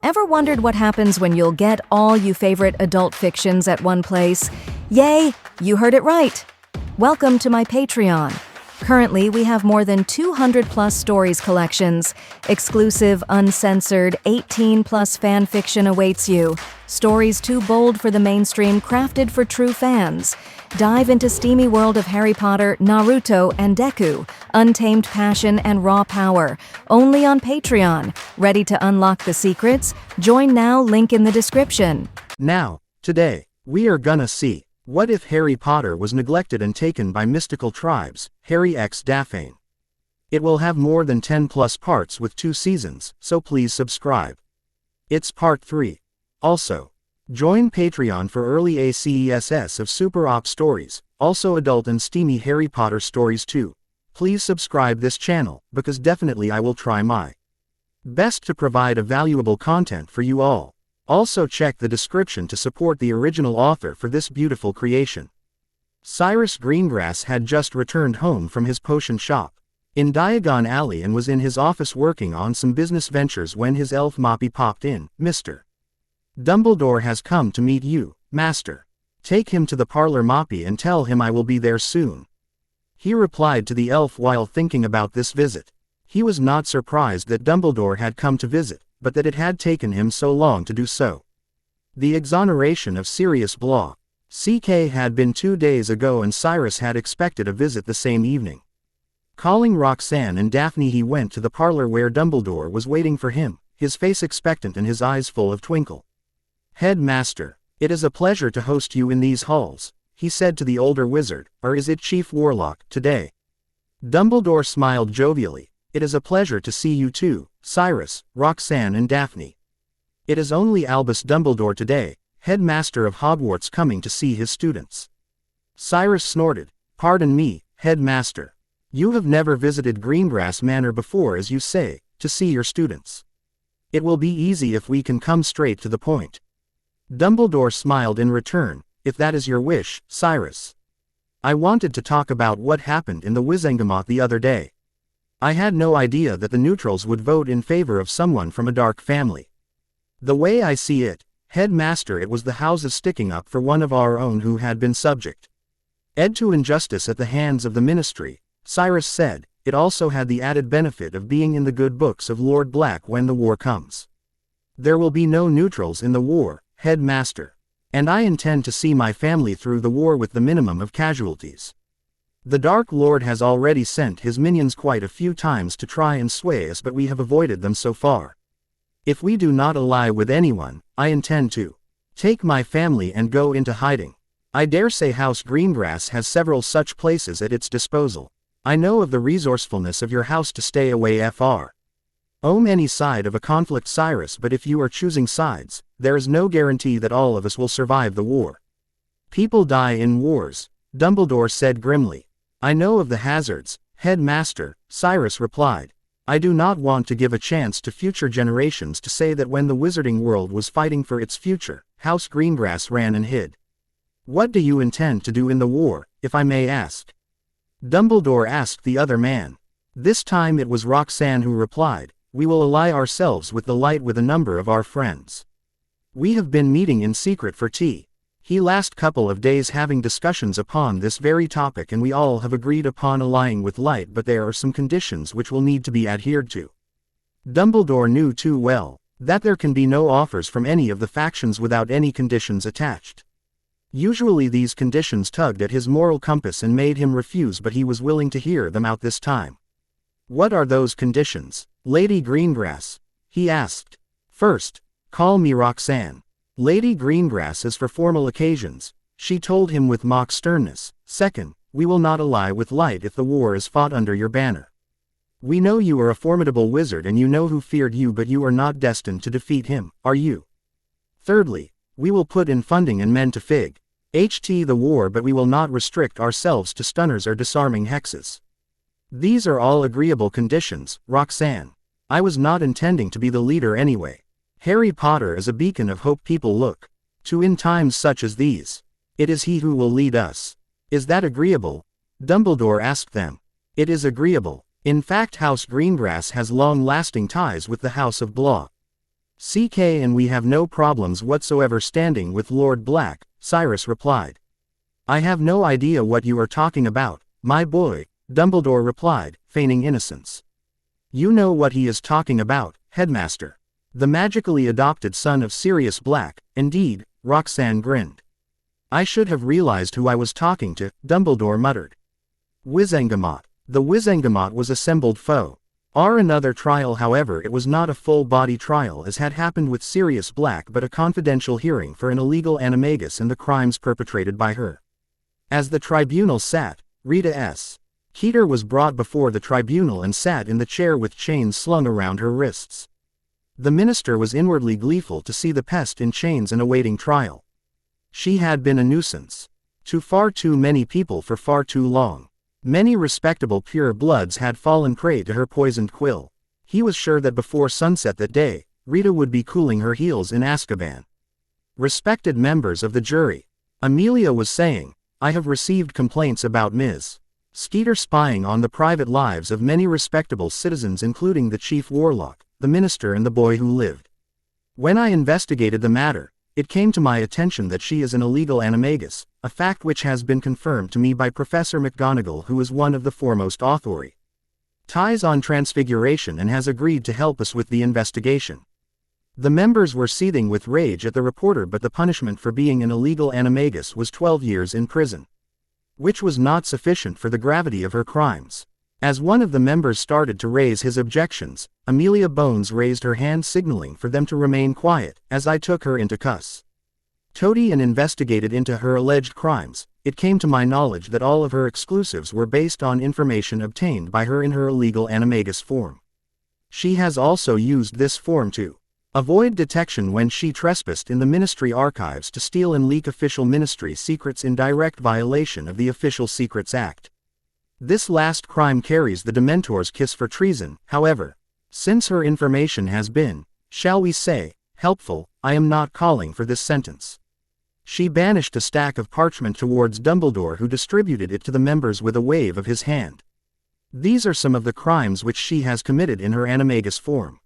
Ever wondered what happens when you'll get all you favorite adult fictions at one place? Yay, you heard it right! Welcome to my Patreon. Currently, we have more than 200+ stories collections. Exclusive, uncensored, 18+ fan fiction awaits you. Stories too bold for the mainstream, crafted for true fans. Dive into steamy world of Harry Potter, Naruto, and Deku. Untamed passion and raw power. Only on Patreon. Ready to unlock the secrets? Join now, link in the description. Now, today, we are gonna see, what if Harry Potter was neglected and taken by mystical tribes, Harry X Daphne. It will have more than 10+ parts with 2 seasons, so please subscribe. It's part 3. Also, join Patreon for early ACESS of Super Op stories, also adult and steamy Harry Potter stories too. Please subscribe this channel, because definitely I will try my best to provide a valuable content for you all. Also check the description to support the original author for this beautiful creation. Cyrus Greengrass had just returned home from his potion shop in Diagon Alley and was in his office working on some business ventures when his elf Moppy popped in. "Mr. Dumbledore has come to meet you, Master. Take him to the parlor, Moppy, and tell him I will be there soon," he replied to the elf while thinking about this visit. He was not surprised that Dumbledore had come to visit, but that it had taken him so long to do so. The exoneration of Sirius Black had been 2 days ago, and Cyrus had expected a visit the same evening. Calling Roxanne and Daphne, he went to the parlor where Dumbledore was waiting for him, his face expectant and his eyes full of twinkle. "Headmaster, it is a pleasure to host you in these halls," he said to the older wizard, "or is it Chief Warlock, today?" Dumbledore smiled jovially. "It is a pleasure to see you too, Cyrus, Roxanne and Daphne. It is only Albus Dumbledore today, headmaster of Hogwarts, coming to see his students." Cyrus snorted. "Pardon me, headmaster. You have never visited Greengrass Manor before, as you say, to see your students. It will be easy if we can come straight to the point." Dumbledore smiled in return. "If that is your wish, Cyrus. I wanted to talk about what happened in the Wizengamot the other day. I had no idea that the neutrals would vote in favor of someone from a dark family. The way I see it, headmaster, it was the houses sticking up for one of our own who had been subject to injustice at the hands of the ministry," Cyrus said. "It also had the added benefit of being in the good books of Lord Black when the war comes. There will be no neutrals in the war, headmaster. And I intend to see my family through the war with the minimum of casualties. The Dark Lord has already sent his minions quite a few times to try and sway us, but we have avoided them so far. If we do not ally with anyone, I intend to take my family and go into hiding. I dare say House Greengrass has several such places at its disposal. I know of the resourcefulness of your house to stay away from any side of a conflict, Cyrus, but if you are choosing sides, there is no guarantee that all of us will survive the war. People die in wars," Dumbledore said grimly. "I know of the hazards, headmaster," Cyrus replied. "I do not want to give a chance to future generations to say that when the wizarding world was fighting for its future, House Greengrass ran and hid. What do you intend to do in the war, if I may ask?" Dumbledore asked the other man. This time it was Roxanne who replied. "We will ally ourselves with the light with a number of our friends. We have been meeting in secret for tea. The last couple of days having discussions upon this very topic, and we all have agreed upon allying with light, but there are some conditions which will need to be adhered to." Dumbledore knew too well that there can be no offers from any of the factions without any conditions attached. Usually these conditions tugged at his moral compass and made him refuse, but he was willing to hear them out this time. "What are those conditions, Lady Greengrass?" he asked. "First, call me Roxanne. Lady Greengrass is for formal occasions," she told him with mock sternness. "Second, we will not ally with light if the war is fought under your banner. We know you are a formidable wizard and you know who feared you, but you are not destined to defeat him, are you? Thirdly, we will put in funding and men to the war, but we will not restrict ourselves to stunners or disarming hexes. These are all agreeable conditions, Roxanne. I was not intending to be the leader anyway. Harry Potter is a beacon of hope people look to in times such as these. It is he who will lead us. Is that agreeable?" Dumbledore asked them. "It is agreeable. In fact, House Greengrass has long-lasting ties with the House of Black. CK and we have no problems whatsoever standing with Lord Black, Cyrus replied. I have no idea what you are talking about, my boy, Dumbledore replied, feigning innocence. You know what he is talking about, Headmaster. The magically adopted son of Sirius Black, indeed, Roxanne grinned. I should have realized who I was talking to, Dumbledore muttered. Wizengamot. The Wizengamot was assembled foe. Another trial, however, it was not a full-body trial as had happened with Sirius Black but a confidential hearing for an illegal animagus and the crimes perpetrated by her. As the tribunal sat, Rita S. Keeter was brought before the tribunal and sat in the chair with chains slung around her wrists. The minister was inwardly gleeful to see the pest in chains and awaiting trial. She had been a nuisance to far too many people for far too long. Many respectable pure bloods had fallen prey to her poisoned quill. He was sure that before sunset that day, Rita would be cooling her heels in Azkaban. Respected members of the jury, Amelia was saying, I have received complaints about Ms. Skeeter spying on the private lives of many respectable citizens including the chief warlock, the minister and the boy who lived. When I investigated the matter, it came to my attention that she is an illegal animagus, a fact which has been confirmed to me by Professor McGonagall, who is one of the foremost authorities on transfiguration and has agreed to help us with the investigation. The members were seething with rage at the reporter, but the punishment for being an illegal animagus was 12 years in prison, which was not sufficient for the gravity of her crimes. As one of the members started to raise his objections, Amelia Bones raised her hand signaling for them to remain quiet, as I took her into custody and investigated into her alleged crimes. It came to my knowledge that all of her exclusives were based on information obtained by her in her illegal animagus form. She has also used this form to avoid detection when she trespassed in the ministry archives to steal and leak official ministry secrets in direct violation of the Official Secrets Act. This last crime carries the Dementor's kiss for treason, however. Since her information has been, shall we say, helpful, I am not calling for this sentence. She banished a stack of parchment towards Dumbledore, who distributed it to the members with a wave of his hand. These are some of the crimes which she has committed in her animagus form.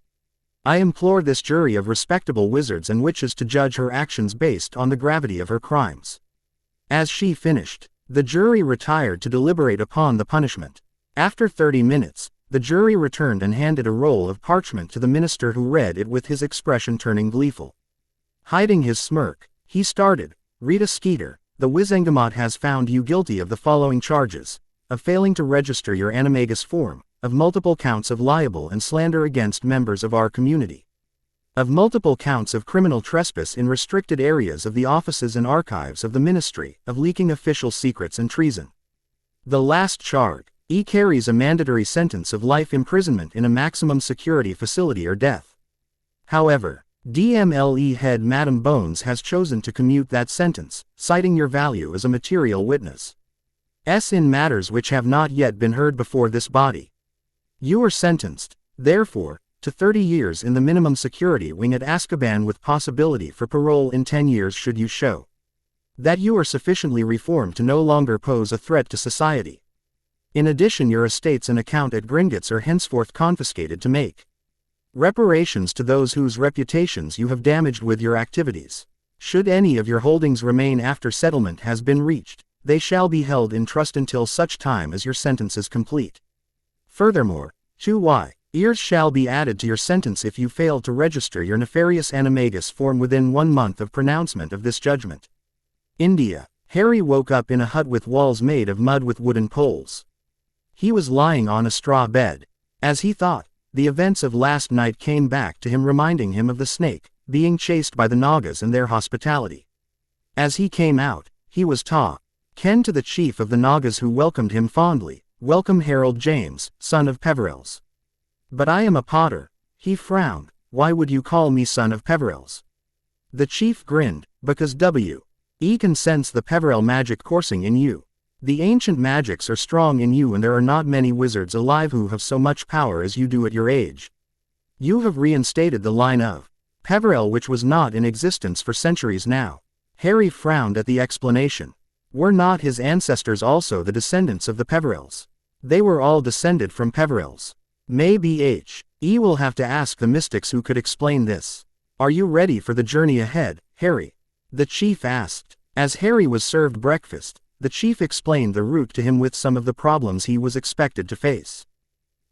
I implore this jury of respectable wizards and witches to judge her actions based on the gravity of her crimes. As she finished, the jury retired to deliberate upon the punishment. After 30 minutes, the jury returned and handed a roll of parchment to the minister, who read it with his expression turning gleeful. Hiding his smirk, he started, Rita Skeeter, the Wizengamot has found you guilty of the following charges: of failing to register your animagus form, of multiple counts of libel and slander against members of our community, of multiple counts of criminal trespass in restricted areas of the offices and archives of the ministry, of leaking official secrets and treason. The last charge, carries a mandatory sentence of life imprisonment in a maximum security facility or death. However, DMLE head Madam Bones has chosen to commute that sentence, citing your value as a material witness in matters which have not yet been heard before this body. You are sentenced, therefore, to 30 years in the minimum security wing at Azkaban with possibility for parole in 10 years should you show that you are sufficiently reformed to no longer pose a threat to society. In addition, your estates and account at Gringotts are henceforth confiscated to make reparations to those whose reputations you have damaged with your activities. Should any of your holdings remain after settlement has been reached, they shall be held in trust until such time as your sentence is complete. Furthermore, 2 years shall be added to your sentence if you fail to register your nefarious animagus form within 1 month of pronouncement of this judgment. India. Harry woke up in a hut with walls made of mud with wooden poles. He was lying on a straw bed. As he thought, the events of last night came back to him, reminding him of the snake, being chased by the Nagas and their hospitality. As he came out, he was Ken to the chief of the Nagas, who welcomed him fondly. Welcome, Harold James, son of Peverells. But I am a Potter. He frowned. Why would you call me son of Peverells? The chief grinned, because W.E. can sense the Peverell magic coursing in you. The ancient magics are strong in you, and there are not many wizards alive who have so much power as you do at your age. You have reinstated the line of Peverell, which was not in existence for centuries now. Harry frowned at the explanation. Were not his ancestors also the descendants of the Peverells? They were all descended from Peverells. Maybe H.E. will have to ask the mystics who could explain this. Are you ready for the journey ahead, Harry? The chief asked. As Harry was served breakfast, the chief explained the route to him with some of the problems he was expected to face.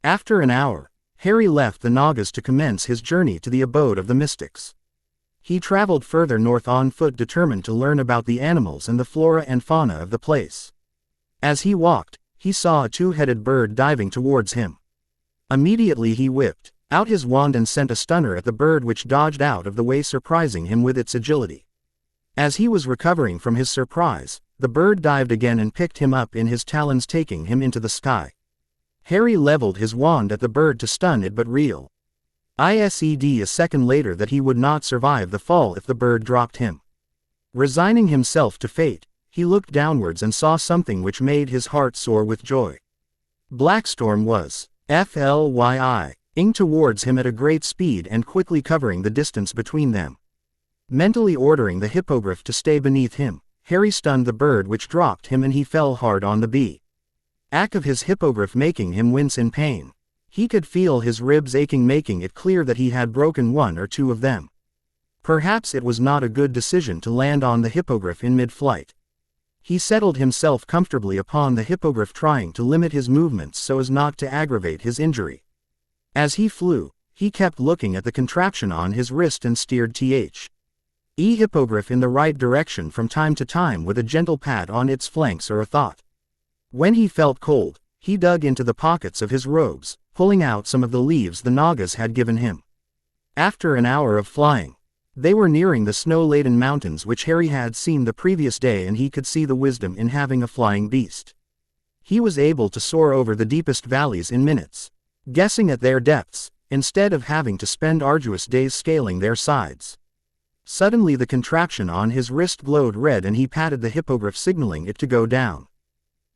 After an hour, Harry left the Nagas to commence his journey to the abode of the mystics. He traveled further north on foot, determined to learn about the animals and the flora and fauna of the place. As he walked, he saw a two-headed bird diving towards him. Immediately he whipped out his wand and sent a stunner at the bird, which dodged out of the way, surprising him with its agility. As he was recovering from his surprise, the bird dived again and picked him up in his talons, taking him into the sky. Harry leveled his wand at the bird to stun it, but realized a second later that he would not survive the fall if the bird dropped him. Resigning himself to fate, he looked downwards and saw something which made his heart soar with joy. Blackstorm was flying towards him at a great speed and quickly covering the distance between them. Mentally ordering the hippogriff to stay beneath him, Harry stunned the bird, which dropped him, and he fell hard on the back of his hippogriff, making him wince in pain. He could feel his ribs aching, making it clear that he had broken one or two of them. Perhaps it was not a good decision to land on the hippogriff in mid-flight. He settled himself comfortably upon the hippogriff, trying to limit his movements so as not to aggravate his injury. As he flew, he kept looking at the contraption on his wrist and steered the hippogriff in the right direction from time to time with a gentle pat on its flanks or a thought. When he felt cold, he dug into the pockets of his robes, pulling out some of the leaves the Nagas had given him. After an hour of flying, they were nearing the snow-laden mountains which Harry had seen the previous day, and he could see the wisdom in having a flying beast. He was able to soar over the deepest valleys in minutes, guessing at their depths, instead of having to spend arduous days scaling their sides. Suddenly the contraption on his wrist glowed red, and he patted the hippogriff, signaling it to go down.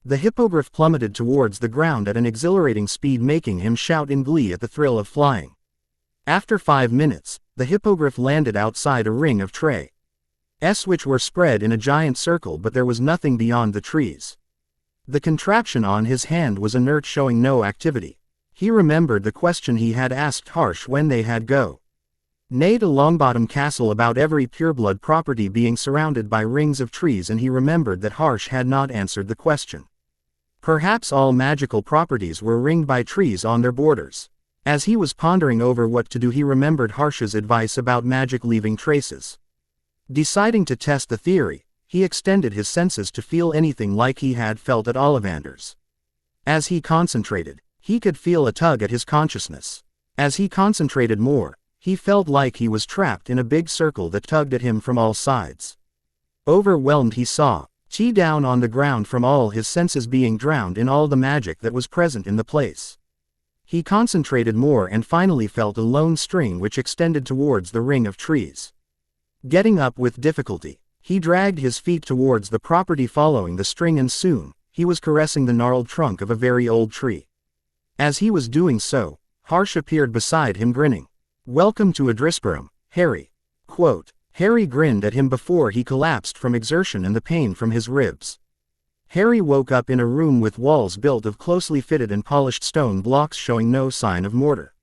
The hippogriff plummeted towards the ground at an exhilarating speed, making him shout in glee at the thrill of flying. After 5 minutes, the hippogriff landed outside a ring of trees which were spread in a giant circle, but there was nothing beyond the trees. The contraption on his hand was inert, showing no activity. He remembered the question he had asked Harsh when they had gone to Longbottom Castle about every pureblood property being surrounded by rings of trees, and he remembered that Harsh had not answered the question. Perhaps all magical properties were ringed by trees on their borders. As he was pondering over what to do, he remembered Harsh's advice about magic leaving traces. Deciding to test the theory, he extended his senses to feel anything like he had felt at Ollivander's. As he concentrated, he could feel a tug at his consciousness. As he concentrated more, he felt like he was trapped in a big circle that tugged at him from all sides. Overwhelmed, he saw down on the ground, from all his senses being drowned in all the magic that was present in the place. He concentrated more and finally felt a lone string which extended towards the ring of trees. Getting up with difficulty, he dragged his feet towards the property, following the string, and soon he was caressing the gnarled trunk of a very old tree. As he was doing so, Harsh appeared beside him, grinning. "Welcome to Adrisperum, Harry." Quote. Harry grinned at him before he collapsed from exertion and the pain from his ribs. Harry woke up in a room with walls built of closely fitted and polished stone blocks, showing no sign of mortar.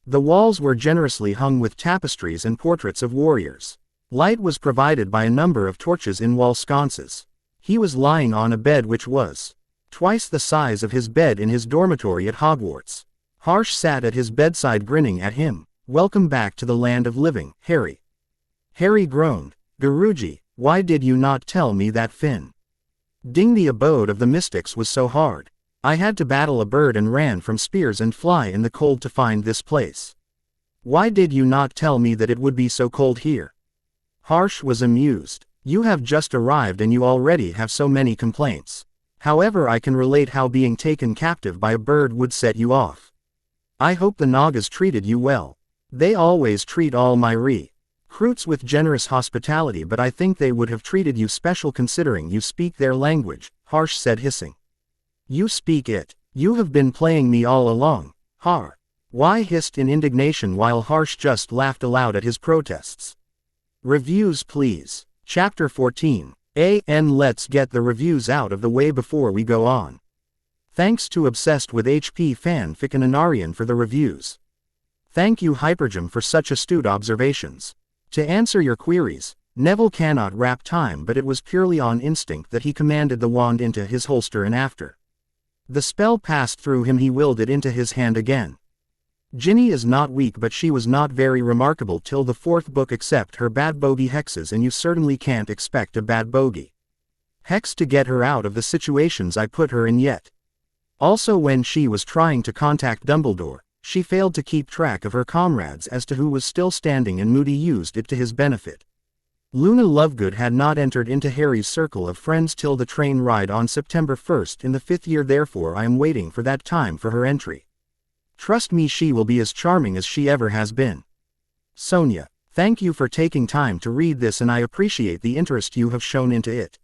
The walls were generously hung with tapestries and portraits of warriors. Light was provided by a number of torches in wall sconces. He was lying on a bed which was twice the size of his bed in his dormitory at Hogwarts. Harsh sat at his bedside, grinning at him. "Welcome back to the land of living, Harry." Harry groaned. "Guruji, why did you not tell me that Finn? The abode of the mystics was so hard. I had to battle a bird and ran from spears and fly in the cold to find this place. Why did you not tell me that it would be so cold here?" Harsh was amused. "You have just arrived and you already have so many complaints. However, I can relate how being taken captive by a bird would set you off. I hope the Nagas treated you well. They always treat all my recruits with generous hospitality, but I think they would have treated you special considering you speak their language," Harsh said, hissing. "You speak it. You have been playing me all along." Why hissed in indignation, while Harsh just laughed aloud at his protests. Reviews, please. Chapter 14. Let's get the reviews out of the way before we go on. Thanks to Obsessed with HP Fanfic and Anarian for the reviews. Thank you Hypergem for such astute observations. To answer your queries, Neville cannot wrap time, but it was purely on instinct that he commanded the wand into his holster, and after the spell passed through him he willed it into his hand again. Ginny is not weak, but she was not very remarkable till the fourth book except her bad bogey hexes, and you certainly can't expect a bad bogey hex to get her out of the situations I put her in yet. Also, when she was trying to contact Dumbledore, she failed to keep track of her comrades as to who was still standing, and Moody used it to his benefit. Luna Lovegood had not entered into Harry's circle of friends till the train ride on September 1st in the 5th year, therefore I am waiting for that time for her entry. Trust me, she will be as charming as she ever has been. Sonia, thank you for taking time to read this, and I appreciate the interest you have shown into it.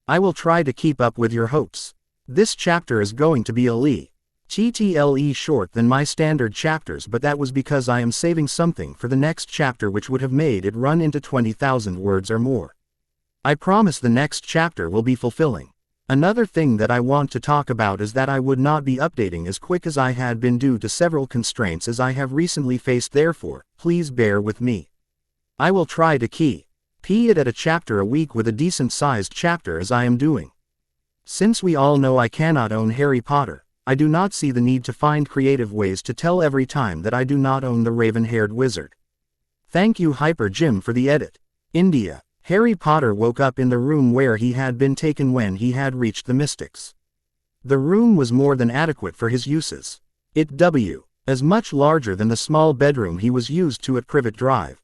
I will try to keep up with your hopes. This chapter is going to be a little short than my standard chapters, but that was because I am saving something for the next chapter which would have made it run into 20,000 words or more. I promise the next chapter will be fulfilling. Another thing that I want to talk about is that I would not be updating as quick as I had been due to several constraints as I have recently faced, therefore, please bear with me. I will try to keep it at a chapter a week with a decent sized chapter as I am doing. Since we all know I cannot own Harry Potter, I do not see the need to find creative ways to tell every time that I do not own the raven-haired wizard. Thank you Hyper Jim for the edit. India. Harry Potter woke up in the room where he had been taken when he had reached the Mystics. The room was more than adequate for his uses. It was much larger than the small bedroom he was used to at Privet Drive.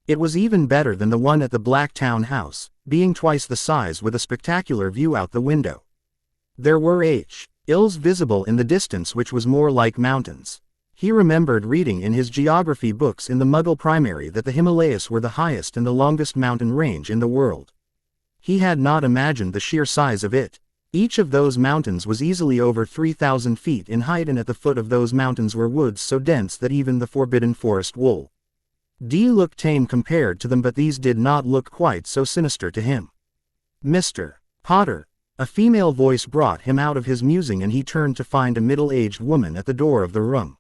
It was even better than the one at the Blacktown house, being twice the size with a spectacular view out the window. There were hills visible in the distance which was more like mountains. He remembered reading in his geography books in the Muggle primary that the Himalayas were the highest and the longest mountain range in the world. He had not imagined the sheer size of it. Each of those mountains was easily over 3,000 feet in height, and at the foot of those mountains were woods so dense that even the Forbidden Forest wool looked tame compared to them, but these did not look quite so sinister to him. Mr. Potter. A female voice brought him out of his musing, and he turned to find a middle-aged woman at the door of the room.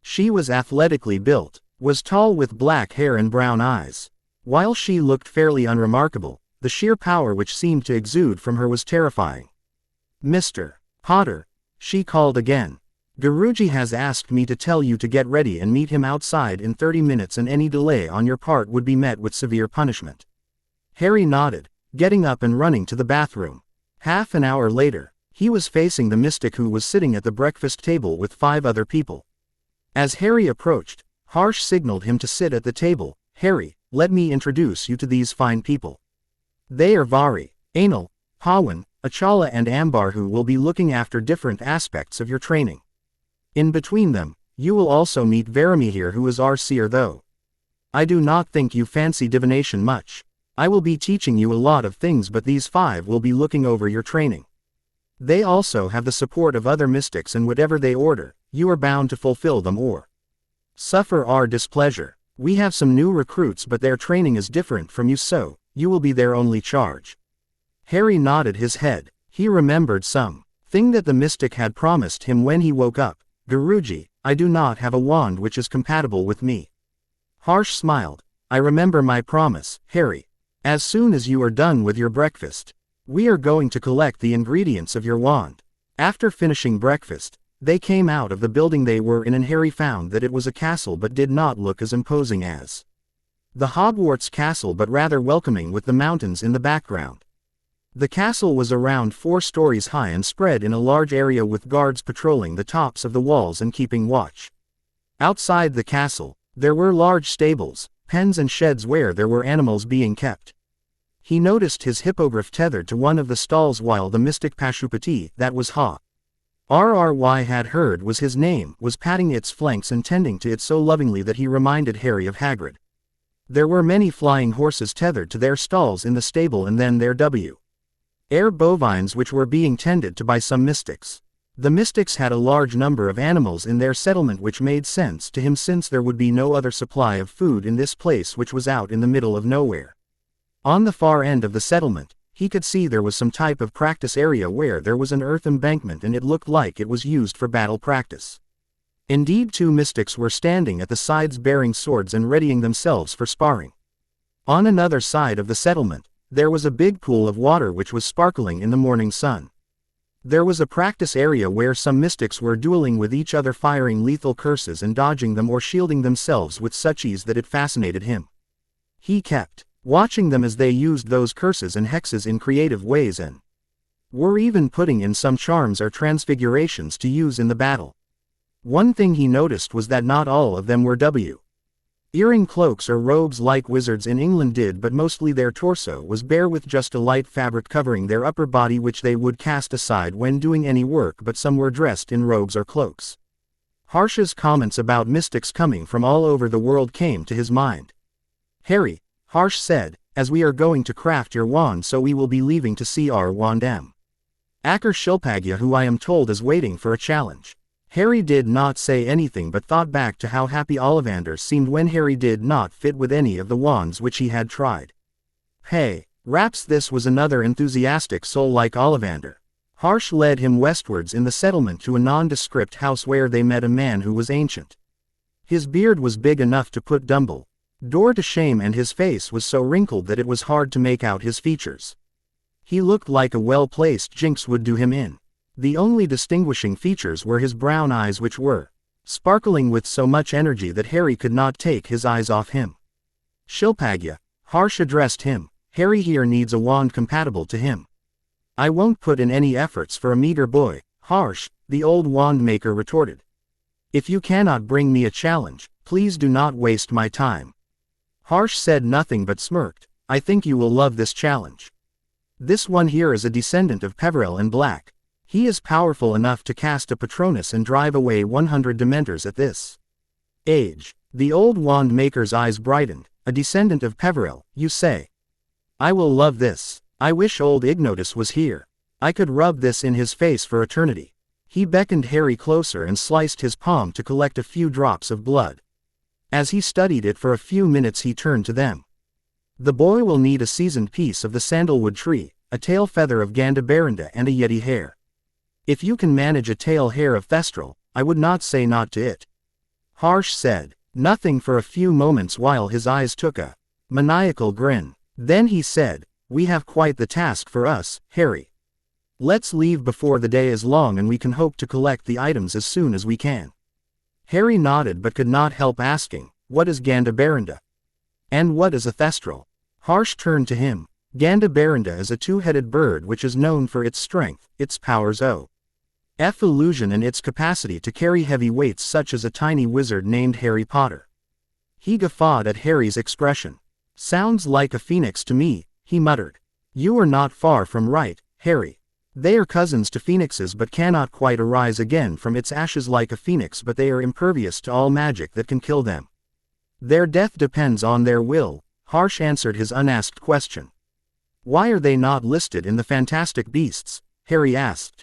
She was athletically built, was tall with black hair and brown eyes. While she looked fairly unremarkable, the sheer power which seemed to exude from her was terrifying. Mr. Potter, she called again. Guruji has asked me to tell you to get ready and meet him outside in 30 minutes, and any delay on your part would be met with severe punishment. Harry nodded, getting up and running to the bathroom. Half an hour later, he was facing the mystic who was sitting at the breakfast table with 5 other people. As Harry approached, Harsh signaled him to sit at the table. Harry, let me introduce you to these fine people. They are Vari, Anil, Pawan, Achala and Ambar, who will be looking after different aspects of your training. In between them, you will also meet Varamihir, who is our seer, though I do not think you fancy divination much. I will be teaching you a lot of things, but these 5 will be looking over your training. They also have the support of other mystics, and whatever they order, you are bound to fulfill them or suffer our displeasure. We have some new recruits, but their training is different from you, so you will be their only charge. Harry nodded his head. He remembered something that the mystic had promised him when he woke up. Guruji, I do not have a wand which is compatible with me. Harsh smiled. I remember my promise, Harry. As soon as you are done with your breakfast, we are going to collect the ingredients of your wand. After finishing breakfast, they came out of the building they were in, and Harry found that it was a castle but did not look as imposing as the Hogwarts castle, but rather welcoming with the mountains in the background. The castle was around 4 stories high and spread in a large area with guards patrolling the tops of the walls and keeping watch. Outside the castle, there were large stables, pens and sheds where there were animals being kept. He noticed his hippogriff tethered to one of the stalls, while the mystic Pashupati, that was RRY had heard was his name, was patting its flanks and tending to it so lovingly that he reminded Harry of Hagrid. There were many flying horses tethered to their stalls in the stable, and then there were bovines which were being tended to by some mystics. The mystics had a large number of animals in their settlement, which made sense to him since there would be no other supply of food in this place which was out in the middle of nowhere. On the far end of the settlement, he could see there was some type of practice area where there was an earth embankment, and it looked like it was used for battle practice. Indeed, 2 mystics were standing at the sides bearing swords and readying themselves for sparring. On another side of the settlement, there was a big pool of water which was sparkling in the morning sun. There was a practice area where some mystics were dueling with each other, firing lethal curses and dodging them or shielding themselves with such ease that it fascinated him. He kept watching them as they used those curses and hexes in creative ways and were even putting in some charms or transfigurations to use in the battle. One thing he noticed was that not all of them were wearing cloaks or robes like wizards in England did, but mostly their torso was bare with just a light fabric covering their upper body which they would cast aside when doing any work, but some were dressed in robes or cloaks. Harsh's comments about mystics coming from all over the world came to his mind. "Harry," Harsh said, "as we are going to craft your wand, so we will be leaving to see our wand Akar Shilpagya, who I am told is waiting for a challenge." Harry did not say anything but thought back to how happy Ollivander seemed when Harry did not fit with any of the wands which he had tried. Hey, raps, this was another enthusiastic soul like Ollivander. Harsh led him westwards in the settlement to a nondescript house where they met a man who was ancient. His beard was big enough to put Dumbledore to shame, and his face was so wrinkled that it was hard to make out his features. He looked like a well-placed jinx would do him in. The only distinguishing features were his brown eyes, which were sparkling with so much energy that Harry could not take his eyes off him. "Shilpagya," Harsh addressed him, "Harry here needs a wand compatible to him." "I won't put in any efforts for a meager boy, Harsh," the old wand maker retorted. "If you cannot bring me a challenge, please do not waste my time." Harsh said nothing but smirked. "I think you will love this challenge. This one here is a descendant of Peverell and Black. He is powerful enough to cast a Patronus and drive away 100 Dementors at this age." The old wand maker's eyes brightened. "A descendant of Peverell, you say? I will love this. I wish old Ignotus was here. I could rub this in his face for eternity." He beckoned Harry closer and sliced his palm to collect a few drops of blood. As he studied it for a few minutes, he turned to them. "The boy will need a seasoned piece of the sandalwood tree, a tail feather of Gandabaranda, and a yeti hair. If you can manage a tail hair of Thestral, I would not say not to it." Harsh said nothing for a few moments while his eyes took a maniacal grin. Then he said, "We have quite the task for us, Harry. Let's leave before the day is long and we can hope to collect the items as soon as we can." Harry nodded but could not help asking, "What is Gandabaranda? And what is a Thestral?" Harsh turned to him. "Gandabaranda is a two-headed bird which is known for its strength, its powers of illusion, and its capacity to carry heavy weights such as a tiny wizard named Harry Potter." He guffawed at Harry's expression. "Sounds like a phoenix to me," he muttered. "You are not far from right, Harry. They are cousins to phoenixes but cannot quite arise again from its ashes like a phoenix, but they are impervious to all magic that can kill them. Their death depends on their will." Harsh answered his unasked question. "Why are they not listed in the Fantastic Beasts?" Harry asked.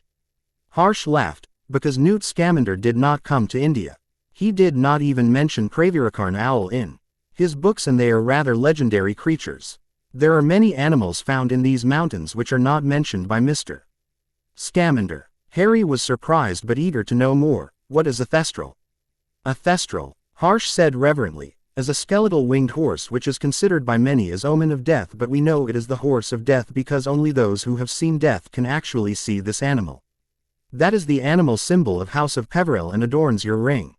Harsh laughed. "Because Newt Scamander did not come to India. He did not even mention Pravirakarn owl in his books, and they are rather legendary creatures. There are many animals found in these mountains which are not mentioned by Mr. Scamander." Harry was surprised but eager to know more. "What is a Thestral?" "A Thestral," Harsh said reverently, "is a skeletal winged horse which is considered by many as omen of death, but we know it is the horse of death because only those who have seen death can actually see this animal. That is the animal symbol of House of Peverell and adorns your ring."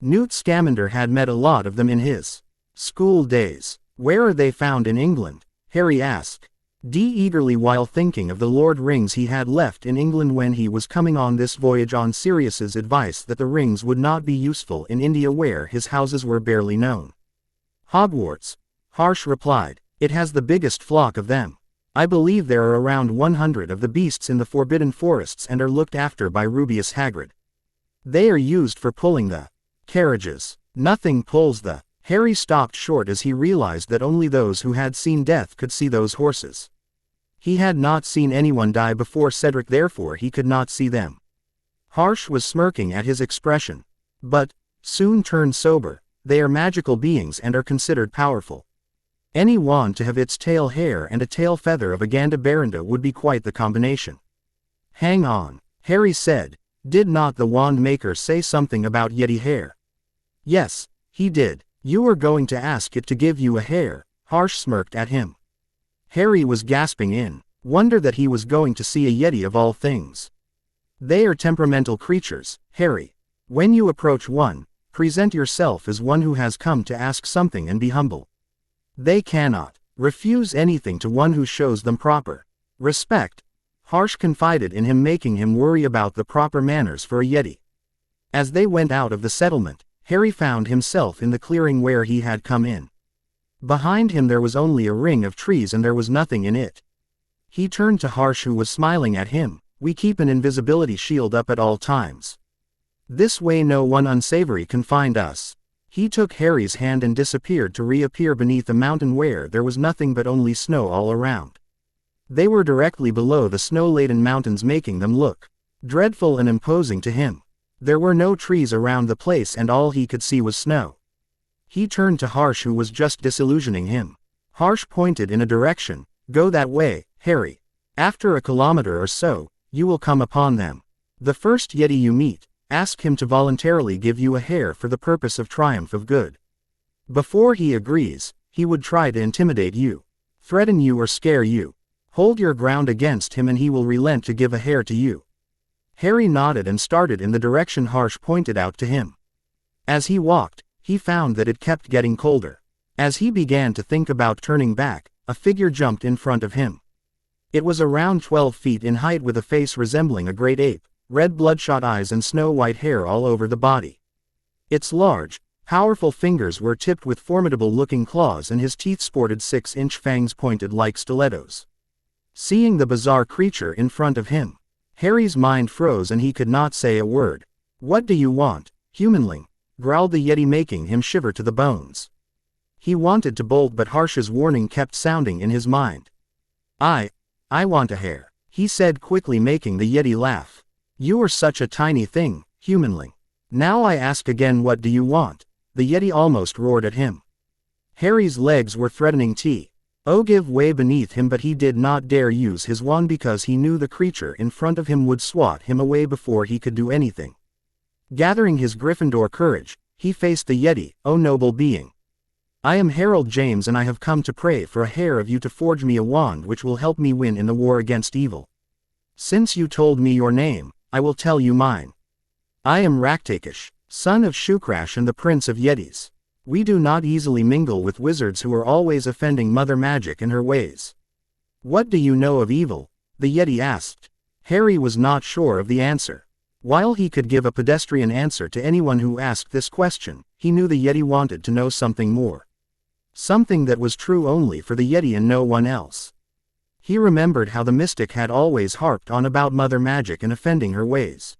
Newt Scamander had met a lot of them in his school days. "Where are they found in England?" Harry asked. Eagerly while thinking of the Lord rings he had left in England when he was coming on this voyage on Sirius's advice that the rings would not be useful in India where his houses were barely known. "Hogwarts," Harsh replied. "It has the biggest flock of them. I believe there are around 100 of the beasts in the Forbidden Forests and are looked after by Rubeus Hagrid. They are used for pulling the carriages." "Nothing pulls the—" Harry stopped short as he realized that only those who had seen death could see those horses. He had not seen anyone die before Cedric, therefore he could not see them. Harsh was smirking at his expression, but soon turned sober. "They are magical beings and are considered powerful. Any wand to have its tail hair and a tail feather of a Gandabaranda would be quite the combination." "Hang on," Harry said. "Did not the wand maker say something about yeti hair?" "Yes, he did. You were going to ask it to give you a hair," Harsh smirked at him. Harry was gasping in wonder that he was going to see a Yeti of all things. They are temperamental creatures, Harry. When you approach one, present yourself as one who has come to ask something and be humble. They cannot refuse anything to one who shows them proper respect. Harsh confided in him, making him worry about the proper manners for a Yeti. As they went out of the settlement, Harry found himself in the clearing where he had come in. Behind him there was only a ring of trees and there was nothing in it. He turned to Harsh, who was smiling at him. We keep an invisibility shield up at all times. This way no one unsavory can find us. He took Harry's hand and disappeared to reappear beneath a mountain where there was nothing but only snow all around. They were directly below the snow-laden mountains, making them look dreadful and imposing to him. There were no trees around the place and all he could see was snow. He turned to Harsh, who was just disillusioning him. Harsh pointed in a direction. Go that way, Harry. After a kilometer or so, you will come upon them. The first Yeti you meet, ask him to voluntarily give you a hair for the purpose of triumph of good. Before he agrees, he would try to intimidate you, threaten you or scare you. Hold your ground against him and he will relent to give a hair to you. Harry nodded and started in the direction Harsh pointed out to him. As he walked, he found that it kept getting colder. As he began to think about turning back, a figure jumped in front of him. It was around 12 feet in height with a face resembling a great ape, red bloodshot eyes and snow-white hair all over the body. Its large, powerful fingers were tipped with formidable-looking claws and his teeth sported 6-inch fangs pointed like stilettos. Seeing the bizarre creature in front of him, Harry's mind froze and he could not say a word. What do you want, humanling? Growled the Yeti, making him shiver to the bones. He wanted to bolt, but Harsh's warning kept sounding in his mind. I want a hair, he said quickly, making the Yeti laugh. You are such a tiny thing, humanling. Now I ask again, what do you want? The Yeti almost roared at him. Harry's legs were threatening to give way beneath him, but he did not dare use his wand because he knew the creature in front of him would swat him away before he could do anything. Gathering his Gryffindor courage, he faced the Yeti. O noble being. I am Harold James and I have come to pray for a hair of you to forge me a wand which will help me win in the war against evil. Since you told me your name, I will tell you mine. I am Raktakish, son of Shukrash and the Prince of Yetis. We do not easily mingle with wizards who are always offending Mother Magic and her ways. What do you know of evil? The Yeti asked. Harry was not sure of the answer. While he could give a pedestrian answer to anyone who asked this question, he knew the Yeti wanted to know something more. Something that was true only for the Yeti and no one else. He remembered how the mystic had always harped on about Mother Magic and offending her ways.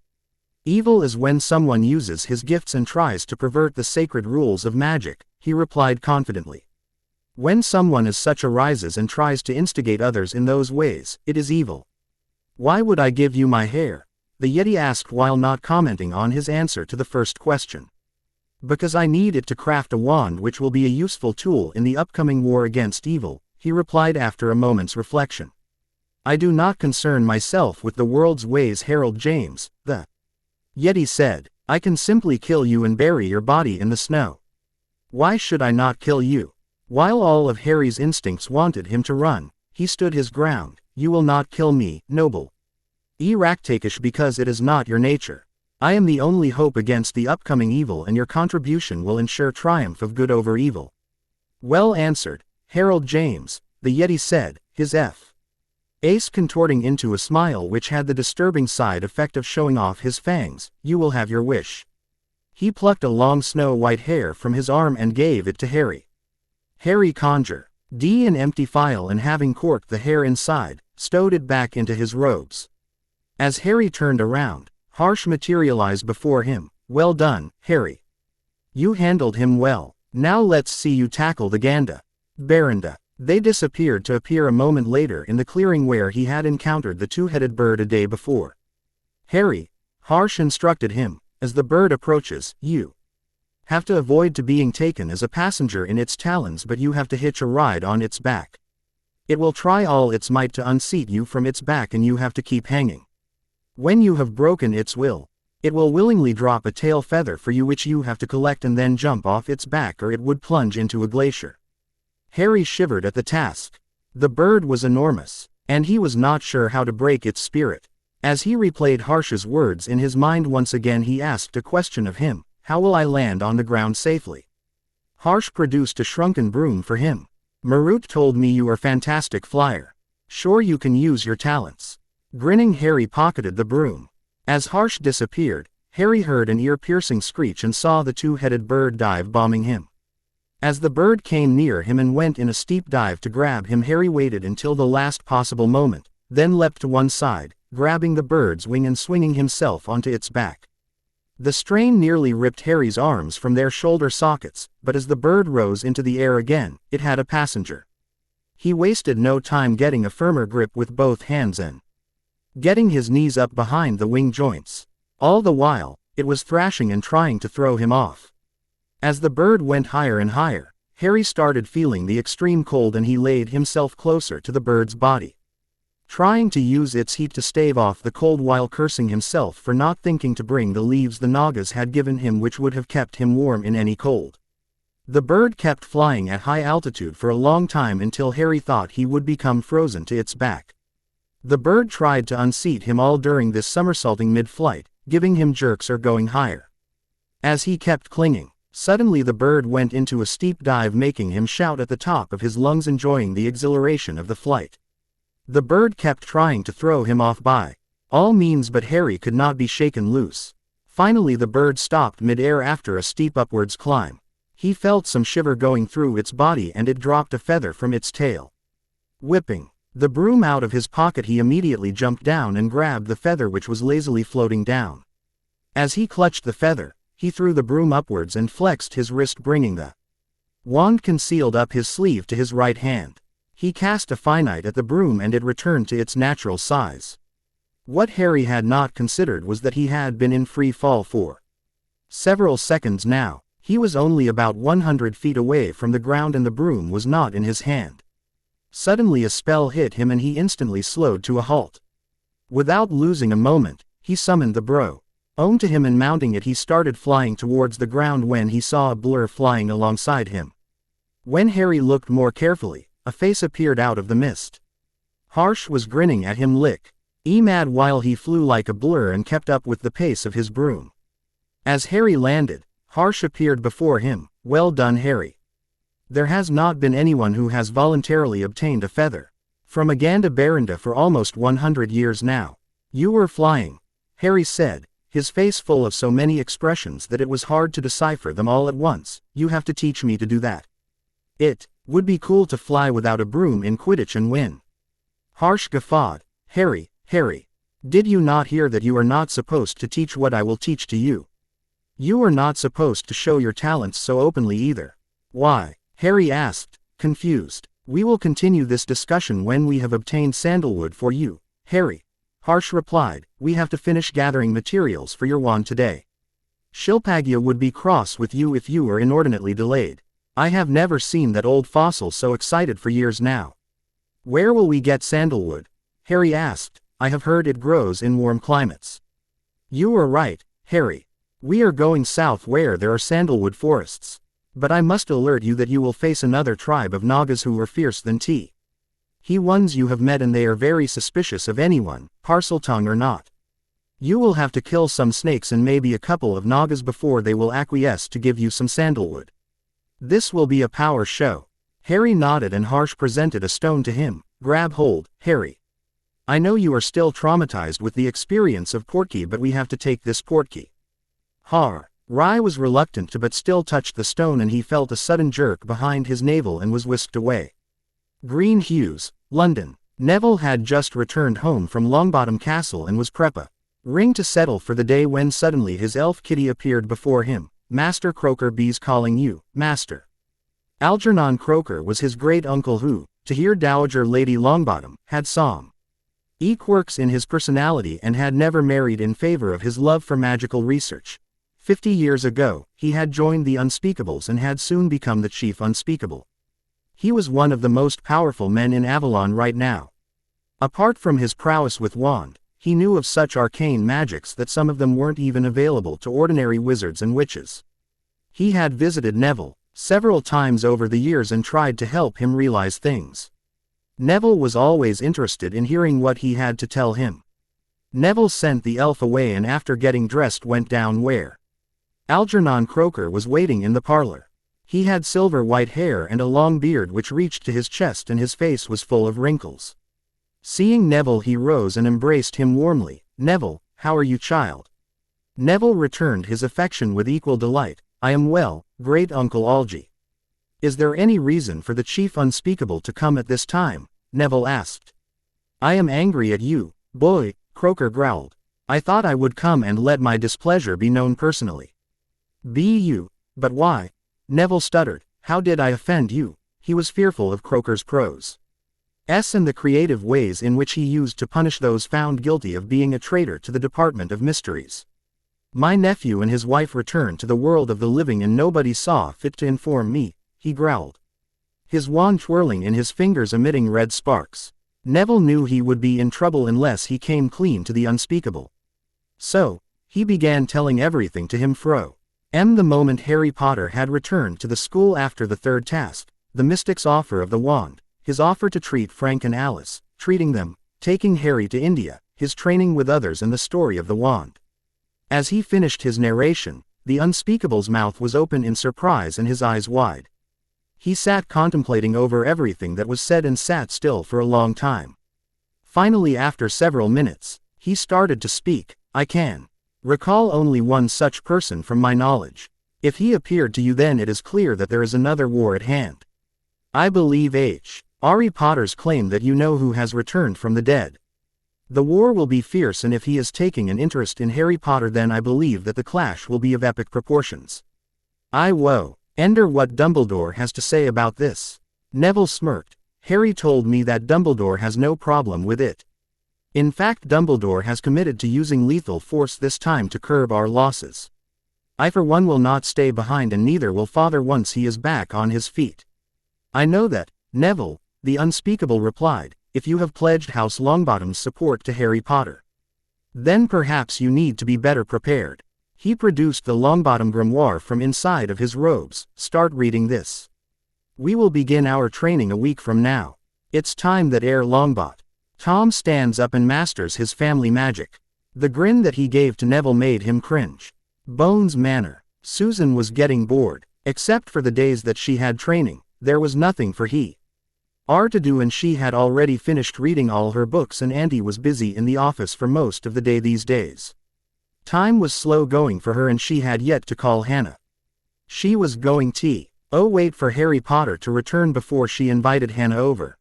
Evil is when someone uses his gifts and tries to pervert the sacred rules of magic, he replied confidently. When someone as such arises and tries to instigate others in those ways, it is evil. Why would I give you my hair? The Yeti asked while not commenting on his answer to the first question. Because I need it to craft a wand which will be a useful tool in the upcoming war against evil, he replied after a moment's reflection. I do not concern myself with the world's ways, Harold James, the Yeti said. I can simply kill you and bury your body in the snow. Why should I not kill you? While all of Harry's instincts wanted him to run, he stood his ground. You will not kill me, noble Raktakish, because it is not your nature. I am the only hope against the upcoming evil and your contribution will ensure triumph of good over evil. Well answered, Harold James, the Yeti said, his face contorting into a smile which had the disturbing side effect of showing off his fangs. You will have your wish. He plucked a long snow-white hair from his arm and gave it to Harry. Harry conjured an empty phial and, having corked the hair inside, stowed it back into his robes. As Harry turned around, Harsh materialized before him. Well done, Harry. You handled him well. Now let's see you tackle the Ganda. Baranda. They disappeared to appear a moment later in the clearing where he had encountered the two-headed bird a day before. Harry, Harsh instructed him, as the bird approaches, you have to avoid to being taken as a passenger in its talons, but you have to hitch a ride on its back. It will try all its might to unseat you from its back and you have to keep hanging. When you have broken its will, it will willingly drop a tail feather for you which you have to collect and then jump off its back or it would plunge into a glacier. Harry shivered at the task. The bird was enormous, and he was not sure how to break its spirit. As he replayed Harsh's words in his mind once again, he asked a question of him: how will I land on the ground safely? Harsh produced a shrunken broom for him. Marut told me you are a fantastic flyer. Sure you can use your talents. Grinning, Harry pocketed the broom. As Harsh disappeared, Harry heard an ear-piercing screech and saw the two-headed bird dive-bombing him. As the bird came near him and went in a steep dive to grab him, Harry waited until the last possible moment, then leapt to one side, grabbing the bird's wing and swinging himself onto its back. The strain nearly ripped Harry's arms from their shoulder sockets, but as the bird rose into the air again, it had a passenger. He wasted no time getting a firmer grip with both hands and getting his knees up behind the wing joints. All the while, it was thrashing and trying to throw him off. As the bird went higher and higher, Harry started feeling the extreme cold and he laid himself closer to the bird's body, trying to use its heat to stave off the cold while cursing himself for not thinking to bring the leaves the Nagas had given him, which would have kept him warm in any cold. The bird kept flying at high altitude for a long time until Harry thought he would become frozen to its back. The bird tried to unseat him all during this, somersaulting mid-flight, giving him jerks or going higher. As he kept clinging, suddenly the bird went into a steep dive, making him shout at the top of his lungs, enjoying the exhilaration of the flight. The bird kept trying to throw him off by all means, but Harry could not be shaken loose. Finally the bird stopped mid-air after a steep upwards climb. He felt some shiver going through its body and it dropped a feather from its tail. Whipping the broom out of his pocket, he immediately jumped down and grabbed the feather which was lazily floating down. As he clutched the feather, he threw the broom upwards and flexed his wrist, bringing the wand concealed up his sleeve to his right hand. He cast a finite at the broom and it returned to its natural size. What Harry had not considered was that he had been in free fall for several seconds now. He was only about 100 feet away from the ground and the broom was not in his hand. Suddenly a spell hit him and he instantly slowed to a halt. Without losing a moment, he summoned the bro to him and mounting it he started flying towards the ground when he saw a blur flying alongside him. When Harry looked more carefully, a face appeared out of the mist. Harsh was grinning at him mad while he flew like a blur and kept up with the pace of his broom. As Harry landed, Harsh appeared before him. Well done, Harry. There has not been anyone who has voluntarily obtained a feather from Aganda Berenda for almost 100 years now. You were flying, Harry said, his face full of so many expressions that it was hard to decipher them all at once. You have to teach me to do that. It would be cool to fly without a broom in Quidditch and win. Harsh guffawed. Harry, did you not hear that you are not supposed to teach what I will teach to you? You are not supposed to show your talents so openly either. Why? Harry asked, confused. We will continue this discussion when we have obtained sandalwood for you, Harry. Harsh replied, we have to finish gathering materials for your wand today. Shilpagya would be cross with you if you were inordinately delayed. I have never seen that old fossil so excited for years now. Where will we get sandalwood? Harry asked. I have heard it grows in warm climates. You are right, Harry. We are going south where there are sandalwood forests. But I must alert you that you will face another tribe of Nagas who are fierce than he ones you have met, and they are very suspicious of anyone, Parseltongue or not. You will have to kill some snakes and maybe a couple of Nagas before they will acquiesce to give you some sandalwood. This will be a power show. Harry nodded and Harsh presented a stone to him. Grab hold, Harry. I know you are still traumatized with the experience of Portkey, but we have to take this Portkey. Rai was reluctant to but still touched the stone and he felt a sudden jerk behind his navel and was whisked away. Green Hughes, London. Neville had just returned home from Longbottom Castle and was preparing to settle for the day when suddenly his elf kitty appeared before him. Master Croaker B's calling you, Master. Algernon Croaker was his great-uncle who, to hear Dowager Lady Longbottom, had some quirks in his personality and had never married in favor of his love for magical research. 50 years ago, he had joined the Unspeakables and had soon become the Chief Unspeakable. He was one of the most powerful men in Avalon right now. Apart from his prowess with wand, he knew of such arcane magics that some of them weren't even available to ordinary wizards and witches. He had visited Neville several times over the years and tried to help him realize things. Neville was always interested in hearing what he had to tell him. Neville sent the elf away and after getting dressed went down where Algernon Croaker was waiting in the parlor. He had silver white hair and a long beard which reached to his chest and his face was full of wrinkles. Seeing Neville he rose and embraced him warmly. "Neville, how are you, child?" Neville returned his affection with equal delight. "I am well, great Uncle Algy." "Is there any reason for the Chief Unspeakable to come at this time?" Neville asked. "I am angry at you, boy," Croaker growled. "I thought I would come and let my displeasure be known personally." "Be you? But why?" Neville stuttered. "How did I offend you?" He was fearful of Croaker's prose and the creative ways in which he used to punish those found guilty of being a traitor to the Department of Mysteries. "My nephew and his wife returned to the world of the living and nobody saw fit to inform me," he growled, his wand twirling in his fingers emitting red sparks. Neville knew he would be in trouble unless he came clean to the unspeakable. So, he began telling everything to him the moment Harry Potter had returned to the school after the third task, the mystic's offer of the wand, his offer to treat Frank and Alice, treating them, taking Harry to India, his training with others and the story of the wand. As he finished his narration, the unspeakable's mouth was open in surprise and his eyes wide. He sat contemplating over everything that was said and sat still for a long time. Finally, after several minutes, he started to speak. "I can recall only one such person from my knowledge. If he appeared to you, then it is clear that there is another war at hand. I believe Harry Potter's claim that you know who has returned from the dead. The war will be fierce, and if he is taking an interest in Harry Potter, then I believe that the clash will be of epic proportions. I wonder what Dumbledore has to say about this." Neville smirked. "Harry told me that Dumbledore has no problem with it. In fact, Dumbledore has committed to using lethal force this time to curb our losses. I for one will not stay behind, and neither will Father once he is back on his feet." "I know that, Neville," the unspeakable replied, "if you have pledged House Longbottom's support to Harry Potter. Then perhaps you need to be better prepared." He produced the Longbottom grimoire from inside of his robes. "Start reading this. We will begin our training a week from now. It's time that Longbot Tom stands up and masters his family magic." The grin that he gave to Neville made him cringe. Bones Manor. Susan was getting bored. Except for the days that she had training, there was nothing for her to do, and she had already finished reading all her books, and Auntie was busy in the office for most of the day these days. Time was slow going for her, and she had yet to call Hannah. She was going to wait for Harry Potter to return before she invited Hannah over.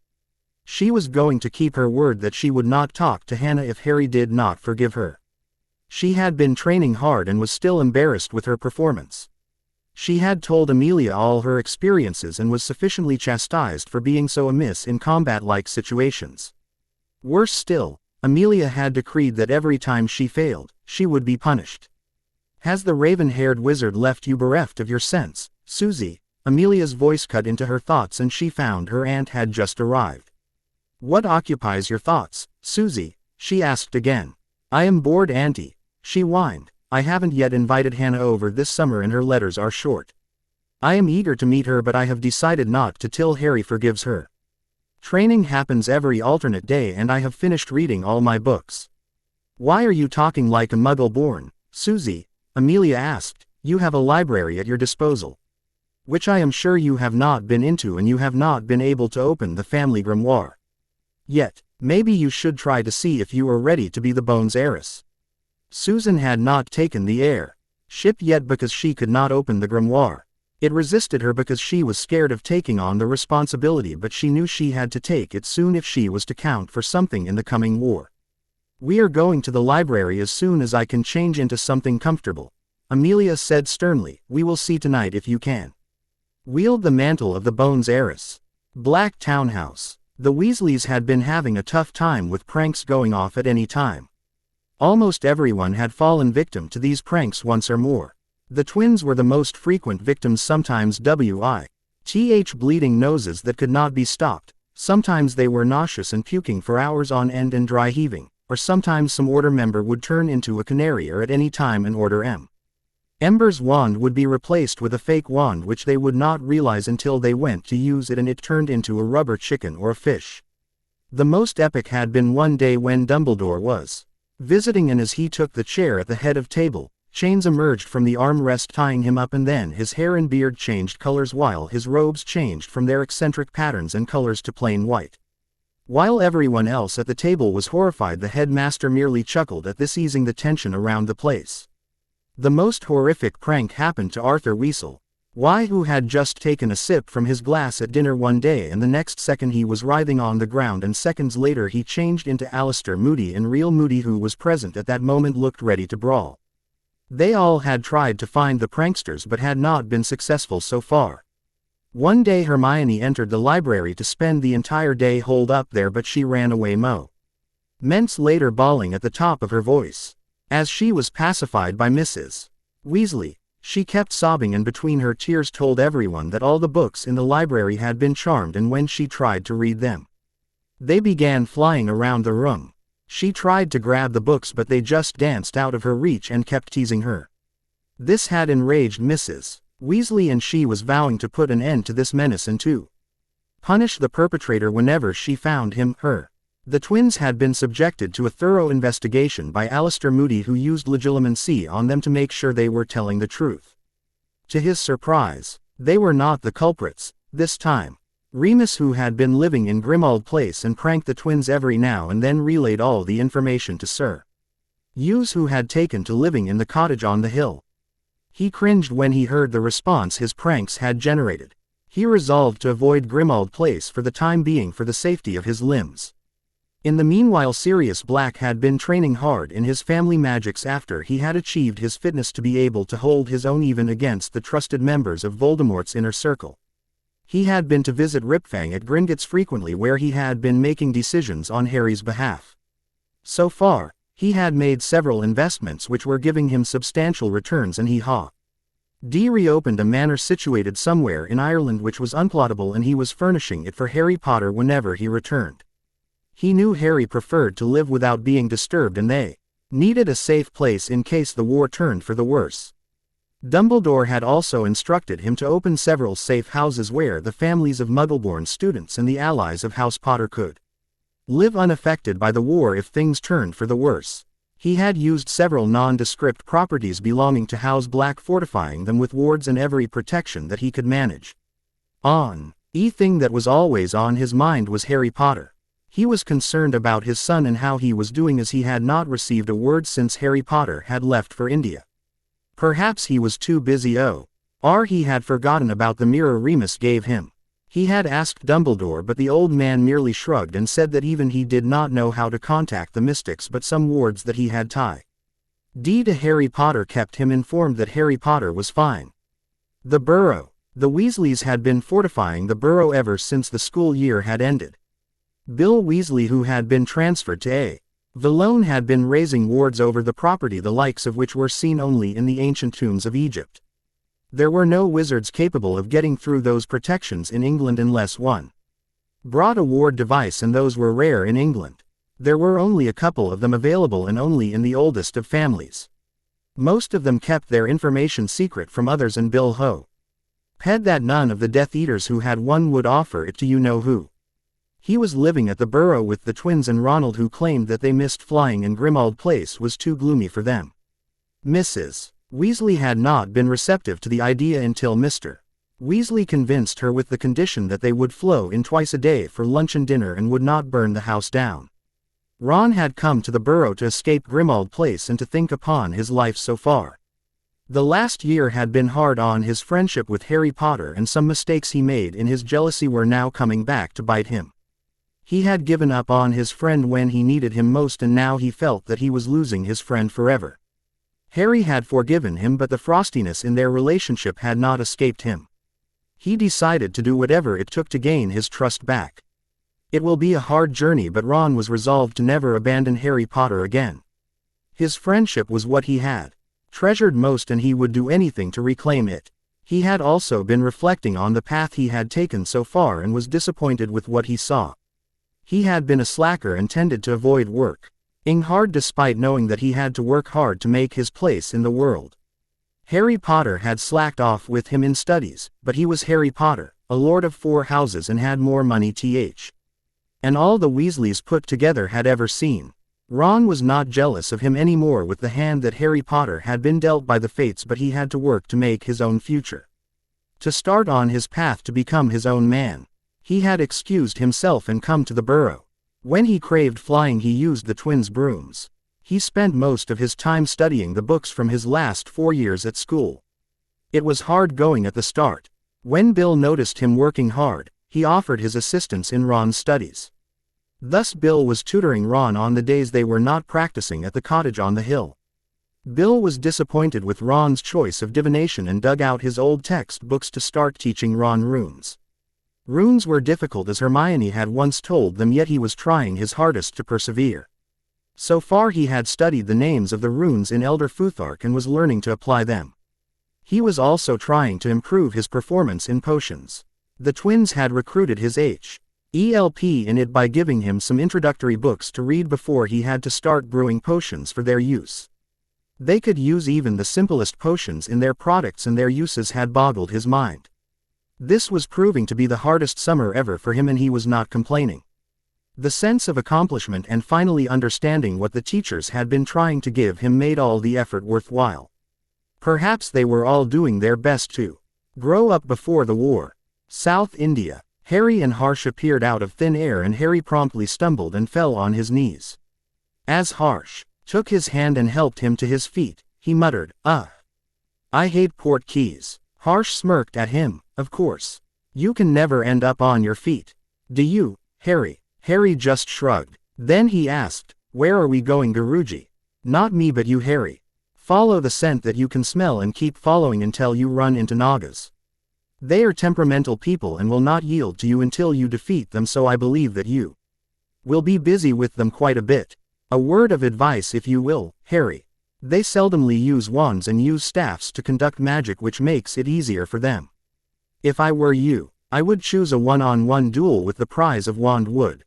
She was going to keep her word that she would not talk to Hannah if Harry did not forgive her. She had been training hard and was still embarrassed with her performance. She had told Amelia all her experiences and was sufficiently chastised for being so amiss in combat-like situations. Worse still, Amelia had decreed that every time she failed, she would be punished. "Has the raven-haired wizard left you bereft of your sense, Susie?" Amelia's voice cut into her thoughts, and she found her aunt had just arrived. "What occupies your thoughts, Susie?" she asked again. "I am bored, Auntie," she whined. "I haven't yet invited Hannah over this summer and her letters are short. I am eager to meet her, but I have decided not to till Harry forgives her. Training happens every alternate day and I have finished reading all my books." "Why are you talking like a muggle born, Susie?" Amelia asked. "You have a library at your disposal, which I am sure you have not been into, and you have not been able to open the family grimoire yet. Maybe you should try to see if you are ready to be the Bones heiress." Susan had not taken the heirship yet because she could not open the grimoire. It resisted her because she was scared of taking on the responsibility, but she knew she had to take it soon if she was to count for something in the coming war. "We are going to the library as soon as I can change into something comfortable," Amelia said sternly. "We will see tonight if you can wield the mantle of the Bones heiress." Black Townhouse. The Weasleys had been having a tough time with pranks going off at any time. Almost everyone had fallen victim to these pranks once or more. The twins were the most frequent victims, sometimes bleeding noses that could not be stopped, sometimes they were nauseous and puking for hours on end and dry heaving, or sometimes some order member would turn into a canary or at any time an order Ember's wand would be replaced with a fake wand which they would not realize until they went to use it and it turned into a rubber chicken or a fish. The most epic had been one day when Dumbledore was visiting, and as he took the chair at the head of table, chains emerged from the armrest tying him up, and then his hair and beard changed colors while his robes changed from their eccentric patterns and colors to plain white. While everyone else at the table was horrified, the headmaster merely chuckled at this, easing the tension around the place. The most horrific prank happened to Arthur Weasley, who had just taken a sip from his glass at dinner one day, and the next second he was writhing on the ground, and seconds later he changed into Alastor Moody, and real Moody, who was present at that moment, looked ready to brawl. They all had tried to find the pranksters but had not been successful so far. One day Hermione entered the library to spend the entire day holed up there, but she ran away moments later, bawling at the top of her voice. As she was pacified by Mrs. Weasley, she kept sobbing and between her tears told everyone that all the books in the library had been charmed, and when she tried to read them, they began flying around the room. She tried to grab the books but they just danced out of her reach and kept teasing her. This had enraged Mrs. Weasley, and she was vowing to put an end to this menace and to punish the perpetrator whenever she found him, her. The twins had been subjected to a thorough investigation by Alastor Moody, who used legilimency on them to make sure they were telling the truth. To his surprise, they were not the culprits this time. Remus, who had been living in Grimmauld Place and pranked the twins every now and then, relayed all the information to Sir Hughes, who had taken to living in the cottage on the hill. He cringed when he heard the response his pranks had generated. He resolved to avoid Grimmauld Place for the time being for the safety of his limbs. In the meanwhile, Sirius Black had been training hard in his family magics after he had achieved his fitness to be able to hold his own even against the trusted members of Voldemort's inner circle. He had been to visit Ripfang at Gringotts frequently, where he had been making decisions on Harry's behalf. So far, he had made several investments which were giving him substantial returns, and he reopened a manor situated somewhere in Ireland which was unplottable, and he was furnishing it for Harry Potter whenever he returned. He knew Harry preferred to live without being disturbed, and they needed a safe place in case the war turned for the worse. Dumbledore had also instructed him to open several safe houses where the families of Muggleborn students and the allies of House Potter could live unaffected by the war if things turned for the worse. He had used several nondescript properties belonging to House Black, fortifying them with wards and every protection that he could manage. The thing that was always on his mind was Harry Potter. He was concerned about his son and how he was doing, as he had not received a word since Harry Potter had left for India. Perhaps he was too busy or he had forgotten about the mirror Remus gave him. He had asked Dumbledore, but the old man merely shrugged and said that even he did not know how to contact the mystics, but some wards that he had tied to Harry Potter kept him informed that Harry Potter was fine. The Burrow. The Weasleys had been fortifying the Burrow ever since the school year had ended. Bill Weasley, who had been transferred to Valone, had been raising wards over the property, the likes of which were seen only in the ancient tombs of Egypt. There were no wizards capable of getting through those protections in England unless one brought a ward device, and those were rare in England. There were only a couple of them available, and only in the oldest of families. Most of them kept their information secret from others, and Bill hoped that none of the Death Eaters who had one would offer it to you-know-who. He was living at the Burrow with the twins, and Ronald, who claimed that they missed flying in Grimmauld Place, was too gloomy for them. Mrs. Weasley had not been receptive to the idea until Mr. Weasley convinced her with the condition that they would flow in twice a day for lunch and dinner and would not burn the house down. Ron had come to the Burrow to escape Grimmauld Place and to think upon his life so far. The last year had been hard on his friendship with Harry Potter, and some mistakes he made in his jealousy were now coming back to bite him. He had given up on his friend when he needed him most, and now he felt that he was losing his friend forever. Harry had forgiven him, but the frostiness in their relationship had not escaped him. He decided to do whatever it took to gain his trust back. It will be a hard journey, but Ron was resolved to never abandon Harry Potter again. His friendship was what he had treasured most, and he would do anything to reclaim it. He had also been reflecting on the path he had taken so far and was disappointed with what he saw. He had been a slacker and tended to avoid working hard despite knowing that he had to work hard to make his place in the world. Harry Potter had slacked off with him in studies, but he was Harry Potter, a lord of 4 houses and had more money and all the Weasleys put together had ever seen. Ron was not jealous of him anymore with the hand that Harry Potter had been dealt by the fates, but he had to work to make his own future. To start on his path to become his own man. He had excused himself and come to the burrow. When he craved flying, he used the twins' brooms. He spent most of his time studying the books from his last 4 years at school. It was hard going at the start. When Bill noticed him working hard, he offered his assistance in Ron's studies. Thus Bill was tutoring Ron on the days they were not practicing at the cottage on the hill. Bill was disappointed with Ron's choice of divination and dug out his old textbooks to start teaching Ron runes. Runes were difficult, as Hermione had once told them, yet he was trying his hardest to persevere. So far he had studied the names of the runes in Elder Futhark and was learning to apply them. He was also trying to improve his performance in potions. The twins had recruited his help in it by giving him some introductory books to read before he had to start brewing potions for their use. They could use even the simplest potions in their products, and their uses had boggled his mind. This was proving to be the hardest summer ever for him, and he was not complaining. The sense of accomplishment and finally understanding what the teachers had been trying to give him made all the effort worthwhile. Perhaps they were all doing their best to grow up before the war. South India. Harry and Harsh appeared out of thin air, and Harry promptly stumbled and fell on his knees. As Harsh took his hand and helped him to his feet, he muttered, I hate port keys." Harsh smirked at him. "Of course. You can never end up on your feet. Do you, Harry?" Harry just shrugged. Then he asked, "Where are we going, Guruji?" "Not me, but you, Harry. Follow the scent that you can smell and keep following until you run into Nagas. They are temperamental people and will not yield to you until you defeat them, so I believe that you will be busy with them quite a bit. A word of advice, if you will, Harry. They seldomly use wands and use staffs to conduct magic, which makes it easier for them. If I were you, I would choose a one-on-one duel with the prize of wand wood."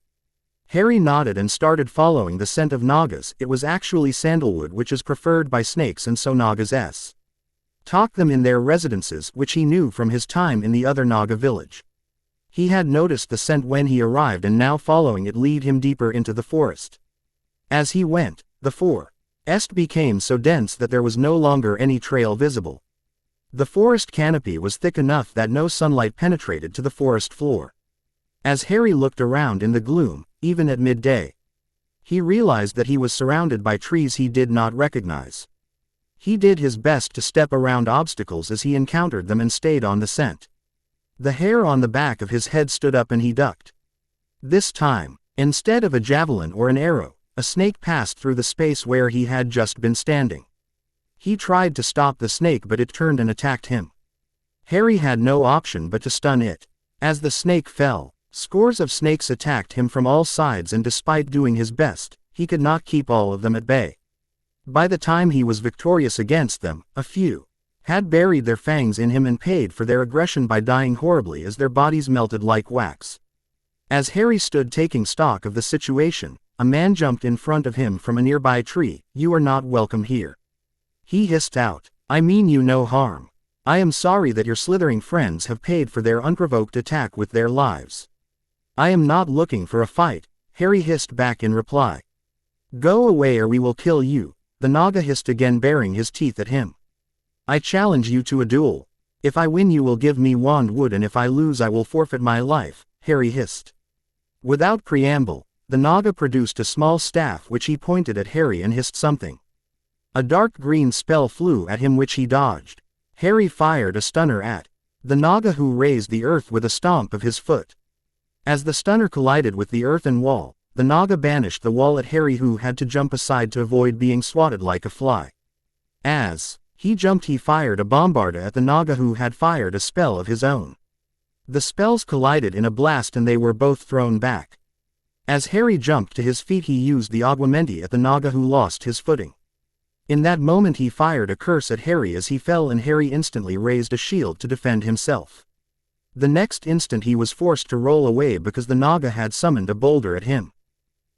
Harry nodded and started following the scent of Nagas. It was actually sandalwood, which is preferred by snakes, and so Nagas talk them in their residences, which he knew from his time in the other Naga village. He had noticed the scent when he arrived, and now following it led him deeper into the forest. As he went, the forest became so dense that there was no longer any trail visible. The forest canopy was thick enough that no sunlight penetrated to the forest floor. As Harry looked around in the gloom, even at midday, he realized that he was surrounded by trees he did not recognize. He did his best to step around obstacles as he encountered them and stayed on the scent. The hair on the back of his head stood up and he ducked. This time, instead of a javelin or an arrow, a snake passed through the space where he had just been standing. He tried to stop the snake, but it turned and attacked him. Harry had no option but to stun it. As the snake fell, scores of snakes attacked him from all sides, and despite doing his best, he could not keep all of them at bay. By the time he was victorious against them, a few had buried their fangs in him and paid for their aggression by dying horribly as their bodies melted like wax. As Harry stood taking stock of the situation, a man jumped in front of him from a nearby tree. "You are not welcome here," he hissed out. "I mean you no harm. I am sorry that your slithering friends have paid for their unprovoked attack with their lives." "I am not looking for a fight," Harry hissed back in reply. "Go away or we will kill you," the Naga hissed again, baring his teeth at him. "I challenge you to a duel. If I win you will give me wand wood, and if I lose I will forfeit my life," Harry hissed. Without preamble, the Naga produced a small staff which he pointed at Harry and hissed something. A dark green spell flew at him which he dodged. Harry fired a stunner at the Naga, who raised the earth with a stomp of his foot. As the stunner collided with the earthen wall, the Naga banished the wall at Harry, who had to jump aside to avoid being swatted like a fly. As he jumped, he fired a bombarda at the Naga, who had fired a spell of his own. The spells collided in a blast and they were both thrown back. As Harry jumped to his feet, he used the aguamenti at the Naga, who lost his footing. In that moment he fired a curse at Harry as he fell, and Harry instantly raised a shield to defend himself. The next instant he was forced to roll away because the Naga had summoned a boulder at him.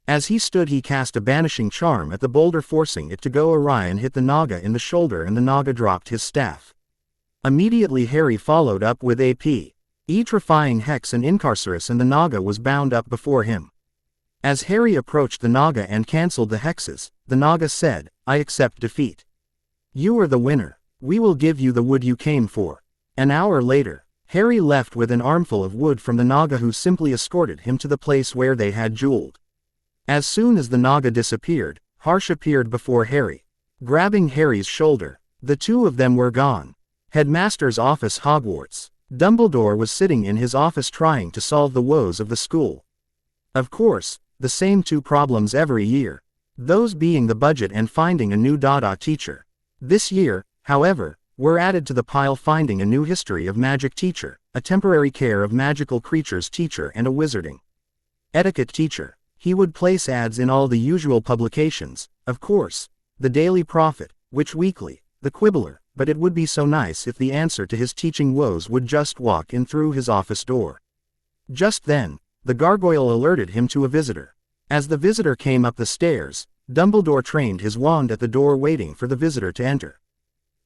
As he stood he cast a banishing charm at the boulder, forcing it to go awry and hit the Naga in the shoulder, and the Naga dropped his staff. Immediately Harry followed up with a petrifying hex and Incarcerus, and the Naga was bound up before him. As Harry approached the Naga and cancelled the hexes, the Naga said, "I accept defeat. You are the winner. We will give you the wood you came for." An hour later, Harry left with an armful of wood from the Naga, who simply escorted him to the place where they had dueled. As soon as the Naga disappeared, Harsh appeared before Harry, grabbing Harry's shoulder. The two of them were gone. Headmaster's office, Hogwarts. Dumbledore was sitting in his office trying to solve the woes of the school. Of course, the same two problems every year. Those being the budget and finding a new Dada teacher. This year, however, were added to the pile finding a new history of magic teacher, a temporary care of magical creatures teacher, and a wizarding etiquette teacher. He would place ads in all the usual publications, of course, the Daily Prophet, Witch Weekly, the Quibbler, but it would be so nice if the answer to his teaching woes would just walk in through his office door. Just then, the gargoyle alerted him to a visitor. As the visitor came up the stairs, Dumbledore trained his wand at the door, waiting for the visitor to enter.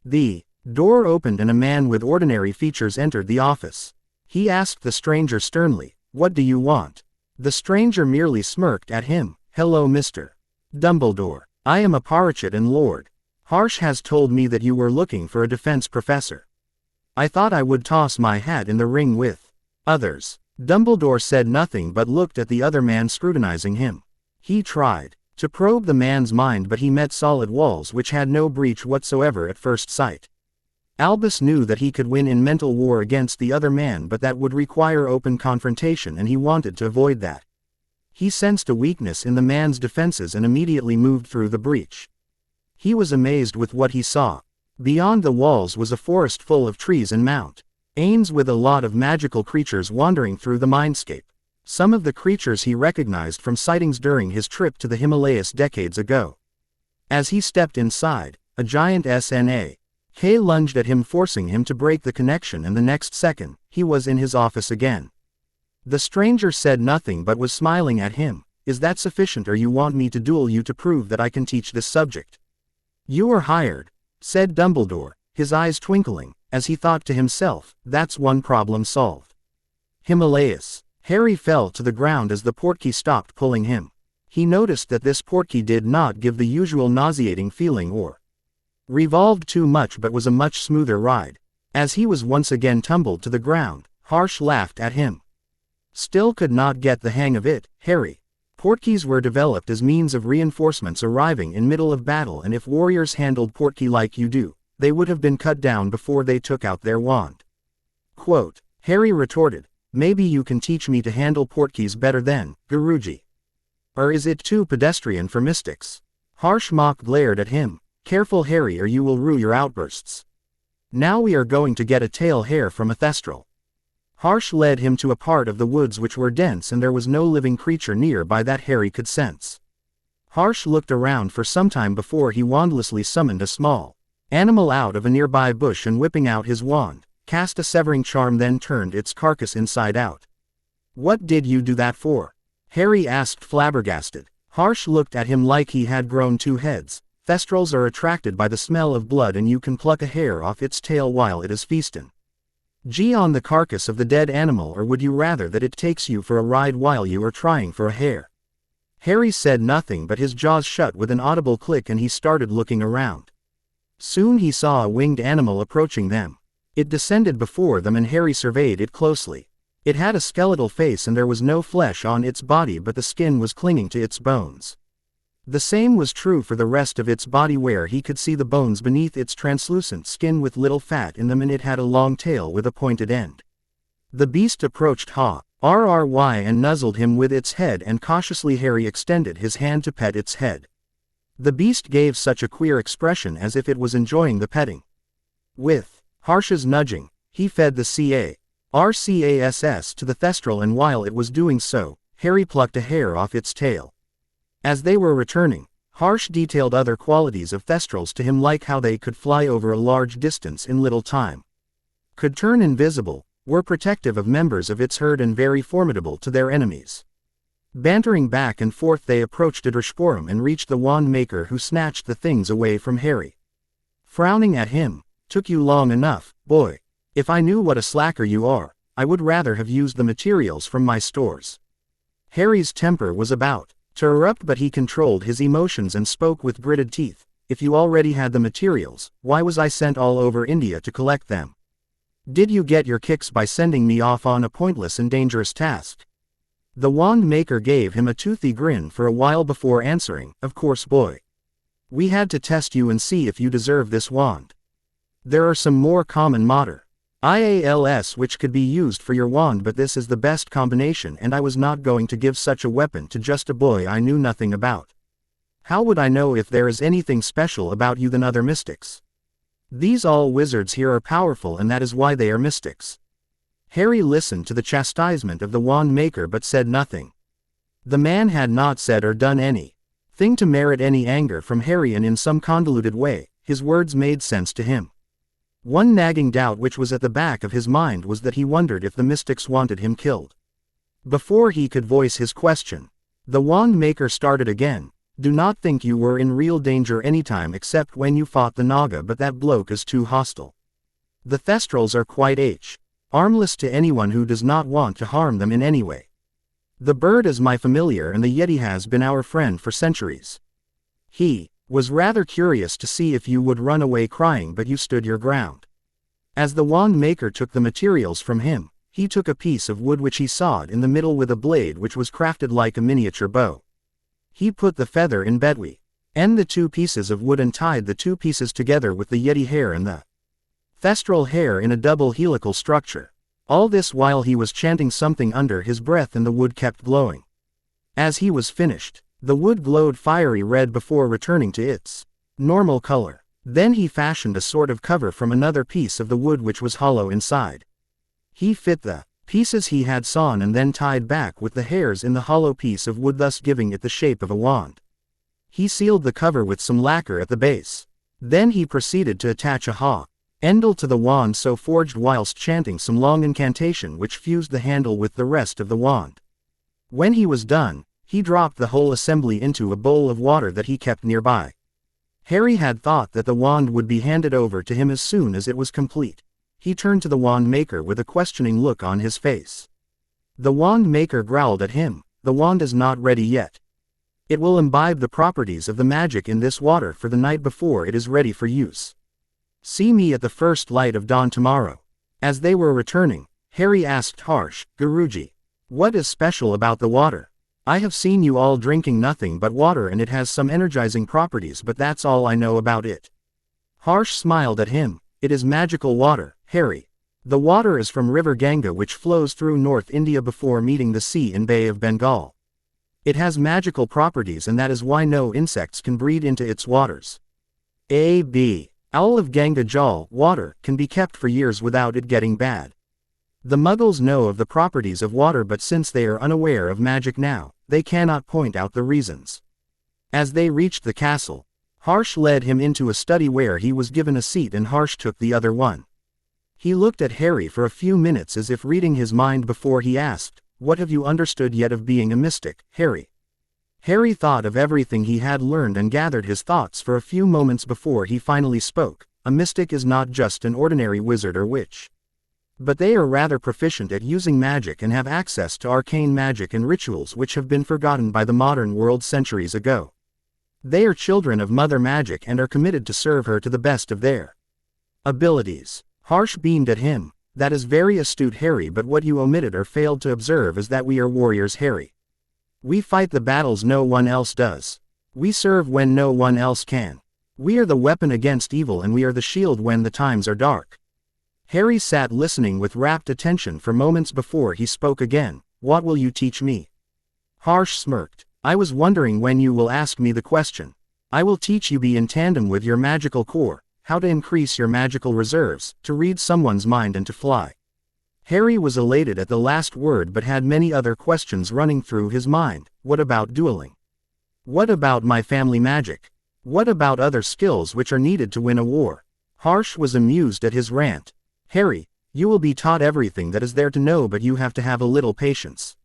The door opened and a man with ordinary features entered the office. He asked the stranger sternly, "What do you want?" The stranger merely smirked at him. "Hello, Mr. Dumbledore. I am a Parachet and Lord Harsh has told me that you were looking for a defense professor. I thought I would toss my hat in the ring with others." Dumbledore said nothing but looked at the other man, scrutinizing him. He tried to probe the man's mind, but he met solid walls which had no breach whatsoever at first sight. Albus knew that he could win in mental war against the other man, but that would require open confrontation, and he wanted to avoid that. He sensed a weakness in the man's defenses and immediately moved through the breach. He was amazed with what he saw. Beyond the walls was a forest full of trees and mountains with a lot of magical creatures wandering through the mindscape. Some of the creatures he recognized from sightings during his trip to the Himalayas decades ago. As he stepped inside, a giant SNA lunged at him, forcing him to break the connection, and the next second, he was in his office again. The stranger said nothing but was smiling at him. "Is that sufficient, or you want me to duel you to prove that I can teach this subject?" "You are hired," said Dumbledore, his eyes twinkling, as he thought to himself, "That's one problem solved." Himalayas. Harry fell to the ground as the portkey stopped pulling him. He noticed that this portkey did not give the usual nauseating feeling or revolved too much, but was a much smoother ride. As he was once again tumbled to the ground, Harsh laughed at him. "Still could not get the hang of it, Harry. Portkeys were developed as means of reinforcements arriving in middle of battle, and if warriors handled portkey like you do, they would have been cut down before they took out their wand." Quote. Harry retorted, "Maybe you can teach me to handle portkeys better than Guruji. Or is it too pedestrian for mystics?" Harsh mock glared at him. "Careful, Harry, or you will rue your outbursts. Now we are going to get a tail hair from a thestral." Harsh led him to a part of the woods which were dense, and there was no living creature nearby that Harry could sense. Harsh looked around for some time before he wandlessly summoned a small animal out of a nearby bush, and whipping out his wand, cast a severing charm, then turned its carcass inside out. "What did you do that for?" Harry asked, flabbergasted. Harsh looked at him like he had grown two heads. "Thestrals are attracted by the smell of blood, and you can pluck a hair off its tail while it is feastin'. On the carcass of the dead animal, or would you rather that it takes you for a ride while you are trying for a hair?" Harry said nothing, but his jaws shut with an audible click, and he started looking around. Soon he saw a winged animal approaching them. It descended before them, and Harry surveyed it closely. It had a skeletal face, and there was no flesh on its body, but the skin was clinging to its bones. The same was true for the rest of its body, where he could see the bones beneath its translucent skin with little fat in them, and it had a long tail with a pointed end. The beast approached Harry and nuzzled him with its head, and cautiously Harry extended his hand to pet its head. The beast gave such a queer expression as if it was enjoying the petting. With Harsh's nudging, he fed the CARCASS to the thestral, and while it was doing so, Harry plucked a hair off its tail. As they were returning, Harsh detailed other qualities of thestrals to him, like how they could fly over a large distance in little time, could turn invisible, were protective of members of its herd, and very formidable to their enemies. Bantering back and forth they approached Idrishporum and reached the wand maker, who snatched the things away from Harry. Frowning at him, "Took you long enough, boy. If I knew what a slacker you are, I would rather have used the materials from my stores." Harry's temper was about to erupt, but he controlled his emotions and spoke with gritted teeth. "If you already had the materials, why was I sent all over India to collect them? Did you get your kicks by sending me off on a pointless and dangerous task?" The wand maker gave him a toothy grin for a while before answering, "Of course, boy. We had to test you and see if you deserve this wand. There are some more common matter IALS which could be used for your wand, but this is the best combination, and I was not going to give such a weapon to just a boy I knew nothing about. How would I know if there is anything special about you than other mystics? These all wizards here are powerful, and that is why they are mystics." Harry listened to the chastisement of the wand maker but said nothing. The man had not said or done anything to merit any anger from Harry, and in some convoluted way, his words made sense to him. One nagging doubt which was at the back of his mind was that he wondered if the mystics wanted him killed. Before he could voice his question, the wand maker started again. "Do not think you were in real danger anytime except when you fought the Naga, but that bloke is too hostile. The Thestrals are quite harmless to anyone who does not want to harm them in any way. The bird is my familiar, and the Yeti has been our friend for centuries. He was rather curious to see if you would run away crying, but you stood your ground." As the wand maker took the materials from him, he took a piece of wood which he sawed in the middle with a blade which was crafted like a miniature bow. He put the feather in between and the two pieces of wood and tied the two pieces together with the Yeti hair and the Thestral hair in a double helical structure. All this while he was chanting something under his breath, and the wood kept glowing. As he was finished, the wood glowed fiery red before returning to its normal color. Then he fashioned a sort of cover from another piece of the wood which was hollow inside. He fit the pieces he had sawn and then tied back with the hairs in the hollow piece of wood, thus giving it the shape of a wand. He sealed the cover with some lacquer at the base. Then he proceeded to attach a handle to the wand so forged, whilst chanting some long incantation which fused the handle with the rest of the wand. When he was done, he dropped the whole assembly into a bowl of water that he kept nearby. Harry had thought that the wand would be handed over to him as soon as it was complete. He turned to the wand maker with a questioning look on his face. The wand maker growled at him, "The wand is not ready yet. It will imbibe the properties of the magic in this water for the night before it is ready for use. See me at the first light of dawn tomorrow." As they were returning, Harry asked Harsh, "Guruji, what is special about the water? I have seen you all drinking nothing but water, and it has some energizing properties, but that's all I know about it." Harsh smiled at him. "It is magical water, Harry. The water is from River Ganga, which flows through North India before meeting the sea in Bay of Bengal. It has magical properties, and that is why no insects can breed into its waters. A.B. Owl of Ganga Jal water can be kept for years without it getting bad. The Muggles know of the properties of water, but since they are unaware of magic now, they cannot point out the reasons." As they reached the castle, Harsh led him into a study where he was given a seat, and Harsh took the other one. He looked at Harry for a few minutes as if reading his mind before he asked, "What have you understood yet of being a mystic, Harry?" Harry thought of everything he had learned and gathered his thoughts for a few moments before he finally spoke. "A mystic is not just an ordinary wizard or witch. But they are rather proficient at using magic and have access to arcane magic and rituals which have been forgotten by the modern world centuries ago. They are children of Mother Magic and are committed to serve her to the best of their abilities." Harsh beamed at him. "That is very astute, Harry, but what you omitted or failed to observe is that we are warriors, Harry. We fight the battles no one else does. We serve when no one else can. We are the weapon against evil, and we are the shield when the times are dark." Harry sat listening with rapt attention for moments before he spoke again. "What will you teach me?" Harsh smirked. "I was wondering when you will ask me the question. I will teach you be in tandem with your magical core, how to increase your magical reserves, to read someone's mind and to fly." Harry was elated at the last word but had many other questions running through his mind. What about dueling? What about my family magic? What about other skills which are needed to win a war? Harsh was amused at his rant. "Harry, you will be taught everything that is there to know, but you have to have a little patience.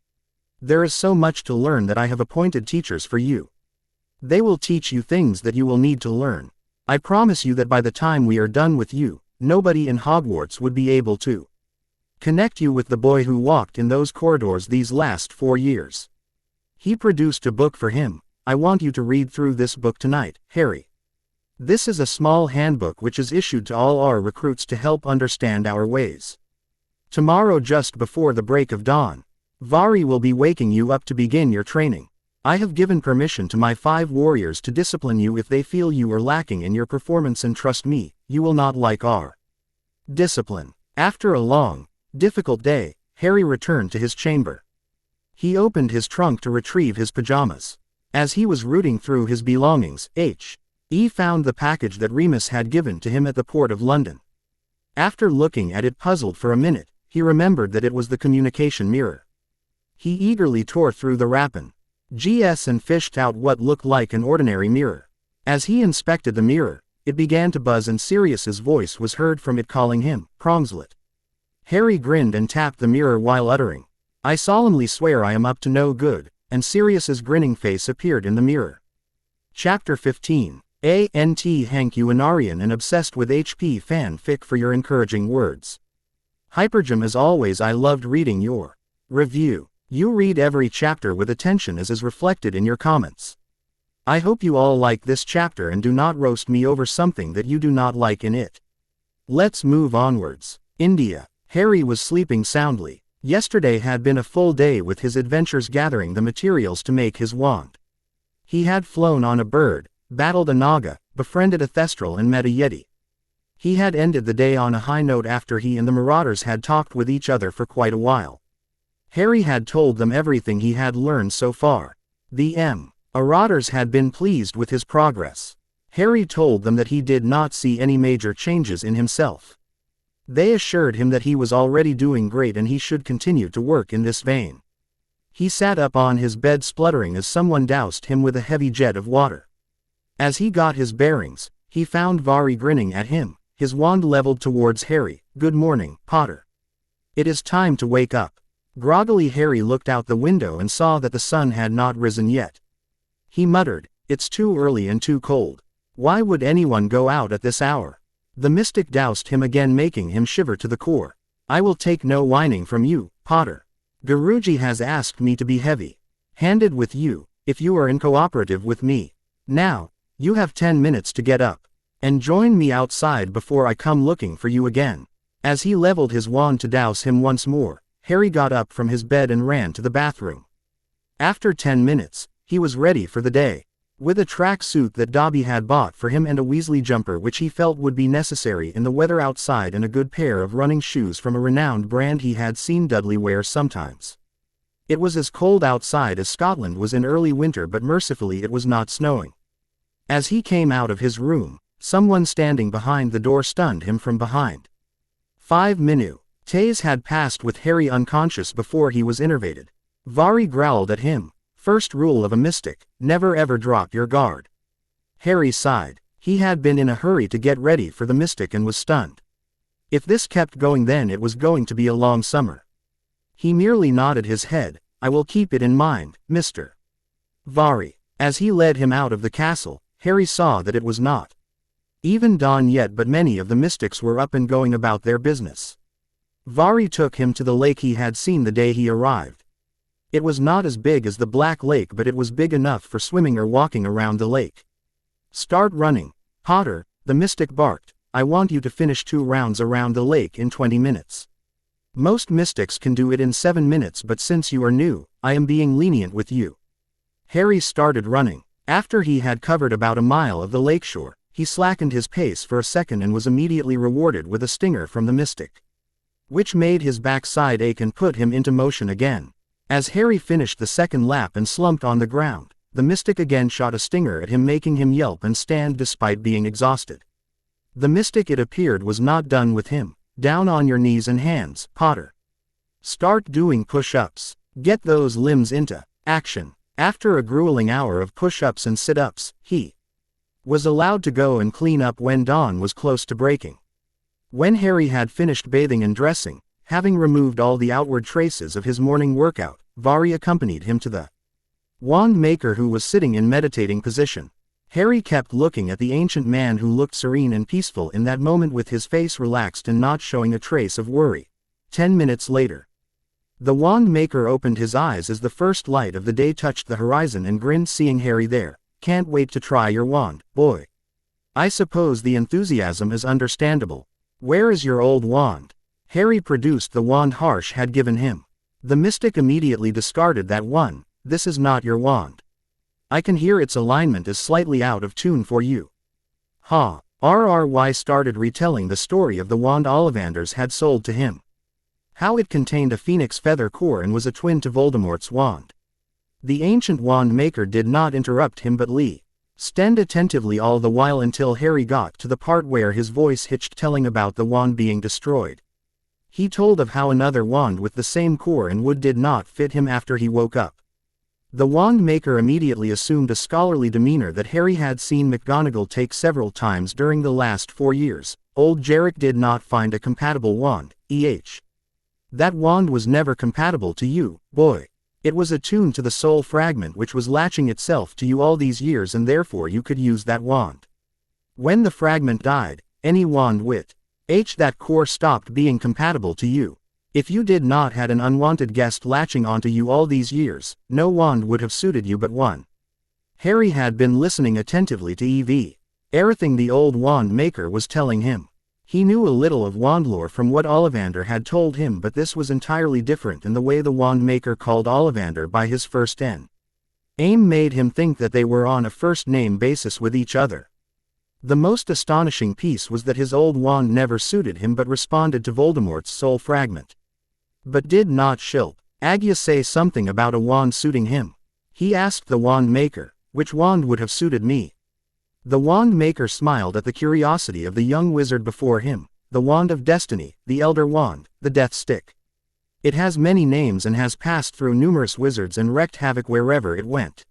There is so much to learn that I have appointed teachers for you. They will teach you things that you will need to learn. I promise you that by the time we are done with you, nobody in Hogwarts would be able to connect you with the boy who walked in those corridors these last 4 years. He produced a book for him. I want you to read through this book tonight, Harry. This is a small handbook which is issued to all our recruits to help understand our ways. Tomorrow just before the break of dawn, Vari will be waking you up to begin your training. I have given permission to my 5 warriors to discipline you if they feel you are lacking in your performance, and trust me, you will not like our discipline. After a long, difficult day, Harry returned to his chamber. He opened his trunk to retrieve his pajamas. As he was rooting through his belongings, He found the package that Remus had given to him at the port of London. After looking at it puzzled for a minute, he remembered that it was the communication mirror. He eagerly tore through the wrapping and fished out what looked like an ordinary mirror. As he inspected the mirror, it began to buzz and Sirius's voice was heard from it calling him, Prongslet. Harry grinned and tapped the mirror while uttering, "I solemnly swear I am up to no good," and Sirius's grinning face appeared in the mirror. Chapter 15. Hank you Anarian and obsessed with HP fanfic for your encouraging words. Hypergym as always, I loved reading your review. You read every chapter with attention as is reflected in your comments. I hope you all like this chapter and do not roast me over something that you do not like in it. Let's move onwards. India. Harry was sleeping soundly. Yesterday had been a full day with his adventures gathering the materials to make his wand. He had flown on a bird, battled a Naga, befriended a Thestral and met a Yeti. He had ended the day on a high note after he and the Marauders had talked with each other for quite a while. Harry had told them everything he had learned so far. The Marauders had been pleased with his progress. Harry told them that he did not see any major changes in himself. They assured him that he was already doing great and he should continue to work in this vein. He sat up on his bed spluttering as someone doused him with a heavy jet of water. As he got his bearings, he found Vari grinning at him, his wand leveled towards Harry. "Good morning, Potter. It is time to wake up." Groggily Harry looked out the window and saw that the sun had not risen yet. He muttered, "It's too early and too cold. Why would anyone go out at this hour?" The mystic doused him again, making him shiver to the core. "I will take no whining from you, Potter. Guruji has asked me to be heavy-handed with you, if you are incooperative with me. Now, you have 10 minutes to get up and join me outside before I come looking for you again." As he leveled his wand to douse him once more, Harry got up from his bed and ran to the bathroom. After 10 minutes, he was ready for the day. With a track suit that Dobby had bought for him and a Weasley jumper which he felt would be necessary in the weather outside and a good pair of running shoes from a renowned brand he had seen Dudley wear sometimes. It was as cold outside as Scotland was in early winter, but mercifully it was not snowing. As he came out of his room, someone standing behind the door stunned him from behind. 5 minutes had passed with Harry unconscious before he was innervated. Vari growled at him. "First rule of a mystic, never ever drop your guard." Harry sighed. He had been in a hurry to get ready for the mystic and was stunned. If this kept going, then it was going to be a long summer. He merely nodded his head. "I will keep it in mind, Mr. Vari." As he led him out of the castle, Harry saw that it was not even dawn yet, but many of the mystics were up and going about their business. Vari took him to the lake he had seen the day he arrived. It was not as big as the Black Lake, but it was big enough for swimming or walking around the lake. "Start running, Potter," the mystic barked. "I want you to finish 2 rounds around the lake in 20 minutes. Most mystics can do it in 7 minutes, but since you are new, I am being lenient with you." Harry started running. After he had covered about a mile of the lakeshore, he slackened his pace for a second and was immediately rewarded with a stinger from the mystic, which made his backside ache and put him into motion again. As Harry finished the second lap and slumped on the ground, the mystic again shot a stinger at him, making him yelp and stand despite being exhausted. The mystic, it appeared, was not done with him. "Down on your knees and hands, Potter. Start doing push-ups. Get those limbs into action." After a grueling hour of push-ups and sit-ups, he was allowed to go and clean up when dawn was close to breaking. When Harry had finished bathing and dressing, having removed all the outward traces of his morning workout, Vari accompanied him to the wand maker, who was sitting in meditating position. Harry kept looking at the ancient man, who looked serene and peaceful in that moment, with his face relaxed and not showing a trace of worry. 10 minutes later, the wand maker opened his eyes as the first light of the day touched the horizon and grinned, seeing Harry there. "Can't wait to try your wand, boy. I suppose the enthusiasm is understandable. Where is your old wand?" Harry produced the wand Harsh had given him. The mystic immediately discarded that one. "This is not your wand. I can hear its alignment is slightly out of tune for you." RRY started retelling the story of the wand Ollivanders had sold to him. How it contained a phoenix feather core and was a twin to Voldemort's wand. The ancient wand maker did not interrupt him, but listened attentively all the while until Harry got to the part where his voice hitched, telling about the wand being destroyed. He told of how another wand with the same core and wood did not fit him after he woke up. The wand maker immediately assumed a scholarly demeanor that Harry had seen McGonagall take several times during the last 4 years. Old Jarek did not find a compatible wand. That wand was never compatible to you, boy. It was attuned to the soul fragment which was latching itself to you all these years, and therefore you could use that wand. When the fragment died, any wand with that core stopped being compatible to you. If you did not had an unwanted guest latching onto you all these years, no wand would have suited you but one. Harry had been listening attentively to everything the old wand maker was telling him. He knew a little of wand lore from what Ollivander had told him, but this was entirely different in the way the wand maker called Ollivander by his first name made him think that they were on a first-name basis with each other. The most astonishing piece was that his old wand never suited him but responded to Voldemort's soul fragment. But did not Shilp-Agia say something about a wand suiting him? He asked the wand maker, "Which wand would have suited me?" The wand maker smiled at the curiosity of the young wizard before him. "The Wand of Destiny, the Elder Wand, the Death Stick. It has many names and has passed through numerous wizards and wreaked havoc wherever it went.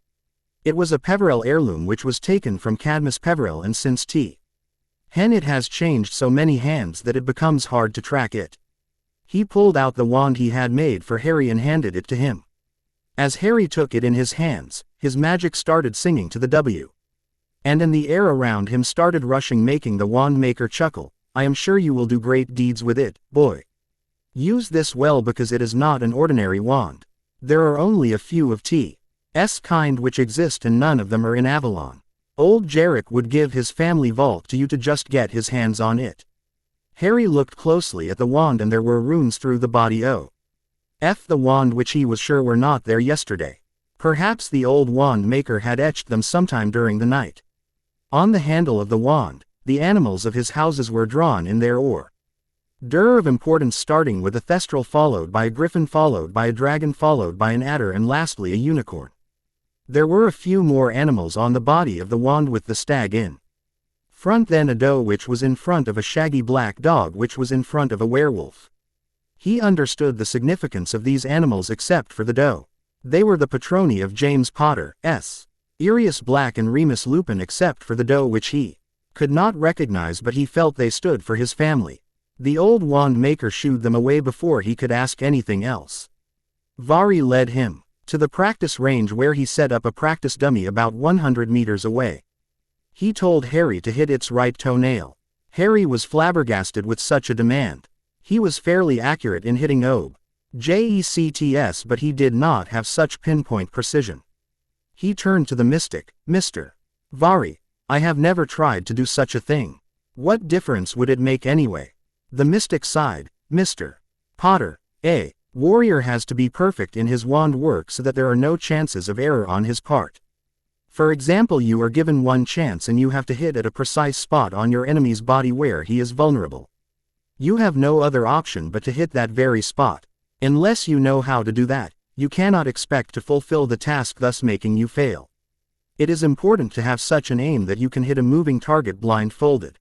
It was a Peverell heirloom which was taken from Cadmus Peverell, and since it has changed so many hands that it becomes hard to track it." He pulled out the wand he had made for Harry and handed it to him. As Harry took it in his hands, his magic started singing to the W. And in the air around him started rushing, making the wand maker chuckle. "I am sure you will do great deeds with it, boy. Use this well, because it is not an ordinary wand. There are only a few of T's kind which exist, and none of them are in Avalon. Old Jarek would give his family vault to you to just get his hands on it." Harry looked closely at the wand, and there were runes through the body of the wand which he was sure were not there yesterday. Perhaps the old wand maker had etched them sometime during the night. On the handle of the wand, the animals of his houses were drawn in their order of importance, starting with a thestral, followed by a griffin, followed by a dragon, followed by an adder, and lastly a unicorn. There were a few more animals on the body of the wand, with the stag in front, then a doe which was in front of a shaggy black dog which was in front of a werewolf. He understood the significance of these animals except for the doe. They were the patroni of James Potter, Sirius Black and Remus Lupin, except for the doe which he could not recognize, but he felt they stood for his family. The old wand maker shooed them away before he could ask anything else. Vari led him to the practice range, where he set up a practice dummy about 100 meters away. He told Harry to hit its right toenail. Harry was flabbergasted with such a demand. He was fairly accurate in hitting objects, but he did not have such pinpoint precision. He turned to the mystic. "Mr. Vari, I have never tried to do such a thing. What difference would it make anyway?" The mystic sighed. "Mr. Potter, a warrior has to be perfect in his wand work so that there are no chances of error on his part. For example, you are given one chance and you have to hit at a precise spot on your enemy's body where he is vulnerable. You have no other option but to hit that very spot. Unless you know how to do that, you cannot expect to fulfill the task, thus making you fail. It is important to have such an aim that you can hit a moving target blindfolded.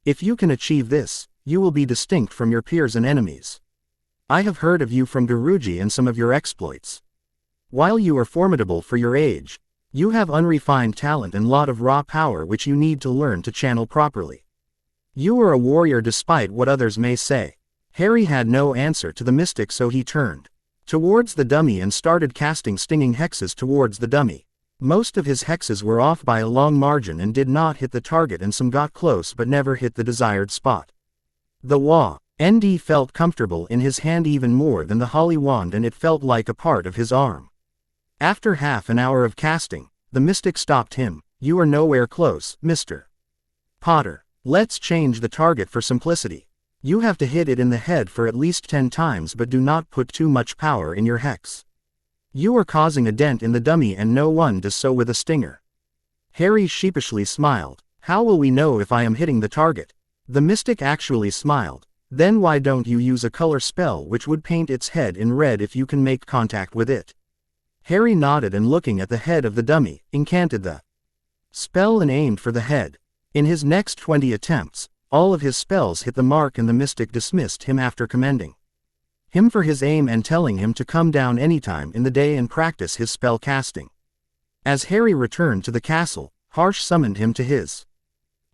If you can achieve this, you will be distinct from your peers and enemies. I have heard of you from Guruji and some of your exploits. While you are formidable for your age, you have unrefined talent and lot of raw power which you need to learn to channel properly. You are a warrior despite what others may say." Harry had no answer to the mystic, so he turned towards the dummy and started casting stinging hexes towards the dummy. Most of his hexes were off by a long margin and did not hit the target, and some got close but never hit the desired spot. The ND felt comfortable in his hand even more than the holy wand, and it felt like a part of his arm. After half an hour of casting, the mystic stopped him. "You are nowhere close, Mr. Potter. Let's change the target for simplicity. You have to hit it in the head for at least 10 times, but do not put too much power in your hex. You are causing a dent in the dummy, and no one does so with a stinger." Harry sheepishly smiled. "How will we know if I am hitting the target?" The mystic actually smiled. "Then why don't you use a color spell which would paint its head in red if you can make contact with it?" Harry nodded, and looking at the head of the dummy, incanted the spell and aimed for the head. In his next 20 attempts, all of his spells hit the mark, and the mystic dismissed him after commending him for his aim and telling him to come down anytime in the day and practice his spell casting. As Harry returned to the castle, Harsh summoned him to his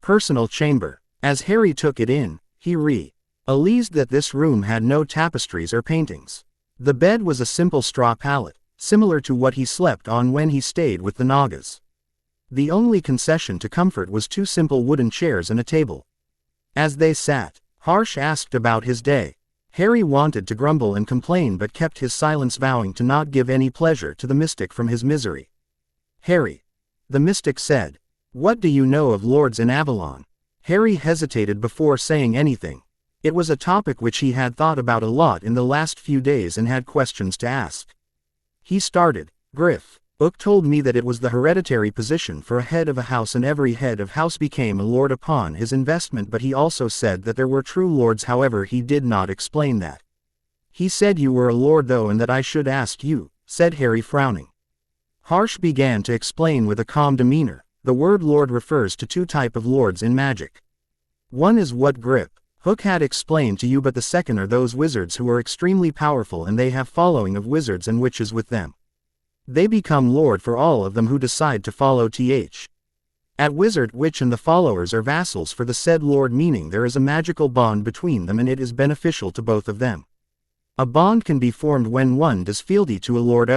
personal chamber. As Harry took it in, he realized that this room had no tapestries or paintings. The bed was a simple straw pallet, similar to what he slept on when he stayed with the Nagas. The only concession to comfort was 2 simple wooden chairs and a table. As they sat, Harsh asked about his day. Harry wanted to grumble and complain but kept his silence, vowing to not give any pleasure to the mystic from his misery. "Harry," the mystic said, "what do you know of lords in Avalon?" Harry hesitated before saying anything. It was a topic which he had thought about a lot in the last few days and had questions to ask. He started. "Griff Ook told me that it was the hereditary position for a head of a house, and every head of house became a lord upon his investment, but he also said that there were true lords. However, he did not explain that. He said you were a lord though, and that I should ask you," said Harry, frowning. Harsh began to explain with a calm demeanor. "The word lord refers to 2 types of lords in magic. One is what Griff Ook had explained to you, but the second are those wizards who are extremely powerful, and they have following of wizards and witches with them. They become lord for all of them who decide to follow at wizard, witch, and the followers are vassals for the said lord, meaning there is a magical bond between them and it is beneficial to both of them. A bond can be formed when one does fealty to a lord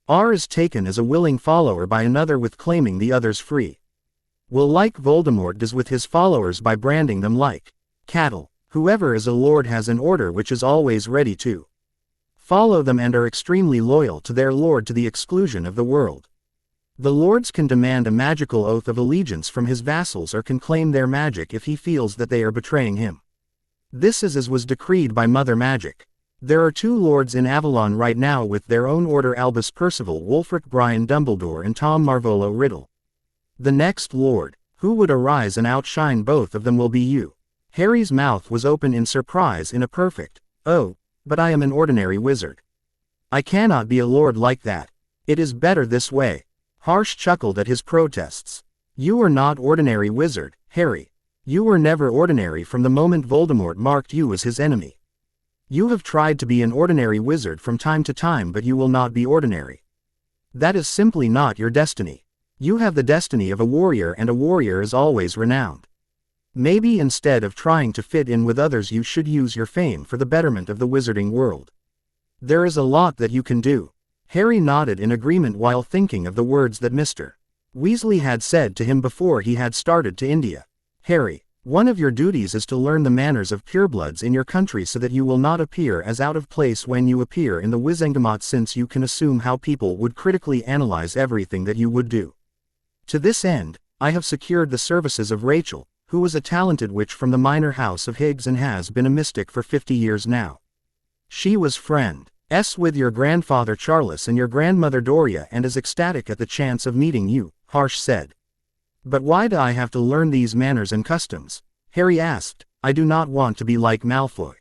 or is taken as a willing follower by another with claiming the other's free will, like Voldemort does with his followers by branding them like cattle. Whoever is a lord has an order which is always ready to follow them and are extremely loyal to their lord to the exclusion of the world. The lords can demand a magical oath of allegiance from his vassals or can claim their magic if he feels that they are betraying him. This is as was decreed by Mother Magic. There are 2 lords in Avalon right now with their own order: Albus Percival Wulfric, Brian Dumbledore, and Tom Marvolo Riddle. The next lord who would arise and outshine both of them will be you." Harry's mouth was open in surprise in a perfect, "Oh, but I am an ordinary wizard. I cannot be a lord like that. It is better this way." Harsh chuckled at his protests. "You are not ordinary wizard, Harry. You were never ordinary from the moment Voldemort marked you as his enemy. You have tried to be an ordinary wizard from time to time, but you will not be ordinary. That is simply not your destiny. You have the destiny of a warrior, and a warrior is always renowned. Maybe instead of trying to fit in with others, you should use your fame for the betterment of the wizarding world. There is a lot that you can do." Harry nodded in agreement while thinking of the words that Mr. Weasley had said to him before he had started to India. "Harry, one of your duties is to learn the manners of purebloods in your country so that you will not appear as out of place when you appear in the Wizengamot, since you can assume how people would critically analyze everything that you would do. To this end, I have secured the services of Rachel, who was a talented witch from the minor house of Higgs and has been a mystic for 50 years now. She was friends with your grandfather Charles and your grandmother Doria and is ecstatic at the chance of meeting you," Harsh said. "But why do I have to learn these manners and customs?" Harry asked. "I do not want to be like Malfoy."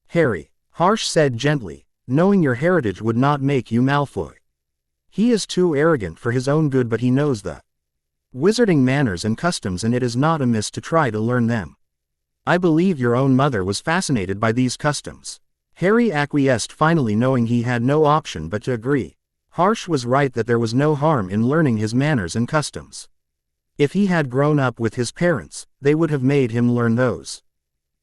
"Harry," Harsh said gently, "knowing your heritage would not make you Malfoy. He is too arrogant for his own good, but he knows the wizarding manners and customs, and it is not amiss to try to learn them. I believe your own mother was fascinated by these customs." Harry acquiesced, finally knowing he had no option but to agree. Harsh was right that there was no harm in learning his manners and customs. If he had grown up with his parents, they would have made him learn those.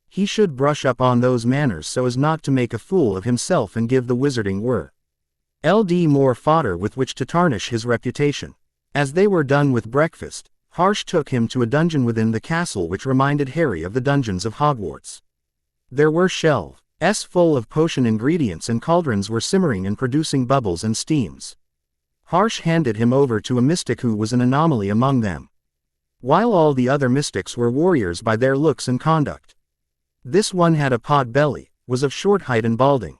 He should brush up on those manners so as not to make a fool of himself and give the wizarding LD more fodder with which to tarnish his reputation. As they were done with breakfast, Harsh took him to a dungeon within the castle which reminded Harry of the dungeons of Hogwarts. There were shelves full of potion ingredients and cauldrons were simmering and producing bubbles and steams. Harsh handed him over to a mystic who was an anomaly among them, while all the other mystics were warriors by their looks and conduct. This one had a pot belly, was of short height and balding.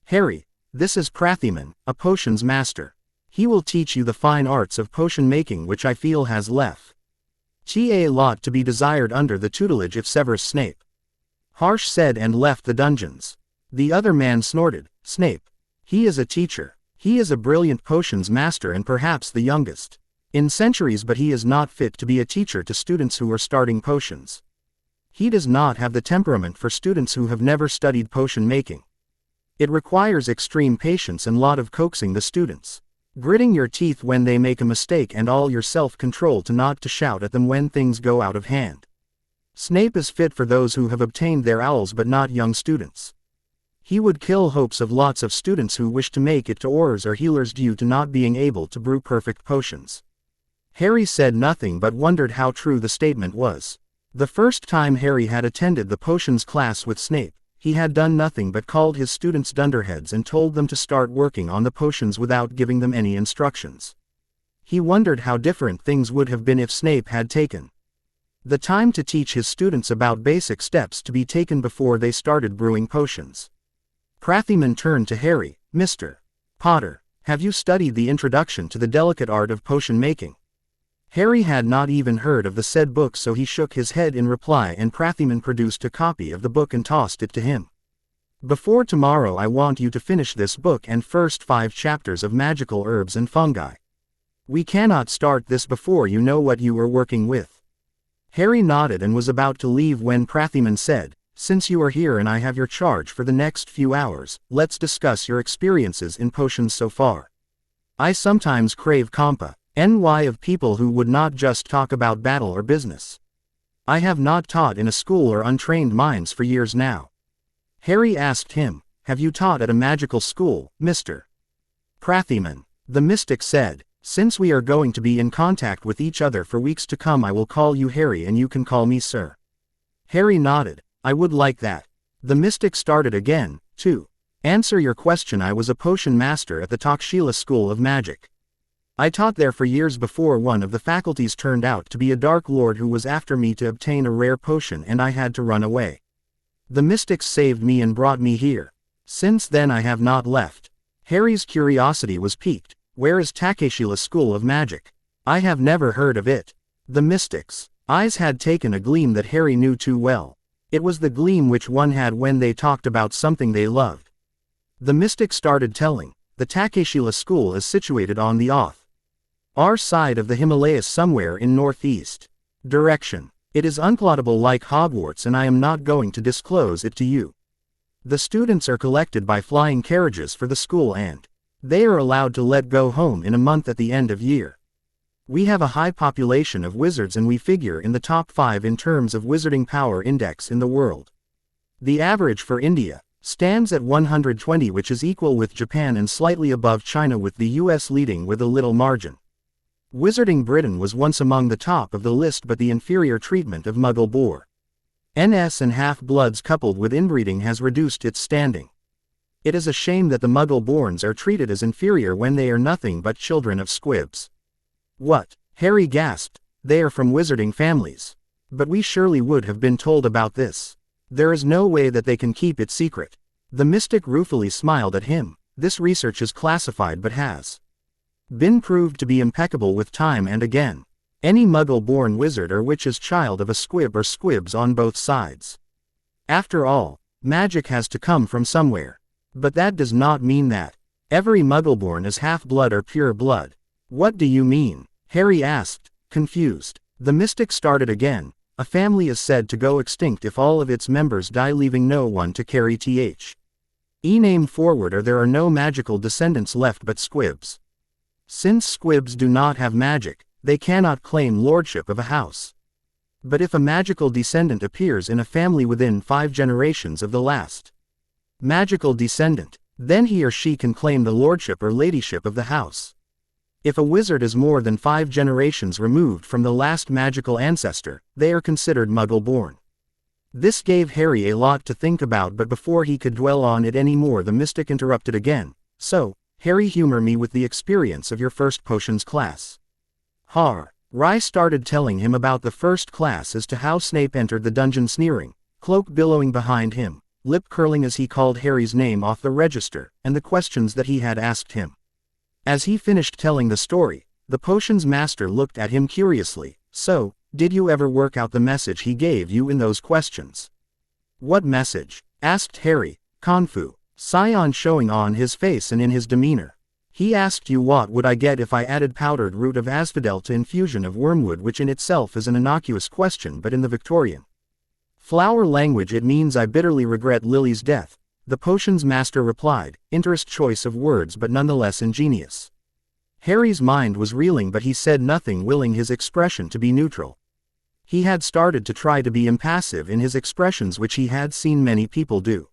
Harry, this is Prathyman, a potions master. He will teach you the fine arts of potion making which I feel has left a lot to be desired under the tutelage of Severus Snape. Harsh said and left the dungeons. The other man snorted, Snape. He is a teacher. He is a brilliant potions master and perhaps the youngest in centuries, but he is not fit to be a teacher to students who are starting potions. He does not have the temperament for students who have never studied potion making. It requires extreme patience and lot of coaxing the students, gritting your teeth when they make a mistake and all your self-control to not to shout at them when things go out of hand. Snape is fit for those who have obtained their owls but not young students. He would kill hopes of lots of students who wish to make it to aurors or healers due to not being able to brew perfect potions. Harry said nothing but wondered how true the statement was. The first time Harry had attended the potions class with Snape, he had done nothing but called his students dunderheads and told them to start working on the potions without giving them any instructions. He wondered how different things would have been if Snape had taken the time to teach his students about basic steps to be taken before they started brewing potions. Prathyman turned to Harry. Mr. Potter, have you studied the introduction to the delicate art of potion making? Harry had not even heard of the said book, so he shook his head in reply, and Prathyman produced a copy of the book and tossed it to him. Before tomorrow I want you to finish this book and first 5 chapters of magical herbs and fungi. We cannot start this before you know what you are working with. Harry nodded and was about to leave when Prathyman said, Since you are here and I have your charge for the next few hours, let's discuss your experiences in potions so far. I sometimes crave compa of people who would not just talk about battle or business. I have not taught in a school or untrained minds for years now. Harry asked him, Have you taught at a magical school, Mr. Prathyman? The mystic said, Since we are going to be in contact with each other for weeks to come, I will call you Harry and you can call me Sir. Harry nodded. I would like that. The mystic started again. To answer your question, I was a potion master at the Takshila School of Magic. I taught there for years before one of the faculties turned out to be a dark lord who was after me to obtain a rare potion and I had to run away. The mystics saved me and brought me here. Since then I have not left. Harry's curiosity was piqued. Where is Takeshila School of Magic? I have never heard of it. The mystics' eyes had taken a gleam that Harry knew too well. It was the gleam which one had when they talked about something they loved. The mystic started telling. The Takeshila School is situated on the our side of the Himalayas somewhere in northeast direction. It is unplottable like Hogwarts and I am not going to disclose it to you. The students are collected by flying carriages for the school and they are allowed to let go home in a month at the end of year. We have a high population of wizards and we figure in the top 5 in terms of wizarding power index in the world. The average for India stands at 120, which is equal with Japan and slightly above China, with the US leading with a little margin. Wizarding Britain was once among the top of the list, but the inferior treatment of Muggle Boar NS and half-bloods coupled with inbreeding has reduced its standing. It is a shame that the Muggle-borns are treated as inferior when they are nothing but children of squibs. What? Harry gasped. They are from wizarding families. But we surely would have been told about this. There is no way that they can keep it secret. The mystic ruefully smiled at him. This research is classified but has been proved to be impeccable with time and again. Any Muggle-born wizard or witch is child of a squib or squibs on both sides. After all, magic has to come from somewhere. But that does not mean that every Muggle-born is half-blood or pure blood. What do you mean? Harry asked, confused. The mystic started again. A family is said to go extinct if all of its members die, leaving no one to carry name forward, or there are no magical descendants left but squibs. Since squibs do not have magic, they cannot claim lordship of a house. But if a magical descendant appears in a family within 5 generations of the last magical descendant, then he or she can claim the lordship or ladyship of the house. If a wizard is more than 5 generations removed from the last magical ancestor, they are considered Muggle-born. This gave Harry a lot to think about, but before he could dwell on it any more, the mystic interrupted again. So, Harry, humor me with the experience of your first potions class. Ry started telling him about the first class as to how Snape entered the dungeon, sneering, cloak billowing behind him, lip curling as he called Harry's name off the register, and the questions that he had asked him. As he finished telling the story, the potions master looked at him curiously. So, did you ever work out the message he gave you in those questions? What message? Asked Harry, Confu, Scion showing on his face and in his demeanor. He asked you what would I get if I added powdered root of asphodel to infusion of wormwood, which in itself is an innocuous question, but in the Victorian flower language it means I bitterly regret Lily's death, the potions master replied, interest choice of words but nonetheless ingenious. Harry's mind was reeling, but he said nothing, willing his expression to be neutral. He had started to try to be impassive in his expressions, which he had seen many people do.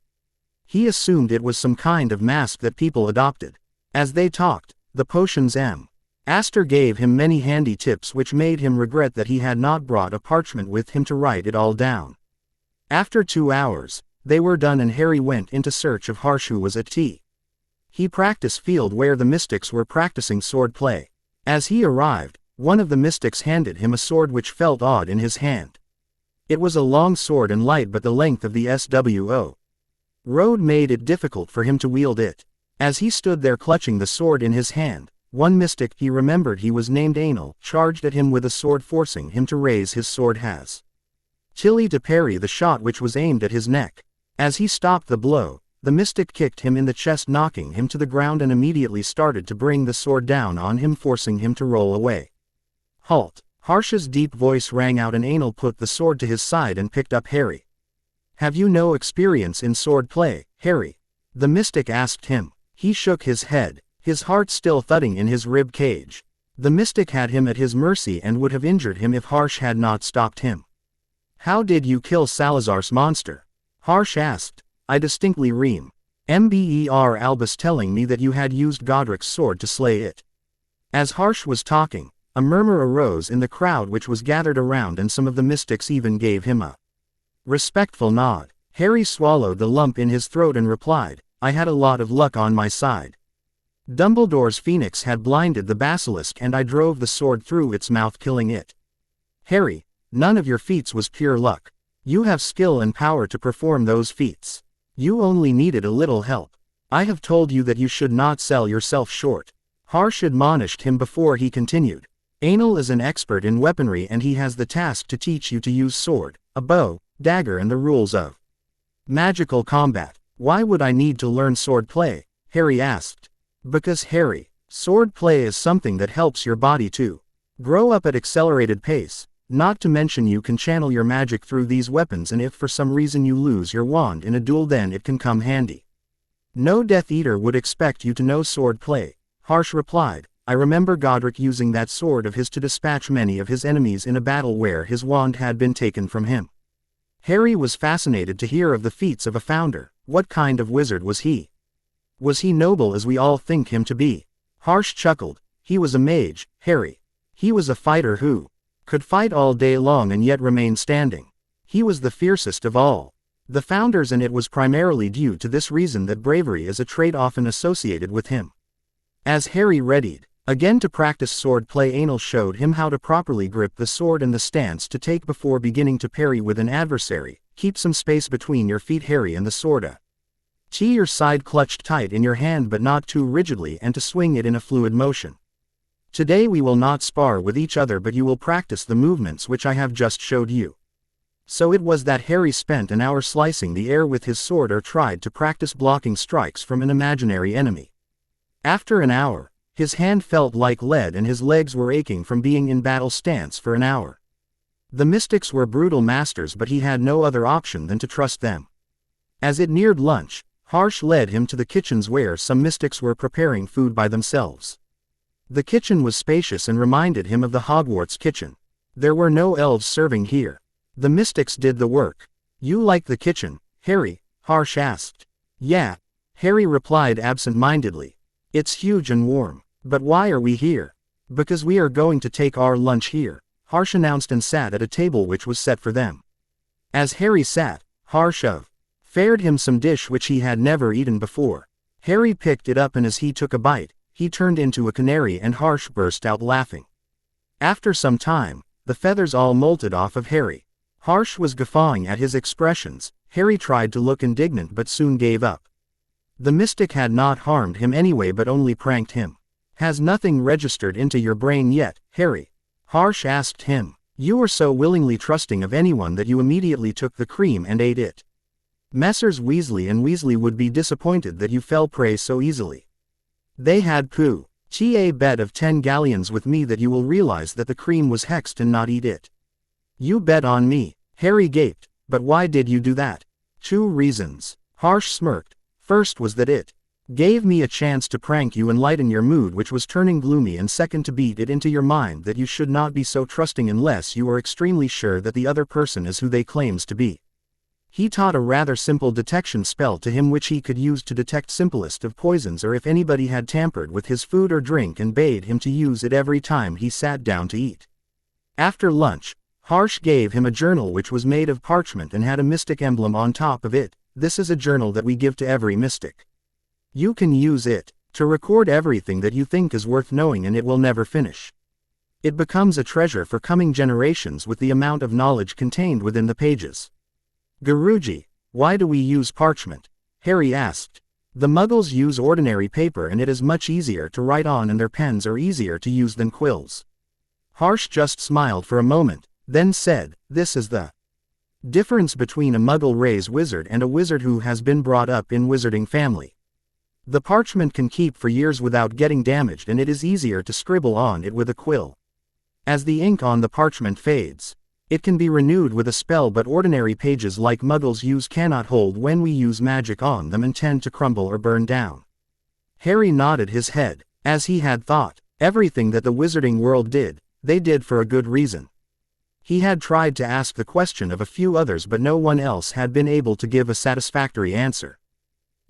He assumed it was some kind of mask that people adopted. As they talked, the potions master gave him many handy tips, which made him regret that he had not brought a parchment with him to write it all down. After 2 hours, they were done and Harry went into search of Harsh, who was at he practice field where the mystics were practicing sword play. As he arrived, one of the mystics handed him a sword which felt odd in his hand. It was a long sword and light, but the length of the SWO road made it difficult for him to wield it. As he stood there clutching the sword in his hand, one mystic, he remembered he was named Anal, charged at him with a sword, forcing him to raise his sword has Tilly to parry the shot which was aimed at his neck. As he stopped the blow, the mystic kicked him in the chest, knocking him to the ground, and immediately started to bring the sword down on him, forcing him to roll away. Halt! Harsh's deep voice rang out, and Anal put the sword to his side and picked up Harry. Have you no experience in sword play, Harry? The mystic asked him. He shook his head, his heart still thudding in his rib cage. The mystic had him at his mercy and would have injured him if Harsh had not stopped him. How did you kill Salazar's monster? Harsh asked. I distinctly remember Albus telling me that you had used Godric's sword to slay it. As Harsh was talking, a murmur arose in the crowd which was gathered around, and some of the mystics even gave him a respectful nod. Harry swallowed the lump in his throat and replied, I had a lot of luck on my side. Dumbledore's phoenix had blinded the basilisk and I drove the sword through its mouth, killing it. Harry, none of your feats was pure luck. You have skill and power to perform those feats. You only needed a little help. I have told you that you should not sell yourself short. Harsh admonished him before he continued. Anal is an expert in weaponry and he has the task to teach you to use sword, a bow, dagger and the rules of magical combat. Why would I need to learn sword play? Harry asked. Because Harry, sword play is something that helps your body to grow up at accelerated pace. Not to mention you can channel your magic through these weapons, and if for some reason you lose your wand in a duel, then it can come handy. No Death Eater would expect you to know sword play, Harsh replied. I remember Godric using that sword of his to dispatch many of his enemies in a battle where his wand had been taken from him. Harry was fascinated to hear of the feats of a founder. What kind of wizard was he? Was he noble as we all think him to be? Harsh chuckled. He was a mage, Harry. He was a fighter who could fight all day long and yet remain standing. He was the fiercest of all the founders, and it was primarily due to this reason that bravery is a trait often associated with him. As Harry readied again to practice sword play, Anal showed him how to properly grip the sword and the stance to take before beginning to parry with an adversary. Keep some space between your feet, Harry, and the sword. Your side clutched tight in your hand but not too rigidly, and to swing it in a fluid motion. Today we will not spar with each other, but you will practice the movements which I have just showed you. So it was that Harry spent an hour slicing the air with his sword, or tried to practice blocking strikes from an imaginary enemy. After an hour, his hand felt like lead and his legs were aching from being in battle stance for an hour. The mystics were brutal masters, but he had no other option than to trust them. As it neared lunch, Harsh led him to the kitchens where some mystics were preparing food by themselves. The kitchen was spacious and reminded him of the Hogwarts kitchen. There were no elves serving here. The mystics did the work. You like the kitchen, Harry? Harsh asked. Yeah, Harry replied absent-mindedly. It's huge and warm. But why are we here? Because we are going to take our lunch here, Harsh announced and sat at a table which was set for them. As Harry sat, Harsh offered him some dish which he had never eaten before. Harry picked it up and as he took a bite, he turned into a canary and Harsh burst out laughing. After some time, the feathers all molted off of Harry. Harsh was guffawing at his expressions. Harry tried to look indignant but soon gave up. The mystic had not harmed him anyway but only pranked him. Has nothing registered into your brain yet, Harry? Harsh asked him. You were so willingly trusting of anyone that you immediately took the cream and ate it. Messrs. Weasley and Weasley would be disappointed that you fell prey so easily. They had a bet of 10 galleons with me that you will realize that the cream was hexed and not eat it. You bet on me, Harry gaped, but why did you do that? 2 reasons. Harsh smirked. First was that it gave me a chance to prank you and lighten your mood which was turning gloomy, and second to beat it into your mind that you should not be so trusting unless you are extremely sure that the other person is who they claims to be. He taught a rather simple detection spell to him which he could use to detect simplest of poisons or if anybody had tampered with his food or drink, and bade him to use it every time he sat down to eat. After lunch, Harsh gave him a journal which was made of parchment and had a mystic emblem on top of it. This is a journal that we give to every mystic. You can use it to record everything that you think is worth knowing, and it will never finish. It becomes a treasure for coming generations with the amount of knowledge contained within the pages. Guruji, why do we use parchment? Harry asked. The Muggles use ordinary paper and it is much easier to write on, and their pens are easier to use than quills. Harsh just smiled for a moment, then said, this is the difference between a Muggle-raised wizard and a wizard who has been brought up in wizarding family. The parchment can keep for years without getting damaged, and it is easier to scribble on it with a quill. As the ink on the parchment fades, it can be renewed with a spell, but ordinary pages like Muggles use cannot hold when we use magic on them and tend to crumble or burn down. Harry nodded his head, as he had thought. Everything that the wizarding world did, they did for a good reason. He had tried to ask the question of a few others, but no one else had been able to give a satisfactory answer.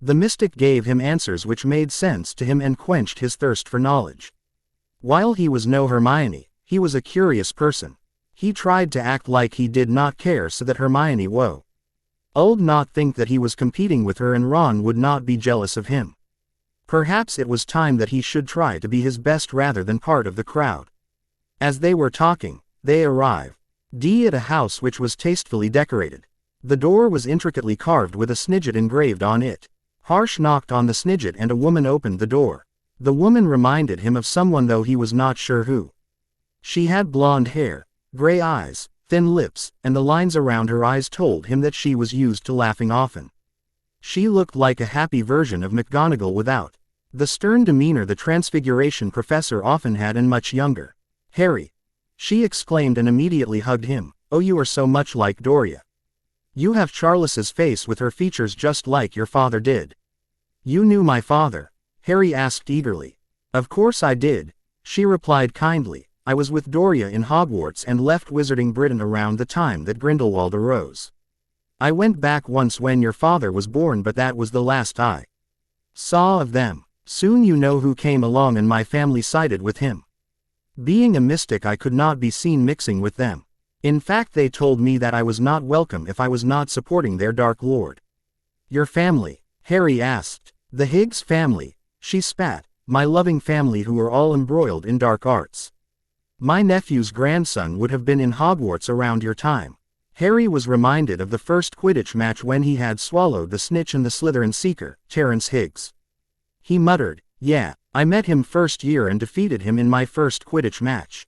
The mystic gave him answers which made sense to him and quenched his thirst for knowledge. While he was no Hermione, he was a curious person. He tried to act like he did not care so that Hermione would not think that he was competing with her and Ron would not be jealous of him. Perhaps it was time that he should try to be his best rather than part of the crowd. As they were talking, they arrived at a house which was tastefully decorated. The door was intricately carved with a snidget engraved on it. Harsh knocked on the snidget and a woman opened the door. The woman reminded him of someone, though he was not sure who. She had blonde hair, gray eyes, thin lips, and the lines around her eyes told him that she was used to laughing often. She looked like a happy version of McGonagall without the stern demeanor the Transfiguration professor often had, and much younger. Harry! She exclaimed and immediately hugged him. Oh, you are so much like Doria. You have Charles's face with her features just like your father did. You knew my father? Harry asked eagerly. Of course I did, she replied kindly. I was with Doria in Hogwarts and left Wizarding Britain around the time that Grindelwald arose. I went back once when your father was born, but that was the last I saw of them. Soon you know who came along and my family sided with him. Being a mystic, I could not be seen mixing with them. In fact, they told me that I was not welcome if I was not supporting their Dark Lord. Your family? Harry asked. The Higgs family, she spat. My loving family who are all embroiled in dark arts. My nephew's grandson would have been in Hogwarts around your time. Harry was reminded of the first Quidditch match when he had swallowed the snitch and the Slytherin seeker, Terrence Higgs. He muttered, yeah, I met him first year and defeated him in my first Quidditch match.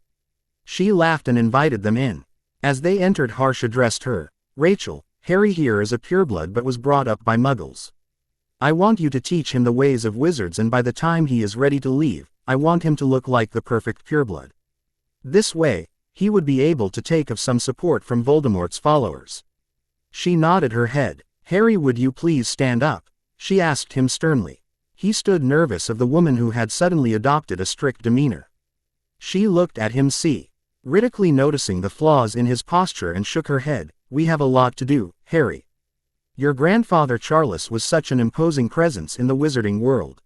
She laughed and invited them in. As they entered, Harsh addressed her. Rachel, Harry here is a pureblood but was brought up by Muggles. I want you to teach him the ways of wizards, and by the time he is ready to leave, I want him to look like the perfect pureblood. This way, he would be able to take of some support from Voldemort's followers. She nodded her head. Harry, would you please stand up? She asked him sternly. He stood nervous of the woman who had suddenly adopted a strict demeanor. She looked at him. critically noticing the flaws in his posture, and shook her head. "We have a lot to do, Harry. Your grandfather Charles was such an imposing presence in the wizarding world.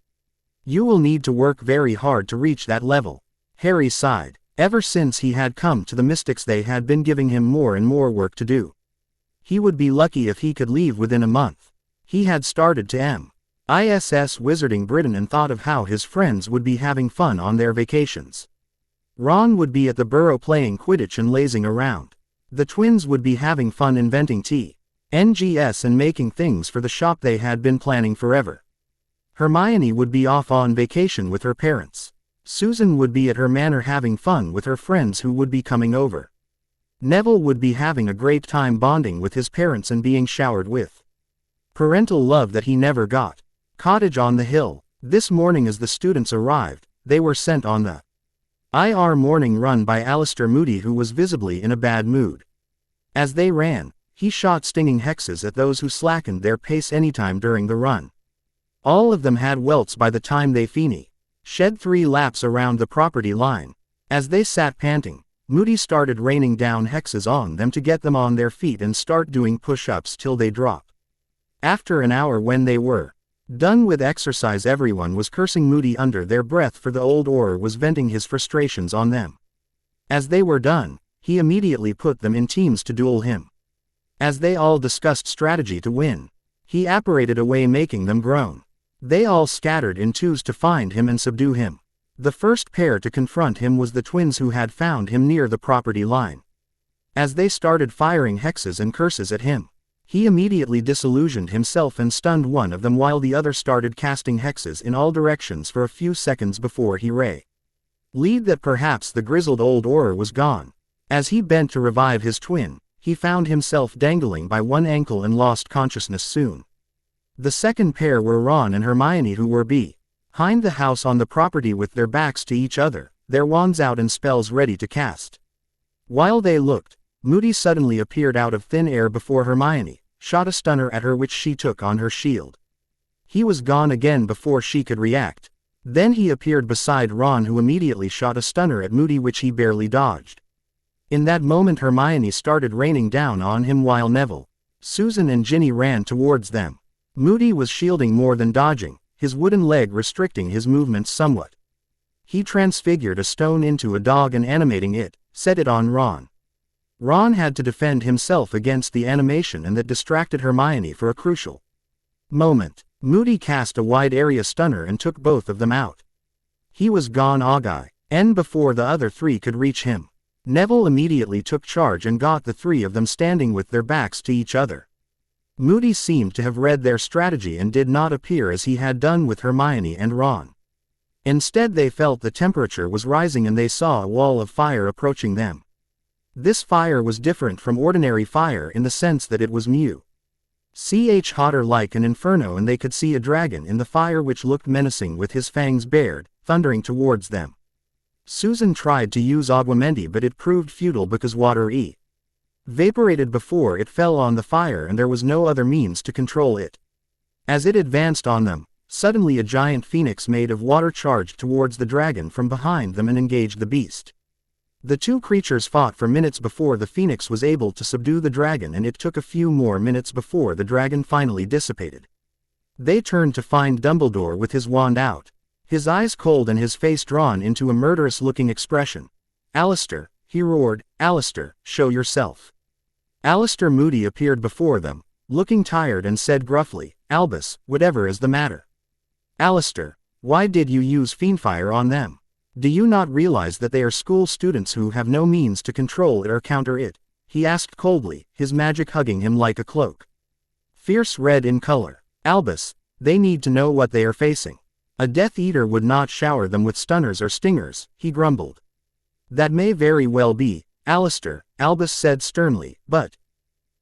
You will need to work very hard to reach that level." Harry sighed. Ever since he had come to the Mystics, they had been giving him more and more work to do. He would be lucky if he could leave within a month. He had started to MISS Wizarding Britain and thought of how his friends would be having fun on their vacations. Ron would be at the Burrow playing Quidditch and lazing around. The twins would be having fun inventing TNGS and making things for the shop they had been planning forever. Hermione would be off on vacation with her parents. Susan would be at her manor having fun with her friends who would be coming over. Neville would be having a great time bonding with his parents and being showered with parental love that he never got. Cottage on the Hill. This morning as the students arrived, they were sent on the IR morning run by Alastor Moody, who was visibly in a bad mood. As they ran, he shot stinging hexes at those who slackened their pace anytime during the run. All of them had welts by the time they shed 3 laps around the property line. As they sat panting, Moody started raining down hexes on them to get them on their feet and start doing push-ups till they drop. After an hour, when they were done with exercise, everyone was cursing Moody under their breath, for the old Auror was venting his frustrations on them. As they were done, he immediately put them in teams to duel him. As they all discussed strategy to win, he apparated away, making them groan. They all scattered in twos to find him and subdue him. The first pair to confront him was the twins, who had found him near the property line. As they started firing hexes and curses at him, he immediately disillusioned himself and stunned one of them, while the other started casting hexes in all directions for a few seconds before he realized that perhaps the grizzled old Auror was gone. As he bent to revive his twin, he found himself dangling by one ankle and lost consciousness soon. The second pair were Ron and Hermione, who were behind the house on the property with their backs to each other, their wands out and spells ready to cast. While they looked, Moody suddenly appeared out of thin air before Hermione, shot a stunner at her which she took on her shield. He was gone again before she could react. Then he appeared beside Ron, who immediately shot a stunner at Moody which he barely dodged. In that moment Hermione started raining down on him, while Neville, Susan and Ginny ran towards them. Moody was shielding more than dodging, his wooden leg restricting his movements somewhat. He transfigured a stone into a dog and, animating it, set it on Ron. Ron had to defend himself against the animation, and that distracted Hermione for a crucial moment. Moody cast a wide area stunner and took both of them out. He was gone again before the other 3 could reach him. Neville immediately took charge and got the 3 of them standing with their backs to each other. Moody seemed to have read their strategy and did not appear as he had done with Hermione and Ron. Instead, they felt the temperature was rising and they saw a wall of fire approaching them. This fire was different from ordinary fire in the sense that it was much hotter, like an inferno, and they could see a dragon in the fire which looked menacing with his fangs bared, thundering towards them. Susan tried to use Aguamenti, but it proved futile because water evaporated before it fell on the fire and there was no other means to control it. As it advanced on them, suddenly a giant phoenix made of water charged towards the dragon from behind them and engaged the beast. The 2 creatures fought for minutes before the phoenix was able to subdue the dragon, and it took a few more minutes before the dragon finally dissipated. They turned to find Dumbledore with his wand out, his eyes cold and his face drawn into a murderous-looking expression. "Alastor," he roared, "Alastor, show yourself." Alastor Moody appeared before them, looking tired, and said gruffly, "Albus, whatever is the matter?" "Alastor, why did you use fiendfire on them? Do you not realize that they are school students who have no means to control it or counter it?" he asked coldly, his magic hugging him like a cloak. Fierce red in color. "Albus, they need to know what they are facing. A Death Eater would not shower them with stunners or stingers," he grumbled. "That may very well be, Alastor," Albus said sternly, "but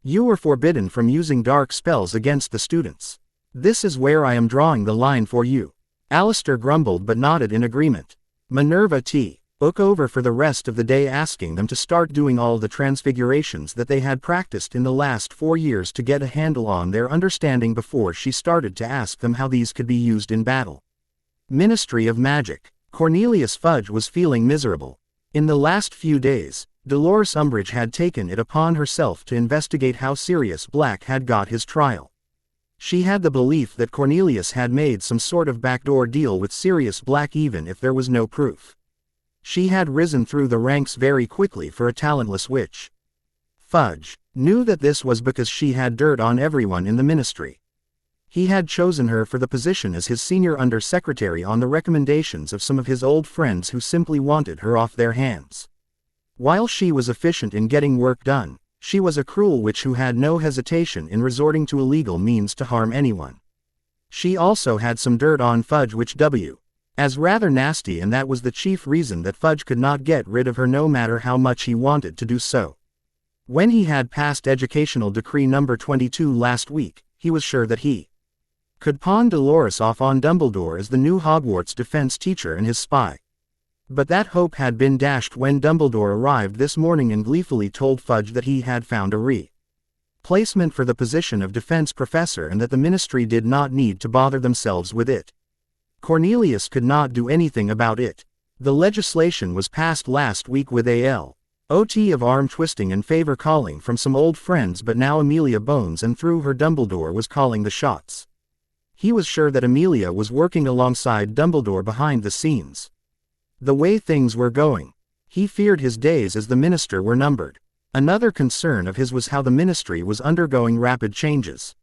you were forbidden from using dark spells against the students. This is where I am drawing the line for you." Alastor grumbled but nodded in agreement. Minerva took over for the rest of the day, asking them to start doing all the transfigurations that they had practiced in the last 4 years to get a handle on their understanding before she started to ask them how these could be used in battle. Ministry of Magic. Cornelius Fudge was feeling miserable. In the last few days, Dolores Umbridge had taken it upon herself to investigate how Sirius Black had got his trial. She had the belief that Cornelius had made some sort of backdoor deal with Sirius Black even if there was no proof. She had risen through the ranks very quickly for a talentless witch. Fudge knew that this was because she had dirt on everyone in the ministry. He had chosen her for the position as his senior undersecretary on the recommendations of some of his old friends who simply wanted her off their hands. While she was efficient in getting work done, she was a cruel witch who had no hesitation in resorting to illegal means to harm anyone. She also had some dirt on Fudge, which as rather nasty, and that was the chief reason that Fudge could not get rid of her no matter how much he wanted to do so. When he had passed Educational Decree number 22 last week, he was sure that he could pawn Dolores off on Dumbledore as the new Hogwarts defense teacher and his spy. But that hope had been dashed when Dumbledore arrived this morning and gleefully told Fudge that he had found a replacement for the position of defense professor and that the ministry did not need to bother themselves with it. Cornelius could not do anything about it. The legislation was passed last week with a lot of arm twisting and favor calling from some old friends, but now Amelia Bones and through her Dumbledore was calling the shots. He was sure that Amelia was working alongside Dumbledore behind the scenes. The way things were going, he feared his days as the minister were numbered. Another concern of his was how the ministry was undergoing rapid changes.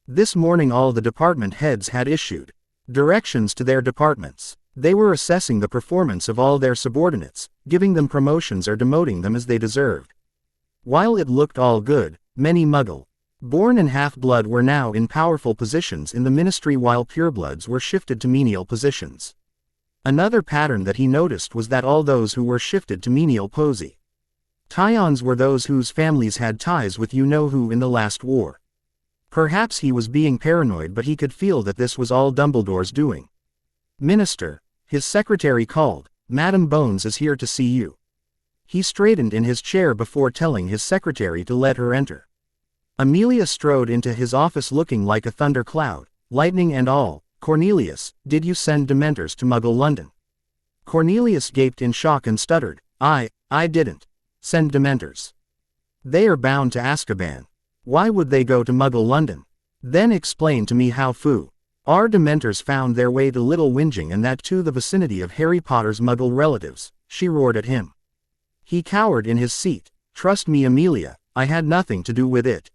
This morning all the department heads had issued directions to their departments. They were assessing the performance of all their subordinates, giving them promotions or demoting them as they deserved. While it looked all good, many Muggle-born and half-blood were now in powerful positions in the ministry while purebloods were shifted to menial positions. Another pattern that he noticed was that all those who were shifted to menial positions were those whose families had ties with you-know-who in the last war. Perhaps he was being paranoid, but he could feel that this was all Dumbledore's doing. "Minister," his secretary called, "Madam Bones is here to see you." He straightened in his chair before telling his secretary to let her enter. Amelia strode into his office looking like a thundercloud, lightning and all. "Cornelius, did you send Dementors to Muggle London?" Cornelius gaped in shock and stuttered, I didn't send Dementors. They are bound to Azkaban. Why would they go to Muggle London? Then explain to me how our Dementors found their way to Little Whinging, and that to the vicinity of Harry Potter's Muggle relatives," she roared at him. He cowered in his seat. "Trust me, Amelia, I had nothing to do with it."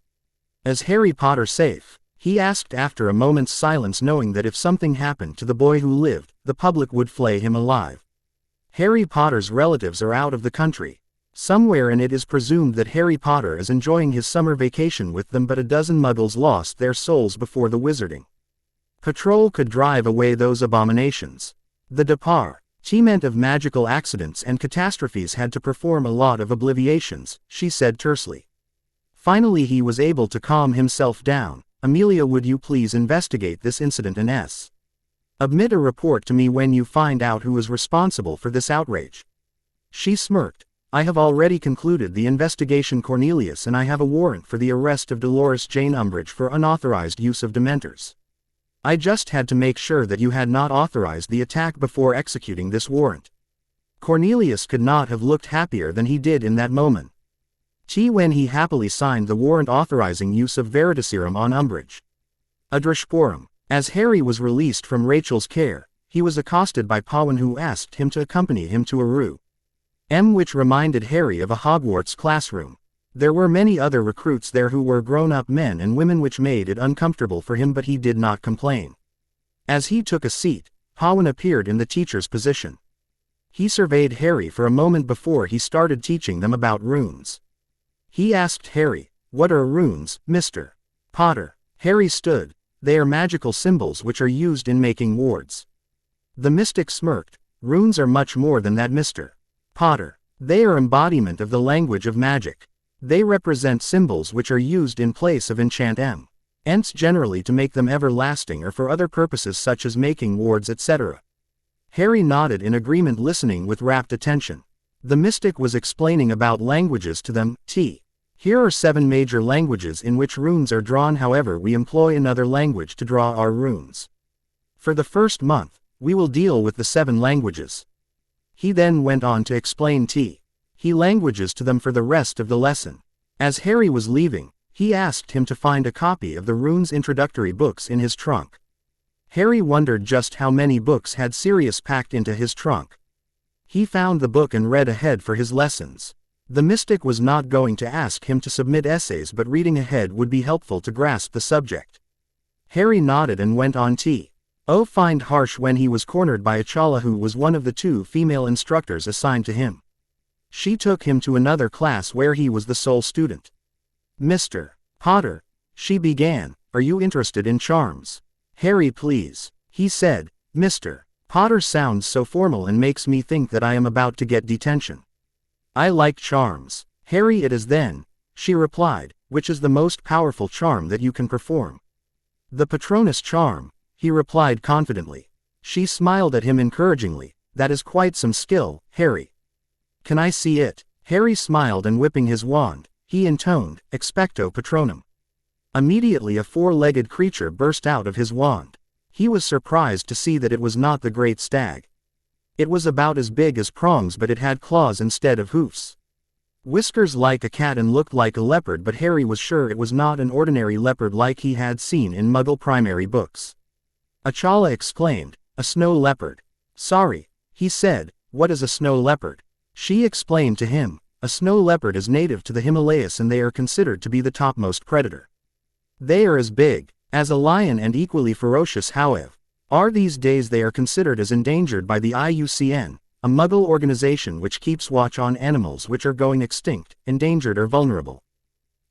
"Is Harry Potter safe?" he asked after a moment's silence, knowing that if something happened to the boy who lived, the public would flay him alive. "Harry Potter's relatives are out of the country somewhere, and it is presumed that Harry Potter is enjoying his summer vacation with them, but a dozen Muggles lost their souls before the Wizarding Patrol could drive away those abominations. The Department of Magical Accidents and Catastrophes had to perform a lot of obliviations," she said tersely. Finally he was able to calm himself down. "Amelia, would you please investigate this incident and submit a report to me when you find out who is responsible for this outrage?" She smirked. "I have already concluded the investigation, Cornelius, and I have a warrant for the arrest of Dolores Jane Umbridge for unauthorized use of Dementors. I just had to make sure that you had not authorized the attack before executing this warrant." Cornelius could not have looked happier than he did in that moment. When he happily signed the warrant authorizing use of Veritaserum on Umbridge. Adrashporum. As Harry was released from Rachel's care, he was accosted by Pawin, who asked him to accompany him to a room, which reminded Harry of a Hogwarts classroom. There were many other recruits there who were grown-up men and women, which made it uncomfortable for him, but he did not complain. As he took a seat, Pawin appeared in the teacher's position. He surveyed Harry for a moment before he started teaching them about runes. He asked Harry, "What are runes, Mr. Potter?" Harry stood. "They are magical symbols which are used in making wards." The mystic smirked. "Runes are much more than that, Mr. Potter. They are embodiment of the language of magic. They represent symbols which are used in place of enchantments, generally to make them everlasting or for other purposes such as making wards, etc." Harry nodded in agreement, listening with rapt attention. The mystic was explaining about languages to them. Here are 7 major languages in which runes are drawn. However, we employ another language to draw our runes. For the first month, we will deal with the 7 languages. He then went on to explain he languages to them for the rest of the lesson. As Harry was leaving, he asked him to find a copy of the runes introductory books in his trunk. Harry wondered just how many books had Sirius packed into his trunk. He found the book and read ahead for his lessons. The mystic was not going to ask him to submit essays, but reading ahead would be helpful to grasp the subject. Harry nodded and went on to find Harsh when he was cornered by Achala, who was one of the 2 female instructors assigned to him. She took him to another class where he was the sole student. "Mr. Potter," she began, "are you interested in charms?" "Harry, please," he said. "Mr. Potter sounds so formal and makes me think that I am about to get detention." "I like charms." "Harry, it is then," she replied, "which is the most powerful charm that you can perform?" "The Patronus charm," he replied confidently. She smiled at him encouragingly. "That is quite some skill, Harry." "Can I see it?" Harry smiled, and whipping his wand, he intoned, "Expecto Patronum." Immediately a 4-legged creature burst out of his wand. He was surprised to see that it was not the great stag. It was about as big as prongs, but it had claws instead of hoofs. Whiskers like a cat and looked like a leopard, but Harry was sure it was not an ordinary leopard like he had seen in Muggle primary books. Achala exclaimed, "A snow leopard." "Sorry," he said, "what is a snow leopard?" She explained to him, "A snow leopard is native to the Himalayas and they are considered to be the topmost predator. They are as big as a lion and equally ferocious, however. These days they are considered as endangered by the IUCN, a Muggle organization which keeps watch on animals which are going extinct, endangered or vulnerable."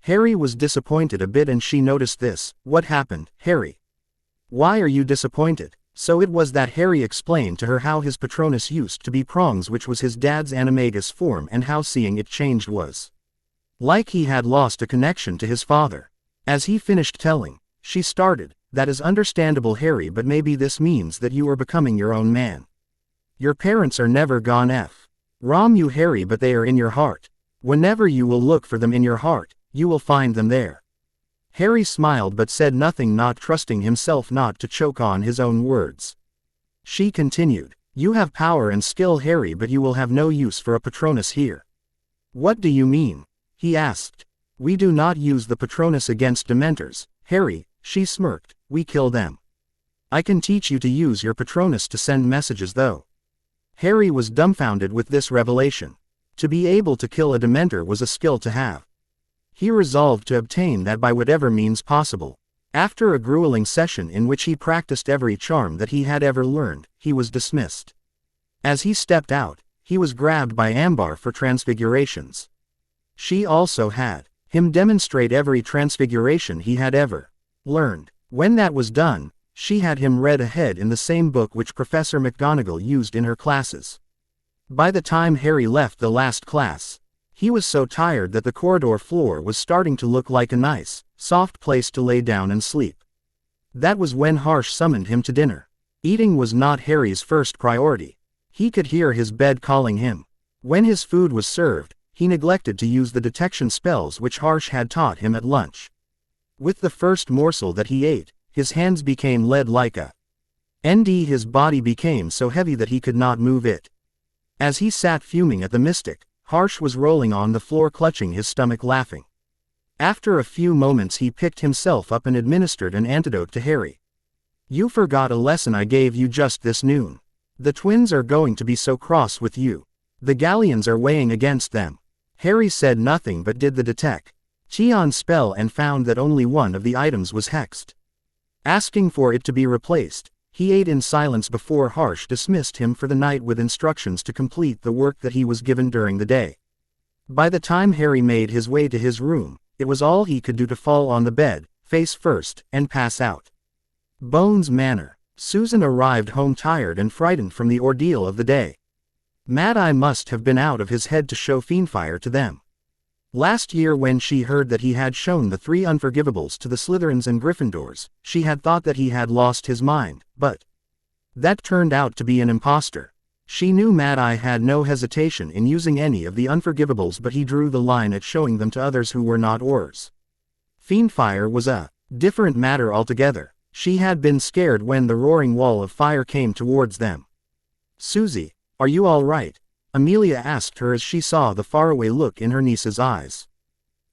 Harry was disappointed a bit, and she noticed this. "What happened, Harry? Why are you disappointed?" So it was that Harry explained to her how his Patronus used to be prongs, which was his dad's animagus form, and how seeing it changed was like he had lost a connection to his father. As he finished telling, she started, "That is understandable, Harry, but maybe this means that you are becoming your own man. Your parents are never gone from you, Harry, but they are in your heart. Whenever you will look for them in your heart, you will find them there." Harry smiled but said nothing, not trusting himself not to choke on his own words. She continued, "You have power and skill, Harry, but you will have no use for a Patronus here." "What do you mean?" he asked. "We do not use the Patronus against Dementors, Harry," she smirked, "we kill them. I can teach you to use your Patronus to send messages, though." Harry was dumbfounded with this revelation. To be able to kill a Dementor was a skill to have. He resolved to obtain that by whatever means possible. After a grueling session in which he practiced every charm that he had ever learned, he was dismissed. As he stepped out, he was grabbed by Ambar for transfigurations. She also had him demonstrate every transfiguration he had ever learned. When that was done, she had him read ahead in the same book which Professor McGonagall used in her classes. By the time Harry left the last class, he was so tired that the corridor floor was starting to look like a nice, soft place to lay down and sleep. That was when Harsh summoned him to dinner. Eating was not Harry's first priority. He could hear his bed calling him. When his food was served, he neglected to use the detection spells which Harsh had taught him at lunch. With the first morsel that he ate, his hands became lead like a ND. His body became so heavy that he could not move it. As he sat fuming at the mystic, Harsh was rolling on the floor, clutching his stomach, laughing. After a few moments he picked himself up and administered an antidote to Harry. "You forgot a lesson I gave you just this noon. The twins are going to be so cross with you. The Galleons are weighing against them." Harry said nothing but did the detect Cheon spell and found that only one of the items was hexed. Asking for it to be replaced, he ate in silence before Harsh dismissed him for the night with instructions to complete the work that he was given during the day. By the time Harry made his way to his room, it was all he could do to fall on the bed, face first, and pass out. Bones Manor. Susan arrived home tired and frightened from the ordeal of the day. Mad Eye must have been out of his head to show Fiendfire to them. Last year when she heard that he had shown the 3 Unforgivables to the Slytherins and Gryffindors, she had thought that he had lost his mind, but that turned out to be an impostor. She knew Mad Eye had no hesitation in using any of the Unforgivables, but he drew the line at showing them to others who were not Aurors. Fiendfire was a different matter altogether. She had been scared when the roaring wall of fire came towards them. "Susie," Are you all right? Amelia asked her as she saw the faraway look in her niece's eyes.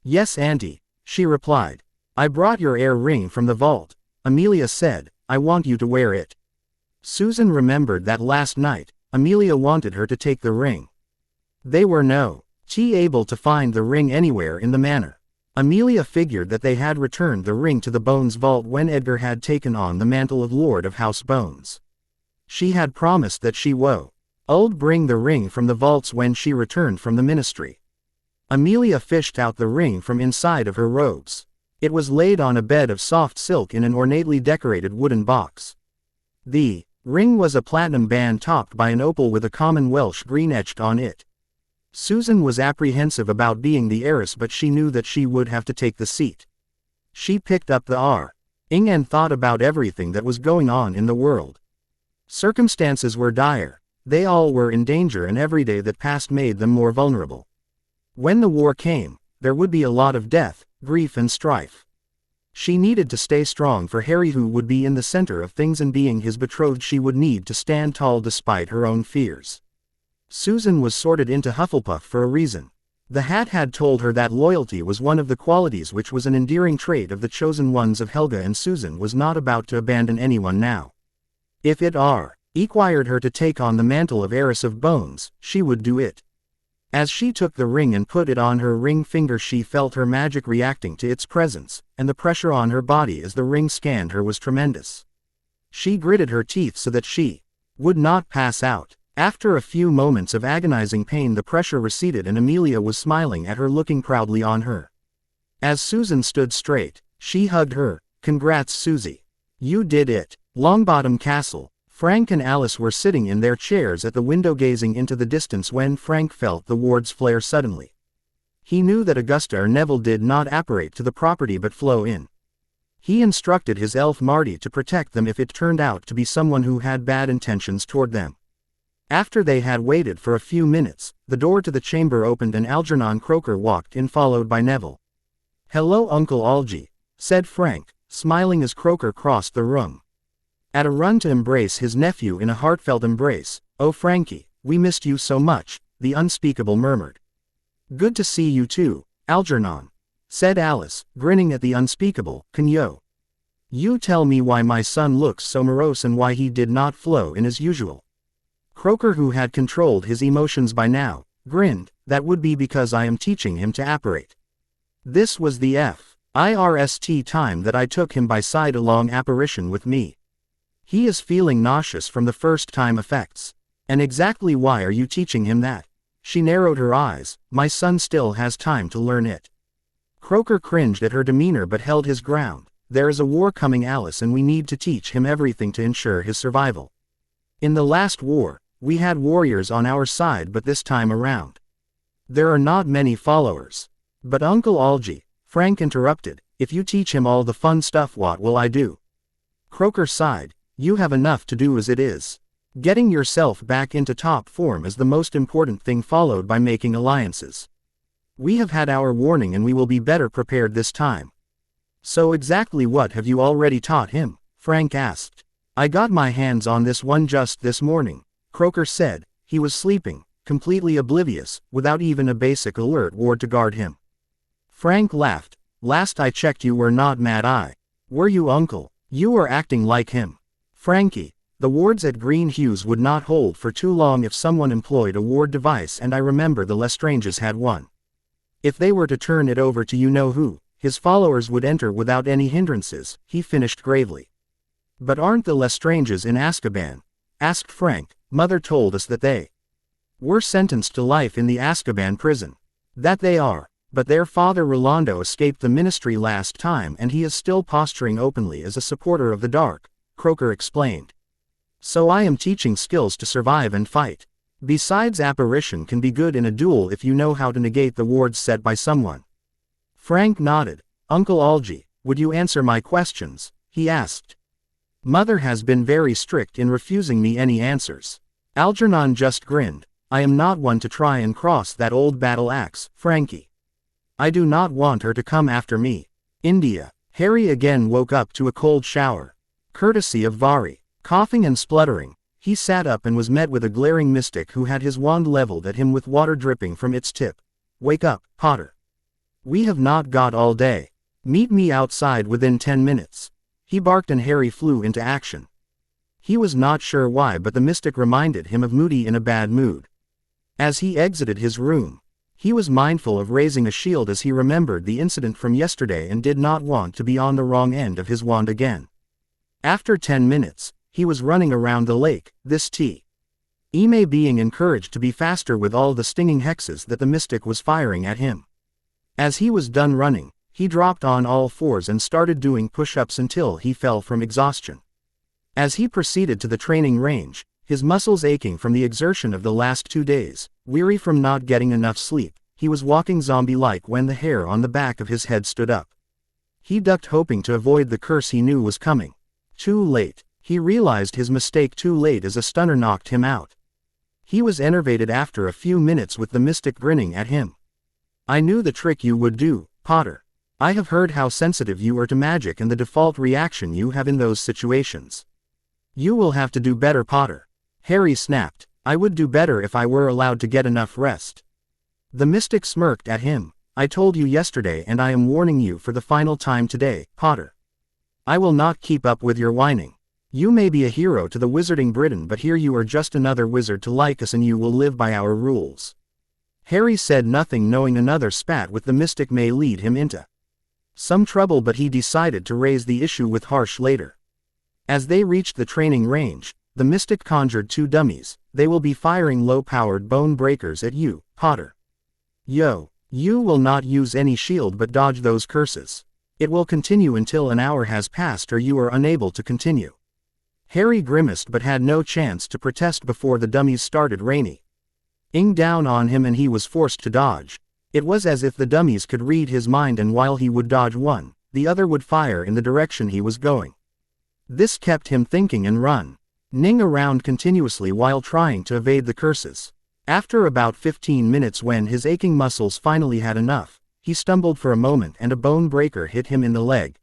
Yes, Auntie, she replied. I brought your heir ring from the vault, Amelia said. I want you to wear it. Susan remembered that last night, Amelia wanted her to take the ring. They were no she able to find the ring anywhere in the manor. Amelia figured that they had returned the ring to the Bones vault when Edgar had taken on the mantle of Lord of House Bones. She had promised that she would bring the ring from the vaults when she returned from the ministry. Amelia fished out the ring from inside of her robes. It was laid on a bed of soft silk in an ornately decorated wooden box. The ring was a platinum band topped by an opal with a common Welsh green etched on it. Susan was apprehensive about being the heiress, but she knew that she would have to take the seat. She picked up the ring and thought about everything that was going on in the world. Circumstances were dire. They all were in danger, and every day that passed made them more vulnerable. When the war came, there would be a lot of death, grief and strife. She needed to stay strong for Harry, who would be in the center of things, and being his betrothed she would need to stand tall despite her own fears. Susan was sorted into Hufflepuff for a reason. The hat had told her that loyalty was one of the qualities which was an endearing trait of the chosen ones of Helga, and Susan was not about to abandon anyone now. If it required her to take on the mantle of Heiress of Bones, she would do it. As she took the ring and put it on her ring finger, she felt her magic reacting to its presence, and the pressure on her body as the ring scanned her was tremendous. She gritted her teeth so that she would not pass out. After a few moments of agonizing pain, the pressure receded and Amelia was smiling at her, looking proudly on her. As Susan stood straight, she hugged her. Congrats, Susie. You did it. Longbottom Castle. Frank and Alice were sitting in their chairs at the window gazing into the distance when Frank felt the wards flare suddenly. He knew that Augusta or Neville did not apparate to the property but flow in. He instructed his elf Marty to protect them if it turned out to be someone who had bad intentions toward them. After they had waited for a few minutes, the door to the chamber opened and Algernon Croaker walked in, followed by Neville. Hello, Uncle Algy, said Frank, smiling as Croaker crossed the room. At a run to embrace his nephew in a heartfelt embrace. Oh Frankie, we missed you so much, the unspeakable murmured. Good to see you too, Algernon, said Alice, grinning at the unspeakable. Can you tell me why my son looks so morose and why he did not flow in as usual? Croaker, who had controlled his emotions by now, grinned. That would be because I am teaching him to apparate. This was the first time that I took him by side along apparition with me. He is feeling nauseous from the first time effects. And exactly why are you teaching him that? She narrowed her eyes. My son still has time to learn it. Croaker cringed at her demeanor but held his ground. There is a war coming, Alice, and we need to teach him everything to ensure his survival. In the last war, we had warriors on our side, but this time around, there are not many followers. But Uncle Algy, Frank interrupted, if you teach him all the fun stuff, what will I do? Croaker sighed. You have enough to do as it is. Getting yourself back into top form is the most important thing, followed by making alliances. We have had our warning and we will be better prepared this time. So exactly what have you already taught him? Frank asked. I got my hands on this one just this morning, Croaker said. He was sleeping, completely oblivious, without even a basic alert ward to guard him. Frank laughed. Last I checked you were not mad. Were you, Uncle? You were acting like him. Frankie, the wards at Green Hughes would not hold for too long if someone employed a ward device, and I remember the Lestranges had one. If they were to turn it over to you-know-who, his followers would enter without any hindrances, he finished gravely. But aren't the Lestranges in Azkaban? Asked Frank. Mother told us that they were sentenced to life in the Azkaban prison. That they are, but their father Rolando escaped the ministry last time and he is still posturing openly as a supporter of the dark, Croaker explained. So I am teaching skills to survive and fight. Besides, apparition can be good in a duel if you know how to negate the wards set by someone. Frank nodded. Uncle Algy, would you answer my questions? He asked. Mother has been very strict in refusing me any answers. Algernon just grinned. I am not one to try and cross that old battle axe, Frankie. I do not want her to come after me. India. Harry again woke up to a cold shower. Courtesy of Vari. Coughing and spluttering, He sat up and was met with a glaring mystic who had his wand leveled at him with water dripping from its tip. "Wake up, Potter. We have not got all day. Meet me outside within 10 minutes. He barked and Harry flew into action. He was not sure why, but the mystic reminded him of Moody in a bad mood. As he exited his room, he was mindful of raising a shield as he remembered the incident from yesterday and did not want to be on the wrong end of his wand again. After 10 minutes, he was running around the lake, this Ime being encouraged to be faster with all the stinging hexes that the mystic was firing at him. As he was done running, he dropped on all fours and started doing push-ups until he fell from exhaustion. As he proceeded to the training range, his muscles aching from the exertion of the last 2 days, weary from not getting enough sleep, he was walking zombie-like when the hair on the back of his head stood up. He ducked, hoping to avoid the curse he knew was coming. Too late. He realized his mistake too late as a stunner knocked him out. He was enervated after a few minutes with the mystic grinning at him. "I knew the trick you would do, Potter. I have heard how sensitive you are to magic and the default reaction you have in those situations. You will have to do better, Potter." Harry snapped. "I would do better if I were allowed to get enough rest." The mystic smirked at him. "I told you yesterday and I am warning you for the final time today, Potter. I will not keep up with your whining. You may be a hero to the Wizarding Britain, but here you are just another wizard to like us and you will live by our rules." Harry said nothing, knowing another spat with the mystic may lead him into some trouble, but he decided to raise the issue with Harsh later. As they reached the training range, the mystic conjured 2 dummies. "They will be firing low-powered bone breakers at you, Potter. You will not use any shield but dodge those curses. It will continue until an hour has passed or you are unable to continue." Harry grimaced but had no chance to protest before the dummies started raining down on him and he was forced to dodge. It was as if the dummies could read his mind, and while he would dodge one, the other would fire in the direction he was going. This kept him thinking and running around continuously while trying to evade the curses. After about 15 minutes, when his aching muscles finally had enough, he stumbled for a moment and a bone breaker hit him in the leg.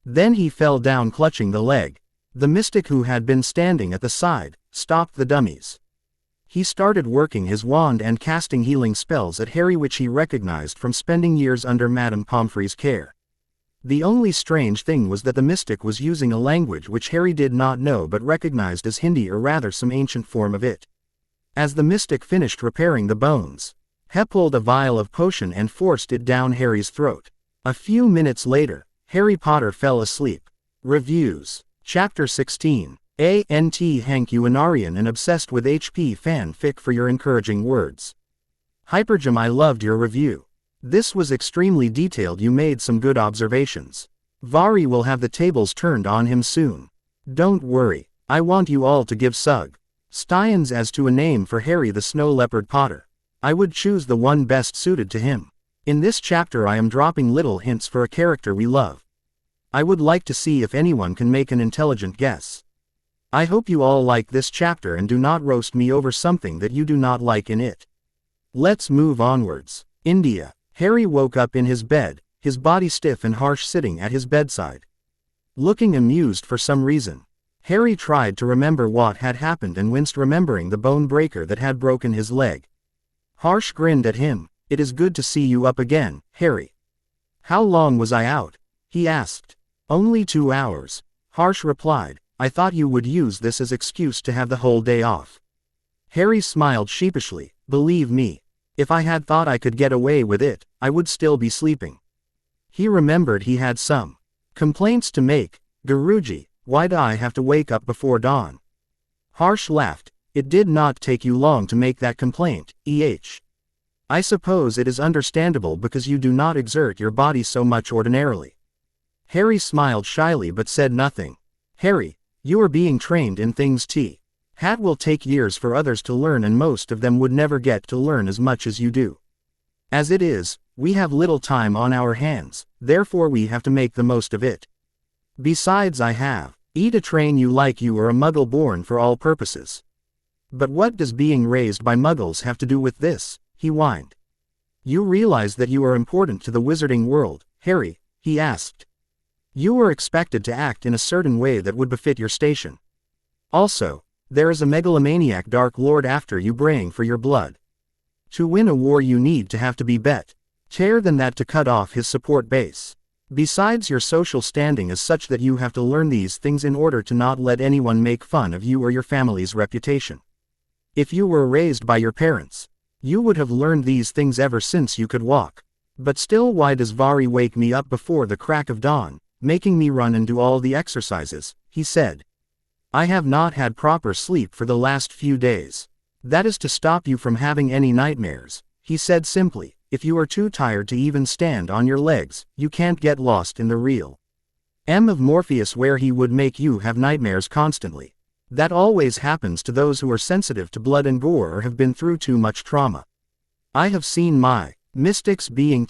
Then he fell down clutching the leg. The mystic, who had been standing at the side, stopped the dummies. He started working his wand and casting healing spells at Harry, which he recognized from spending years under Madame Pomfrey's care. The only strange thing was that the mystic was using a language which Harry did not know but recognized as Hindi, or rather some ancient form of it. As the mystic finished repairing the bones, he pulled a vial of potion and forced it down Harry's throat. A few minutes later, Harry Potter fell asleep. Reviews. Chapter 16. Hank, you Anarian and obsessed with HP fanfic for your encouraging words. Hypergem, I loved your review. This was extremely detailed. You made some good observations. Vari will have the tables turned on him soon. Don't worry, I want you all to give Sug Styans as to a name for Harry the Snow Leopard Potter. I would choose the one best suited to him. In this chapter I am dropping little hints for a character we love. I would like to see if anyone can make an intelligent guess. I hope you all like this chapter and do not roast me over something that you do not like in it. Let's move onwards. India. Harry woke up in his bed, his body stiff and Harsh sitting at his bedside, looking amused for some reason. Harry tried to remember what had happened and winced, remembering the bone breaker that had broken his leg. Harsh grinned at him. "It is good to see you up again, Harry." "How long was I out?" he asked. "Only 2 hours. Harsh replied. "I thought you would use this as excuse to have the whole day off." Harry smiled sheepishly. "Believe me, if I had thought I could get away with it, I would still be sleeping." He remembered he had some complaints to make. "Guruji, why do I have to wake up before dawn?" Harsh laughed. "It did not take you long to make that complaint, I suppose it is understandable because you do not exert your body so much ordinarily." Harry smiled shyly but said nothing. "Harry, you are being trained in things Hat will take years for others to learn, and most of them would never get to learn as much as you do. As it is, we have little time on our hands, therefore we have to make the most of it. Besides, I have to train you like you are a Muggle born for all purposes." "But what does being raised by Muggles have to do with this?" he whined. "You realize that you are important to the wizarding world, Harry?" he asked. "You are expected to act in a certain way that would befit your station. Also, There is a megalomaniac Dark Lord after you braying for your blood. To win a war you need to have to be better than that to cut off his support base. Besides, your social standing is such that you have to learn these things in order to not let anyone make fun of you or your family's reputation. If you were raised by your parents, you would have learned these things ever since you could walk. But still, why does Vari wake me up before the crack of dawn, making me run and do all the exercises?" he said. "I have not had proper sleep for the last few days. That is to stop you from having any nightmares," he said simply. "If you are too tired to even stand on your legs, you can't get lost in the real of Morpheus where he would make you have nightmares constantly. That always happens to those who are sensitive to blood and gore or have been through too much trauma. I have seen my mystics being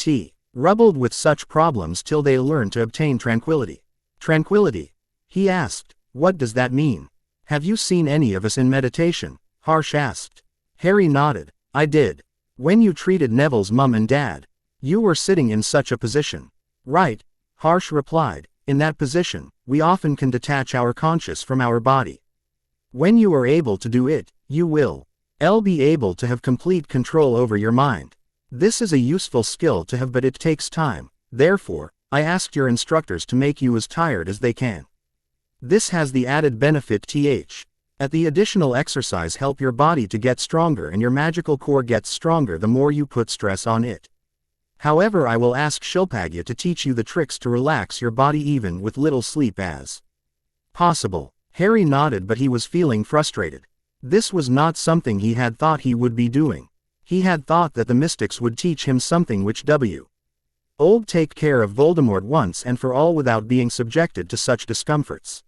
rubbled with such problems till they learn to obtain tranquility." "Tranquility?" he asked. "What does that mean? Have you seen any of us in meditation?" Harsh asked. Harry nodded. "I did. When you treated Neville's mum and dad. You were sitting in such a position." "Right," Harsh replied. "In that position, we often can detach our conscious from our body. When you are able to do it, you will be able to have complete control over your mind. This is a useful skill to have, but it takes time. Therefore, I asked your instructors to make you as tired as they can. This has the added benefit at the additional exercise help your body to get stronger, and your magical core gets stronger the more you put stress on it. However, I will ask Shilpagya to teach you the tricks to relax your body even with little sleep as possible." Harry nodded, but he was feeling frustrated. This was not something he had thought he would be doing. He had thought that the mystics would teach him something which would take care of Voldemort once and for all without being subjected to such discomforts.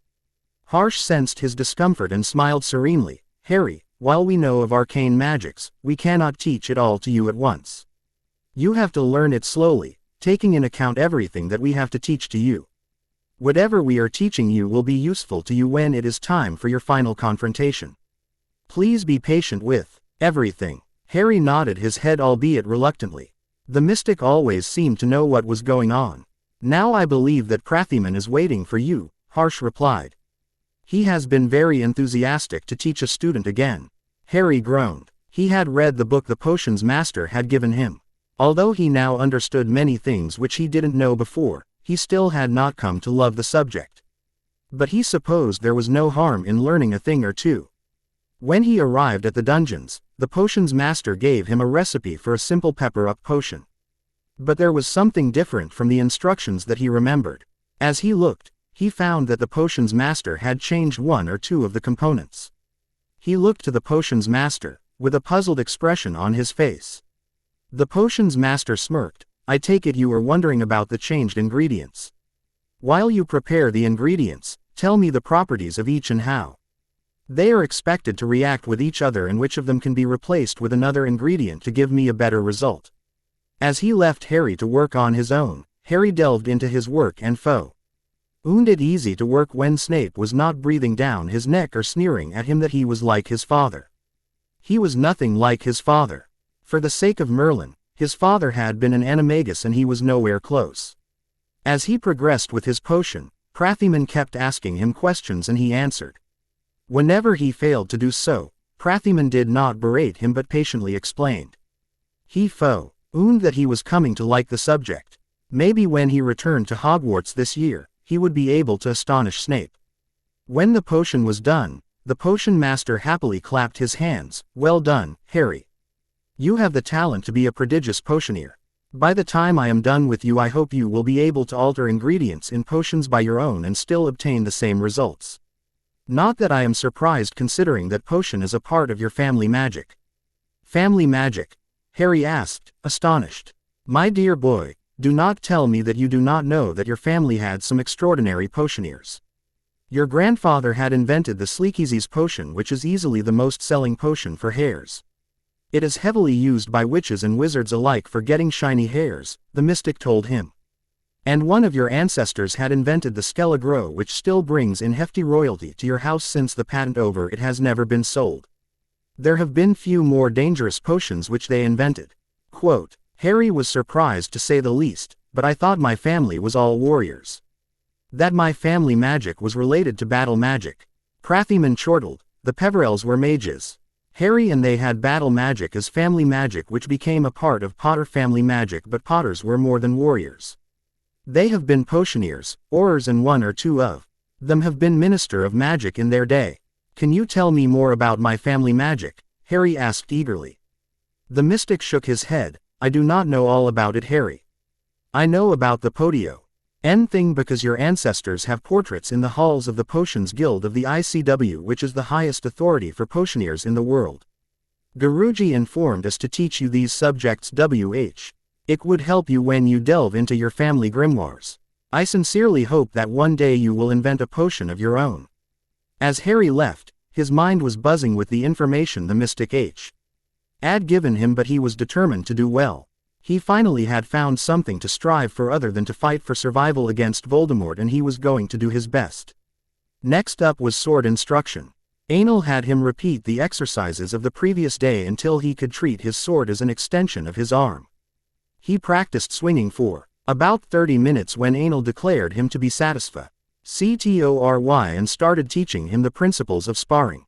Harsh sensed his discomfort and smiled serenely. "Harry, while we know of arcane magics, we cannot teach it all to you at once. You have to learn it slowly, taking in account everything that we have to teach to you. Whatever we are teaching you will be useful to you when it is time for your final confrontation. Please be patient with everything." Harry nodded his head, albeit reluctantly. The mystic always seemed to know what was going on. "Now I believe that Prathyman is waiting for you," Harsh replied. "He has been very enthusiastic to teach a student again." Harry groaned. He had read the book the Potions Master had given him. Although he now understood many things which he didn't know before, he still had not come to love the subject. But he supposed there was no harm in learning a thing or two. When he arrived at the dungeons, the Potions Master gave him a recipe for a simple pepper-up potion. But there was something different from the instructions that he remembered. As he looked, he found that the Potions Master had changed one or two of the components. He looked to the Potions Master, with a puzzled expression on his face. The Potions Master smirked. "I take it you are wondering about the changed ingredients. While you prepare the ingredients, tell me the properties of each and how they are expected to react with each other, and which of them can be replaced with another ingredient to give me a better result." As he left Harry to work on his own, Harry delved into his work and found it easy to work when Snape was not breathing down his neck or sneering at him that he was like his father. He was nothing like his father. For the sake of Merlin, his father had been an animagus and he was nowhere close. As he progressed with his potion, Prathyman kept asking him questions and he answered. Whenever he failed to do so, Prathyman did not berate him but patiently explained. He found that he was coming to like the subject. Maybe when he returned to Hogwarts this year, he would be able to astonish Snape. When the potion was done, the Potion Master happily clapped his hands. "Well done, Harry. You have the talent to be a prodigious potioneer. By the time I am done with you, I hope you will be able to alter ingredients in potions by your own and still obtain the same results. Not that I am surprised, considering that potion is a part of your family magic." "Family magic?" Harry asked, astonished. "My dear boy, do not tell me that you do not know that your family had some extraordinary potioneers. Your grandfather had invented the Sleekeazy's potion, which is easily the most selling potion for hairs. It is heavily used by witches and wizards alike for getting shiny hairs," the mystic told him. "And one of your ancestors had invented the Skele-Gro, which still brings in hefty royalty to your house since the patent over it has never been sold. There have been few more dangerous potions which they invented." Quote, Harry was surprised to say the least, "But I thought my family was all warriors. That my family magic was related to battle magic." Prathyman chortled. The Peverells were mages. Harry and they had battle magic as family magic, which became a part of Potter family magic, but Potters were more than warriors. They have been potioneers, aurors, and one or two of them have been minister of magic in their day. Can you tell me more about my family magic? Harry asked eagerly. The mystic shook his head. I do not know all about it, Harry. I know about the Podio thing because your ancestors have portraits in the halls of the Potions Guild of the ICW, which is the highest authority for potioneers in the world. Guruji informed us to teach you these subjects. It would help you when you delve into your family grimoires. I sincerely hope that one day you will invent a potion of your own. As Harry left, his mind was buzzing with the information the mystic had given him, but he was determined to do well. He finally had found something to strive for other than to fight for survival against Voldemort, and he was going to do his best. Next up was sword instruction. Anil had him repeat the exercises of the previous day until he could treat his sword as an extension of his arm. He practiced swinging for about 30 minutes when Anil declared him to be satisfied and started teaching him the principles of sparring.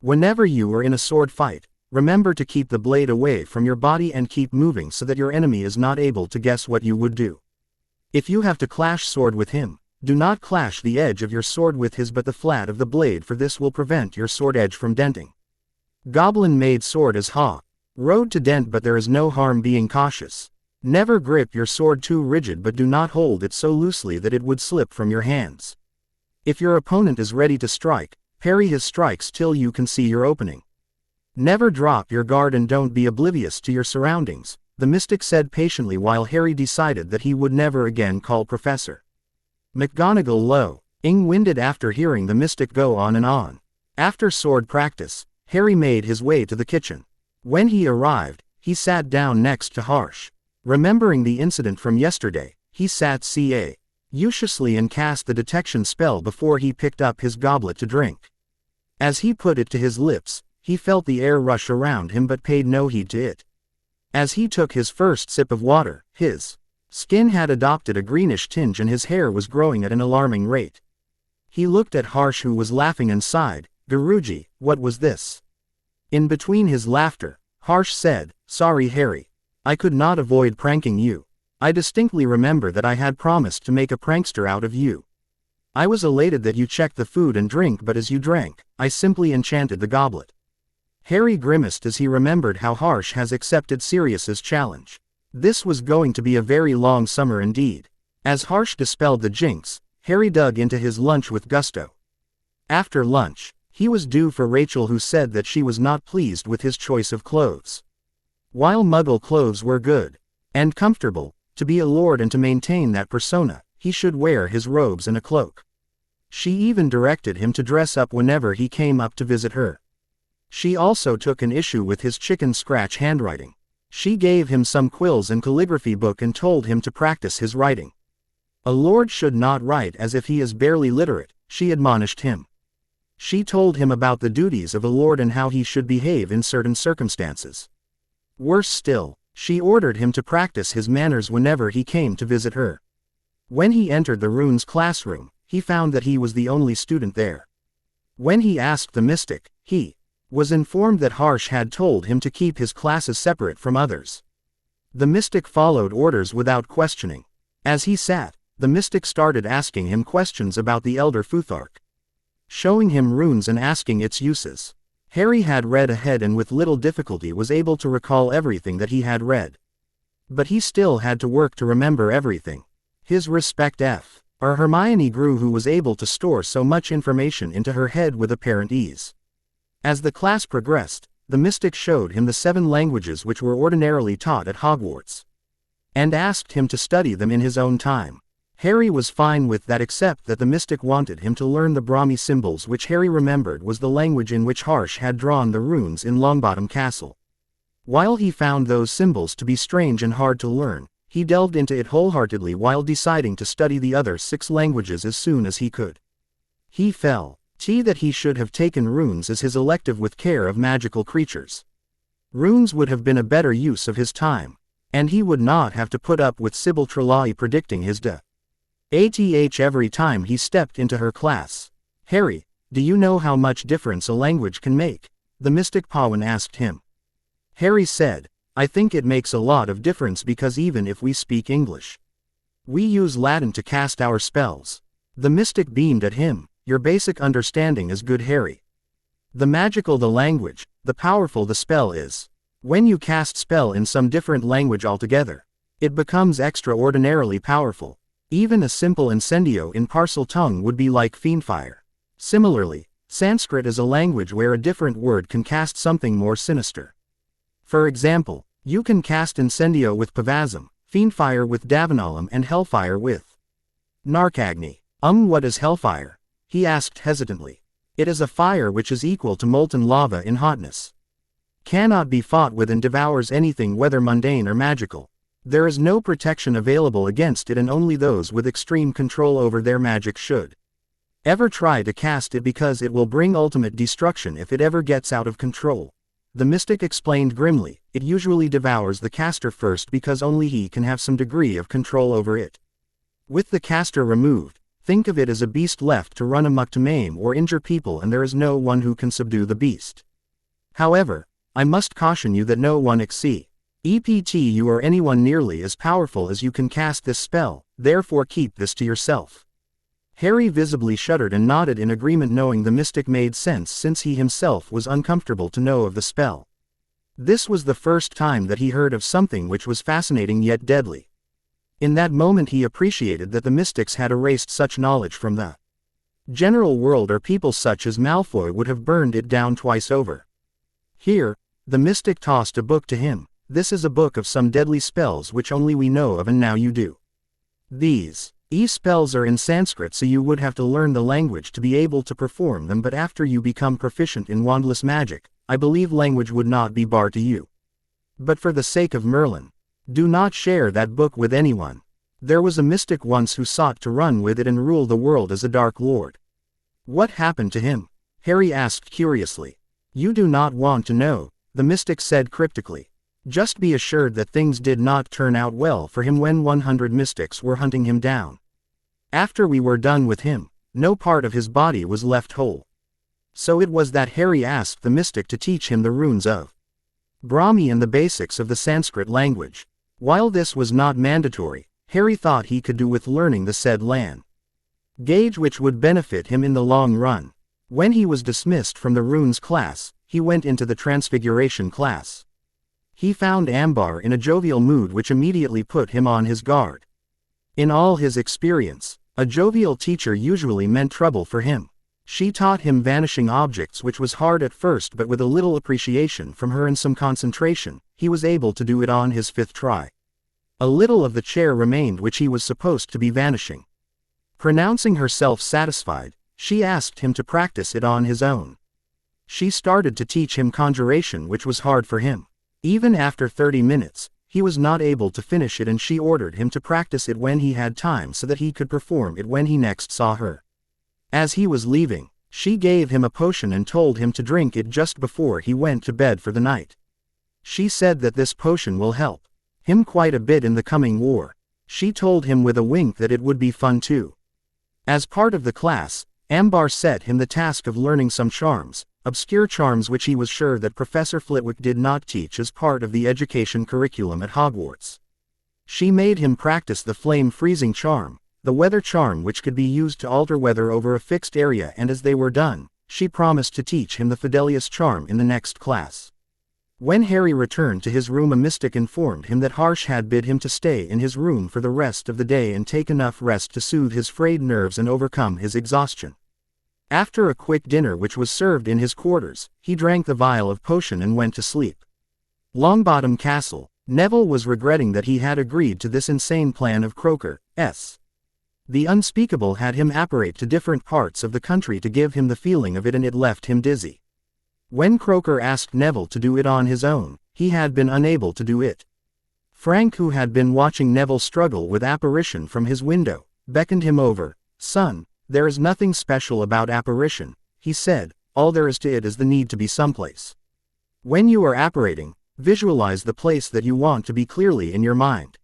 Whenever you are in a sword fight, remember to keep the blade away from your body and keep moving so that your enemy is not able to guess what you would do. If you have to clash sword with him, do not clash the edge of your sword with his but the flat of the blade, for this will prevent your sword edge from denting. Goblin-made sword is road to dent, but there is no harm being cautious. Never grip your sword too rigid, but do not hold it so loosely that it would slip from your hands. If your opponent is ready to strike, parry his strikes till you can see your opening. Never drop your guard and don't be oblivious to your surroundings, the mystic said patiently while Harry decided that he would never again call Professor McGonagall long-winded after hearing the mystic go on and on. After sword practice, Harry made his way to the kitchen. When he arrived, he sat down next to Harsh. Remembering the incident from yesterday, he sat cautiously and cast the detection spell before he picked up his goblet to drink. As he put it to his lips, he felt the air rush around him but paid no heed to it. As he took his first sip of water, his skin had adopted a greenish tinge and his hair was growing at an alarming rate. He looked at Harsh, who was laughing, and sighed. Guruji, what was this? In between his laughter, Harsh said, Sorry, Harry. I could not avoid pranking you. I distinctly remember that I had promised to make a prankster out of you. I was elated that you checked the food and drink, but as you drank, I simply enchanted the goblet. Harry grimaced as he remembered how Harsh has accepted Sirius's challenge. This was going to be a very long summer indeed. As Harsh dispelled the jinx, Harry dug into his lunch with gusto. After lunch, he was due for Rachel, who said that she was not pleased with his choice of clothes. While Muggle clothes were good and comfortable, to be a lord and to maintain that persona, he should wear his robes and a cloak. She even directed him to dress up whenever he came up to visit her. She also took an issue with his chicken scratch handwriting. She gave him some quills and calligraphy book and told him to practice his writing. A lord should not write as if he is barely literate, she admonished him. She told him about the duties of a lord and how he should behave in certain circumstances. Worse still, she ordered him to practice his manners whenever he came to visit her. When he entered the runes classroom, he found that he was the only student there. When he asked the mystic, he was informed that Harsh had told him to keep his classes separate from others. The mystic followed orders without questioning. As he sat, the mystic started asking him questions about the Elder Futhark, showing him runes and asking its uses. Harry had read ahead and with little difficulty was able to recall everything that he had read. But he still had to work to remember everything. His respect for Hermione grew, who was able to store so much information into her head with apparent ease. As the class progressed, the mystic showed him the 7 languages which were ordinarily taught at Hogwarts, and asked him to study them in his own time. Harry was fine with that, except that the mystic wanted him to learn the Brahmi symbols, which Harry remembered was the language in which Harsh had drawn the runes in Longbottom Castle. While he found those symbols to be strange and hard to learn, he delved into it wholeheartedly while deciding to study the other 6 languages as soon as he could. He felt that he should have taken runes as his elective with care of magical creatures. Runes would have been a better use of his time, and he would not have to put up with Sybil Trelawney predicting his death every time he stepped into her class. Harry, Do you know how much difference a language can make? The mystic Pawan asked him. Harry said, I think it makes a lot of difference because even if we speak English, we use Latin to cast our spells. The mystic beamed at him. Your basic understanding is good, Harry. The magical the language, the powerful the spell is. When you cast spell in some different language altogether, it becomes extraordinarily powerful. Even a simple incendio in Parcel tongue would be like fiendfire. Similarly, Sanskrit is a language where a different word can cast something more sinister. For example, you can cast incendio with pavasam, fiendfire with davanalam, and hellfire with narkagni. What is hellfire? He asked hesitantly. It is a fire which is equal to molten lava in hotness. Cannot be fought with and devours anything whether mundane or magical. There is no protection available against it and only those with extreme control over their magic should ever try to cast it because it will bring ultimate destruction if it ever gets out of control. The mystic explained grimly, it usually devours the caster first because only he can have some degree of control over it. With the caster removed, think of it as a beast left to run amok to maim or injure people, and there is no one who can subdue the beast. However, I must caution you that no one except you or anyone nearly as powerful as you can cast this spell, therefore keep this to yourself. Harry visibly shuddered and nodded in agreement, knowing the mystic made sense since he himself was uncomfortable to know of the spell. This was the first time that he heard of something which was fascinating yet deadly. In that moment he appreciated that the mystics had erased such knowledge from the general world, or people such as Malfoy would have burned it down twice over. Here, the mystic tossed a book to him. This is a book of some deadly spells which only we know of, and now you do. These spells are in Sanskrit, so you would have to learn the language to be able to perform them, but after you become proficient in wandless magic, I believe language would not be barred to you. But for the sake of Merlin, do not share that book with anyone. There was a mystic once who sought to run with it and rule the world as a Dark Lord. What happened to him? Harry asked curiously. You do not want to know, the mystic said cryptically. Just be assured that things did not turn out well for him when 100 mystics were hunting him down. After we were done with him, no part of his body was left whole. So it was that Harry asked the mystic to teach him the runes of Brahmi and the basics of the Sanskrit language. While this was not mandatory, Harry thought he could do with learning the said language which would benefit him in the long run. When he was dismissed from the runes class, he went into the transfiguration class. He found Ambar in a jovial mood which immediately put him on his guard. In all his experience, a jovial teacher usually meant trouble for him. She taught him vanishing objects, which was hard at first, but with a little appreciation from her and some concentration, he was able to do it on his 5th try. A little of the chair remained which he was supposed to be vanishing. Pronouncing herself satisfied, she asked him to practice it on his own. She started to teach him conjuration, which was hard for him. Even after 30 minutes, he was not able to finish it, and she ordered him to practice it when he had time so that he could perform it when he next saw her. As he was leaving, she gave him a potion and told him to drink it just before he went to bed for the night. She said that this potion will help him quite a bit in the coming war. She told him with a wink that it would be fun too. As part of the class, Ambar set him the task of learning some charms, obscure charms which he was sure that Professor Flitwick did not teach as part of the education curriculum at Hogwarts. She made him practice the flame freezing charm, the weather charm which could be used to alter weather over a fixed area, and as they were done, she promised to teach him the Fidelius charm in the next class. When Harry returned to his room, a mystic informed him that Harsh had bid him to stay in his room for the rest of the day and take enough rest to soothe his frayed nerves and overcome his exhaustion. After a quick dinner which was served in his quarters, he drank the vial of potion and went to sleep. Longbottom Castle, Neville was regretting that he had agreed to this insane plan of Croker's. The unspeakable had him apparate to different parts of the country to give him the feeling of it, and it left him dizzy. When Croker asked Neville to do it on his own, he had been unable to do it. Frank, who had been watching Neville struggle with apparition from his window, beckoned him over. Son, there is nothing special about apparition, he said, all there is to it is the need to be someplace. When you are apparating, visualize the place that you want to be clearly in your mind.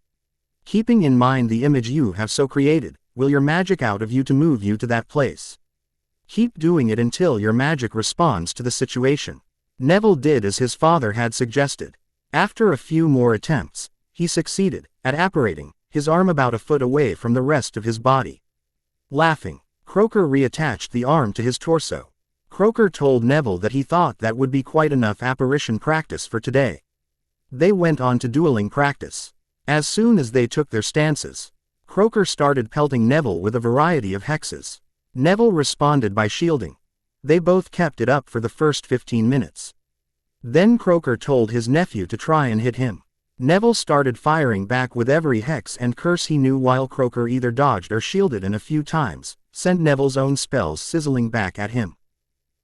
Keeping in mind the image you have so created, will your magic out of you to move you to that place. Keep doing it until your magic responds to the situation. Neville did as his father had suggested. After a few more attempts, he succeeded at apparating his arm about a foot away from the rest of his body. Laughing, Croaker reattached the arm to his torso. Croaker told Neville that he thought that would be quite enough apparition practice for today. They went on to dueling practice. As soon as they took their stances, Croaker started pelting Neville with a variety of hexes. Neville responded by shielding. They both kept it up for the first 15 minutes. Then Croaker told his nephew to try and hit him. Neville started firing back with every hex and curse he knew while Croaker either dodged or shielded and a few times sent Neville's own spells sizzling back at him.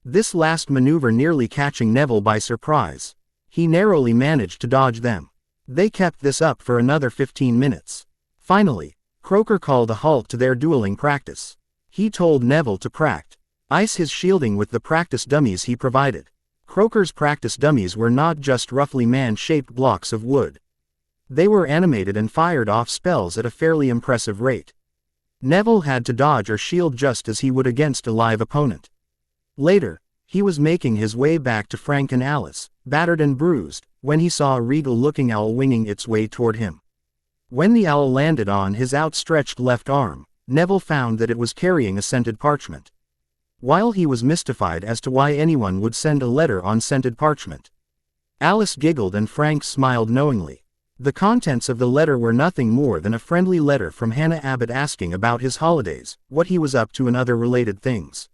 This last maneuver nearly catching Neville by surprise. He narrowly managed to dodge them. They kept this up for another 15 minutes. Finally, Croaker called a halt to their dueling practice. He told Neville to ice his shielding with the practice dummies he provided. Croaker's practice dummies were not just roughly man-shaped blocks of wood. They were animated and fired off spells at a fairly impressive rate. Neville had to dodge or shield just as he would against a live opponent. Later, he was making his way back to Frank and Alice, battered and bruised, when he saw a regal-looking owl winging its way toward him. When the owl landed on his outstretched left arm, Neville found that it was carrying a scented parchment. While he was mystified as to why anyone would send a letter on scented parchment, Alice giggled and Frank smiled knowingly. The contents of the letter were nothing more than a friendly letter from Hannah Abbott asking about his holidays, what he was up to and other related things.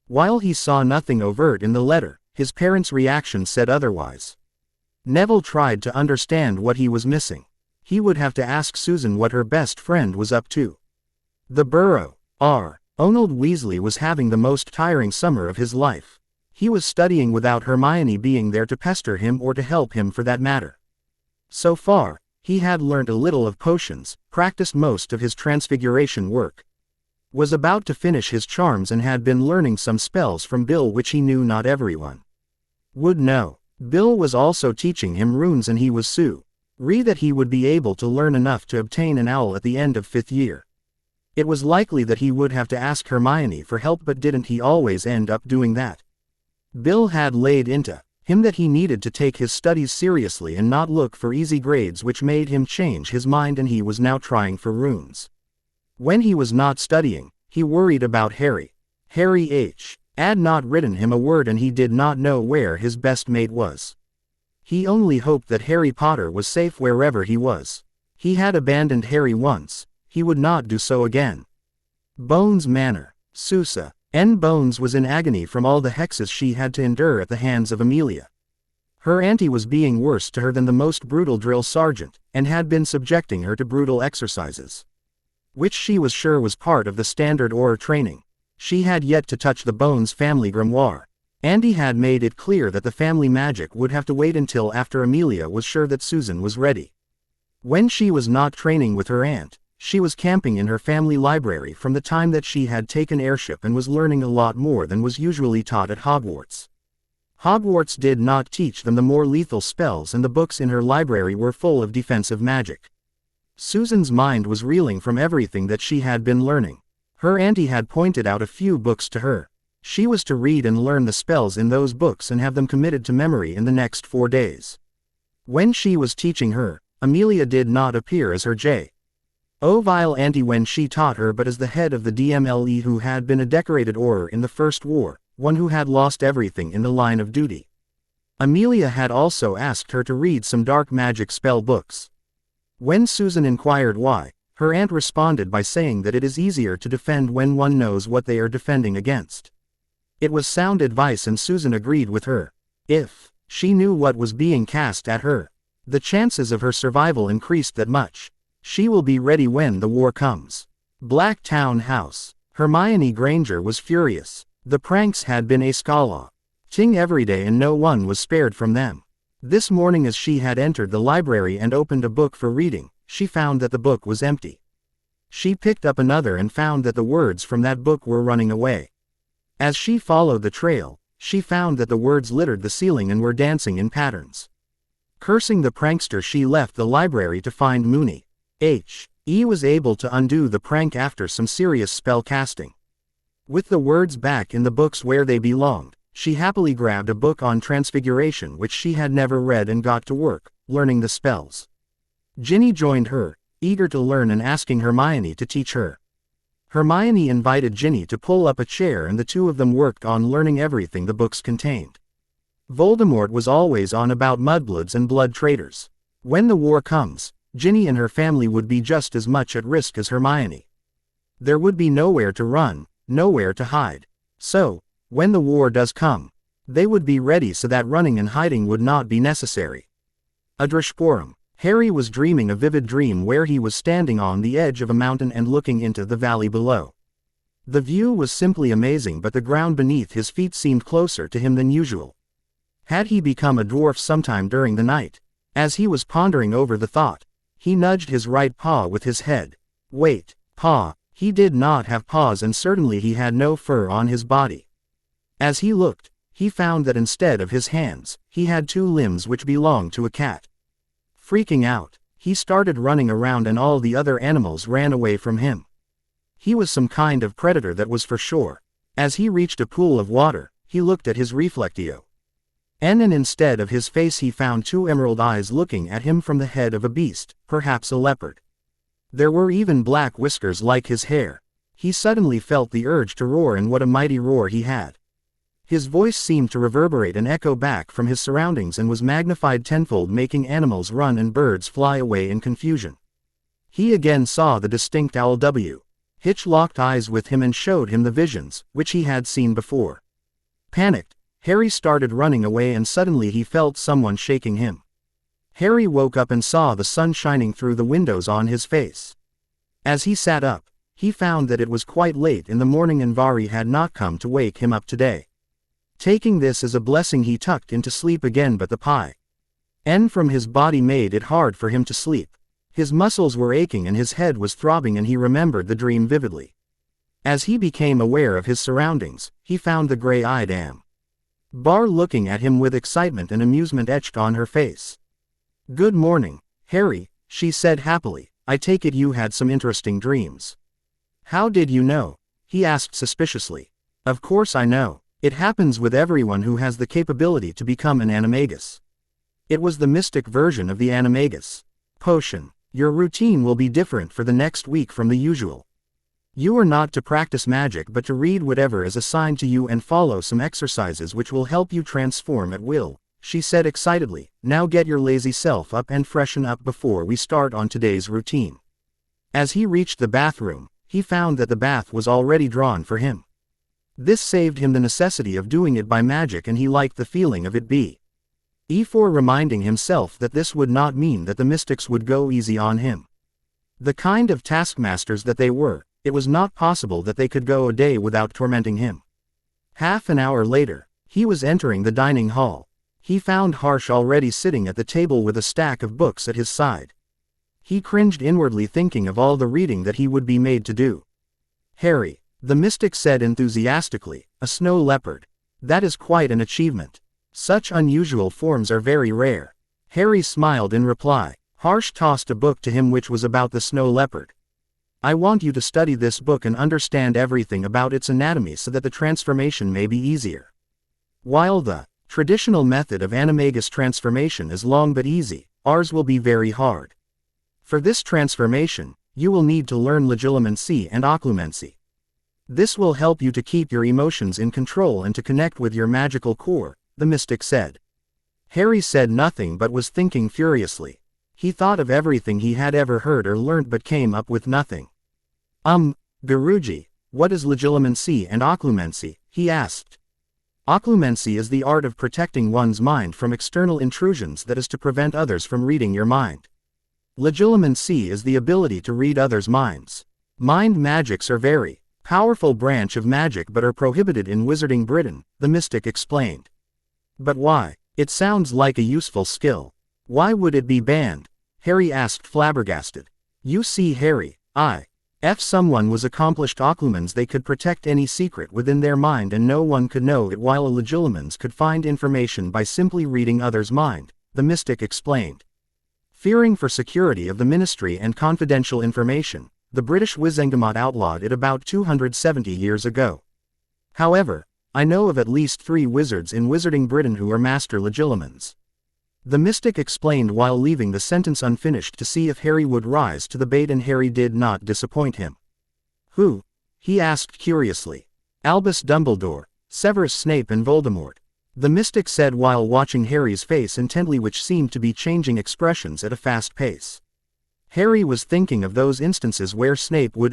While he saw nothing overt in the letter, his parents' reaction said otherwise. Neville tried to understand what he was missing. He would have to ask Susan what her best friend was up to. The Burrow. Ronald Weasley was having the most tiring summer of his life. He was studying without Hermione being there to pester him or to help him for that matter. So far, he had learnt a little of potions, practiced most of his transfiguration work, was about to finish his charms and had been learning some spells from Bill which he knew not everyone would know. Bill was also teaching him runes and he was sure that he would be able to learn enough to obtain an owl at the end of 5th year. It was likely that he would have to ask Hermione for help, but didn't he always end up doing that? Bill had laid into him that he needed to take his studies seriously and not look for easy grades, which made him change his mind, and he was now trying for runes. When he was not studying, he worried about Harry. Harry had not written him a word and he did not know where his best mate was. He only hoped that Harry Potter was safe wherever he was. He had abandoned Harry once. He would not do so again. Bones Manor. Susan Bones was in agony from all the hexes she had to endure at the hands of Amelia. Her auntie was being worse to her than the most brutal drill sergeant, and had been subjecting her to brutal exercises, which she was sure was part of the standard Auror training. She had yet to touch the Bones family grimoire. Andy had made it clear that the family magic would have to wait until after Amelia was sure that Susan was ready. When she was not training with her aunt, she was camping in her family library from the time that she had taken airship and was learning a lot more than was usually taught at Hogwarts. Hogwarts did not teach them the more lethal spells, and the books in her library were full of defensive magic. Susan's mind was reeling from everything that she had been learning. Her auntie had pointed out a few books to her. She was to read and learn the spells in those books and have them committed to memory in the next 4 days. When she was teaching her, Amelia did not appear as her vile auntie when she taught her, but as the head of the DMLE, who had been a decorated Auror in the First War, one who had lost everything in the line of duty. Amelia had also asked her to read some dark magic spell books. When Susan inquired why, her aunt responded by saying that it is easier to defend when one knows what they are defending against. It was sound advice, and Susan agreed with her. If she knew what was being cast at her, the chances of her survival increased that much. She will be ready when the war comes. Blacktown House. Hermione Granger was furious. The pranks had been a ting every day and no one was spared from them. This morning, as she had entered the library and opened a book for reading, she found that the book was empty. She picked up another and found that the words from that book were running away. As she followed the trail, she found that the words littered the ceiling and were dancing in patterns. Cursing the prankster, she left the library to find Moony. He was able to undo the prank after some serious spell casting. With the words back in the books where they belonged, she happily grabbed a book on transfiguration which she had never read and got to work, learning the spells. Ginny joined her, eager to learn and asking Hermione to teach her. Hermione invited Ginny to pull up a chair and the two of them worked on learning everything the books contained. Voldemort was always on about mudbloods and blood traitors. When the war comes, Ginny and her family would be just as much at risk as Hermione. There would be nowhere to run, nowhere to hide. So, when the war does come, they would be ready so that running and hiding would not be necessary. Adrashporum. Harry was dreaming a vivid dream where he was standing on the edge of a mountain and looking into the valley below. The view was simply amazing, but the ground beneath his feet seemed closer to him than usual. Had he become a dwarf sometime during the night? As he was pondering over the thought, he nudged his right paw with his head. Wait, paw. He did not have paws and certainly he had no fur on his body. As he looked, he found that instead of his hands, he had two limbs which belonged to a cat. Freaking out, he started running around and all the other animals ran away from him. He was some kind of predator, that was for sure. As he reached a pool of water, he looked at his reflectio. And instead of his face he found two emerald eyes looking at him from the head of a beast, perhaps a leopard. There were even black whiskers like his hair. He suddenly felt the urge to roar, and what a mighty roar he had. His voice seemed to reverberate and echo back from his surroundings and was magnified tenfold, making animals run and birds fly away in confusion. He again saw the distinct owl W. Hitch locked eyes with him and showed him the visions, which he had seen before. Panicked, Harry started running away and suddenly he felt someone shaking him. Harry woke up and saw the sun shining through the windows on his face. As he sat up, he found that it was quite late in the morning and Vari had not come to wake him up today. Taking this as a blessing he tucked into sleep again, but the pie from his body made it hard for him to sleep. His muscles were aching and his head was throbbing and he remembered the dream vividly. As he became aware of his surroundings, he found the gray-eyed Bar looking at him with excitement and amusement etched on her face. "Good morning, Harry," she said happily. "I take it you had some interesting dreams." "How did you know?" he asked suspiciously. "Of course I know. It happens with everyone who has the capability to become an animagus." It was the mystic version of the animagus potion. "Your routine will be different for the next week from the usual. You are not to practice magic but to read whatever is assigned to you and follow some exercises which will help you transform at will," she said excitedly. "Now get your lazy self up and freshen up before we start on today's routine." As he reached the bathroom, he found that the bath was already drawn for him. This saved him the necessity of doing it by magic and he liked the feeling of it before reminding himself that this would not mean that the mystics would go easy on him. The kind of taskmasters that they were, it was not possible that they could go a day without tormenting him. Half an hour later, he was entering the dining hall. He found Harsh already sitting at the table with a stack of books at his side. He cringed inwardly thinking of all the reading that he would be made to do. "Harry," the mystic said enthusiastically, "a snow leopard. That is quite an achievement. Such unusual forms are very rare." Harry smiled in reply. Harsh tossed a book to him which was about the snow leopard. "I want you to study this book and understand everything about its anatomy so that the transformation may be easier. While the traditional method of animagus transformation is long but easy, ours will be very hard. For this transformation, you will need to learn legilimency and occlumency. This will help you to keep your emotions in control and to connect with your magical core," the mystic said. Harry said nothing but was thinking furiously. He thought of everything he had ever heard or learnt but came up with nothing. Guruji, what is legilimency and occlumency?" he asked. "Occlumency is the art of protecting one's mind from external intrusions, that is to prevent others from reading your mind. Legilimency is the ability to read others' minds. Mind magics are very powerful branch of magic but are prohibited in Wizarding Britain," the mystic explained. "But why? It sounds like a useful skill. Why would it be banned?" Harry asked flabbergasted. "You see, Harry, if someone was accomplished occlumens, they could protect any secret within their mind and no one could know it, while a legilimens could find information by simply reading others' mind," the mystic explained. Fearing for security of the ministry and confidential information, the British Wizengamot outlawed it about 270 years ago. However, I know of at least 3 wizards in Wizarding Britain who are Master Legilimens. The mystic explained while leaving the sentence unfinished to see if Harry would rise to the bait, and Harry did not disappoint him. Who? He asked curiously. Albus Dumbledore, Severus Snape and Voldemort. The mystic said while watching Harry's face intently, which seemed to be changing expressions at a fast pace. Harry was thinking of those instances where Snape would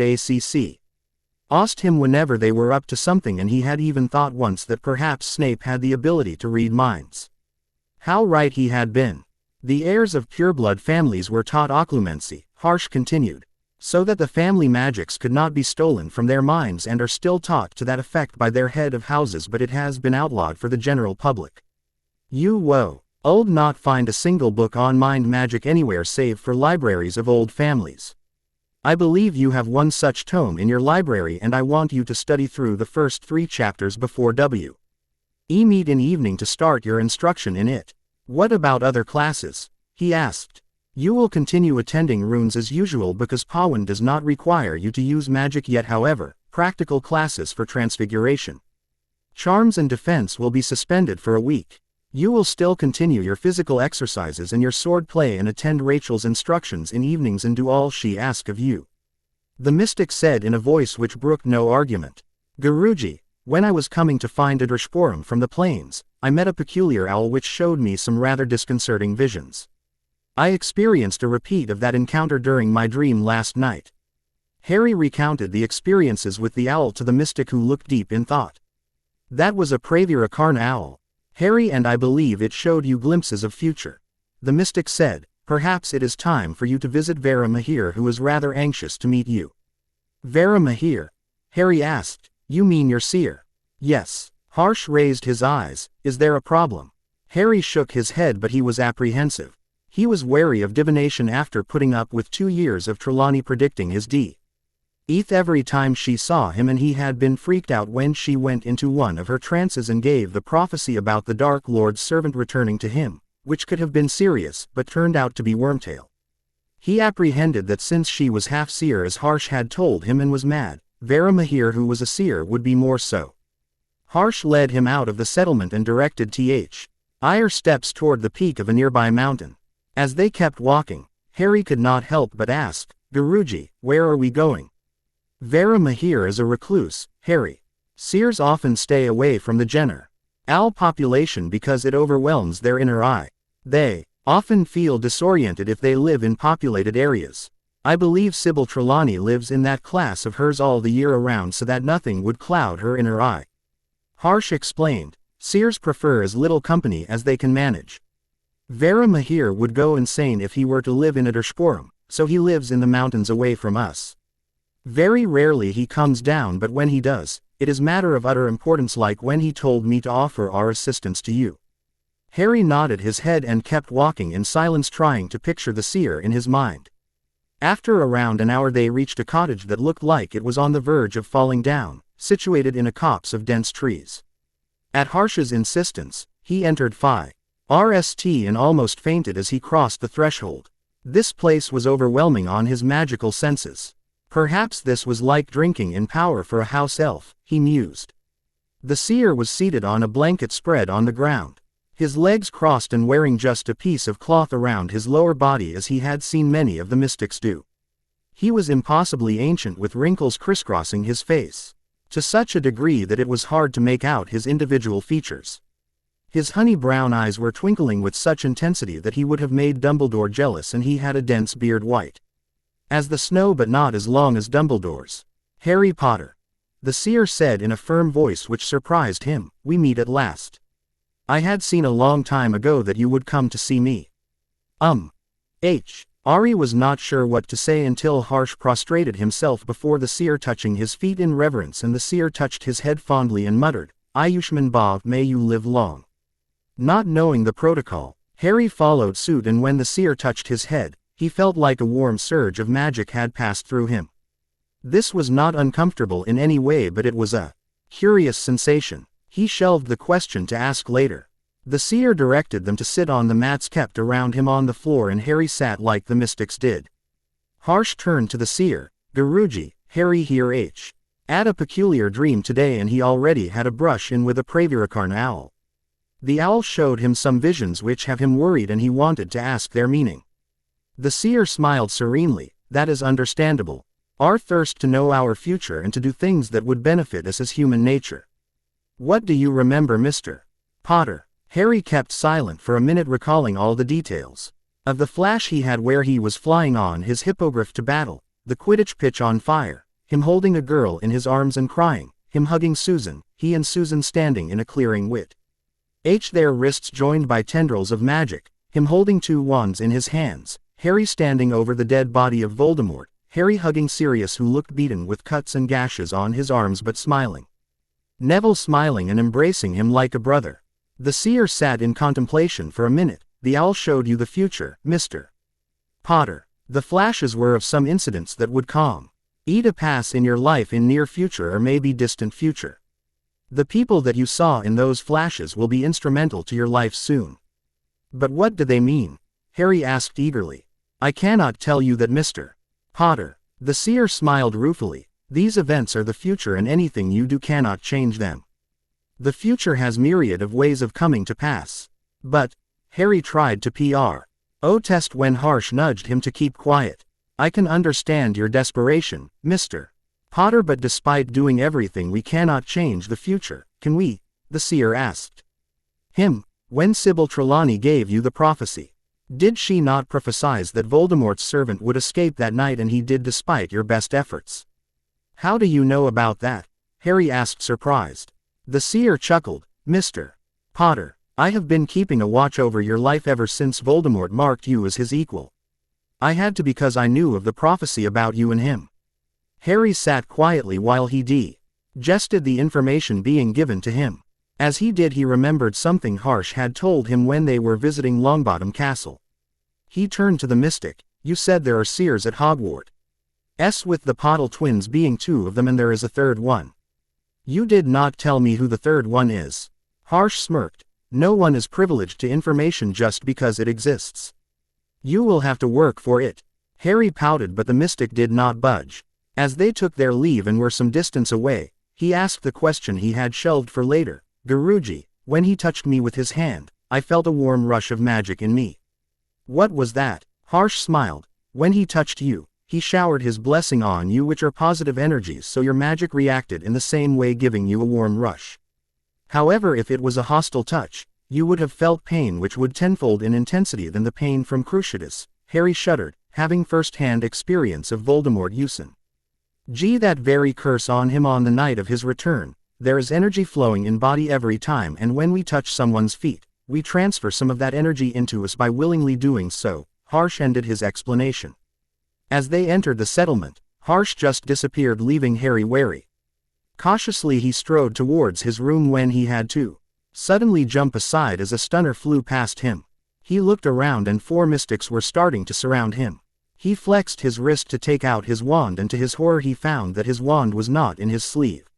asked him whenever they were up to something, and he had even thought once that perhaps Snape had the ability to read minds. How right he had been. The heirs of pureblood families were taught occlumency, Harsh continued, so that the family magics could not be stolen from their minds, and are still taught to that effect by their head of houses, but it has been outlawed for the general public. Old not find a single book on mind magic anywhere save for libraries of old families. I believe you have one such tome in your library, and I want you to study through the first 3 chapters before meet in evening to start your instruction in it. What about other classes? He asked. You will continue attending runes as usual because Pawin does not require you to use magic yet. However, practical classes for transfiguration, charms and defense will be suspended for a week. You will still continue your physical exercises and your sword play and attend Rachel's instructions in evenings and do all she asks of you. The mystic said in a voice which brooked no argument. Guruji, when I was coming to find Adrishpuram from the plains, I met a peculiar owl which showed me some rather disconcerting visions. I experienced a repeat of that encounter during my dream last night. Harry recounted the experiences with the owl to the mystic, who looked deep in thought. That was a Pravira Karna owl, Harry, and I believe it showed you glimpses of future. The mystic said, perhaps it is time for you to visit Vera Mahir, who is rather anxious to meet you. Vera Mahir? Harry asked. You mean your seer? Yes. Harsh raised his eyes. Is there a problem? Harry shook his head, but he was apprehensive. He was wary of divination after putting up with 2 years of Trelawney predicting his death every time she saw him, and he had been freaked out when she went into one of her trances and gave the prophecy about the Dark Lord's servant returning to him, which could have been serious but turned out to be Wormtail. He apprehended that since she was half seer as Harsh had told him and was mad, Vera Mahir, who was a seer, would be more so. Harsh led him out of the settlement and directed Th.Ir steps toward the peak of a nearby mountain. As they kept walking, Harry could not help but ask, Guruji, where are we going? Vera Mahir is a recluse, Harry. Seers often stay away from the general owl population because it overwhelms their inner eye. They often feel disoriented if they live in populated areas. I believe Sybil Trelawney lives in that class of hers all the year around so that nothing would cloud her inner eye. Harsh explained. Seers prefer as little company as they can manage. Vera Mahir would go insane if he were to live in Adrishpuram, so he lives in the mountains away from us. Very rarely he comes down, but when he does, it is matter of utter importance, like when he told me to offer our assistance to you. Harry nodded his head and kept walking in silence, trying to picture the seer in his mind. After around an hour they reached a cottage that looked like it was on the verge of falling down, situated in a copse of dense trees. At Harsh's insistence, he entered Rst and almost fainted as he crossed the threshold. This place was overwhelming on his magical senses. Perhaps this was like drinking in power for a house elf, he mused. The seer was seated on a blanket spread on the ground, his legs crossed and wearing just a piece of cloth around his lower body, as he had seen many of the mystics do. He was impossibly ancient, with wrinkles crisscrossing his face, to such a degree that it was hard to make out his individual features. His honey brown eyes were twinkling with such intensity that he would have made Dumbledore jealous, and he had a dense beard white as the snow but not as long as Dumbledore's. Harry Potter, the seer said in a firm voice which surprised him, we meet at last. I had seen a long time ago that you would come to see me. Ari was not sure what to say until Harsh prostrated himself before the seer, touching his feet in reverence, and the seer touched his head fondly and muttered, Ayushman Bhav, may you live long. Not knowing the protocol, Harry followed suit, and when the seer touched his head, he felt like a warm surge of magic had passed through him. This was not uncomfortable in any way, but it was a curious sensation. He shelved the question to ask later. The seer directed them to sit on the mats kept around him on the floor, and Harry sat like the mystics did. Harsh turned to the seer. Guruji, Harry here Had a peculiar dream today and he already had a brush in with a Pravirakarn owl. The owl showed him some visions which have him worried and he wanted to ask their meaning. The seer smiled serenely. That is understandable. Our thirst to know our future and to do things that would benefit us is human nature. What do you remember, Mr. Potter? Harry kept silent for a minute, recalling all the details. Of the flash he had where he was flying on his hippogriff to battle, the Quidditch pitch on fire, him holding a girl in his arms and crying, him hugging Susan, he and Susan standing in a clearing with their wrists joined by tendrils of magic, him holding 2 wands in his hands, Harry standing over the dead body of Voldemort, Harry hugging Sirius who looked beaten with cuts and gashes on his arms but smiling. Neville smiling and embracing him like a brother. The seer sat in contemplation for a minute. The owl showed you the future, Mr. Potter. The flashes were of some incidents that would come to pass in your life in near future or maybe distant future. The people that you saw in those flashes will be instrumental to your life soon. But what do they mean? Harry asked eagerly. I cannot tell you that, Mr. Potter. The seer smiled ruefully. These events are the future and anything you do cannot change them. The future has myriad of ways of coming to pass. But, Harry tried to protest when Harsh nudged him to keep quiet. I can understand your desperation, Mr. Potter, but despite doing everything we cannot change the future, can we? The seer asked him. When Sybil Trelawney gave you the prophecy, did she not prophesy that Voldemort's servant would escape that night, and he did despite your best efforts? How do you know about that? Harry asked, surprised. The seer chuckled. Mr. Potter, I have been keeping a watch over your life ever since Voldemort marked you as his equal. I had to because I knew of the prophecy about you and him. Harry sat quietly while he digested the information being given to him. As he did, he remembered something Harsh had told him when they were visiting Longbottom Castle. He turned to the mystic. You said there are seers at Hogwarts. With the Pottle twins being 2 of them and there is a third one. You did not tell me who the third one is. Harsh smirked. No one is privileged to information just because it exists. You will have to work for it. Harry pouted, but the mystic did not budge. As they took their leave and were some distance away, he asked the question he had shelved for later. Guruji, when he touched me with his hand, I felt a warm rush of magic in me. What was that? Harsh smiled. When he touched you, he showered his blessing on you, which are positive energies, so your magic reacted in the same way, giving you a warm rush. However, if it was a hostile touch, you would have felt pain which would tenfold in intensity than the pain from Cruciatus. Harry shuddered, having first-hand experience of Voldemort using that very curse on him on the night of his return. There is energy flowing in body every time, and when we touch someone's feet, we transfer some of that energy into us by willingly doing so. Harsh ended his explanation. As they entered the settlement, Harsh just disappeared, leaving Harry wary. Cautiously he strode towards his room when he had to suddenly jump aside as a stunner flew past him. He looked around and 4 mystics were starting to surround him. He flexed his wrist to take out his wand, and to his horror he found that his wand was not in his sleeve.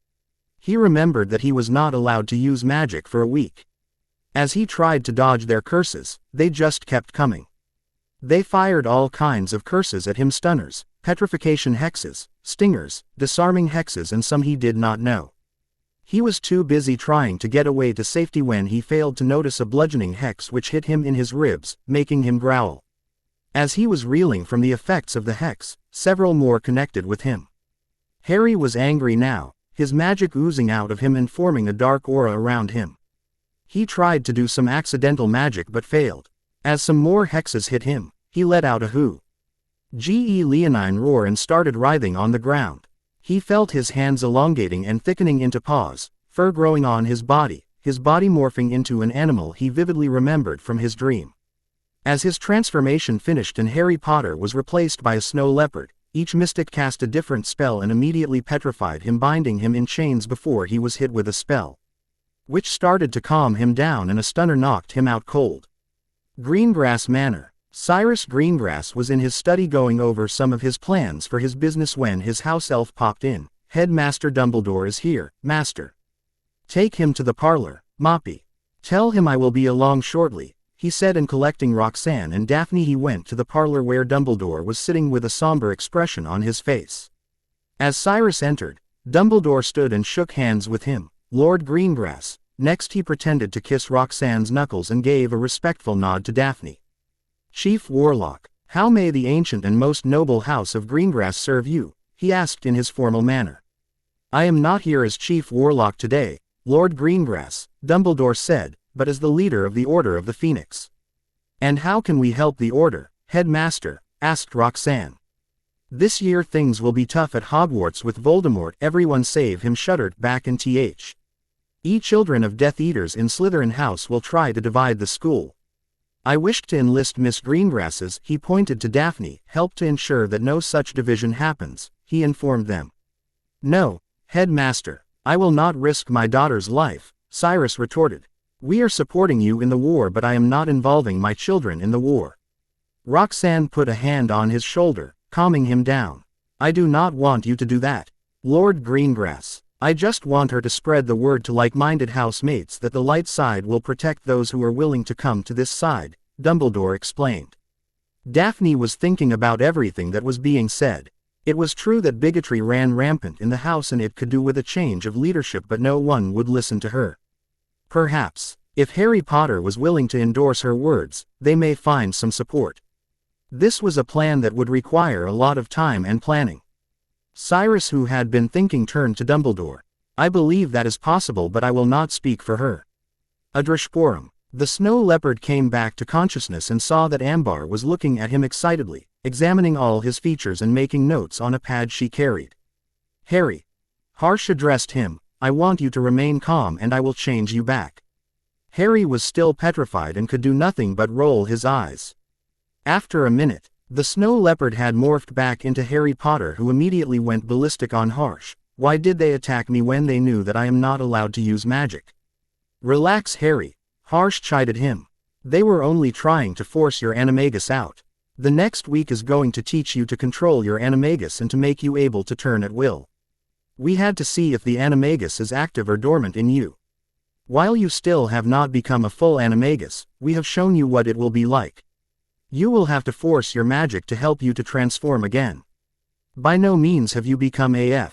He remembered that he was not allowed to use magic for a week. As he tried to dodge their curses, they just kept coming. They fired all kinds of curses at him: stunners, petrification hexes, stingers, disarming hexes, and some he did not know. He was too busy trying to get away to safety when he failed to notice a bludgeoning hex which hit him in his ribs, making him growl. As he was reeling from the effects of the hex, several more connected with him. Harry was angry now, his magic oozing out of him and forming a dark aura around him. He tried to do some accidental magic but failed. As some more hexes hit him, he let out a leonine roar and started writhing on the ground. He felt his hands elongating and thickening into paws, fur growing on his body morphing into an animal he vividly remembered from his dream. As his transformation finished and Harry Potter was replaced by a snow leopard, each mystic cast a different spell and immediately petrified him, binding him in chains before he was hit with a spell, which started to calm him down, and a stunner knocked him out cold. Greengrass Manor. Cyrus Greengrass was in his study going over some of his plans for his business when his house elf popped in. Headmaster Dumbledore is here, master. Take him to the parlor, Moppy. Tell him I will be along shortly, he said, and collecting Roxanne and Daphne he went to the parlor where Dumbledore was sitting with a somber expression on his face. As Cyrus entered, Dumbledore stood and shook hands with him. Lord Greengrass. Next he pretended to kiss Roxane's knuckles and gave a respectful nod to Daphne. Chief Warlock, how may the ancient and most noble house of Greengrass serve you? He asked in his formal manner. I am not here as Chief Warlock today, Lord Greengrass, Dumbledore said, but as the leader of the Order of the Phoenix. And how can we help the Order, Headmaster? Asked Roxane. This year things will be tough at Hogwarts with Voldemort. Everyone save him shuddered back in th. Children of Death Eaters in Slytherin House will try to divide the school. I wished to enlist Miss Greengrass's, he pointed to Daphne, help to ensure that no such division happens, he informed them. No, Headmaster, I will not risk my daughter's life, Cyrus retorted. We are supporting you in the war, but I am not involving my children in the war. Roxane put a hand on his shoulder, calming him down. I do not want you to do that, Lord Greengrass. I just want her to spread the word to like-minded housemates that the light side will protect those who are willing to come to this side, Dumbledore explained. Daphne was thinking about everything that was being said. It was true that bigotry ran rampant in the house and it could do with a change of leadership, but no one would listen to her. Perhaps, if Harry Potter was willing to endorse her words, they may find some support. This was a plan that would require a lot of time and planning. Cyrus, who had been thinking, turned to Dumbledore. I believe that is possible, but I will not speak for her. Adrishporum. The snow leopard came back to consciousness and saw that Ambar was looking at him excitedly, examining all his features and making notes on a pad she carried. Harry. Harsh addressed him, I want you to remain calm and I will change you back. Harry was still petrified and could do nothing but roll his eyes. After a minute, the snow leopard had morphed back into Harry Potter, who immediately went ballistic on Harsh. Why did they attack me when they knew that I am not allowed to use magic? Relax, Harry. Harsh chided him. They were only trying to force your animagus out. The next week is going to teach you to control your animagus and to make you able to turn at will. We had to see if the animagus is active or dormant in you. While you still have not become a full animagus, we have shown you what it will be like. You will have to force your magic to help you to transform again. By no means have you become a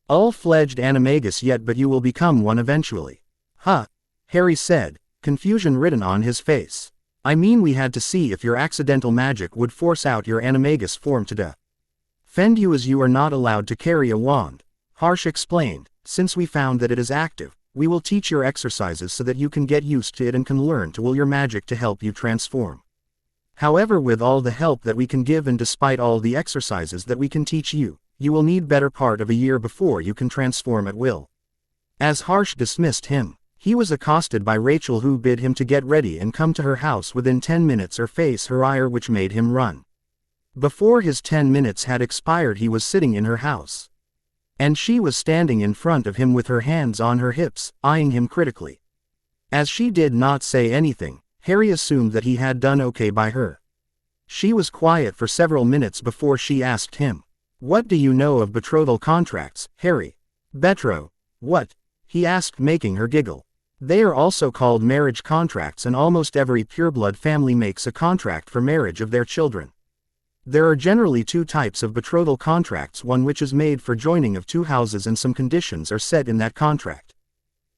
full-fledged animagus yet, but you will become one eventually. Huh, Harry said, confusion written on his face. I mean, we had to see if your accidental magic would force out your animagus form to defend you, as you are not allowed to carry a wand. Harsh explained, since we found that it is active, we will teach your exercises so that you can get used to it and can learn to will your magic to help you transform. However, with all the help that we can give and despite all the exercises that we can teach you, you will need better part of a year before you can transform at will. As Harsh dismissed him, he was accosted by Rachel, who bid him to get ready and come to her house within 10 minutes or face her ire, which made him run. Before his 10 minutes had expired, he was sitting in her house. And she was standing in front of him with her hands on her hips, eyeing him critically. As she did not say anything, Harry assumed that he had done okay by her. She was quiet for several minutes before she asked him, What do you know of betrothal contracts, Harry? Betro. What? He asked, making her giggle. They are also called marriage contracts, and almost every pureblood family makes a contract for marriage of their children. There are generally two types of betrothal contracts, one which is made for joining of two houses and some conditions are set in that contract.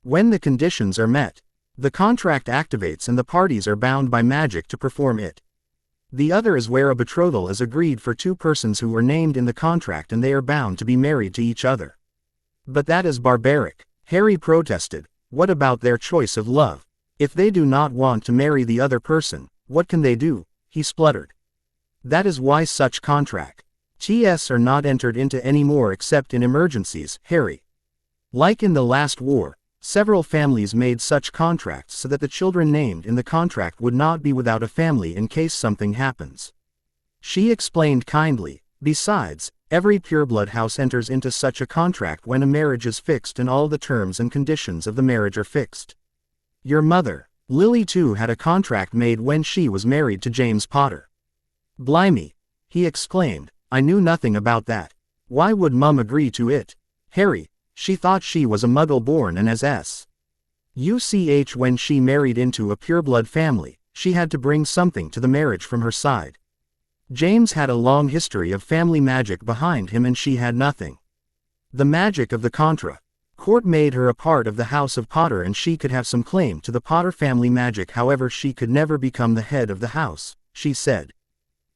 When the conditions are met, the contract activates and the parties are bound by magic to perform it. The other is where a betrothal is agreed for two persons who are named in the contract and they are bound to be married to each other. But that is barbaric, Harry protested. What about their choice of love? If they do not want to marry the other person, what can they do? He spluttered. That is why such contracts are not entered into anymore except in emergencies, Harry. Like in the last war, several families made such contracts so that the children named in the contract would not be without a family in case something happens. She explained kindly, besides, every pureblood house enters into such a contract when a marriage is fixed and all the terms and conditions of the marriage are fixed. Your mother, Lily too, had a contract made when she was married to James Potter. Blimey! He exclaimed, I knew nothing about that. Why would Mum agree to it? Harry, she thought she was a Muggle born and as such when she married into a pureblood family, she had to bring something to the marriage from her side. James had a long history of family magic behind him and she had nothing. The magic of the Contra Court made her a part of the House of Potter, and she could have some claim to the Potter family magic. However, she could never become the head of the house, she said.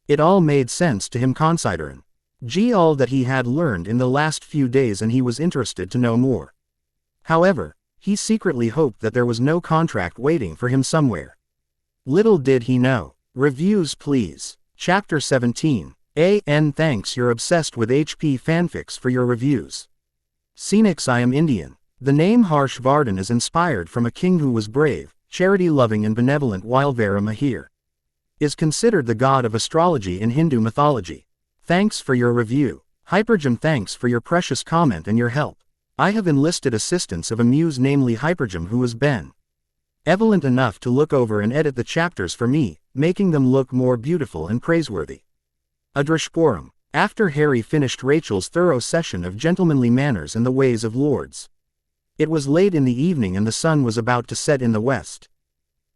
It all made sense to him, considering all that he had learned in the last few days, and he was interested to know more. However, he secretly hoped that there was no contract waiting for him somewhere. Little did he know. Reviews please. Chapter 17. Thanks, you're obsessed with HP fanfics for your reviews. Scenics, I am Indian. The name Harsh Vardhan is inspired from a king who was brave, charity-loving and benevolent, while Vara Mahir is considered the god of astrology in Hindu mythology. Thanks for your review. Hypergem, thanks for your precious comment and your help. I have enlisted assistance of a muse, namely Hypergem, who has been benevolent enough to look over and edit the chapters for me, making them look more beautiful and praiseworthy. Adrashpuram. After Harry finished Rachel's thorough session of gentlemanly manners and the ways of lords, it was late in the evening and the sun was about to set in the west.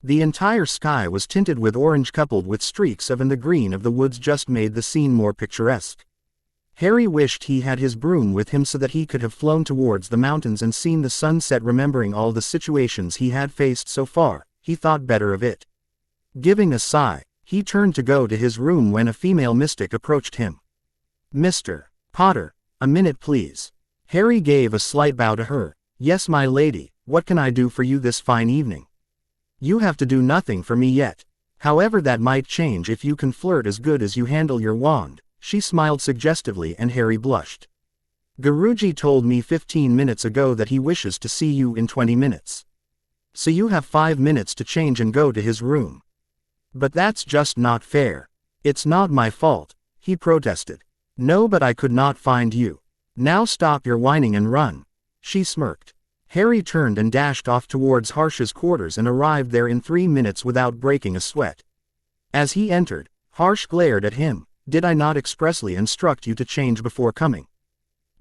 The entire sky was tinted with orange, coupled with streaks of and the green of the woods just made the scene more picturesque. Harry wished he had his broom with him so that he could have flown towards the mountains and seen the sunset. Remembering all the situations he had faced so far, he thought better of it. Giving a sigh, he turned to go to his room when a female mystic approached him. Mr. Potter, a minute please. Harry gave a slight bow to her. Yes, my lady, what can I do for you this fine evening? You have to do nothing for me yet. However, that might change if you can flirt as good as you handle your wand. She smiled suggestively and Harry blushed. Guruji told me 15 minutes ago that he wishes to see you in 20 minutes. So you have 5 minutes to change and go to his room. But that's just not fair. It's not my fault, he protested. No, but I could not find you. Now stop your whining and run. She smirked. Harry turned and dashed off towards Harsh's quarters and arrived there in 3 minutes without breaking a sweat. As he entered, Harsh glared at him. Did I not expressly instruct you to change before coming?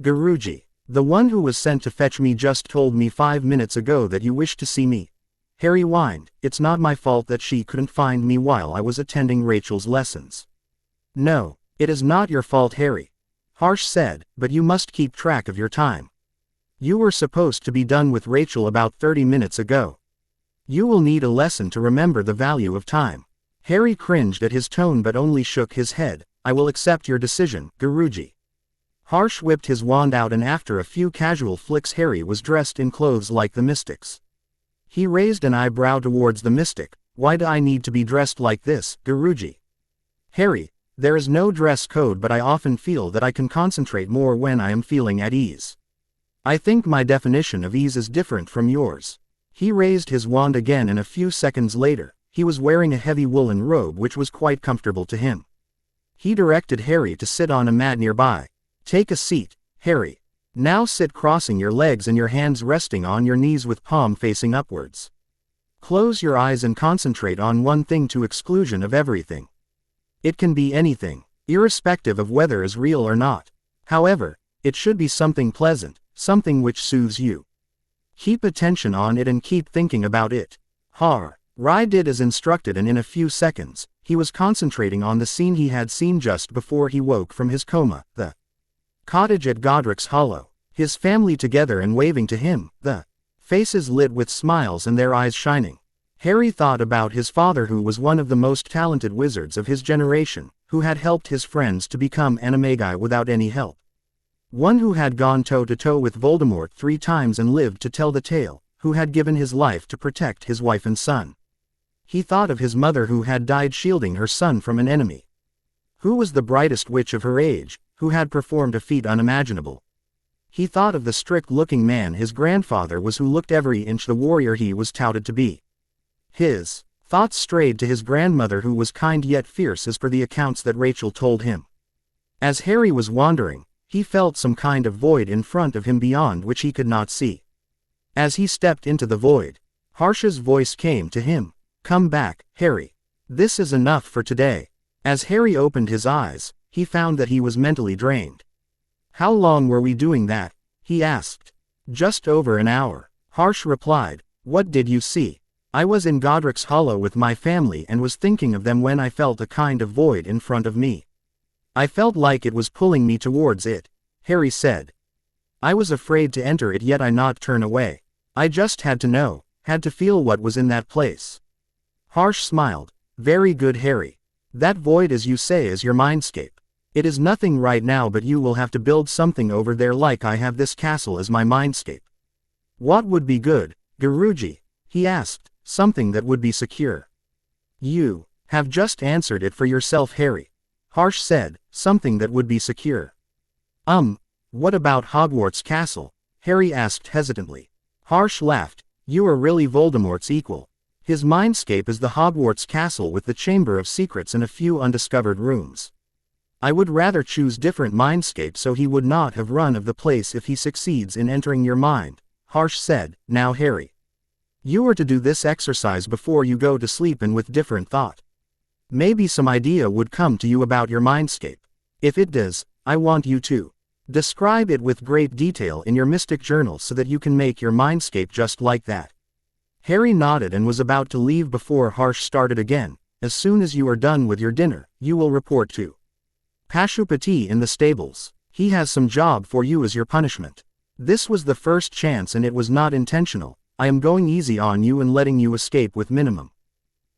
Guruji, the one who was sent to fetch me just told me 5 minutes ago that you wished to see me. Harry whined. It's not my fault that she couldn't find me while I was attending Rachel's lessons. No, it is not your fault, Harry. Harsh said, but you must keep track of your time. You were supposed to be done with Rachel about 30 minutes ago. You will need a lesson to remember the value of time. Harry cringed at his tone but only shook his head. I will accept your decision, Guruji. Harsh whipped his wand out and after a few casual flicks Harry was dressed in clothes like the mystics. He raised an eyebrow towards the mystic. Why do I need to be dressed like this, Guruji? Harry, there is no dress code, but I often feel that I can concentrate more when I am feeling at ease. I think my definition of ease is different from yours. He raised his wand again and a few seconds later, he was wearing a heavy woolen robe which was quite comfortable to him. He directed Harry to sit on a mat nearby. Take a seat, Harry. Now sit crossing your legs and your hands resting on your knees with palm facing upwards. Close your eyes and concentrate on one thing to exclusion of everything. It can be anything, irrespective of whether is real or not. However, it should be something pleasant, something which soothes you. Keep attention on it and keep thinking about it. Rai did as instructed and in a few seconds, he was concentrating on the scene he had seen just before he woke from his coma, the cottage at Godric's Hollow, his family together and waving to him, the faces lit with smiles and their eyes shining. Harry thought about his father, who was one of the most talented wizards of his generation, who had helped his friends to become animagi without any help. One who had gone toe-to-toe with Voldemort 3 times and lived to tell the tale, who had given his life to protect his wife and son. He thought of his mother, who had died shielding her son from an enemy. Who was the brightest witch of her age, who had performed a feat unimaginable. He thought of the strict-looking man his grandfather was, who looked every inch the warrior he was touted to be. His thoughts strayed to his grandmother, who was kind yet fierce as per the accounts that Rachel told him. As Harry was wandering, he felt some kind of void in front of him beyond which he could not see. As he stepped into the void, Harsh's voice came to him. Come back, Harry. This is enough for today. As Harry opened his eyes, he found that he was mentally drained. How long were we doing that? He asked. Just over an hour. Harsh replied. What did you see? I was in Godric's Hollow with my family and was thinking of them when I felt a kind of void in front of me. I felt like it was pulling me towards it, Harry said. I was afraid to enter it yet I not turn away. I just had to know, had to feel what was in that place. Harsh smiled. Very good, Harry. That void, as you say, is your mindscape. It is nothing right now, but you will have to build something over there, like I have this castle as my mindscape. What would be good, Guruji? He asked. Something that would be secure. You have just answered it for yourself, Harry. Harsh said. Something that would be secure. What about Hogwarts Castle? Harry asked hesitantly. Harsh laughed. You are really Voldemort's equal. His mindscape is the Hogwarts Castle with the Chamber of Secrets and a few undiscovered rooms. I would rather choose different mindscape so he would not have run of the place if he succeeds in entering your mind, Harsh said. Now Harry, you are to do this exercise before you go to sleep and with different thought. Maybe some idea would come to you about your mindscape. If it does, I want you to describe it with great detail in your mystic journal so that you can make your mindscape just like that. Harry nodded and was about to leave before Harsh started again. As soon as you are done with your dinner, you will report to Pashupati in the stables. He has some job for you as your punishment. This was the first chance and it was not intentional. I am going easy on you and letting you escape with minimum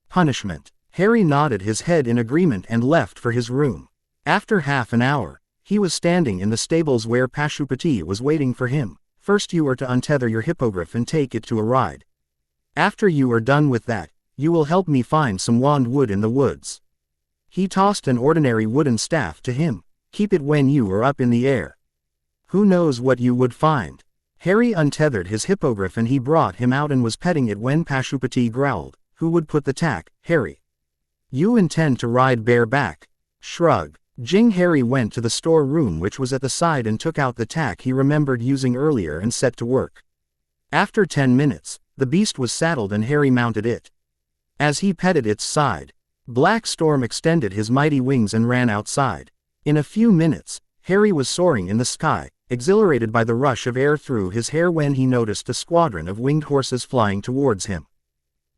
punishment. Harry nodded his head in agreement and left for his room. After half an hour, he was standing in the stables where Pashupati was waiting for him. First you are to untether your hippogriff and take it to a ride. After you are done with that, you will help me find some wand wood in the woods. He tossed an ordinary wooden staff to him. Keep it when you are up in the air. Who knows what you would find? Harry untethered his hippogriff and he brought him out and was petting it when Pashupati growled. Who would put the tack, Harry? You intend to ride bareback? Shrug. Harry went to the store room which was at the side and took out the tack he remembered using earlier and set to work. After 10 minutes, the beast was saddled and Harry mounted it. As he petted its side, Black Storm extended his mighty wings and ran outside. In a few minutes, Harry was soaring in the sky, exhilarated by the rush of air through his hair when he noticed a squadron of winged horses flying towards him.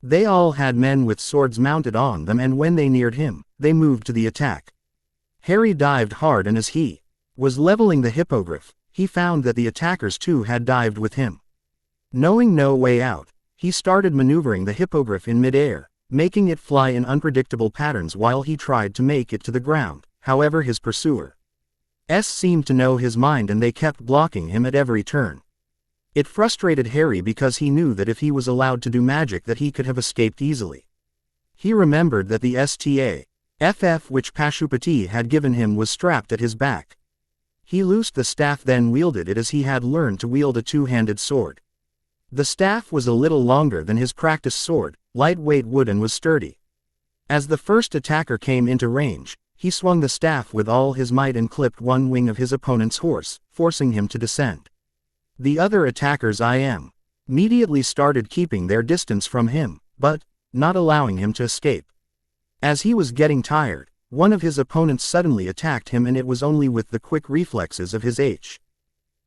They all had men with swords mounted on them, and when they neared him, they moved to the attack. Harry dived hard, and as he was leveling the hippogriff, he found that the attackers too had dived with him. Knowing no way out, he started maneuvering the hippogriff in mid-air, making it fly in unpredictable patterns while he tried to make it to the ground. However, his pursuers seemed to know his mind and they kept blocking him at every turn. It frustrated Harry because he knew that if he was allowed to do magic that he could have escaped easily. He remembered that the staff which Pashupati had given him was strapped at his back. He loosed the staff, then wielded it as he had learned to wield a two-handed sword. The staff was a little longer than his practiced sword, lightweight wood, and was sturdy. As the first attacker came into range, he swung the staff with all his might and clipped one wing of his opponent's horse, forcing him to descend. The other attackers immediately started keeping their distance from him, but not allowing him to escape. As he was getting tired, one of his opponents suddenly attacked him, and it was only with the quick reflexes of his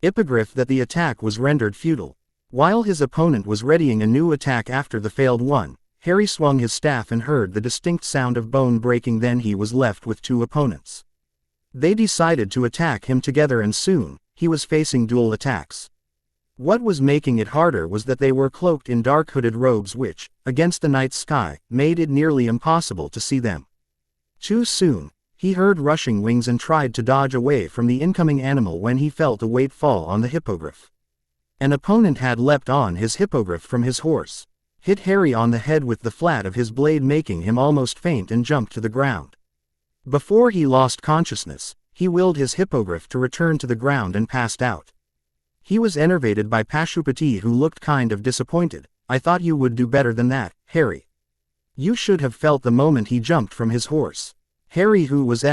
hippogriff that the attack was rendered futile. While his opponent was readying a new attack after the failed one, Harry swung his staff and heard the distinct sound of bone breaking. Then he was left with two opponents. They decided to attack him together, and soon, he was facing dual attacks. What was making it harder was that they were cloaked in dark hooded robes which, against the night sky, made it nearly impossible to see them. Too soon, he heard rushing wings and tried to dodge away from the incoming animal when he felt a weight fall on the hippogriff. An opponent had leapt on his hippogriff from his horse, hit Harry on the head with the flat of his blade, making him almost faint, and jumped to the ground. Before he lost consciousness, he willed his hippogriff to return to the ground and passed out. He was enervated by Pashupati, who looked kind of disappointed. I thought you would do better than that, Harry. You should have felt the moment he jumped from his horse. Harry, who was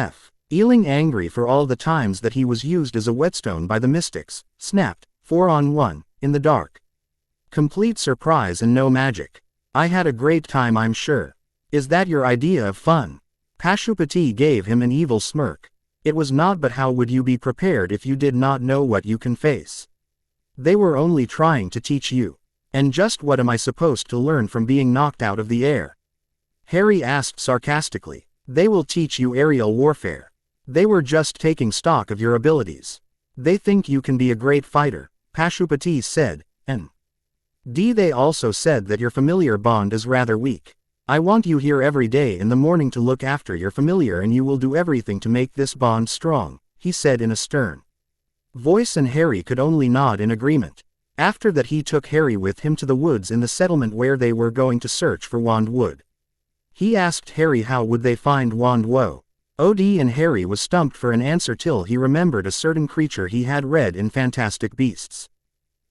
feeling angry for all the times that he was used as a whetstone by the mystics, snapped, 4-on-1, in the dark. Complete surprise and no magic. I had a great time, I'm sure. Is that your idea of fun? Pashupati gave him an evil smirk. It was not, but how would you be prepared if you did not know what you can face? They were only trying to teach you. And just what am I supposed to learn from being knocked out of the air? Harry asked sarcastically. They will teach you aerial warfare. They were just taking stock of your abilities. They think you can be a great fighter, Pashupati said, and they also said that your familiar bond is rather weak. I want you here every day in the morning to look after your familiar and you will do everything to make this bond strong, he said in a stern voice, and Harry could only nod in agreement. After that he took Harry with him to the woods in the settlement where they were going to search for Wand Wood. He asked Harry how would they find Wand Woe. And Harry was stumped for an answer till he remembered a certain creature he had read in Fantastic Beasts.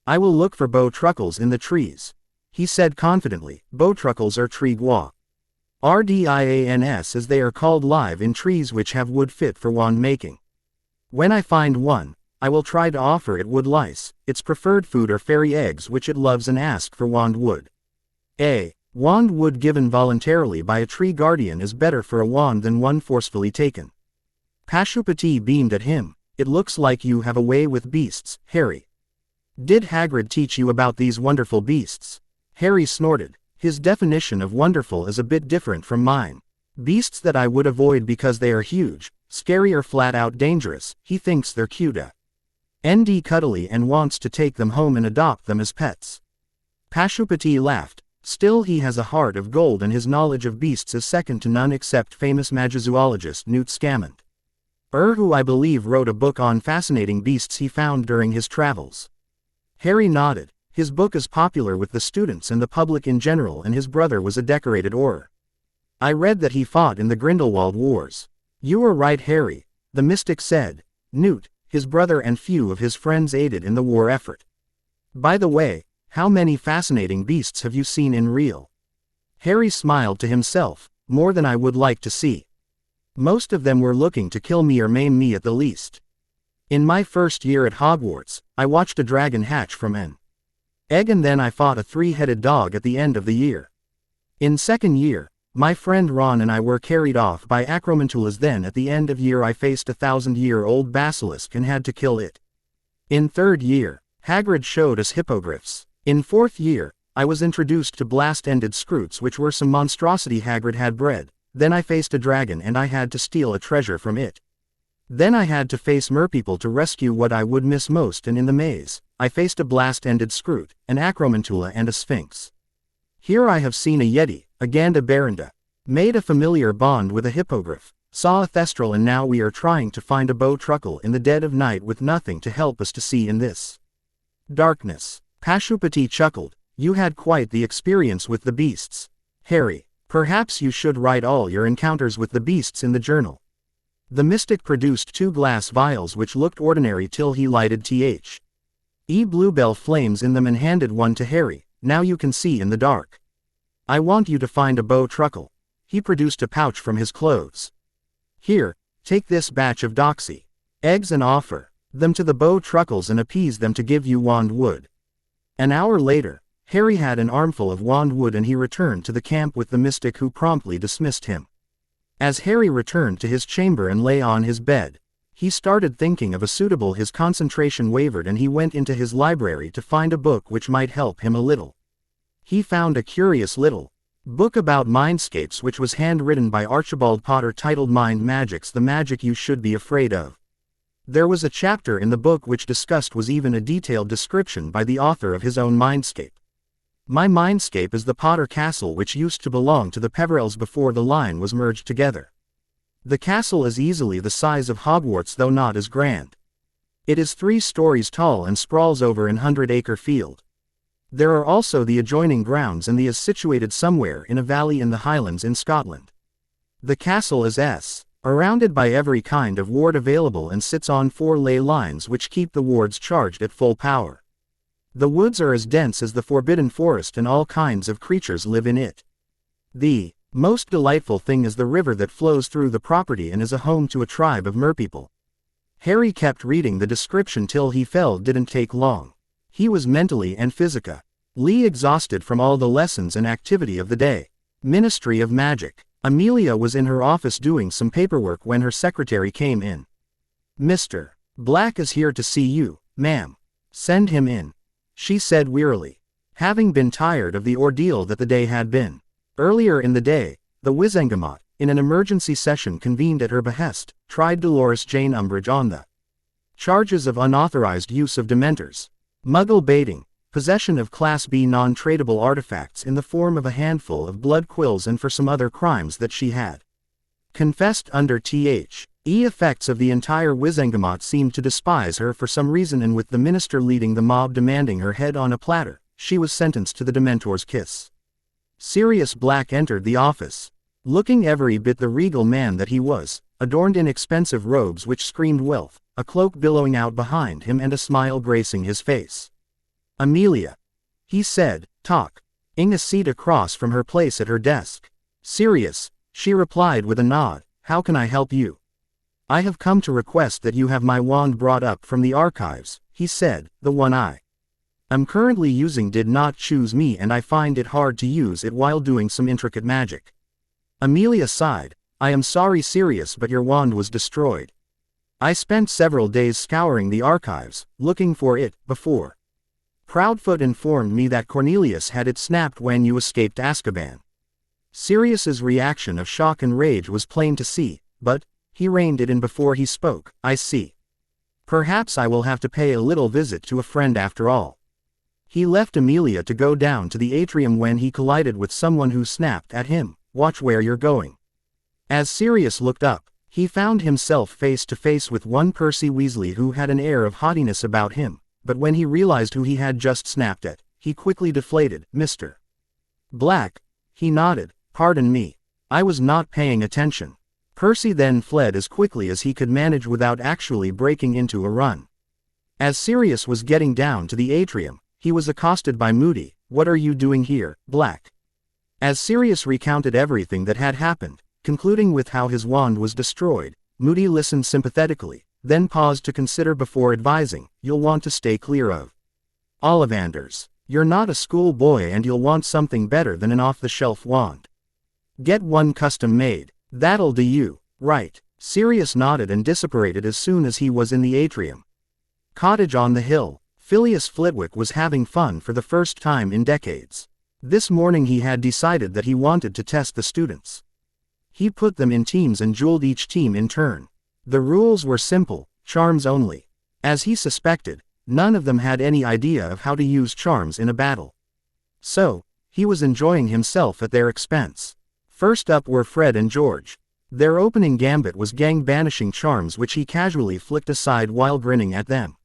I will look for bowtruckles in the trees, he said confidently. Bowtruckles are tree gua. Rdians as they are called, live in trees which have wood fit for wand making. When I find one, I will try to offer it wood lice, its preferred food are fairy eggs which it loves, and ask for wand wood. Wand wood given voluntarily by a tree guardian is better for a wand than one forcefully taken. Pashupati beamed at him. It looks like you have a way with beasts, Harry. Did Hagrid teach you about these wonderful beasts? Harry snorted. His definition of wonderful is a bit different from mine. Beasts that I would avoid because they are huge, scary, or flat out dangerous. He thinks they're cute and cuddly and wants to take them home and adopt them as pets. Pashupati laughed. Still, he has a heart of gold and his knowledge of beasts is second to none except famous magizoologist Newt Scamander, who I believe wrote a book on fascinating beasts he found during his travels. Harry nodded. His book is popular with the students and the public in general, and his brother was a decorated Auror. I read that he fought in the Grindelwald Wars. You are right, Harry, the mystic said. Newt, his brother, and few of his friends aided in the war effort. By the way, how many fascinating beasts have you seen in real? Harry smiled to himself. More than I would like to see. Most of them were looking to kill me or maim me at the least. In my first year at Hogwarts, I watched a dragon hatch from an egg, and then I fought a 3-headed dog at the end of the year. In second year, my friend Ron and I were carried off by acromantulas. Then at the end of year I faced a 1,000-year-old basilisk and had to kill it. In third year, Hagrid showed us hippogriffs. In fourth year, I was introduced to blast-ended scroots, which were some monstrosity Hagrid had bred. Then I faced a dragon and I had to steal a treasure from it. Then I had to face merpeople to rescue what I would miss most, and in the maze, I faced a blast-ended scroot, an acromantula, and a sphinx. Here I have seen a yeti, a Gandabaranda, made a familiar bond with a hippogriff, saw a thestral, and now we are trying to find a bowtruckle in the dead of night with nothing to help us to see in this darkness. Pashupati chuckled. You had quite the experience with the beasts, Harry. Perhaps you should write all your encounters with the beasts in the journal. The mystic produced 2 glass vials which looked ordinary till he lighted bluebell flames in them and handed one to Harry. Now you can see in the dark. I want you to find a bowtruckle. He produced a pouch from his clothes. Here, take this batch of doxy eggs and offer them to the bowtruckles and appease them to give you wand wood. An hour later, Harry had an armful of wand wood and he returned to the camp with the mystic, who promptly dismissed him. As Harry returned to his chamber and lay on his bed, he started thinking of a suitable. His concentration wavered and he went into his library to find a book which might help him a little. He found a curious little book about mindscapes which was handwritten by Archibald Potter, titled Mind Magics, the Magic You Should Be Afraid of. There was a chapter in the book which discussed was even a detailed description by the author of his own mindscape. My mindscape is the Potter Castle, which used to belong to the Peverells before the line was merged together. The castle is easily the size of Hogwarts, though not as grand. It is 3 stories tall and sprawls over an 100-acre field. There are also the adjoining grounds, and the is situated somewhere in a valley in the Highlands in Scotland. The castle is surrounded by every kind of ward available and sits on 4 ley lines which keep the wards charged at full power. The woods are as dense as the Forbidden Forest and all kinds of creatures live in it. The most delightful thing is the river that flows through the property and is a home to a tribe of merpeople. Harry kept reading the description till he fell. Didn't take long. He was mentally and physically exhausted from all the lessons and activity of the day. Ministry of Magic. Amelia was in her office doing some paperwork when her secretary came in. Mr. Black is here to see you, ma'am. Send him in, she said wearily, having been tired of the ordeal that the day had been. Earlier in the day, the Wizengamot, in an emergency session convened at her behest, tried Dolores Jane Umbridge on the Charges of unauthorized use of Dementors. Muggle baiting. Possession of Class B non-tradable artifacts in the form of a handful of blood quills and for some other crimes that she had confessed under The effects of the entire Wizengamot seemed to despise her for some reason, and with the minister leading the mob demanding her head on a platter, she was sentenced to the Dementor's kiss. Sirius Black entered the office, looking every bit the regal man that he was, adorned in expensive robes which screamed wealth, a cloak billowing out behind him and a smile gracing his face. "Amelia," he said, taking a seat across from her place at her desk. "Sirius," she replied with a nod, "how can I help you?" "I have come to request that you have my wand brought up from the archives," he said. "The one I am currently using did not choose me, and I find it hard to use it while doing some intricate magic." Amelia sighed. "I am sorry, Sirius, but your wand was destroyed. I spent several days scouring the archives, looking for it, before Proudfoot informed me that Cornelius had it snapped when you escaped Azkaban." Sirius's reaction of shock and rage was plain to see, but he reined it in before he spoke. "I see. Perhaps I will have to pay a little visit to a friend after all." He left Amelia to go down to the atrium when he collided with someone who snapped at him, "Watch where you're going." As Sirius looked up, he found himself face to face with one Percy Weasley who had an air of haughtiness about him, but when he realized who he had just snapped at, he quickly deflated. "Mr. Black," he nodded, "pardon me. I was not paying attention." Percy then fled as quickly as he could manage without actually breaking into a run. As Sirius was getting down to the atrium, he was accosted by Moody. "What are you doing here, Black?" As Sirius recounted everything that had happened, concluding with how his wand was destroyed, Moody listened sympathetically, then paused to consider before advising, "You'll want to stay clear of Ollivanders. You're not a schoolboy and you'll want something better than an off-the-shelf wand. Get one custom-made. That'll do you, right?" Sirius nodded and disapparated as soon as he was in the atrium. Cottage on the Hill. Phileas Flitwick was having fun for the first time in decades. This morning he had decided that he wanted to test the students. He put them in teams and jeweled each team in turn. The rules were simple, charms only. As he suspected, none of them had any idea of how to use charms in a battle. So, he was enjoying himself at their expense. First up were Fred and George. Their opening gambit was gang banishing charms which he casually flicked aside while grinning at them.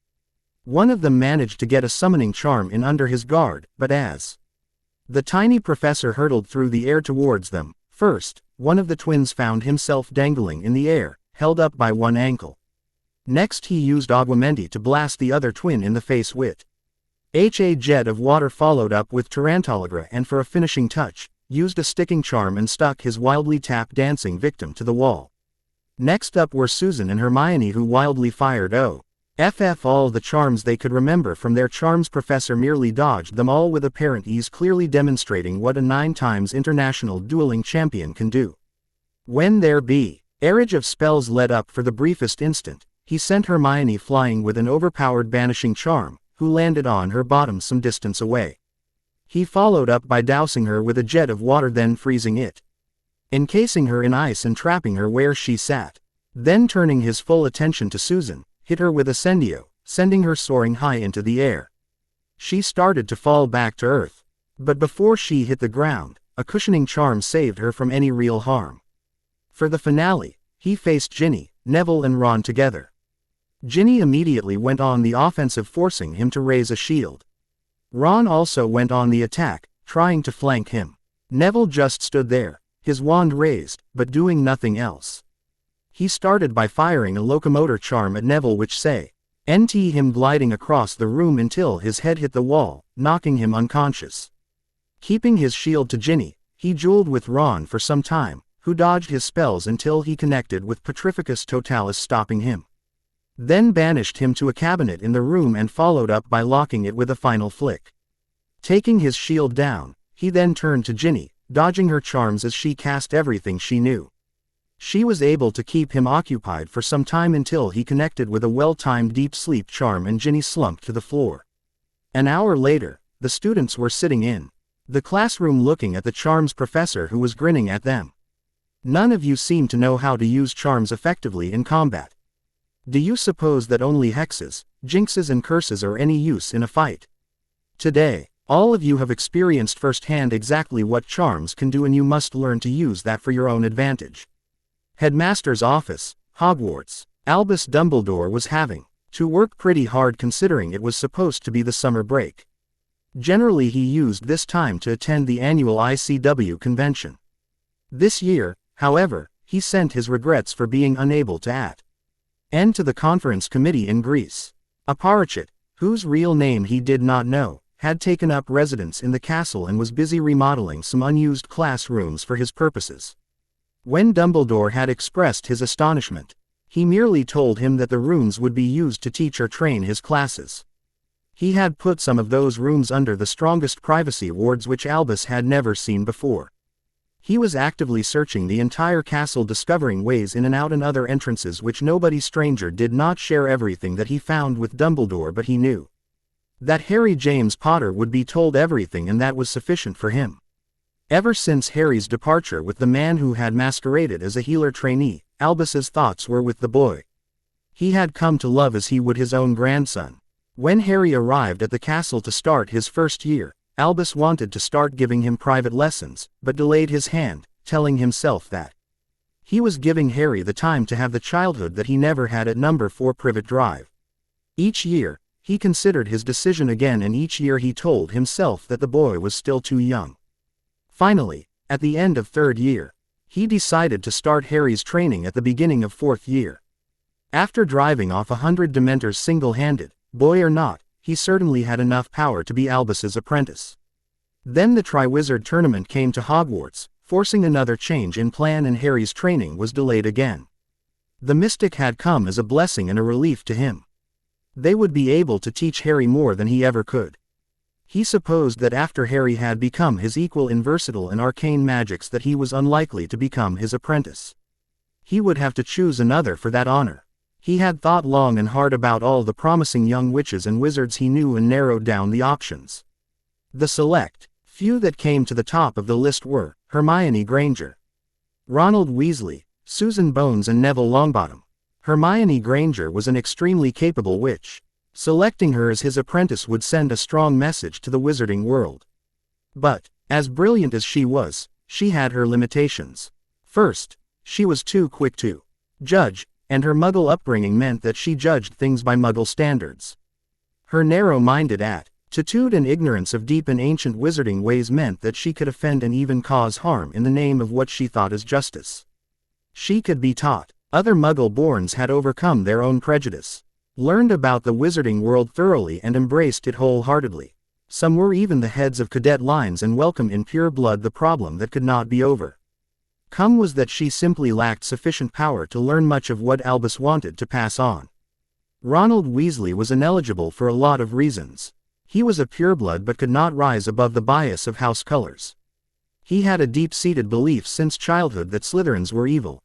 One of them managed to get a summoning charm in under his guard, but as the tiny professor hurtled through the air towards them, first, one of the twins found himself dangling in the air, held up by one ankle. Next he used Aguamenti to blast the other twin in the face with a jet of water, followed up with Tarantalagra, and for a finishing touch, used a sticking charm and stuck his wildly tap-dancing victim to the wall. Next up were Susan and Hermione, who wildly fired all the charms they could remember from their charms professor merely dodged them all with apparent ease, clearly demonstrating what a 9-times international dueling champion can do. When their barrage of spells let up for the briefest instant, he sent Hermione flying with an overpowered banishing charm, who landed on her bottom some distance away. He followed up by dousing her with a jet of water, then freezing it, encasing her in ice and trapping her where she sat. Then turning his full attention to Susan, hit her with Ascendio, sending her soaring high into the air. She started to fall back to earth. But before she hit the ground, a cushioning charm saved her from any real harm. For the finale, he faced Ginny, Neville and Ron together. Ginny immediately went on the offensive, forcing him to raise a shield. Ron also went on the attack, trying to flank him. Neville just stood there, his wand raised, but doing nothing else. He started by firing a locomotor charm at Neville which sent him gliding across the room until his head hit the wall, knocking him unconscious. Keeping his shield to Ginny, he dueled with Ron for some time, who dodged his spells until he connected with Petrificus Totalis, stopping him. Then banished him to a cabinet in the room and followed up by locking it with a final flick. Taking his shield down, he then turned to Ginny, dodging her charms as she cast everything she knew. She was able to keep him occupied for some time until he connected with a well-timed deep sleep charm and Ginny slumped to the floor. An hour later, the students were sitting in the classroom looking at the charms professor, who was grinning at them. "None of you seem to know how to use charms effectively in combat. Do you suppose that only hexes, jinxes and curses are any use in a fight? Today, all of you have experienced firsthand exactly what charms can do, and you must learn to use that for your own advantage. Headmaster's office, Hogwarts. Albus Dumbledore was having to work pretty hard considering it was supposed to be the summer break. Generally he used this time to attend the annual ICW convention. This year, however, he sent his regrets for being unable to attend to the conference committee in Greece. Aparachit, whose real name he did not know, had taken up residence in the castle and was busy remodeling some unused classrooms for his purposes. When Dumbledore had expressed his astonishment, he merely told him that the rooms would be used to teach or train his classes. He had put some of those rooms under the strongest privacy wards which Albus had never seen before. He was actively searching the entire castle, discovering ways in and out and other entrances which nobody stranger did not share everything that he found with Dumbledore, but he knew that Harry James Potter would be told everything, and that was sufficient for him. Ever since Harry's departure with the man who had masqueraded as a healer trainee, Albus's thoughts were with the boy he had come to love as he would his own grandson. When Harry arrived at the castle to start his first year, Albus wanted to start giving him private lessons, but delayed his hand, telling himself that he was giving Harry the time to have the childhood that he never had at number 4 Privet Drive. Each year, he considered his decision again, and each year he told himself that the boy was still too young. Finally, at the end of 3rd year, he decided to start Harry's training at the beginning of 4th year. After driving off 100 Dementors single-handed, boy or not, he certainly had enough power to be Albus's apprentice. Then the Triwizard Tournament came to Hogwarts, forcing another change in plan, and Harry's training was delayed again. The Mystic had come as a blessing and a relief to him. They would be able to teach Harry more than he ever could. He supposed that after Harry had become his equal in versatile and arcane magics, that he was unlikely to become his apprentice. He would have to choose another for that honor. He had thought long and hard about all the promising young witches and wizards he knew and narrowed down the options. The select few that came to the top of the list were Hermione Granger, Ronald Weasley, Susan Bones and Neville Longbottom. Hermione Granger was an extremely capable witch. Selecting her as his apprentice would send a strong message to the wizarding world. But, as brilliant as she was, she had her limitations. First, she was too quick to judge, and her Muggle upbringing meant that she judged things by Muggle standards. Her narrow-minded attitude and ignorance of deep and ancient wizarding ways meant that she could offend and even cause harm in the name of what she thought as justice. She could be taught. Other Muggle-borns had overcome their own prejudice, learned about the wizarding world thoroughly and embraced it wholeheartedly. Some were even the heads of cadet lines and welcomed in pure blood the problem that could not be overcome was that she simply lacked sufficient power to learn much of what Albus wanted to pass on. Ronald Weasley was ineligible for a lot of reasons. He was a pureblood but could not rise above the bias of house colors. He had a deep-seated belief since childhood that Slytherins were evil.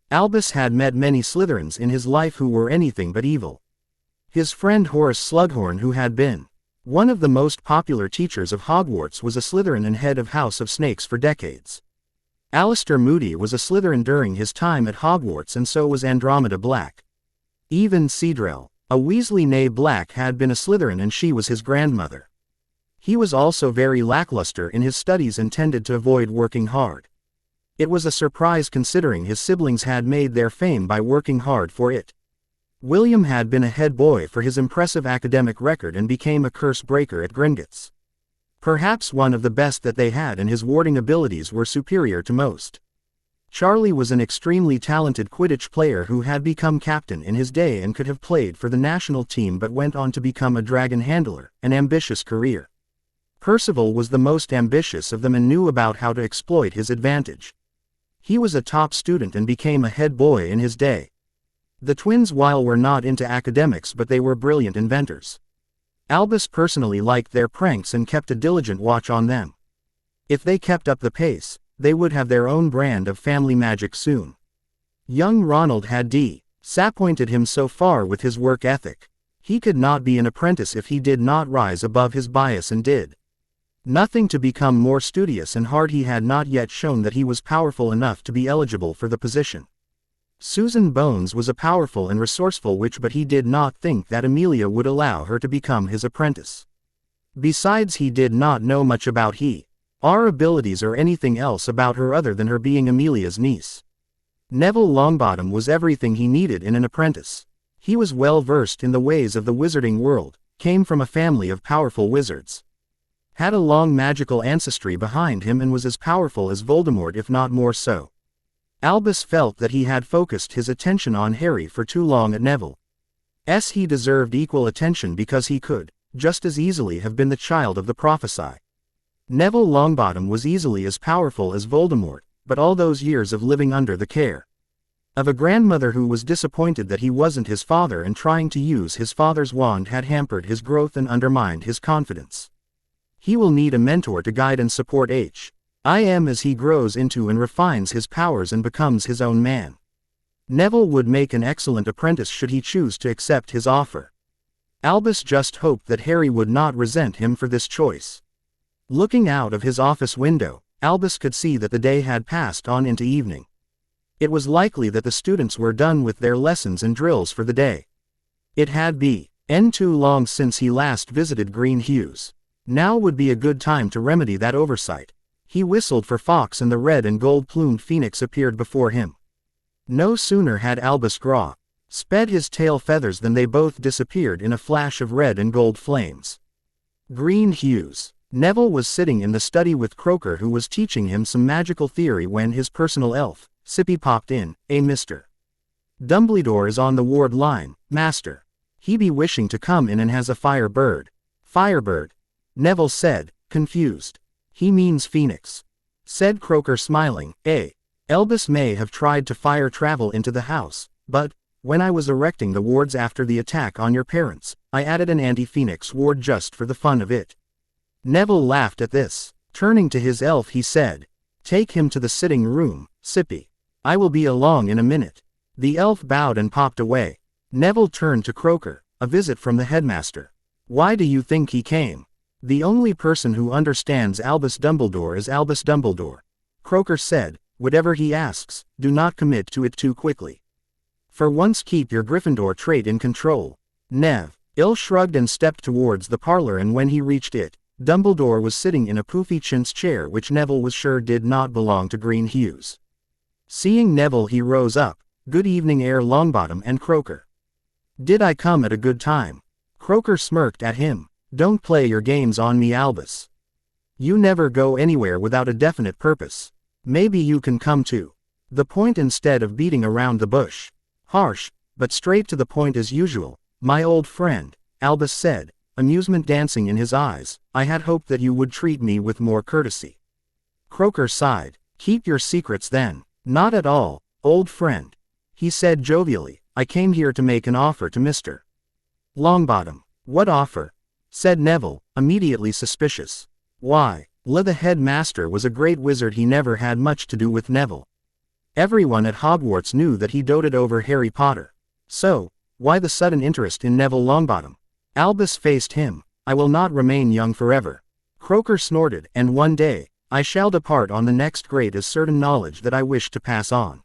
Albus had met many Slytherins in his life who were anything but evil. His friend Horace Slughorn, who had been one of the most popular teachers of Hogwarts, was a Slytherin and head of House of Snakes for decades. Alistair Moody was a Slytherin during his time at Hogwarts, and so was Andromeda Black. Even Cedrel, a Weasley née Black, had been a Slytherin, and she was his grandmother. He was also very lackluster in his studies and tended to avoid working hard. It was a surprise considering his siblings had made their fame by working hard for it. William had been a head boy for his impressive academic record and became a curse breaker at Gringotts. Perhaps one of the best that they had, and his warding abilities were superior to most. Charlie was an extremely talented Quidditch player who had become captain in his day and could have played for the national team, but went on to become a dragon handler, an ambitious career. Percival was the most ambitious of them and knew about how to exploit his advantage. He was a top student and became a head boy in his day. The twins, while were not into academics, but they were brilliant inventors. Albus personally liked their pranks and kept a diligent watch on them. If they kept up the pace, they would have their own brand of family magic soon. Young Ronald had disappointed him so far with his work ethic. He could not be an apprentice if he did not rise above his bias and did nothing to become more studious and hard. He had not yet shown that he was powerful enough to be eligible for the position. Susan Bones was a powerful and resourceful witch, but he did not think that Amelia would allow her to become his apprentice. Besides, he did not know much about her abilities or anything else about her other than her being Amelia's niece. Neville Longbottom was everything he needed in an apprentice. He was well versed in the ways of the wizarding world, came from a family of powerful wizards, had a long magical ancestry behind him, and was as powerful as Voldemort, if not more so. Albus felt that he had focused his attention on Harry for too long at Neville's. He deserved equal attention because he could just as easily have been the child of the prophesy. Neville Longbottom was easily as powerful as Voldemort, but all those years of living under the care of a grandmother who was disappointed that he wasn't his father and trying to use his father's wand had hampered his growth and undermined his confidence. He will need a mentor to guide and support him as he grows into and refines his powers and becomes his own man. Neville would make an excellent apprentice should he choose to accept his offer. Albus just hoped that Harry would not resent him for this choice. Looking out of his office window, Albus could see that the day had passed on into evening. It was likely that the students were done with their lessons and drills for the day. It had been too long since he last visited Green Hues. Now would be a good time to remedy that oversight. He whistled for Fox, and the red and gold-plumed phoenix appeared before him. No sooner had Albus sped his tail feathers than they both disappeared in a flash of red and gold flames. Green Hues. Neville was sitting in the study with Croaker, who was teaching him some magical theory, when his personal elf, Sippy, popped in. Mr. Dumbledore is on the ward line, master. He be wishing to come in and has a firebird. Firebird? Neville said, confused. He means phoenix, said Croaker, smiling. Albus may have tried to fire travel into the house, but when I was erecting the wards after the attack on your parents, I added an anti-phoenix ward just for the fun of it. Neville laughed at this. Turning to his elf, he said, take him to the sitting room, Sippy. I will be along in a minute. The elf bowed and popped away. Neville turned to Croaker. A visit from the headmaster. Why do you think he came? The only person who understands Albus Dumbledore is Albus Dumbledore. Croaker said, whatever he asks, do not commit to it too quickly. For once keep your Gryffindor trait in control. Neville shrugged and stepped towards the parlor, and when he reached it, Dumbledore was sitting in a poofy chintz chair which Neville was sure did not belong to Green Hues. Seeing Neville, he rose up. Good evening, Herr Longbottom and Croaker. Did I come at a good time? Croaker smirked at him. Don't play your games on me, Albus. You never go anywhere without a definite purpose. Maybe you can come to the point instead of beating around the bush. Harsh, but straight to the point as usual, my old friend, Albus said, amusement dancing in his eyes. I had hoped that you would treat me with more courtesy. Croaker sighed. Keep your secrets then. Not at all, old friend. He said jovially, I came here to make an offer to Mr. Longbottom. What offer? Said Neville, immediately suspicious. Why, the headmaster was a great wizard. He never had much to do with Neville. Everyone at Hogwarts knew that he doted over Harry Potter. So, why the sudden interest in Neville Longbottom? Albus faced him. I will not remain young forever. Croaker snorted, and one day, I shall depart on the next grade as certain knowledge that I wish to pass on.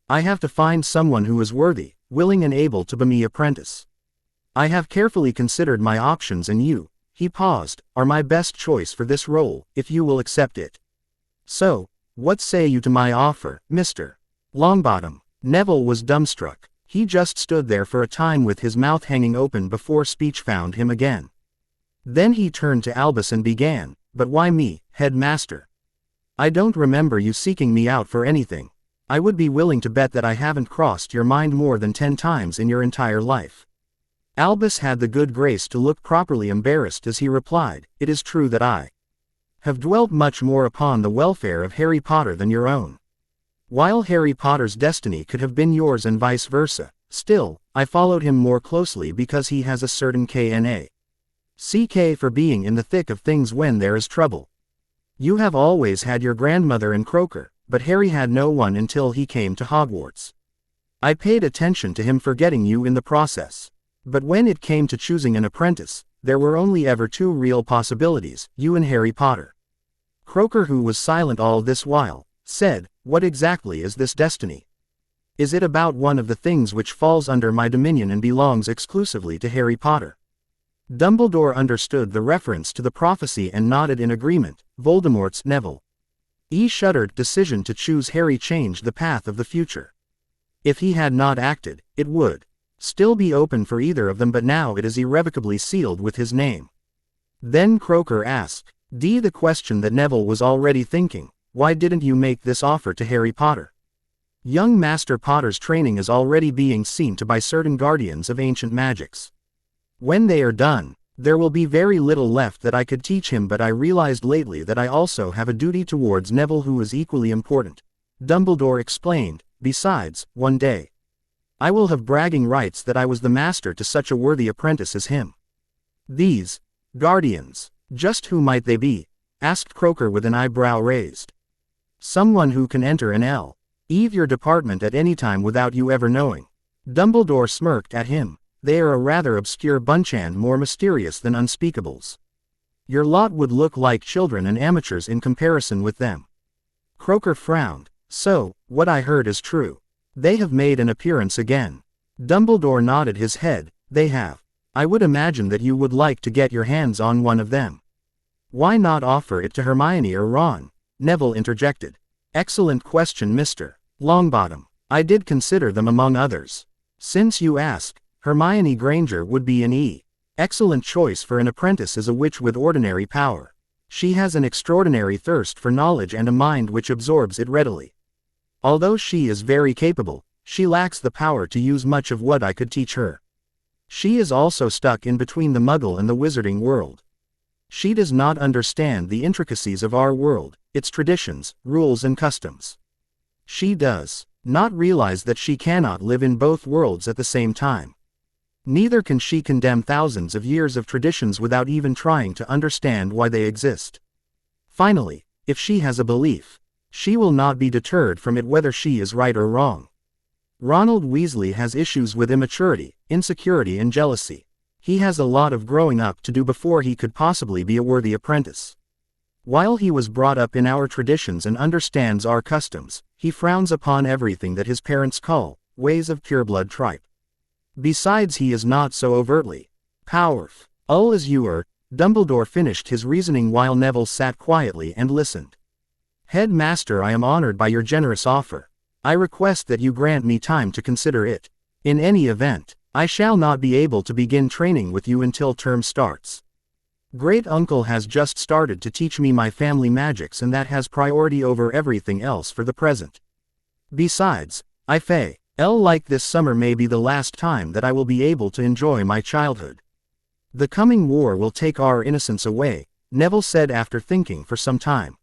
I have to find someone who is worthy, willing and able to be me apprentice. I have carefully considered my options, and you, he paused, are my best choice for this role, if you will accept it. So, what say you to my offer, Mr. Longbottom? Neville was dumbstruck. He just stood there for a time with his mouth hanging open before speech found him again. Then he turned to Albus and began, but why me, headmaster? I don't remember you seeking me out for anything. I would be willing to bet that I haven't crossed your mind more than 10 times in your entire life. Albus had the good grace to look properly embarrassed as he replied, it is true that I have dwelt much more upon the welfare of Harry Potter than your own. While Harry Potter's destiny could have been yours and vice versa, still, I followed him more closely because he has a certain KNA. CK for being in the thick of things when there is trouble. You have always had your grandmother and Croaker, but Harry had no one until he came to Hogwarts. I paid attention to him, forgetting you in the process. But when it came to choosing an apprentice, there were only ever 2 real possibilities, you and Harry Potter. Croaker, who was silent all this while, said, what exactly is this destiny? Is it about one of the things which falls under my dominion and belongs exclusively to Harry Potter? Dumbledore understood the reference to the prophecy and nodded in agreement. Voldemort's Neville. He shuddered. Decision to choose Harry changed the path of the future. If he had not acted, it would still be open for either of them, but now it is irrevocably sealed with his name. Then Croaker asked the question that Neville was already thinking. Why didn't you make this offer to Harry Potter? Young Master Potter's training is already being seen to by certain guardians of ancient magics. When they are done, there will be very little left that I could teach him, but I realized lately that I also have a duty towards Neville who is equally important. Dumbledore explained. Besides, one day, I will have bragging rights that I was the master to such a worthy apprentice as him. These guardians, just who might they be? Asked Croaker with an eyebrow raised. Someone who can enter an your department at any time without you ever knowing. Dumbledore smirked at him. They are a rather obscure bunch and more mysterious than unspeakables. Your lot would look like children and amateurs in comparison with them. Croaker frowned. So, what I heard is true. They have made an appearance again. Dumbledore nodded his head. They have. I would imagine that you would like to get your hands on one of them. Why not offer it to Hermione or Ron? Neville interjected. Excellent question, Mr. Longbottom. I did consider them among others. Since you ask, Hermione Granger would be an excellent choice for an apprentice as a witch with ordinary power. She has an extraordinary thirst for knowledge and a mind which absorbs it readily. Although she is very capable, she lacks the power to use much of what I could teach her. She is also stuck in between the Muggle and the Wizarding world. She does not understand the intricacies of our world, its traditions, rules and customs. She does not realize that she cannot live in both worlds at the same time. Neither can she condemn thousands of years of traditions without even trying to understand why they exist. Finally, if she has a belief, she will not be deterred from it whether she is right or wrong. Ronald Weasley has issues with immaturity, insecurity and jealousy. He has a lot of growing up to do before he could possibly be a worthy apprentice. While he was brought up in our traditions and understands our customs, he frowns upon everything that his parents call ways of pureblood tripe. Besides, he is not so overtly powerful as you are. Dumbledore finished his reasoning while Neville sat quietly and listened. Headmaster, I am honored by your generous offer. I request that you grant me time to consider it. In any event, I shall not be able to begin training with you until term starts. Great Uncle has just started to teach me my family magics, and that has priority over everything else for the present. Besides, I feel like this summer may be the last time that I will be able to enjoy my childhood. The coming war will take our innocence away, Neville said after thinking for some time.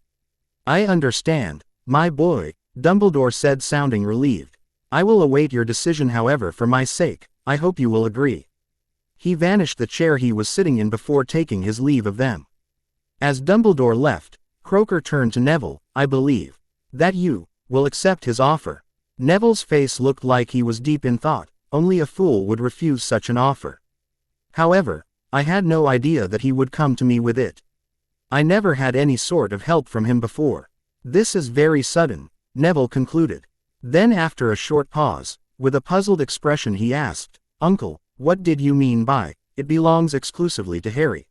I understand, my boy, Dumbledore said, sounding relieved. I will await your decision, however, for my sake, I hope you will agree. He vanished the chair he was sitting in before taking his leave of them. As Dumbledore left, Croaker turned to Neville. I believe that you will accept his offer. Neville's face looked like he was deep in thought. Only a fool would refuse such an offer. However, I had no idea that he would come to me with it. I never had any sort of help from him before. This is very sudden, Neville concluded. Then after a short pause, with a puzzled expression he asked, Uncle, what did you mean by, it belongs exclusively to Harry?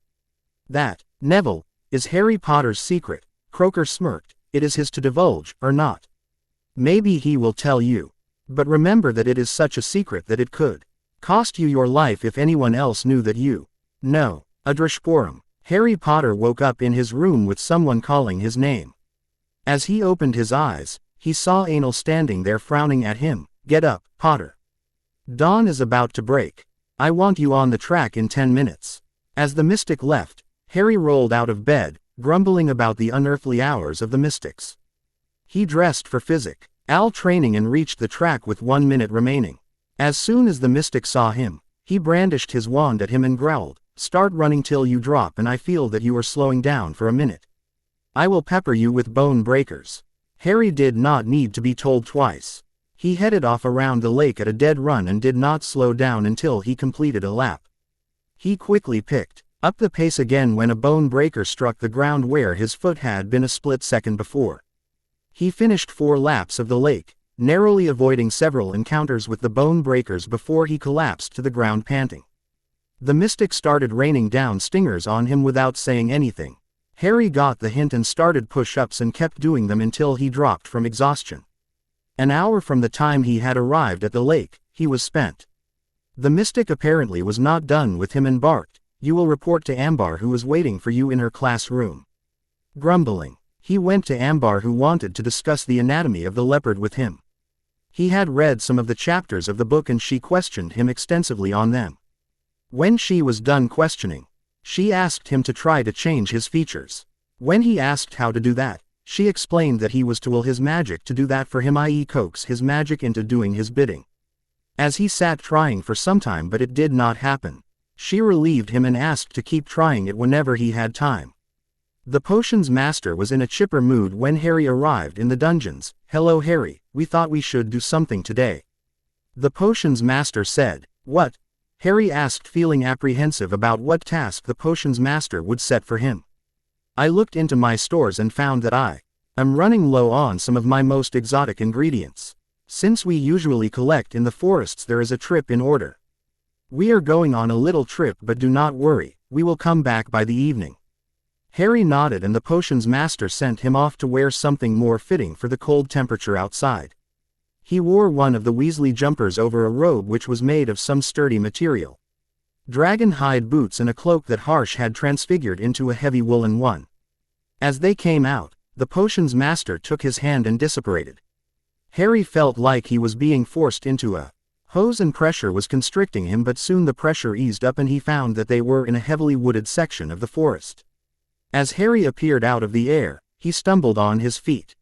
That, Neville, is Harry Potter's secret. Croaker smirked. It is his to divulge, or not. Maybe he will tell you. But remember that it is such a secret that it could cost you your life if anyone else knew that you know. Adreshporum. Harry Potter woke up in his room with someone calling his name. As he opened his eyes, he saw Anal standing there frowning at him. Get up, Potter. Dawn is about to break. I want you on the track in 10 minutes. As the mystic left, Harry rolled out of bed, grumbling about the unearthly hours of the mystics. He dressed for physic training and reached the track with 1 minute remaining. As soon as the mystic saw him, he brandished his wand at him and growled, Start running till you drop and I feel that you are slowing down for a minute. I will pepper you with bone breakers. Harry did not need to be told twice. He headed off around the lake at a dead run and did not slow down until he completed a lap. He quickly picked up the pace again when a bone breaker struck the ground where his foot had been a split second before. He finished 4 laps of the lake. narrowly avoiding several encounters with the bone breakers before he collapsed to the ground panting. The mystic started raining down stingers on him without saying anything. Harry got the hint and started push-ups and kept doing them until he dropped from exhaustion. An hour from the time he had arrived at the lake, he was spent. The mystic apparently was not done with him and barked, "You will report to Ambar, who is waiting for you in her classroom." Grumbling, he went to Ambar, who wanted to discuss the anatomy of the leopard with him. He had read some of the chapters of the book and she questioned him extensively on them. When she was done questioning, she asked him to try to change his features. When he asked how to do that, she explained that he was to will his magic to do that for him, i.e. coax his magic into doing his bidding. As he sat trying for some time but it did not happen, she relieved him and asked to keep trying it whenever he had time. The potions master was in a chipper mood when Harry arrived in the dungeons. "Hello Harry, we thought we should do something today." The potions master said. "What?" Harry asked, feeling apprehensive about what task the potions master would set for him. "I looked into my stores and found that I am running low on some of my most exotic ingredients. Since we usually collect in the forests, there is a trip in order. We are going on a little trip, but do not worry, we will come back by the evening." Harry nodded and the potions master sent him off to wear something more fitting for the cold temperature outside. He wore one of the Weasley jumpers over a robe which was made of some sturdy material. Dragon hide boots and a cloak that Harsh had transfigured into a heavy woolen one. As they came out, the potions master took his hand and disapparated. Harry felt like he was being forced into a hose and pressure was constricting him, but soon the pressure eased up and he found that they were in a heavily wooded section of the forest. As Harry appeared out of the air, he stumbled on his feet.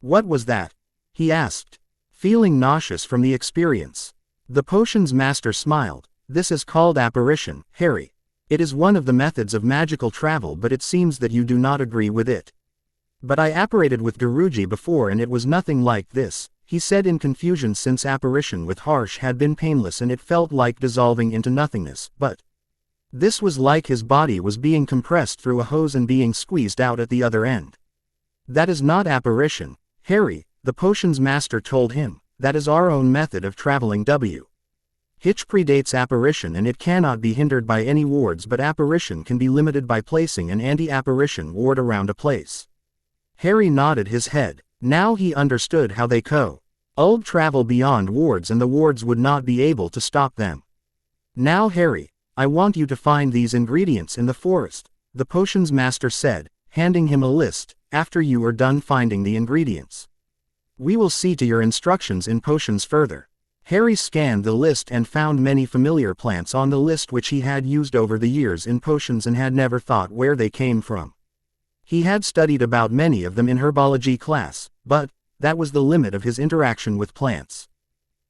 "What was that?" he asked, feeling nauseous from the experience. The potions master smiled. "This is called apparition, Harry. It is one of the methods of magical travel, but it seems that you do not agree with it." "But I apparated with Guruji before and it was nothing like this," he said in confusion, since apparition with Harsh had been painless and it felt like dissolving into nothingness, but this was like his body was being compressed through a hose and being squeezed out at the other end. "That is not apparition, Harry," the potions master told him. "That is our own method of traveling. Hitch predates apparition and it cannot be hindered by any wards, but apparition can be limited by placing an anti-apparition ward around a place." Harry nodded his head. Now he understood how they could travel beyond wards and the wards would not be able to stop them. "Now Harry, I want you to find these ingredients in the forest," the potions master said, handing him a list. "After you are done finding the ingredients, we will see to your instructions in potions further." Harry scanned the list and found many familiar plants on the list which he had used over the years in potions and had never thought where they came from. He had studied about many of them in herbology class, but that was the limit of his interaction with plants.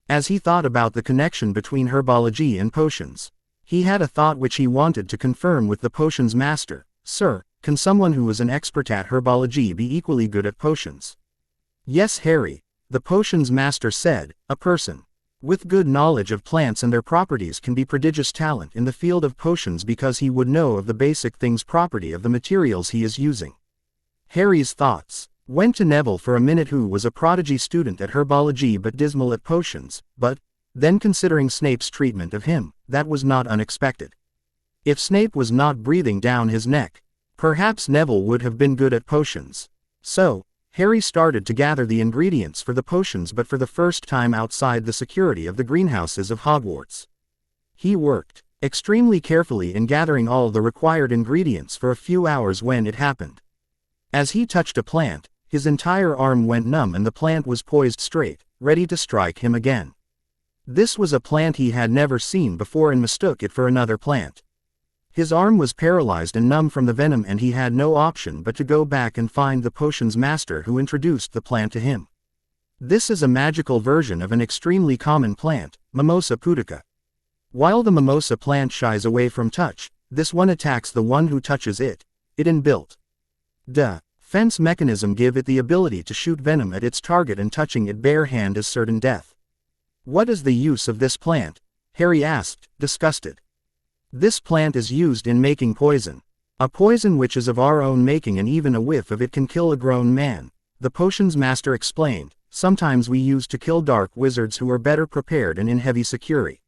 As he thought about the connection between herbology and potions, he had a thought which he wanted to confirm with the potions master. "Sir, can someone who is an expert at herbology be equally good at potions?" "Yes Harry," the potions master said, "a person with good knowledge of plants and their properties can be prodigious talent in the field of potions because he would know of the basic things property of the materials he is using." Harry's thoughts went to Neville for a minute, who was a prodigy student at herbology but dismal at potions, but then considering Snape's treatment of him, that was not unexpected. If Snape was not breathing down his neck, perhaps Neville would have been good at potions. So, Harry started to gather the ingredients for the potions, but for the first time outside the security of the greenhouses of Hogwarts. He worked extremely carefully in gathering all the required ingredients for a few hours when it happened. As he touched a plant, his entire arm went numb and the plant was poised straight, ready to strike him again. This was a plant he had never seen before and mistook it for another plant. His arm was paralyzed and numb from the venom and he had no option but to go back and find the potions master who introduced the plant to him. This is a magical version of an extremely common plant, Mimosa pudica. While the mimosa plant shies away from touch, this one attacks the one who touches it. It inbuilt defense mechanism give it the ability to shoot venom at its target, and touching it bare hand is certain death. "What is the use of this plant?" Harry asked, disgusted. "This plant is used in making poison. A poison which is of our own making, and even a whiff of it can kill a grown man," the potions master explained. sometimes we use to kill dark wizards who are better prepared and in heavy security.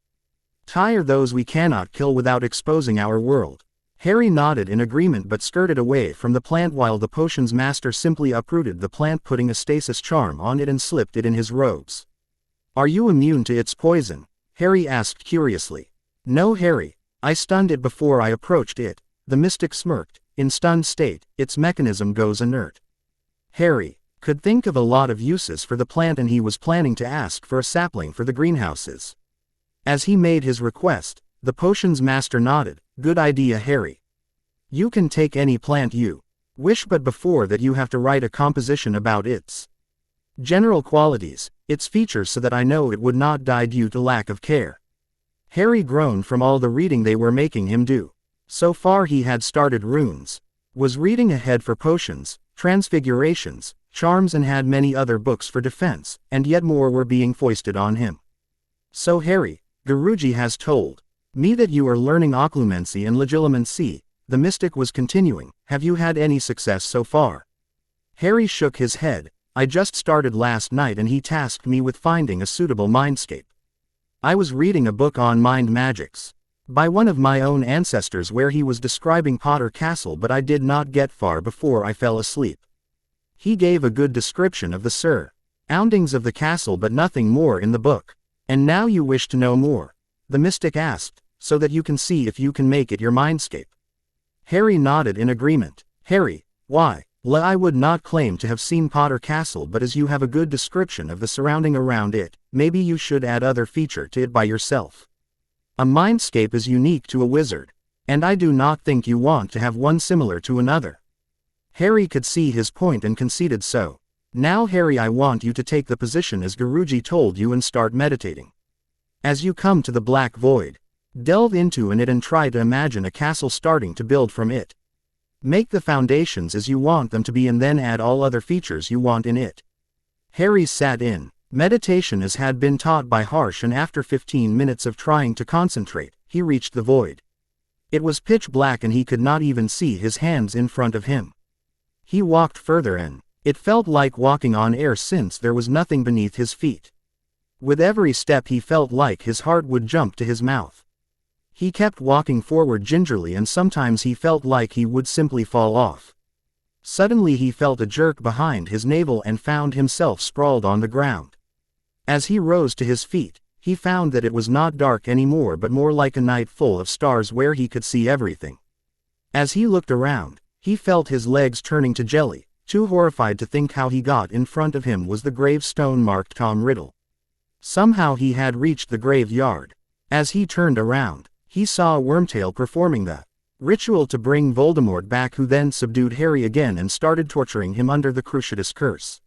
Tire those we cannot kill without exposing our world. Harry nodded in agreement but skirted away from the plant while the potion's master simply uprooted the plant, putting a stasis charm on it and slipped it in his robes. Are you immune to its poison? Harry asked curiously. No, Harry. I stunned it before I approached it. The mystic smirked. In stunned state, its mechanism goes inert. Harry could think of a lot of uses for the plant and he was planning to ask for a sapling for the greenhouses. As he made his request, the potion's master nodded. Good idea, Harry. You can take any plant you wish, but before that you have to write a composition about its general qualities, its features, so that I know it would not die due to lack of care. Harry groaned from all the reading they were making him do. So far he had started runes, was reading ahead for potions, transfigurations, charms, and had many other books for defense, and yet more were being foisted on him. So Harry, Guruji has told me that you are learning occlumency and legilimency, the mystic was continuing. Have you had any success so far? Harry shook his head. I just started last night and he tasked me with finding a suitable mindscape. I was reading a book on mind magics by one of my own ancestors where he was describing Potter Castle, but I did not get far before I fell asleep. He gave a good description of the surroundings of the castle but nothing more in the book. And now you wish to know more? The mystic asked, so that you can see if you can make it your mindscape. Harry nodded in agreement. Harry, why? I would not claim to have seen Potter Castle, but as you have a good description of the surrounding around it, maybe you should add other feature to it by yourself. A mindscape is unique to a wizard, and I do not think you want to have one similar to another. Harry could see his point and conceded so. Now Harry, I want you to take the position as Guruji told you and start meditating. As you come to the black void, delve into it and try to imagine a castle starting to build from it. Make the foundations as you want them to be and then add all other features you want in it. Harry sat in meditation as had been taught by Harsh, and after 15 minutes of trying to concentrate, he reached the void. It was pitch black and he could not even see his hands in front of him. He walked further and it felt like walking on air since there was nothing beneath his feet. With every step he felt like his heart would jump to his mouth. He kept walking forward gingerly and sometimes he felt like he would simply fall off. Suddenly he felt a jerk behind his navel and found himself sprawled on the ground. As he rose to his feet, he found that it was not dark anymore but more like a night full of stars where he could see everything. As he looked around, he felt his legs turning to jelly, too horrified to think how he got in front of him was the gravestone marked Tom Riddle. Somehow he had reached the graveyard. As he turned around, he saw Wormtail performing the ritual to bring Voldemort back, who then subdued Harry again and started torturing him under the Cruciatus curse.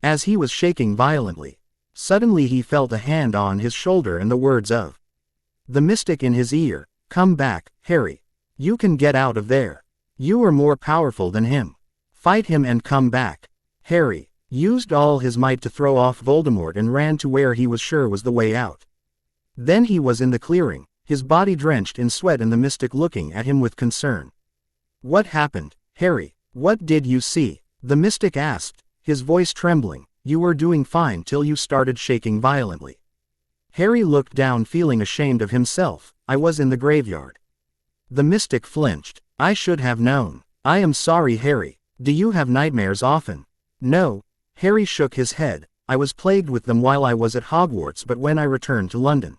As he was shaking violently, suddenly he felt a hand on his shoulder and the words of the mystic in his ear, "Come back, Harry. You can get out of there. You are more powerful than him. Fight him and come back." Harry used all his might to throw off Voldemort and ran to where he was sure was the way out. Then he was in the clearing, his body drenched in sweat and the mystic looking at him with concern. "What happened, Harry? What did you see?" the mystic asked, his voice trembling. "You were doing fine till you started shaking violently." Harry looked down feeling ashamed of himself. "I was in the graveyard." The mystic flinched. "I should have known. I am sorry, Harry. Do you have nightmares often?" "No." Harry shook his head. "I was plagued with them while I was at Hogwarts, but when I returned to London,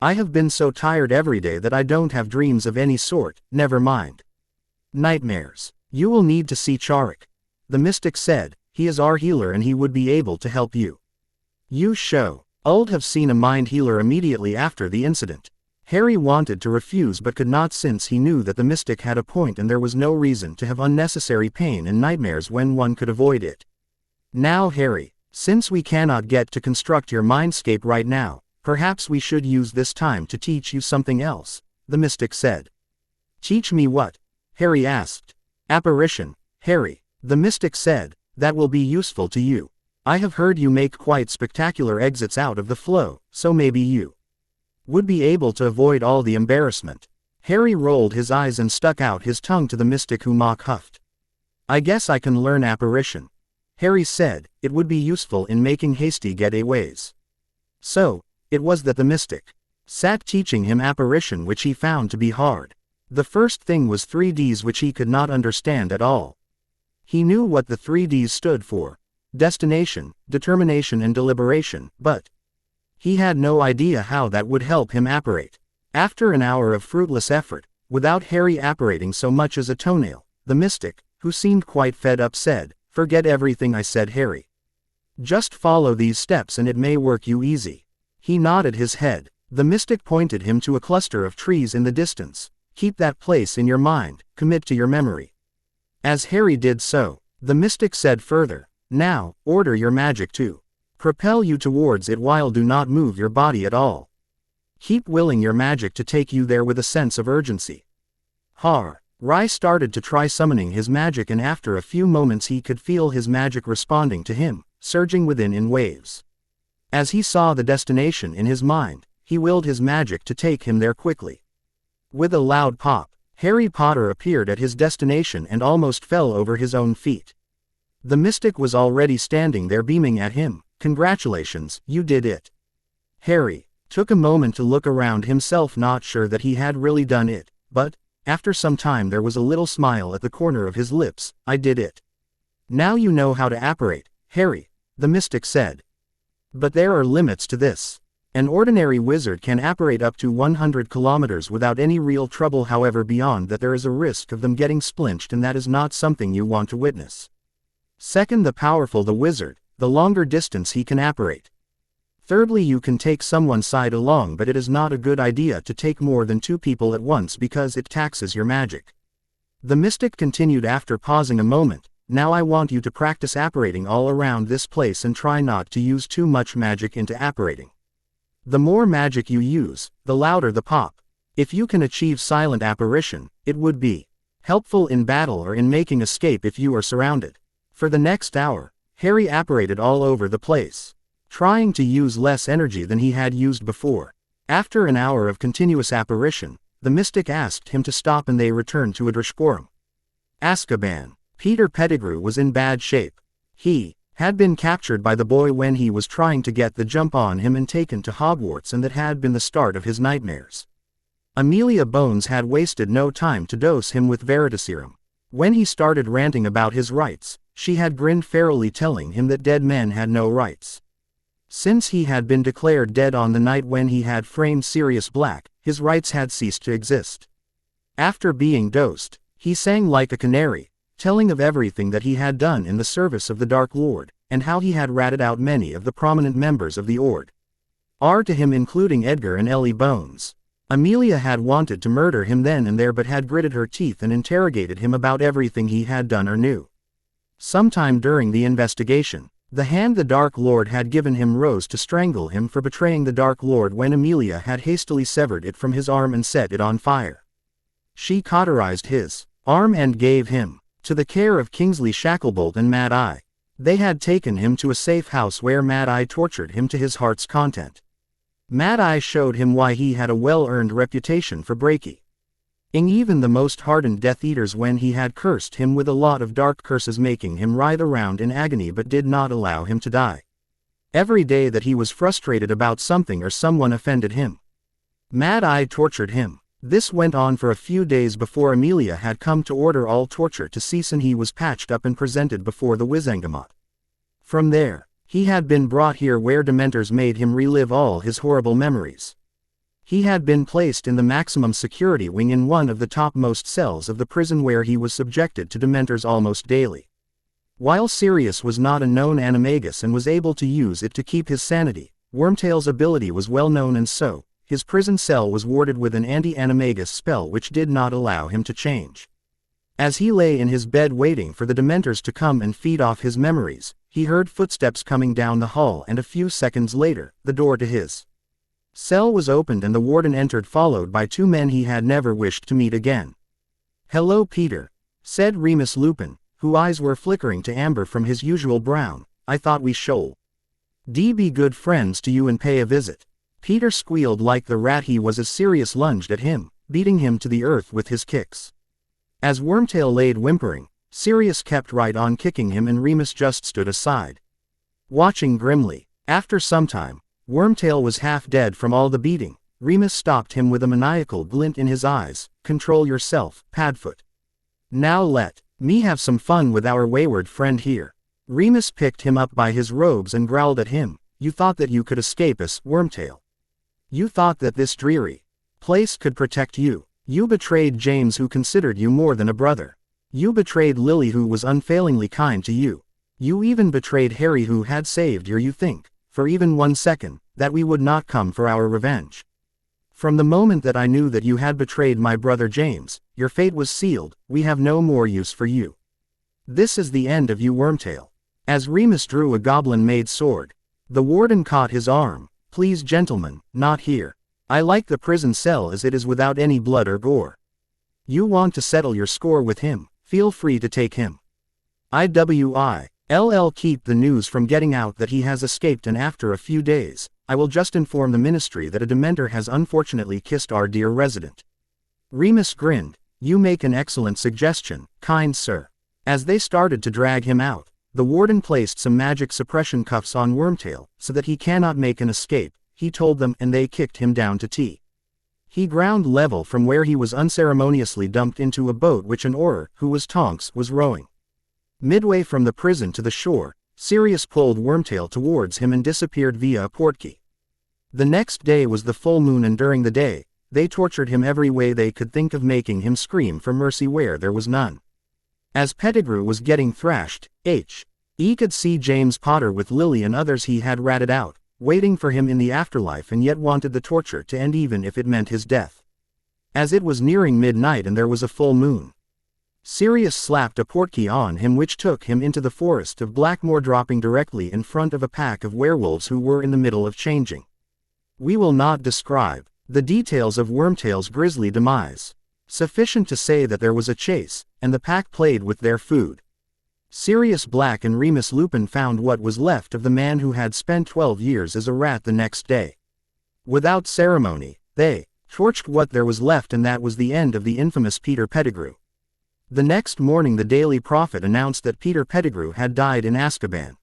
I have been so tired every day that I don't have dreams of any sort." "Never mind nightmares. You will need to see Charik," the mystic said. "He is our healer and he would be able to help you." "You should have seen a mind healer immediately after the incident." Harry wanted to refuse but could not, since he knew that the mystic had a point and there was no reason to have unnecessary pain and nightmares when one could avoid it. "Now Harry, since we cannot get to construct your mindscape right now, perhaps we should use this time to teach you something else," the mystic said. "Teach me what?" Harry asked. "Apparition, Harry," the mystic said. "That will be useful to you. I have heard you make quite spectacular exits out of the flow, so maybe you would be able to avoid all the embarrassment." Harry rolled his eyes and stuck out his tongue to the mystic, who mock huffed. "I guess I can learn apparition." Harry said, "It would be useful in making hasty getaways." So, it was that the mystic sat teaching him apparition, which he found to be hard. The first thing was 3Ds, which he could not understand at all. He knew what the 3Ds stood for: destination, determination and deliberation, but he had no idea how that would help him apparate. After an hour of fruitless effort, without Harry apparating so much as a toenail, the mystic, who seemed quite fed up, said, "Forget everything I said, Harry. Just follow these steps and it may work you easy." He nodded his head. The mystic pointed him to a cluster of trees in the distance. "Keep that place in your mind, commit to your memory." As Harry did so, the mystic said further, "Now, order your magic to propel you towards it while do not move your body at all. Keep willing your magic to take you there with a sense of urgency." Harry started to try summoning his magic, and after a few moments he could feel his magic responding to him, surging within in waves. As he saw the destination in his mind, he willed his magic to take him there quickly. With a loud pop, Harry Potter appeared at his destination and almost fell over his own feet. The mystic was already standing there beaming at him. "Congratulations, you did it." Harry took a moment to look around himself, not sure that he had really done it, but after some time there was a little smile at the corner of his lips. "I did it. Now you know how to apparate, Harry," the mystic said. "But there are limits to this. An ordinary wizard can apparate up to 100 kilometers without any real trouble. However, beyond that there is a risk of them getting splinched, and that is not something you want to witness. Second, the powerful the wizard, the longer distance he can apparate. Thirdly, you can take someone's side along, but it is not a good idea to take more than 2 people at once because it taxes your magic." The mystic continued after pausing a moment, "Now I want you to practice apparating all around this place and try not to use too much magic into apparating. The more magic you use, the louder the pop. If you can achieve silent apparition, it would be helpful in battle or in making escape if you are surrounded." For the next hour, Harry apparated all over the place, trying to use less energy than he had used before. After an hour of continuous apparition, the mystic asked him to stop and they returned to Adrishkorum. Azkaban. Peter Pettigrew was in bad shape. He had been captured by the boy when he was trying to get the jump on him and taken to Hogwarts, and that had been the start of his nightmares. Amelia Bones had wasted no time to dose him with Veritaserum. When he started ranting about his rights, she had grinned ferally, telling him that dead men had no rights. Since he had been declared dead on the night when he had framed Sirius Black, his rights had ceased to exist. After being dosed, he sang like a canary, telling of everything that he had done in the service of the Dark Lord, and how he had ratted out many of the prominent members of the Ord to him, including Edgar and Ellie Bones. Amelia had wanted to murder him then and there, but had gritted her teeth and interrogated him about everything he had done or knew. Sometime during the investigation, the hand the Dark Lord had given him rose to strangle him for betraying the Dark Lord when Amelia had hastily severed it from his arm and set it on fire. She cauterized his arm and gave him to the care of Kingsley Shacklebolt and Mad Eye. They had taken him to a safe house where Mad Eye tortured him to his heart's content. Mad Eye showed him why he had a well-earned reputation for breaking even the most hardened Death Eaters when he had cursed him with a lot of dark curses, making him writhe around in agony but did not allow him to die. Every day that he was frustrated about something or someone offended him, Mad Eye tortured him. This went on for a few days before Amelia had come to order all torture to cease and he was patched up and presented before the Wizengamot. From there, he had been brought here where Dementors made him relive all his horrible memories. He had been placed in the maximum security wing in one of the topmost cells of the prison where he was subjected to Dementors almost daily. While Sirius was not a known animagus and was able to use it to keep his sanity, Wormtail's ability was well known, and so his prison cell was warded with an anti-animagus spell which did not allow him to change. As he lay in his bed waiting for the Dementors to come and feed off his memories, he heard footsteps coming down the hall, and a few seconds later, the door to his cell was opened and the warden entered, followed by 2 men he had never wished to meet again. "Hello, Peter," said Remus Lupin, whose eyes were flickering to amber from his usual brown. "I thought we should be good friends to you and pay a visit." Peter squealed like the rat he was as Sirius lunged at him, beating him to the earth with his kicks. As Wormtail laid whimpering, Sirius kept right on kicking him and Remus just stood aside, watching grimly. After some time, Wormtail was half dead from all the beating. Remus stopped him with a maniacal glint in his eyes. Control yourself, Padfoot. Now let me have some fun with our wayward friend here. Remus picked him up by his robes and growled at him. You thought that you could escape us, Wormtail. You thought that this dreary place could protect you. You betrayed James, who considered you more than a brother. You betrayed Lily, who was unfailingly kind to you. You even betrayed Harry, who had saved you think, for even 1 second, that we would not come for our revenge. From the moment that I knew that you had betrayed my brother James, your fate was sealed. We have no more use for you. This is the end of you, Wormtail. As Remus drew a goblin-made sword, the warden caught his arm. Please, gentlemen, not here. I like the prison cell as it is, without any blood or gore. You want to settle your score with him? Feel free to take him. IWILL keep the news from getting out that he has escaped, and after a few days, I will just inform the ministry that a Dementor has unfortunately kissed our dear resident. Remus grinned. You make an excellent suggestion, kind sir. As they started to drag him out, the warden placed some magic suppression cuffs on Wormtail, so that he cannot make an escape, he told them, and they kicked him down to T. He ground level from where he was unceremoniously dumped into a boat which an oarer, who was Tonks, was rowing. Midway from the prison to the shore, Sirius pulled Wormtail towards him and disappeared via a portkey. The next day was the full moon, and during the day, they tortured him every way they could think of, making him scream for mercy where there was none. As Pettigrew was getting thrashed, he could see James Potter with Lily and others he had ratted out, waiting for him in the afterlife, and yet wanted the torture to end even if it meant his death. As it was nearing midnight and there was a full moon, Sirius slapped a portkey on him which took him into the forest of Blackmoor, dropping directly in front of a pack of werewolves who were in the middle of changing. We will not describe the details of Wormtail's grisly demise. Sufficient to say that there was a chase, and the pack played with their food. Sirius Black and Remus Lupin found what was left of the man who had spent 12 years as a rat the next day. Without ceremony, they torched what there was left, and that was the end of the infamous Peter Pettigrew. The next morning the Daily Prophet announced that Peter Pettigrew had died in Azkaban.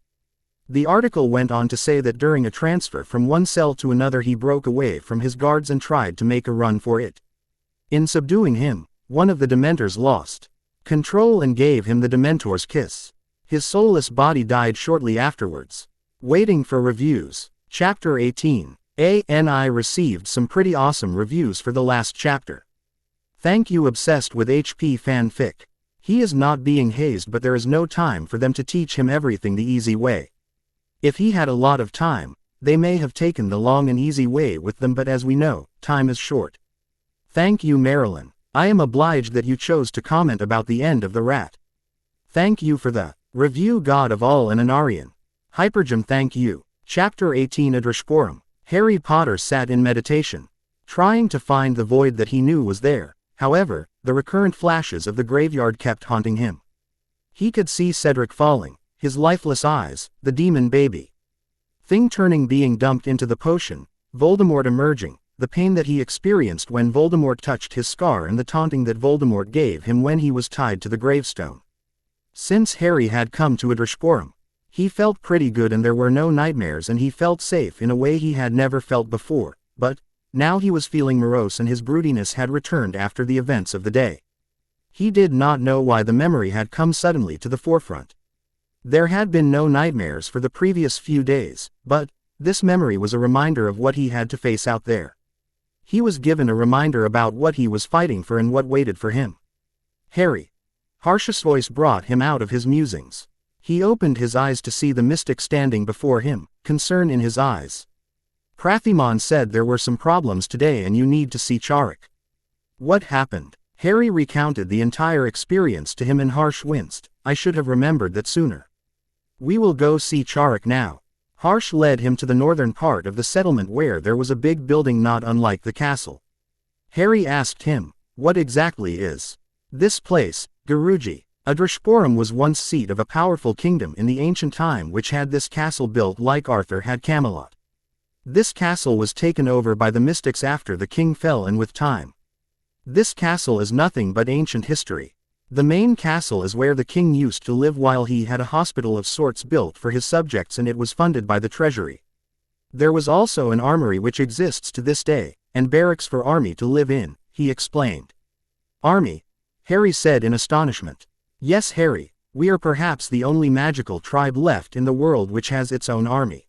The article went on to say that during a transfer from one cell to another he broke away from his guards and tried to make a run for it. In subduing him, one of the Dementors lost control and gave him the Dementor's kiss. His soulless body died shortly afterwards. Waiting for reviews. Chapter 18. ANI received some pretty awesome reviews for the last chapter. Thank you, Obsessed with HP fanfic. He is not being hazed, but there is no time for them to teach him everything the easy way. If he had a lot of time, they may have taken the long and easy way with them, but as we know, time is short. Thank you, Marilyn. I am obliged that you chose to comment about the end of the rat. Thank you for the review, God of all and Anarian. Hypergem, thank you. Chapter 18. Adrishporum. Harry Potter sat in meditation, trying to find the void that he knew was there. However, the recurrent flashes of the graveyard kept haunting him. He could see Cedric falling, his lifeless eyes, the demon baby thing turning, being dumped into the potion, Voldemort emerging, the pain that he experienced when Voldemort touched his scar, and the taunting that Voldemort gave him when he was tied to the gravestone. Since Harry had come to Adrishporum, he felt pretty good, and there were no nightmares, and he felt safe in a way he had never felt before, but now he was feeling morose, and his broodiness had returned after the events of the day. He did not know why the memory had come suddenly to the forefront. There had been no nightmares for the previous few days, but this memory was a reminder of what he had to face out there. He was given a reminder about what he was fighting for and what waited for him. Harry. Harsh's voice brought him out of his musings. He opened his eyes to see the mystic standing before him, concern in his eyes. Prathimon said there were some problems today and you need to see Charek. What happened? Harry recounted the entire experience to him and Harsh winced. I should have remembered that sooner. We will go see Charek now. Harsh led him to the northern part of the settlement where there was a big building not unlike the castle. Harry asked him, what exactly is this place, Guruji? Adrishporum was once seat of a powerful kingdom in the ancient time which had this castle built like Arthur had Camelot. This castle was taken over by the mystics after the king fell, and with time, this castle is nothing but ancient history. The main castle is where the king used to live while he had a hospital of sorts built for his subjects, and it was funded by the treasury. There was also an armory which exists to this day, and barracks for army to live in, he explained. Army? Harry said in astonishment. Yes, Harry, we are perhaps the only magical tribe left in the world which has its own army.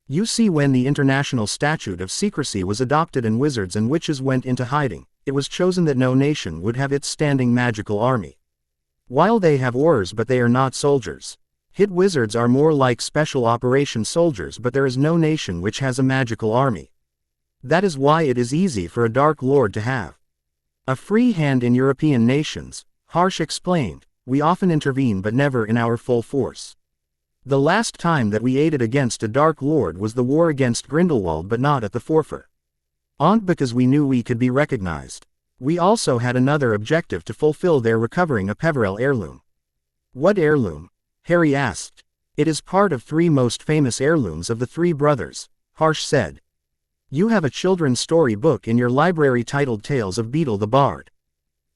You see, when the International Statute of Secrecy was adopted and wizards and witches went into hiding, it was chosen that no nation would have its standing magical army. While they have oars, but they are not soldiers. Hit wizards are more like special operations soldiers, but there is no nation which has a magical army. That is why it is easy for a Dark Lord to have a free hand in European nations, Harsh explained. We often intervene but never in our full force. The last time that we aided against a Dark Lord was the war against Grindelwald, but not at the forefront. Because we knew we could be recognized. We also had another objective to fulfill there, recovering a Peverell heirloom. What heirloom? Harry asked. It is part of 3 most famous heirlooms of the 3 brothers, Harsh said. You have a children's story book in your library titled Tales of Beetle the Bard.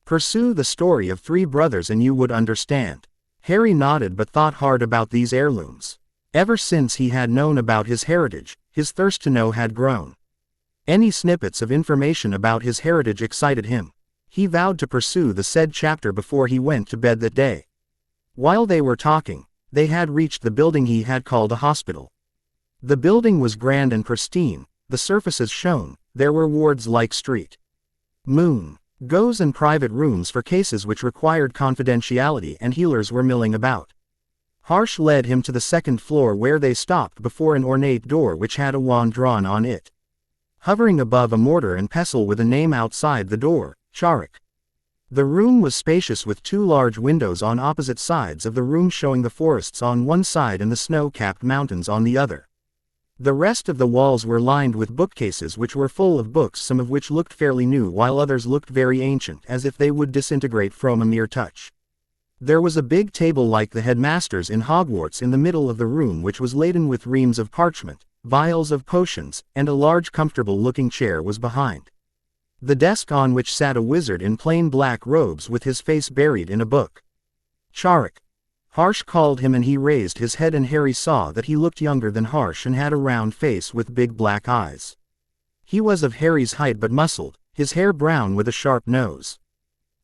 Pursue the story of 3 brothers and you would understand. Harry nodded but thought hard about these heirlooms. Ever since he had known about his heritage, his thirst to know had grown. Any snippets of information about his heritage excited him. He vowed to pursue the said chapter before he went to bed that day. While they were talking, they had reached the building he had called a hospital. The building was grand and pristine, the surfaces shone, there were wards like street moon goes and private rooms for cases which required confidentiality, and healers were milling about. Harsh led him to the 2nd floor, where they stopped before an ornate door which had a wand drawn on it. Hovering above a mortar and pestle with a name outside the door, Charik. The room was spacious with 2 large windows on opposite sides of the room, showing the forests on one side and the snow-capped mountains on the other. The rest of the walls were lined with bookcases which were full of books, some of which looked fairly new while others looked very ancient, as if they would disintegrate from a mere touch. There was a big table like the headmaster's in Hogwarts in the middle of the room, which was laden with reams of parchment, vials of potions, and a large comfortable-looking chair was behind the desk, on which sat a wizard in plain black robes with his face buried in a book. Charik. Harsh called him, and he raised his head, and Harry saw that he looked younger than Harsh and had a round face with big black eyes. He was of Harry's height but muscled, his hair brown with a sharp nose.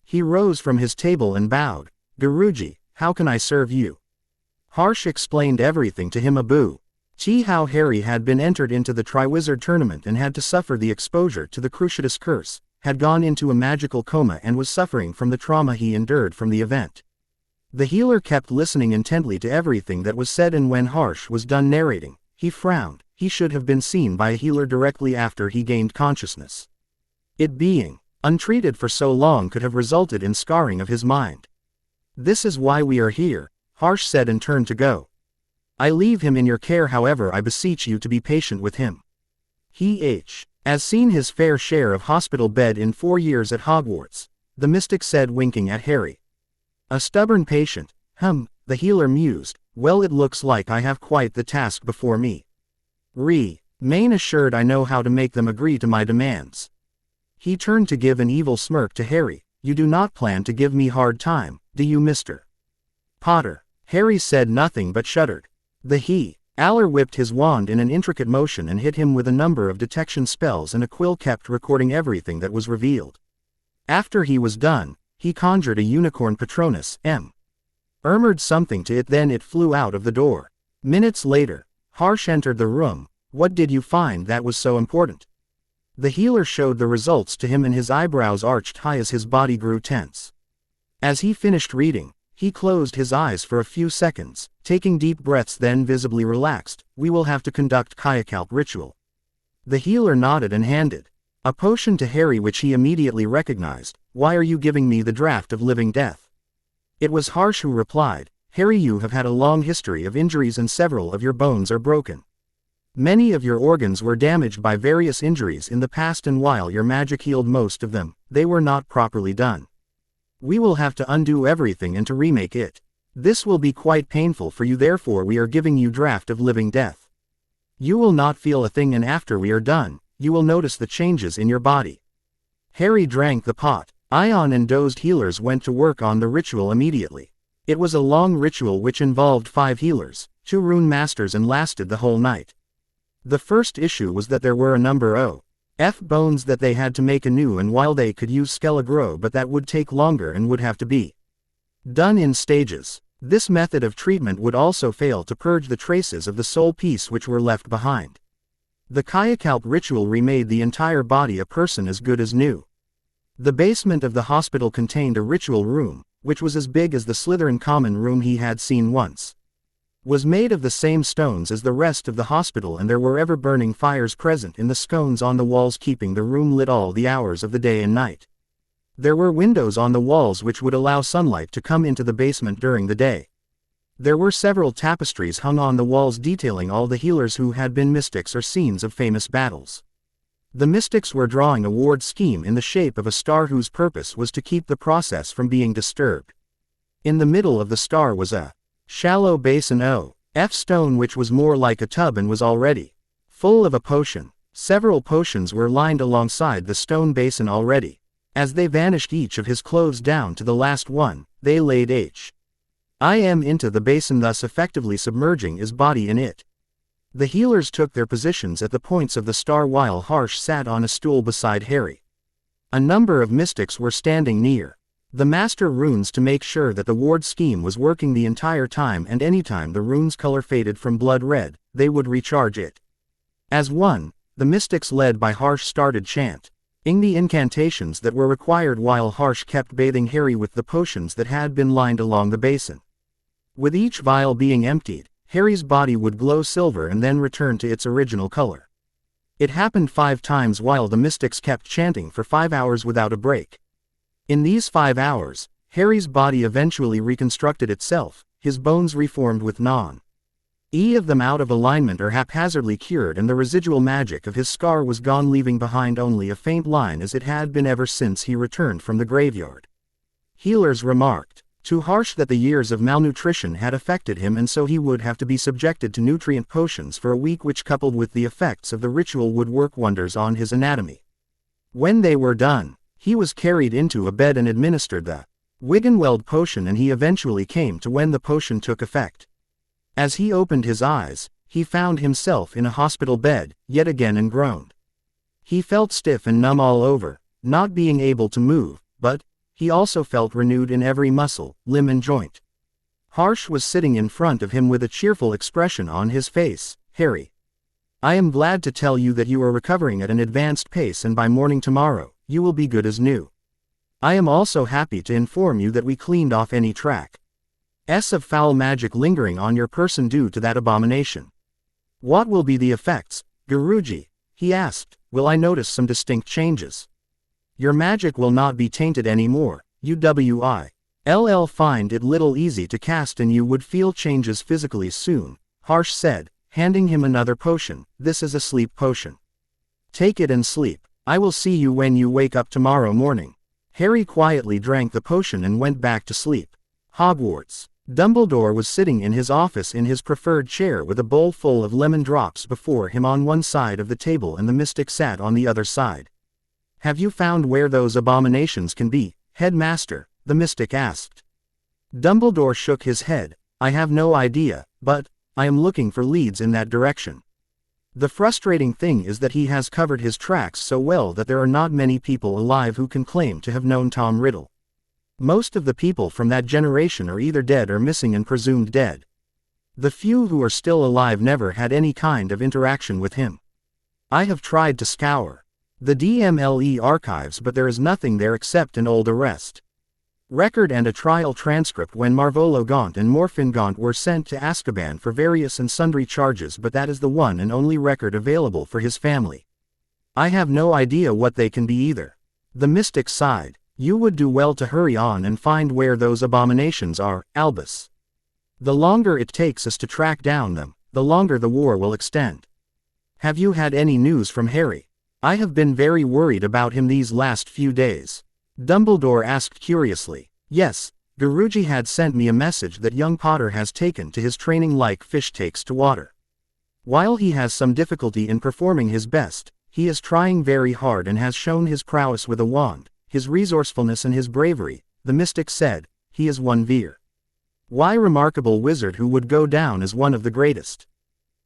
He rose from his table and bowed. Guruji, how can I serve you? Harsh explained everything to him. How Harry had been entered into the Triwizard Tournament and had to suffer the exposure to the Cruciatus Curse, had gone into a magical coma and was suffering from the trauma he endured from the event. The healer kept listening intently to everything that was said, and when Harsh was done narrating, he frowned. He should have been seen by a healer directly after he gained consciousness. It being untreated for so long could have resulted in scarring of his mind. This is why we are here, Harsh said and turned to go. I leave him in your care, however I beseech you to be patient with him. He has seen his fair share of hospital bed in 4 years at Hogwarts, the mystic said, winking at Harry. A stubborn patient, the healer mused. Well, it looks like I have quite the task before me. Remain assured I know how to make them agree to my demands. He turned to give an evil smirk to Harry. You do not plan to give me hard time, do you, Mr. Potter? Harry said nothing but shuddered. Aller whipped his wand in an intricate motion and hit him with a number of detection spells, and a quill kept recording everything that was revealed. After he was done, he conjured a unicorn Patronus, murmured something to it, then it flew out of the door. Minutes later, Harsh entered the room. What did you find that was so important? The healer showed the results to him, and his eyebrows arched high as his body grew tense. As he finished reading, he closed his eyes for a few seconds, taking deep breaths, then visibly relaxed. We will have to conduct Kayakalp ritual. The healer nodded and handed a potion to Harry, which he immediately recognized. Why are you giving me the draft of living death? It was Harsh who replied. Harry, you have had a long history of injuries and several of your bones are broken. Many of your organs were damaged by various injuries in the past, and while your magic healed most of them, they were not properly done. We will have to undo everything and to remake it. This will be quite painful for you, therefore we are giving you draft of living death. You will not feel a thing, and after we are done, you will notice the changes in your body. Harry drank the pot. Ion and dozed healers went to work on the ritual immediately. It was a long ritual which involved 5 healers, 2 rune masters, and lasted the whole night. The first issue was that there were a number of bones that they had to make anew, and while they could use Skelegro, but that would take longer and would have to be done in stages. This method of treatment would also fail to purge the traces of the soul piece which were left behind. The Kayakalp ritual remade the entire body a person as good as new. The basement of the hospital contained a ritual room, which was as big as the Slytherin common room he had seen once. Was made of the same stones as the rest of the hospital, and there were ever-burning fires present in the scones on the walls, keeping the room lit all the hours of the day and night. There were windows on the walls which would allow sunlight to come into the basement during the day. There were several tapestries hung on the walls detailing all the healers who had been mystics or scenes of famous battles. The mystics were drawing a ward scheme in the shape of a star whose purpose was to keep the process from being disturbed. In the middle of the star was a shallow basin of stone which was more like a tub and was already full of a potion. Several potions were lined alongside the stone basin already. As they vanished, each of his clothes down to the last one, they laid him into the basin, thus effectively submerging his body in it. The healers took their positions at the points of the star while Harsh sat on a stool beside Harry. A number of mystics were standing near the master runes to make sure that the ward scheme was working the entire time, and anytime the rune's color faded from blood red, they would recharge it. As one, the mystics led by Harsh started chanting the incantations that were required while Harsh kept bathing Harry with the potions that had been lined along the basin. With each vial being emptied, Harry's body would glow silver and then return to its original color. It happened 5 times while the mystics kept chanting for 5 hours without a break. In these 5 hours, Harry's body eventually reconstructed itself, his bones reformed with none of them out of alignment or haphazardly cured, and the residual magic of his scar was gone, leaving behind only a faint line as it had been ever since he returned from the graveyard. Healers remarked to Harsh that the years of malnutrition had affected him, and so he would have to be subjected to nutrient potions for a week, which coupled with the effects of the ritual would work wonders on his anatomy. When they were done, he was carried into a bed and administered the Wiggenweld potion, and he eventually came to when the potion took effect. As he opened his eyes, he found himself in a hospital bed, yet again, and groaned. He felt stiff and numb all over, not being able to move, but he also felt renewed in every muscle, limb and joint. Harsh was sitting in front of him with a cheerful expression on his face. "Harry, I am glad to tell you that you are recovering at an advanced pace, and by morning tomorrow, you will be good as new. I am also happy to inform you that we cleaned off any trace of foul magic lingering on your person due to that abomination." "What will be the effects, Guruji?" he asked. "Will I notice some distinct changes?" "Your magic will not be tainted anymore. You will find it little easy to cast, and you would feel changes physically soon," Harsh said, handing him another potion. "This is a sleep potion. Take it and sleep. I will see you when you wake up tomorrow morning." Harry quietly drank the potion and went back to sleep. Hogwarts. Dumbledore was sitting in his office in his preferred chair with a bowl full of lemon drops before him on one side of the table, and the mystic sat on the other side. "Have you found where those abominations can be, Headmaster?" the mystic asked. Dumbledore shook his head. "I have no idea, but I am looking for leads in that direction. The frustrating thing is that he has covered his tracks so well that there are not many people alive who can claim to have known Tom Riddle. Most of the people from that generation are either dead or missing and presumed dead. The few who are still alive never had any kind of interaction with him. I have tried to scour the DMLE archives, but there is nothing there except an old arrest record and a trial transcript when Marvolo Gaunt and Morfin Gaunt were sent to Azkaban for various and sundry charges, but that is the one and only record available for his family. I have no idea what they can be either." The mystic sighed. "You would do well to hurry on and find where those abominations are, Albus. The longer it takes us to track down them, the longer the war will extend. Have you had any news from Harry? I have been very worried about him these last few days." Dumbledore asked curiously. "Yes, Guruji had sent me a message that young Potter has taken to his training like fish takes to water. While he has some difficulty in performing his best, he is trying very hard and has shown his prowess with a wand. his resourcefulness and his bravery, the mystic said, he is one Vir. Why remarkable wizard who would go down as one of the greatest.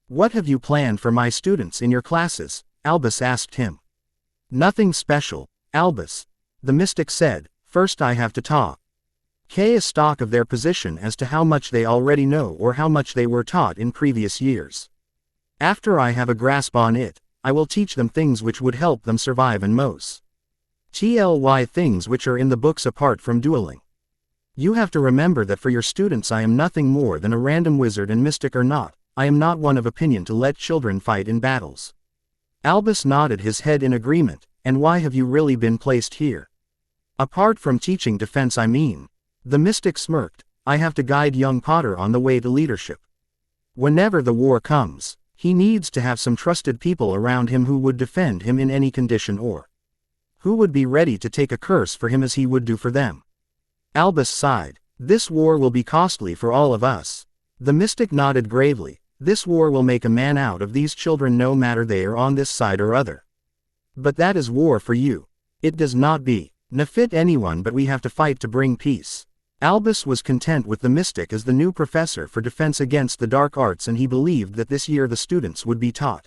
What have you planned for my students in your classes? Albus asked him. Nothing special, Albus. The mystic said, first I have to take a stock of their position as to how much they already know or how much they were taught in previous years. After I have a grasp on it, I will teach them things which would help them survive in most things which are in the books apart from dueling. You have to remember that for your students I am nothing more than a random wizard, and mystic or not, I am not one of opinion to let children fight in battles. Albus nodded his head in agreement. And why have you really been placed here? Apart from teaching defense, I mean. The mystic smirked. I have to guide young Potter on the way to leadership. Whenever the war comes, he needs to have some trusted people around him who would defend him in any condition, or who would be ready to take a curse for him as he would do for them. Albus sighed. This war will be costly for all of us. The mystic nodded gravely. This war will make a man out of these children, no matter they are on this side or other. But that is war for you. It does not benefit anyone, but we have to fight to bring peace. Albus was content with the mystic as the new professor for defense against the dark arts, and he believed that this year the students would be taught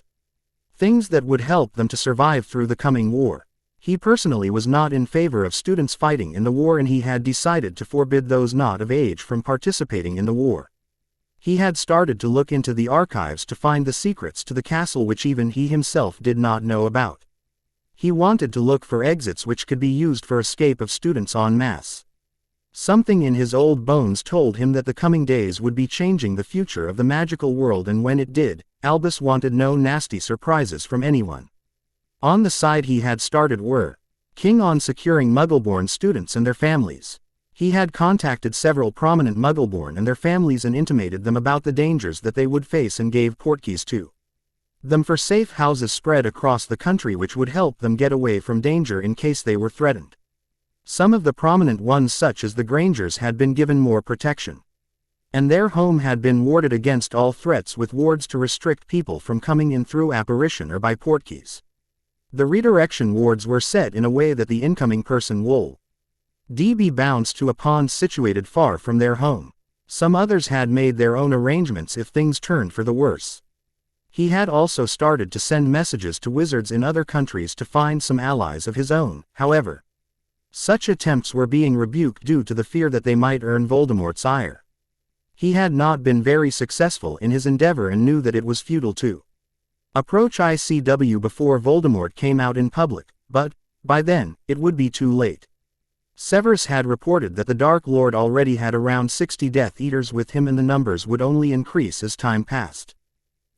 things that would help them to survive through the coming war. He personally was not in favor of students fighting in the war, and he had decided to forbid those not of age from participating in the war. He had started to look into the archives to find the secrets to the castle which even he himself did not know about. He wanted to look for exits which could be used for escape of students en masse. Something in his old bones told him that the coming days would be changing the future of the magical world, and when it did, Albus wanted no nasty surprises from anyone. On the side he had started were keen on securing Muggleborn students and their families. He had contacted several prominent Muggleborn and their families and intimated them about the dangers that they would face, and gave portkeys to them for safe houses spread across the country which would help them get away from danger in case they were threatened. Some of the prominent ones, such as the Grangers, had been given more protection, and their home had been warded against all threats with wards to restrict people from coming in through apparition or by portkeys. The redirection wards were set in a way that the incoming person would be bounced to a pond situated far from their home. Some others had made their own arrangements if things turned for the worse. He had also started to send messages to wizards in other countries to find some allies of his own. However, such attempts were being rebuked due to the fear that they might earn Voldemort's ire. He had not been very successful in his endeavor and knew that it was futile to approach ICW before Voldemort came out in public, but, by then, it would be too late. Severus had reported that the Dark Lord already had around 60 Death Eaters with him, and the numbers would only increase as time passed.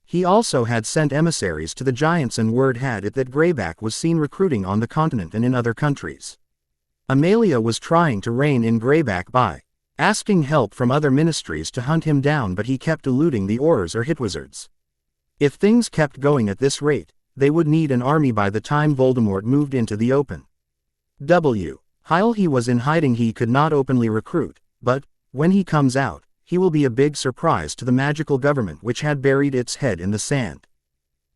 He also had sent emissaries to the Giants, and word had it that Greyback was seen recruiting on the continent and in other countries. Amelia was trying to rein in Greyback by asking help from other ministries to hunt him down, but he kept eluding the Aurors or Hitwizards. If things kept going at this rate, they would need an army by the time Voldemort moved into the open. While he was in hiding he could not openly recruit, but, when he comes out, he will be a big surprise to the magical government which had buried its head in the sand.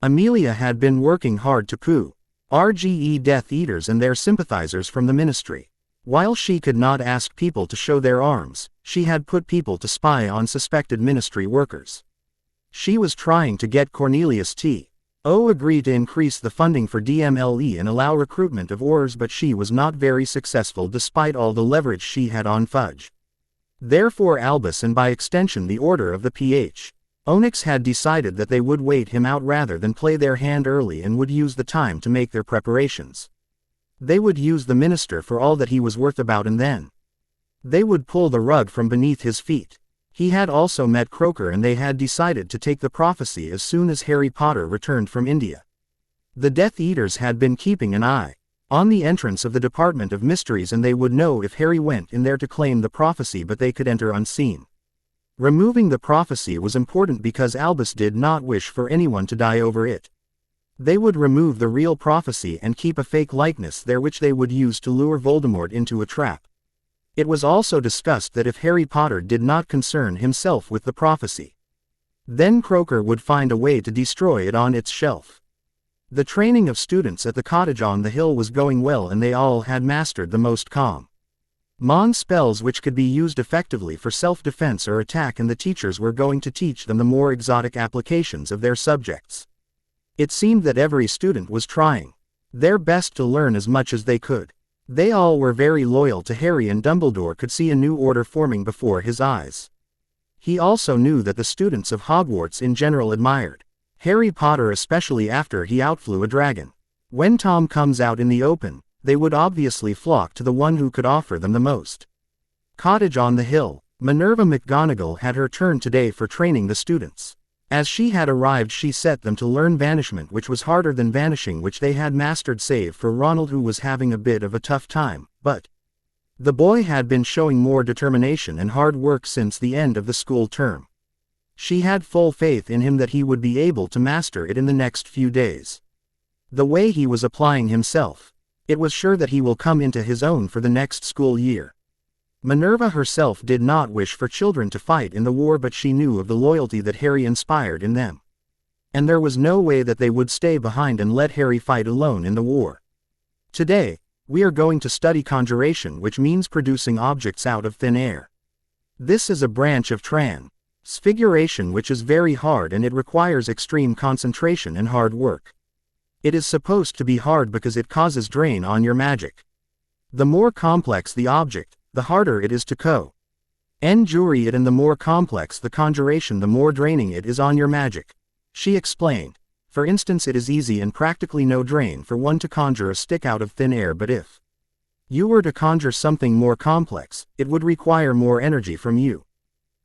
Amelia had been working hard to coup RGE Death Eaters and their sympathizers from the ministry. While she could not ask people to show their arms, she had put people to spy on suspected ministry workers. She was trying to get Cornelius T.O. agree to increase the funding for DMLE and allow recruitment of Aurors, but she was not very successful despite all the leverage she had on Fudge. Therefore Albus, and by extension the Order of the Ph. Onyx, had decided that they would wait him out rather than play their hand early, and would use the time to make their preparations. They would use the minister for all that he was worth about, and then they would pull the rug from beneath his feet. He had also met Croaker, and they had decided to take the prophecy as soon as Harry Potter returned from India. The Death Eaters had been keeping an eye on the entrance of the Department of Mysteries, and they would know if Harry went in there to claim the prophecy, but they could enter unseen. Removing the prophecy was important because Albus did not wish for anyone to die over it. They would remove the real prophecy and keep a fake likeness there which they would use to lure Voldemort into a trap. It was also discussed that if Harry Potter did not concern himself with the prophecy, then Croaker would find a way to destroy it on its shelf. The training of students at the cottage on the hill was going well and they all had mastered the most common spells which could be used effectively for self-defense or attack, and the teachers were going to teach them the more exotic applications of their subjects. It seemed that every student was trying their best to learn as much as they could. They all were very loyal to Harry, and Dumbledore could see a new order forming before his eyes. He also knew that the students of Hogwarts in general admired Harry Potter, especially after he outflew a dragon. When Tom comes out in the open, they would obviously flock to the one who could offer them the most. Cottage on the Hill. Minerva McGonagall had her turn today for training the students. As she had arrived, she set them to learn Vanishment, which was harder than Vanishing, which they had mastered save for Ronald, who was having a bit of a tough time, but the boy had been showing more determination and hard work since the end of the school term. She had full faith in him that he would be able to master it in the next few days. The way he was applying himself, it was sure that he will come into his own for the next school year. Minerva herself did not wish for children to fight in the war, but she knew of the loyalty that Harry inspired in them. And there was no way that they would stay behind and let Harry fight alone in the war. Today, we are going to study conjuration, which means producing objects out of thin air. This is a branch of transfiguration which is very hard, and it requires extreme concentration and hard work. It is supposed to be hard because it causes drain on your magic. The more complex the object, the harder it is to conjure it, and the more complex the conjuration, the more draining it is on your magic. She explained. For instance, it is easy and practically no drain for one to conjure a stick out of thin air, but if you were to conjure something more complex, it would require more energy from you.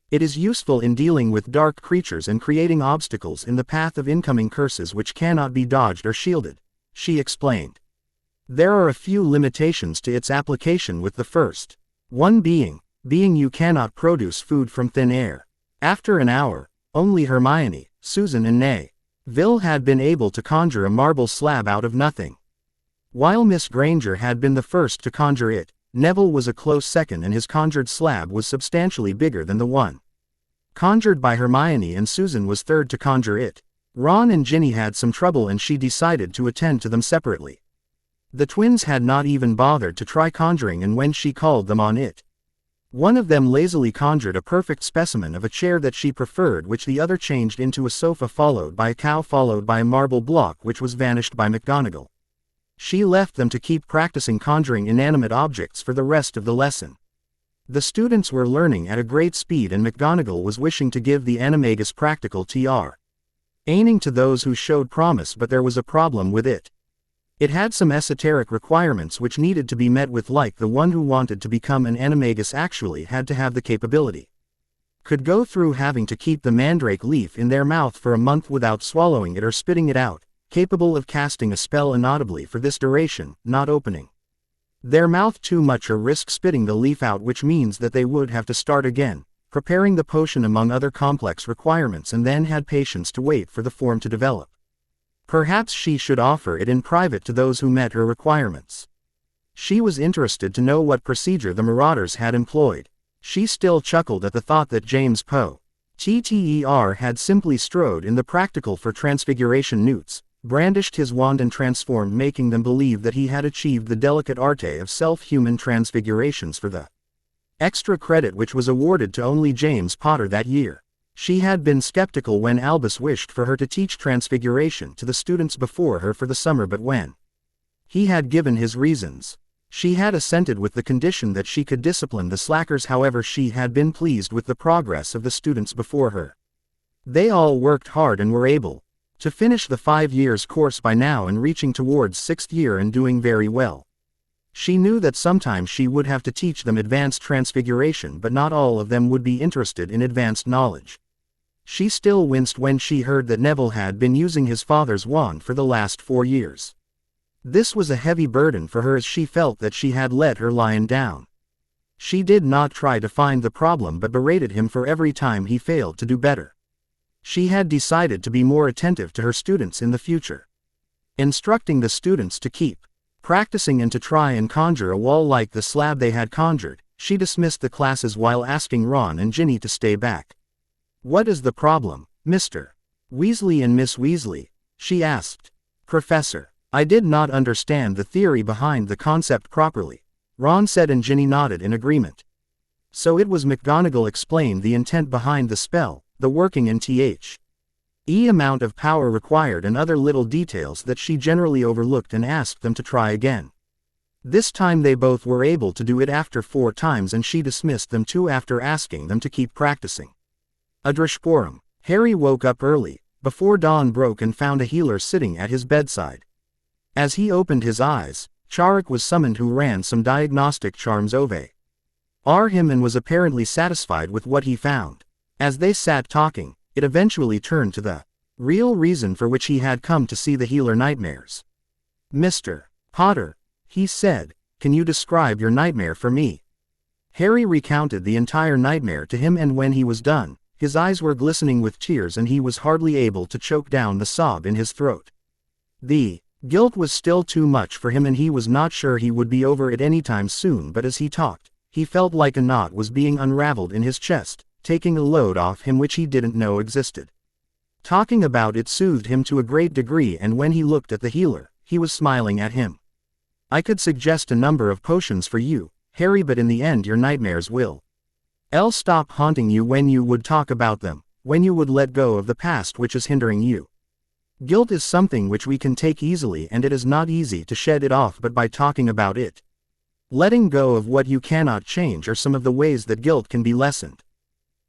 It is useful in dealing with dark creatures and creating obstacles in the path of incoming curses which cannot be dodged or shielded, she explained. There are a few limitations to its application, with the first one being you cannot produce food from thin air. After an hour, only Hermione, Susan and Neville had been able to conjure a marble slab out of nothing. While Miss Granger had been the first to conjure it, Neville was a close second, and his conjured slab was substantially bigger than the one conjured by Hermione, and Susan was third to conjure it. Ron and Ginny had some trouble, and she decided to attend to them separately. The twins had not even bothered to try conjuring, and when she called them on it, one of them lazily conjured a perfect specimen of a chair that she preferred, which the other changed into a sofa, followed by a cow, followed by a marble block which was vanished by McGonagall. She left them to keep practicing conjuring inanimate objects for the rest of the lesson. The students were learning at a great speed, and McGonagall was wishing to give the animagus practical training to those who showed promise, but there was a problem with it. It had some esoteric requirements which needed to be met with, like the one who wanted to become an animagus actually had to have the capability. Could go through having to keep the mandrake leaf in their mouth for a month without swallowing it or spitting it out, capable of casting a spell inaudibly for this duration, not opening their mouth too much or risk spitting the leaf out, which means that they would have to start again, preparing the potion among other complex requirements, and then had patience to wait for the form to develop. Perhaps she should offer it in private to those who met her requirements. She was interested to know what procedure the Marauders had employed. She still chuckled at the thought that James Potter had simply strode in the practical for transfiguration newts, brandished his wand and transformed, making them believe that he had achieved the delicate arte of self-human transfigurations for the extra credit which was awarded to only James Potter that year. She had been skeptical when Albus wished for her to teach transfiguration to the students before her for the summer, but when he had given his reasons, she had assented with the condition that she could discipline the slackers. However, she had been pleased with the progress of the students before her. They all worked hard and were able to finish the 5 years course by now and reaching towards 6th year and doing very well. She knew that sometimes she would have to teach them advanced transfiguration, but not all of them would be interested in advanced knowledge. She still winced when she heard that Neville had been using his father's wand for the last 4 years. This was a heavy burden for her, as she felt that she had let her lion down. She did not try to find the problem, but berated him for every time he failed to do better. She had decided to be more attentive to her students in the future, instructing the students to keep practicing and to try and conjure a wall like the slab they had conjured. She dismissed the classes while asking Ron and Ginny to stay back. "What is the problem, Mr. Weasley and Miss Weasley?" she asked. Professor, I did not understand the theory behind the concept properly, Ron said and Ginny nodded in agreement. So it was McGonagall explained the intent behind the spell, the working in the amount of power required and other little details that she generally overlooked and asked them to try again. This time they both were able to do it after 4 times and she dismissed them too after asking them to keep practicing. Adrishporum. Harry woke up early, before dawn broke and found a healer sitting at his bedside. As he opened his eyes, Charrick was summoned who ran some diagnostic charms over him and was apparently satisfied with what he found. As they sat talking, it eventually turned to the real reason for which he had come to see the healer Nightmares. Mr. Potter, he said, can you describe your nightmare for me? Harry recounted the entire nightmare to him and when he was done, his eyes were glistening with tears and he was hardly able to choke down the sob in his throat. The guilt was still too much for him and he was not sure he would be over it anytime soon, but as he talked, he felt like a knot was being unraveled in his chest, taking a load off him which he didn't know existed. Talking about it soothed him to a great degree and when he looked at the healer, he was smiling at him. I could suggest a number of potions for you, Harry, but in the end your nightmares will stop haunting you when you would talk about them, when you would let go of the past which is hindering you. Guilt is something which we can take easily and it is not easy to shed it off but by talking about it. Letting go of what you cannot change are some of the ways that guilt can be lessened.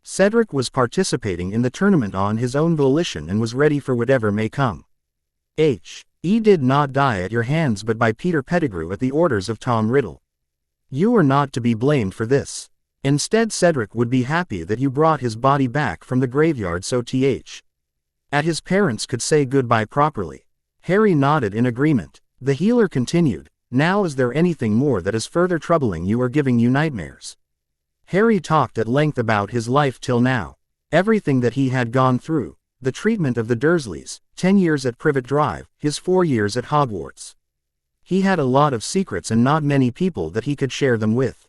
Cedric was participating in the tournament on his own volition and was ready for whatever may come. He did not die at your hands but by Peter Pettigrew at the orders of Tom Riddle. You are not to be blamed for this. Instead, Cedric would be happy that you brought his body back from the graveyard so at his parents could say goodbye properly. Harry nodded in agreement. The healer continued, now is there anything more that is further troubling you or giving you nightmares? Harry talked at length about his life till now. Everything that he had gone through, the treatment of the Dursleys, 10 years at Privet Drive, his 4 years at Hogwarts. He had a lot of secrets and not many people that he could share them with.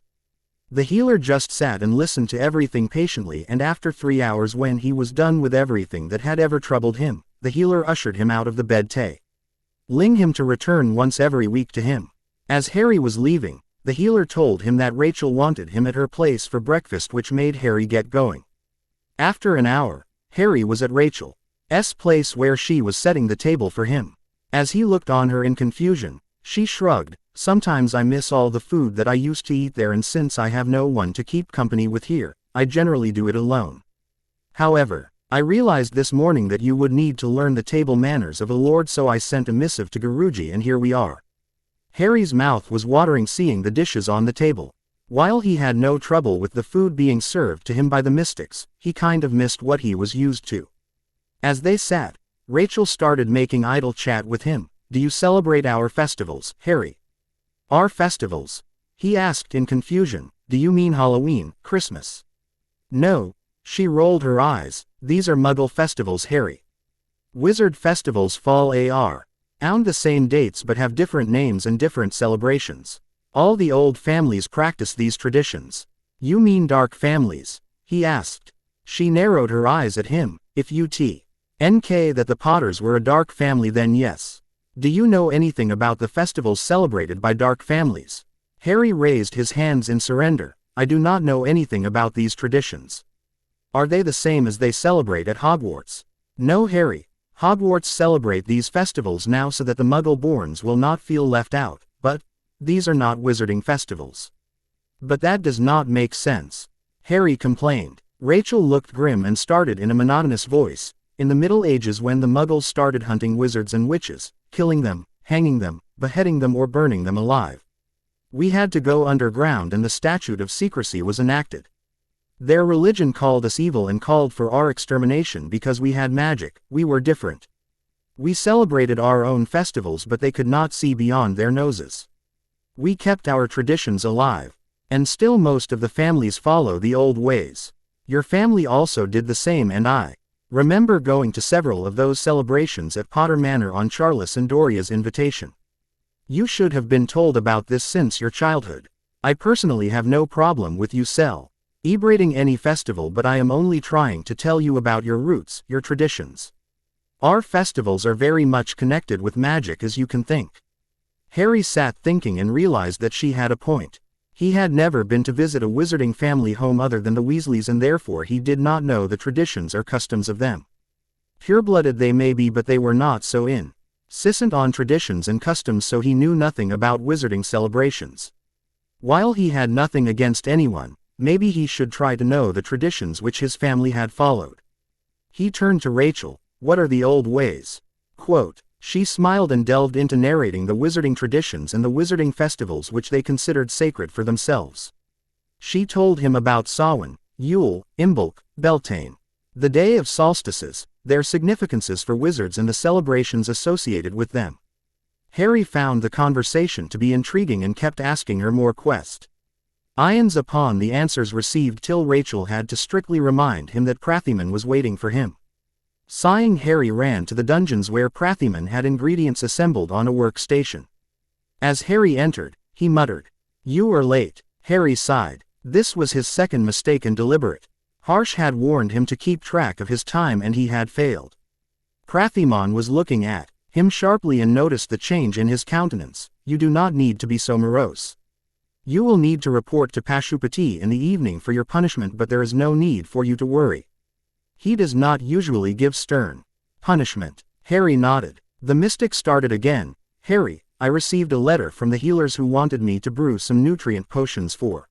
The healer just sat and listened to everything patiently and after 3 hours when he was done with everything that had ever troubled him, the healer ushered him out of the bed telling him to return once every week to him. As Harry was leaving, the healer told him that Rachel wanted him at her place for breakfast which made Harry get going. After an hour, Harry was at Rachel's place where she was setting the table for him. As he looked on her in confusion, she shrugged, sometimes I miss all the food that I used to eat there and since I have no one to keep company with here, I generally do it alone. However, I realized this morning that you would need to learn the table manners of a lord so I sent a missive to Guruji and here we are. Harry's mouth was watering seeing the dishes on the table. While he had no trouble with the food being served to him by the mystics, he kind of missed what he was used to. As they sat, Rachel started making idle chat with him. Do you celebrate our festivals, Harry? Our festivals? He asked in confusion. Do you mean Halloween, Christmas? No. She rolled her eyes. These are Muggle festivals, Harry. Wizard festivals fall around the same dates but have different names and different celebrations. All the old families practice these traditions. You mean dark families? He asked. She narrowed her eyes at him. If you think that the Potters were a dark family then yes. Do you know anything about the festivals celebrated by dark families? Harry raised his hands in surrender. I do not know anything about these traditions. Are they the same as they celebrate at Hogwarts? No, Harry. Hogwarts celebrate these festivals now so that the Muggle-borns will not feel left out, but these are not wizarding festivals. But that does not make sense. Harry complained. Rachel looked grim and started in a monotonous voice. In the Middle Ages when the Muggles started hunting wizards and witches, killing them, hanging them, beheading them or burning them alive. We had to go underground and the statute of secrecy was enacted. Their religion called us evil and called for our extermination because we had magic, we were different. We celebrated our own festivals but they could not see beyond their noses. We kept our traditions alive. And still most of the families follow the old ways. Your family also did the same and I remember going to several of those celebrations at Potter Manor on Charles and Doria's invitation. You should have been told about this since your childhood. I personally have no problem with you celebrating any festival but I am only trying to tell you about your roots, your traditions. Our festivals are very much connected with magic as you can think. Harry sat thinking and realized that she had a point. He had never been to visit a wizarding family home other than the Weasleys, and therefore he did not know the traditions or customs of them. Pure-blooded they may be, but they were not so insistent on traditions and customs, so he knew nothing about wizarding celebrations. While he had nothing against anyone, maybe he should try to know the traditions which his family had followed. He turned to Rachel. What are the old ways? Quote. She smiled and delved into narrating the wizarding traditions and the wizarding festivals which they considered sacred for themselves. She told him about Samhain, Yule, Imbolc, Beltane, the Day of Solstices, their significances for wizards and the celebrations associated with them. Harry found the conversation to be intriguing and kept asking her more questions upon the answers received, till Rachel had to strictly remind him that Prathimon was waiting for him. Sighing, Harry ran to the dungeons where Prathimon had ingredients assembled on a workstation. As Harry entered, he muttered, "You are late." Harry sighed. This was his second mistake and deliberate. Harsh had warned him to keep track of his time and he had failed. Prathimon was looking at him sharply and noticed the change in his countenance. "You do not need to be so morose. You will need to report to Pashupati in the evening for your punishment, but there is no need for you to worry. He does not usually give stern punishment." Harry nodded. The mystic started again. "Harry, I received a letter from the healers who wanted me to brew some nutrient potions for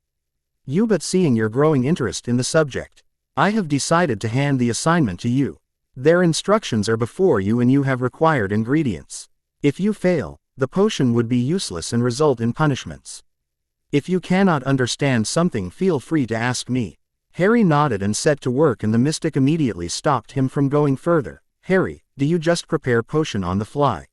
you, but seeing your growing interest in the subject, I have decided to hand the assignment to you. Their instructions are before you and you have required ingredients. If you fail, the potion would be useless and result in punishments. If you cannot understand something, feel free to ask me." Harry nodded and set to work, and the mystic immediately stopped him from going further. "Harry, do you just prepare potion on the fly?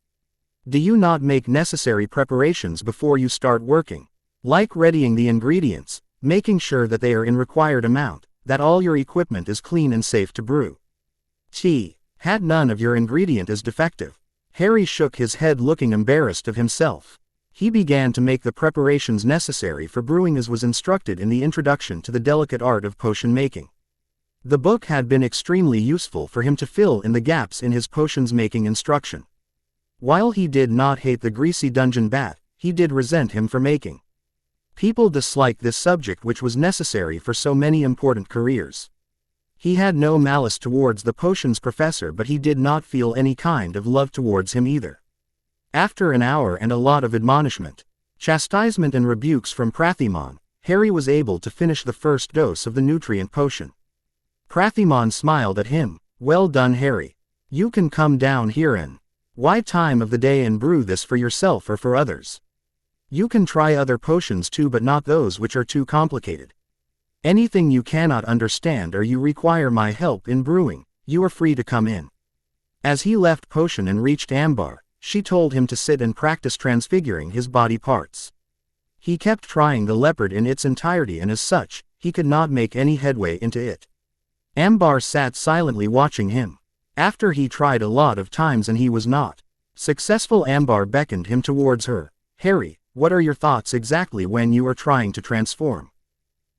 Do you not make necessary preparations before you start working? Like readying the ingredients, making sure that they are in required amount, that all your equipment is clean and safe to brew. Had none of your ingredient is defective." Harry shook his head, looking embarrassed of himself. He began to make the preparations necessary for brewing as was instructed in the introduction to the delicate art of potion making. The book had been extremely useful for him to fill in the gaps in his potions making instruction. While he did not hate the greasy dungeon bat, he did resent him for making people dislike this subject which was necessary for so many important careers. He had no malice towards the potions professor, but he did not feel any kind of love towards him either. After an hour and a lot of admonishment, chastisement and rebukes from Prathimon, Harry was able to finish the first dose of the nutrient potion. Prathimon smiled at him. "Well done, Harry. You can come down here and why time of the day and brew this for yourself or for others. You can try other potions too, but not those which are too complicated. Anything you cannot understand or you require my help in brewing, you are free to come in." As he left potion and reached Ambar, she told him to sit and practice transfiguring his body parts. He kept trying the leopard in its entirety, and as such, he could not make any headway into it. Ambar sat silently watching him. After he tried a lot of times and he was not successful, Ambar beckoned him towards her. "Harry, what are your thoughts exactly when you are trying to transform?"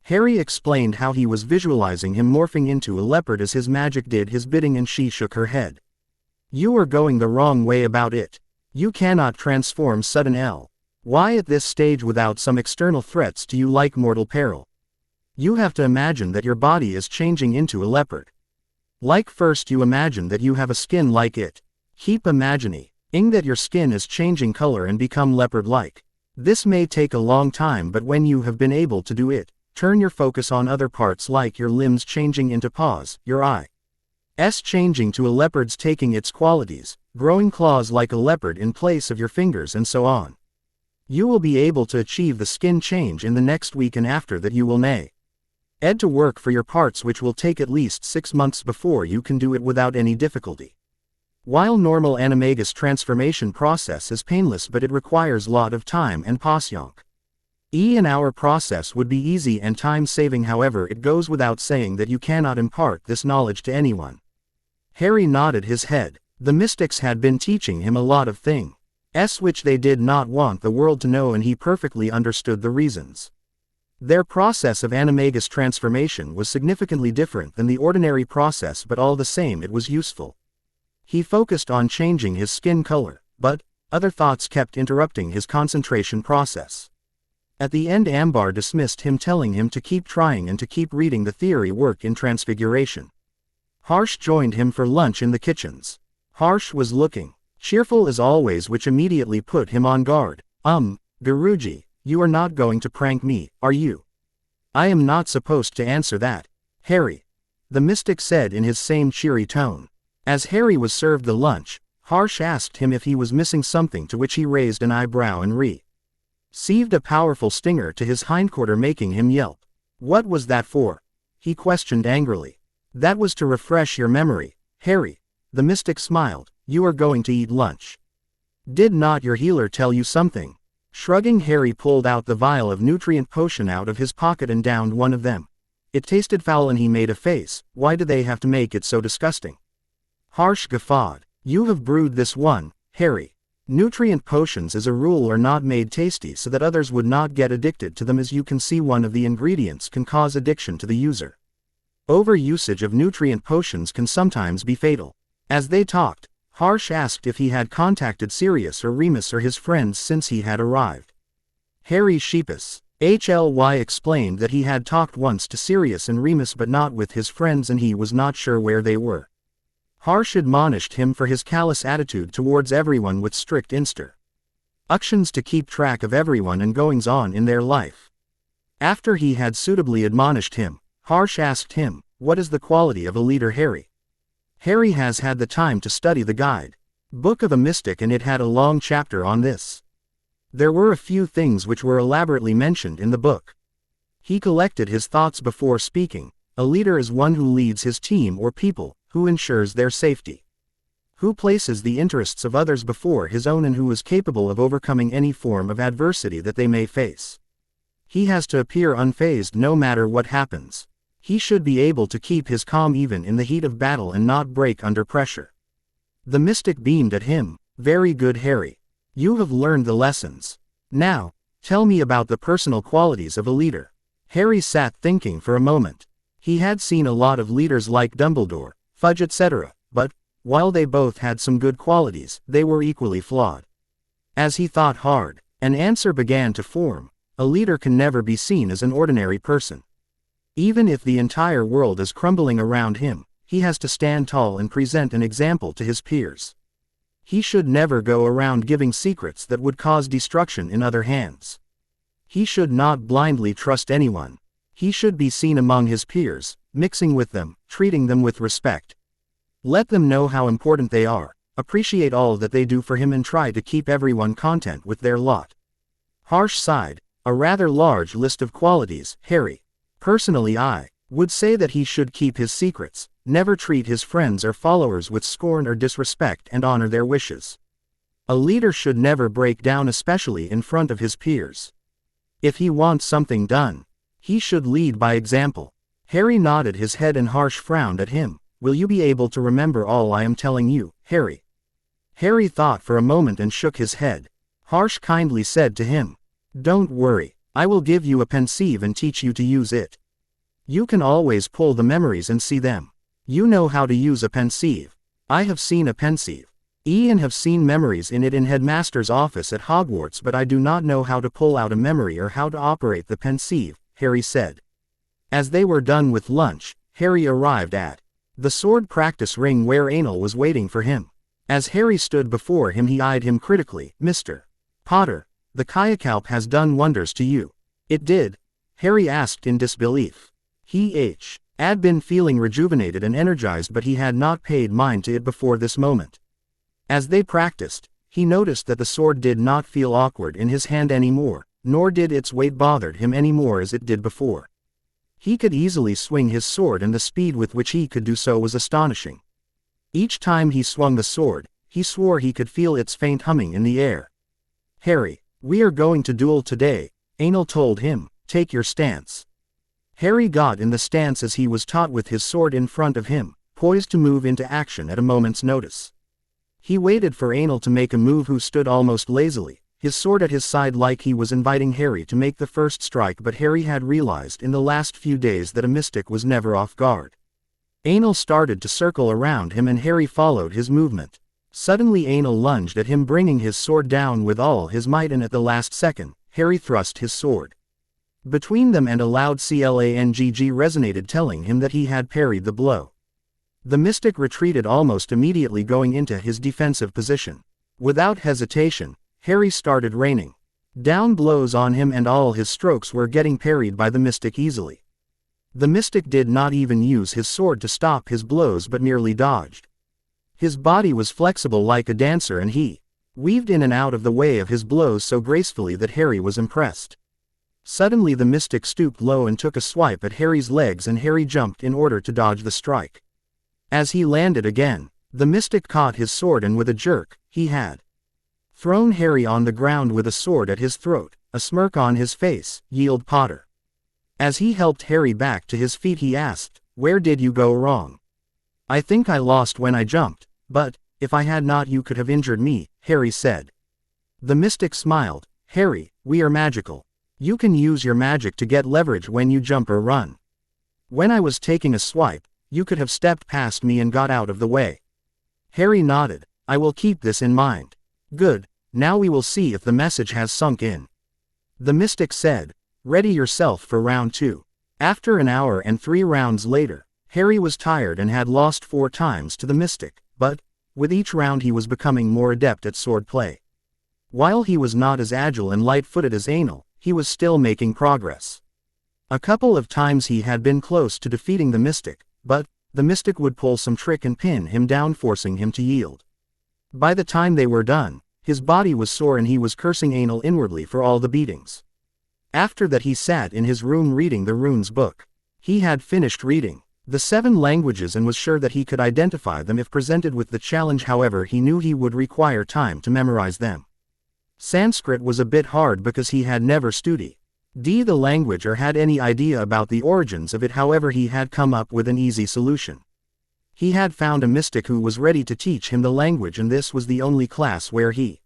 Harry explained how he was visualizing him morphing into a leopard as his magic did his bidding, and she shook her head. "You are going the wrong way about it. You cannot transform sudden Why at this stage without some external threats to you like mortal peril. You have to imagine that your body is changing into a leopard. Like first you imagine that you have a skin like it. Keep imagining that your skin is changing color and become leopard-like. This may take a long time, but when you have been able to do it, turn your focus on other parts like your limbs changing into paws, your eyes changing to a leopard's taking its qualities, growing claws like a leopard in place of your fingers, and so on. You will be able to achieve the skin change in the next week, and after that you will need to work for your parts, which will take at least 6 months before you can do it without any difficulty. While normal animagus transformation process is painless, but it requires lot of time and patience. In our process would be easy and time-saving, however it goes without saying that you cannot impart this knowledge to anyone." Harry nodded his head. The mystics had been teaching him a lot of things which they did not want the world to know, and he perfectly understood the reasons. Their process of animagus transformation was significantly different than the ordinary process, but all the same it was useful. He focused on changing his skin color, but other thoughts kept interrupting his concentration process. At the end, Ambar dismissed him, telling him to keep trying and to keep reading the theory work in Transfiguration. Harsh joined him for lunch in the kitchens. Harsh was looking cheerful as always, which immediately put him on guard. Guruji, you are not going to prank me, are you? I am not supposed to answer that, Harry, the mystic said in his same cheery tone. As Harry was served the lunch, Harsh asked him if he was missing something, to which he raised an eyebrow and received a powerful stinger to his hindquarter, making him yelp. What was that for? He questioned angrily. That was to refresh your memory, Harry, the mystic smiled. You are going to eat lunch. Did not your healer tell you something? Shrugging, Harry pulled out the vial of nutrient potion out of his pocket and downed one of them. It tasted foul and he made a face. Why do they have to make it so disgusting? Harsh guffawed. You have brewed this one, Harry. Nutrient potions as a rule are not made tasty so that others would not get addicted to them. As you can see, one of the ingredients can cause addiction to the user. Overusage of nutrient potions can sometimes be fatal. As they talked, Harsh asked if he had contacted Sirius or Remus or his friends since he had arrived. Harry sheepish. HLY explained that he had talked once to Sirius and Remus but not with his friends, and he was not sure where they were. Harsh admonished him for his callous attitude towards everyone with strict instructions to keep track of everyone and goings-on in their life. After he had suitably admonished him, Harsh asked him, what is the quality of a leader, Harry? Harry has had the time to study the guide book of a mystic, and it had a long chapter on this. There were a few things which were elaborately mentioned in the book. He collected his thoughts before speaking. A leader is one who leads his team or people, who ensures their safety, who places the interests of others before his own, and who is capable of overcoming any form of adversity that they may face. He has to appear unfazed no matter what happens. He should be able to keep his calm even in the heat of battle and not break under pressure. The mystic beamed at him. Very good, Harry. You have learned the lessons. Now, tell me about the personal qualities of a leader. Harry sat thinking for a moment. He had seen a lot of leaders like Dumbledore, Fudge, etc., but, while they both had some good qualities, they were equally flawed. As he thought hard, an answer began to form. A leader can never be seen as an ordinary person. Even if the entire world is crumbling around him, he has to stand tall and present an example to his peers. He should never go around giving secrets that would cause destruction in other hands. He should not blindly trust anyone. He should be seen among his peers, mixing with them, treating them with respect. Let them know how important they are, appreciate all that they do for him, and try to keep everyone content with their lot. Harsh sighed. A rather large list of qualities, Harry. Personally, I would say that he should keep his secrets, never treat his friends or followers with scorn or disrespect, and honor their wishes. A leader should never break down, especially in front of his peers. If he wants something done, he should lead by example. Harry nodded his head and Harsh frowned at him. Will you be able to remember all I am telling you, Harry? Harry thought for a moment and shook his head. Harsh kindly said to him, don't worry, I will give you a pensieve and teach you to use it. You can always pull the memories and see them. You know how to use a pensieve. I have seen a pensieve. Ian have seen memories in it in Headmaster's office at Hogwarts, but I do not know how to pull out a memory or how to operate the pensieve, Harry said. As they were done with lunch, Harry arrived at the sword practice ring where Anil was waiting for him. As Harry stood before him, he eyed him critically. Mr. Potter, the Kayakalp has done wonders to you. It did? Harry asked in disbelief. He had been feeling rejuvenated and energized, but he had not paid mind to it before this moment. As they practiced, he noticed that the sword did not feel awkward in his hand anymore, nor did its weight bother him anymore as it did before. He could easily swing his sword, and the speed with which he could do so was astonishing. Each time he swung the sword, he swore he could feel its faint humming in the air. Harry, we are going to duel today, Anil told him. Take your stance. Harry got in the stance as he was taught, with his sword in front of him, poised to move into action at a moment's notice. He waited for Anil to make a move, who stood almost lazily, his sword at his side like he was inviting Harry to make the first strike, but Harry had realized in the last few days that a mystic was never off guard. Anal started to circle around him and Harry followed his movement. Suddenly Anal lunged at him, bringing his sword down with all his might, and at the last second, Harry thrust his sword between them and a loud clang resonated, telling him that he had parried the blow. The mystic retreated almost immediately, going into his defensive position. Without hesitation, Harry started raining down blows on him, and all his strokes were getting parried by the mystic easily. The mystic did not even use his sword to stop his blows but merely dodged. His body was flexible like a dancer, and he weaved in and out of the way of his blows so gracefully that Harry was impressed. Suddenly the mystic stooped low and took a swipe at Harry's legs, and Harry jumped in order to dodge the strike. As he landed again, the mystic caught his sword, and with a jerk, he had thrown Harry on the ground with a sword at his throat, a smirk on his face. "Yield, Potter." As he helped Harry back to his feet, he asked, "Where did you go wrong?" "I think I lost when I jumped, but if I had not you could have injured me," Harry said. The mystic smiled. "Harry, we are magical. You can use your magic to get leverage when you jump or run. When I was taking a swipe, you could have stepped past me and got out of the way." Harry nodded. "I will keep this in mind." "Good, now we will see if the message has sunk in." The mystic said, "Ready yourself for round 2. After an hour and 3 rounds later, Harry was tired and had lost 4 times to the mystic, but with each round he was becoming more adept at sword play. While he was not as agile and light-footed as Anal, he was still making progress. A couple of times he had been close to defeating the mystic, but the mystic would pull some trick and pin him down, forcing him to yield. By the time they were done, his body was sore and he was cursing Anal inwardly for all the beatings. After that he sat in his room reading the runes book. He had finished reading the 7 languages and was sure that he could identify them if presented with the challenge. However, he knew he would require time to memorize them. Sanskrit was a bit hard because he had never studied the language or had any idea about the origins of it. However, he had come up with an easy solution. He had found a mystic who was ready to teach him the language, and this was the only class where he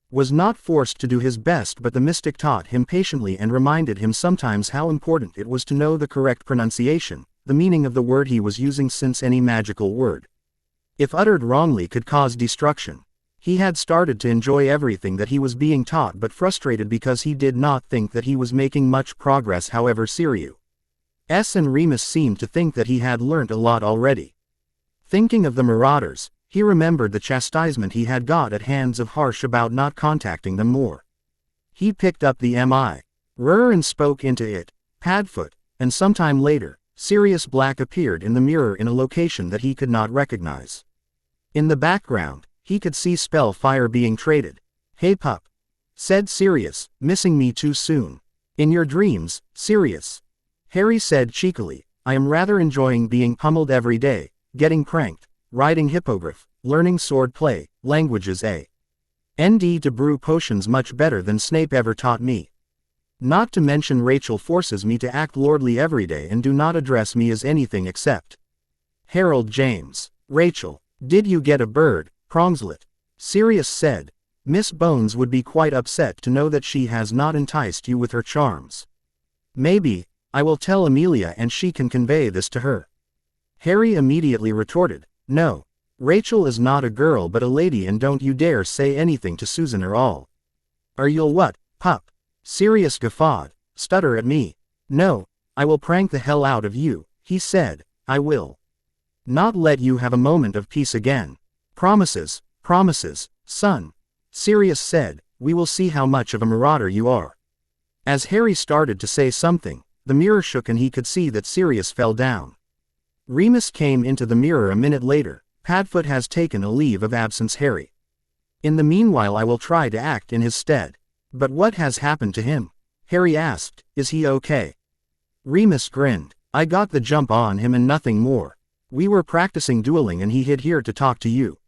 was not forced to do his best, but the mystic taught him patiently and reminded him sometimes how important it was to know the correct pronunciation, the meaning of the word he was using, since any magical word, if uttered wrongly, could cause destruction. He had started to enjoy everything that he was being taught, but frustrated because he did not think that he was making much progress. However, Sirius and Remus seemed to think that he had learnt a lot already. Thinking of the Marauders, he remembered the chastisement he had got at hands of Harsh about not contacting them more. He picked up the mirror and spoke into it. Padfoot, and sometime later, Sirius Black appeared in the mirror in a location that he could not recognize. In the background, he could see Spellfire being traded. "Hey pup," said Sirius, "missing me too soon?" "In your dreams, Sirius," Harry said cheekily. "I am rather enjoying being pummeled every day, getting pranked, riding hippogriff, learning sword play, languages and to brew potions much better than Snape ever taught me. Not to mention Rachel forces me to act lordly every day and do not address me as anything except Harold James." "Rachel, did you get a bird, Prongslet?" Sirius said. "Miss Bones would be quite upset to know that she has not enticed you with her charms." "Maybe, I will tell Amelia and she can convey this to her." Harry immediately retorted, "No. Rachel is not a girl but a lady, and don't you dare say anything to Susan or all." "Or you'll what, pup?" Sirius guffawed. "Stutter at me." "No, I will prank the hell out of you," he said. "I will not let you have a moment of peace again." "Promises, promises, son," Sirius said. "We will see how much of a marauder you are." As Harry started to say something, the mirror shook and he could see that Sirius fell down. Remus came into the mirror a minute later. "Padfoot has taken a leave of absence, Harry. In the meanwhile I will try to act in his stead." "But what has happened to him?" Harry asked. "Is he okay?" Remus grinned. "I got the jump on him and nothing more. We were practicing dueling and he hid here to talk to you.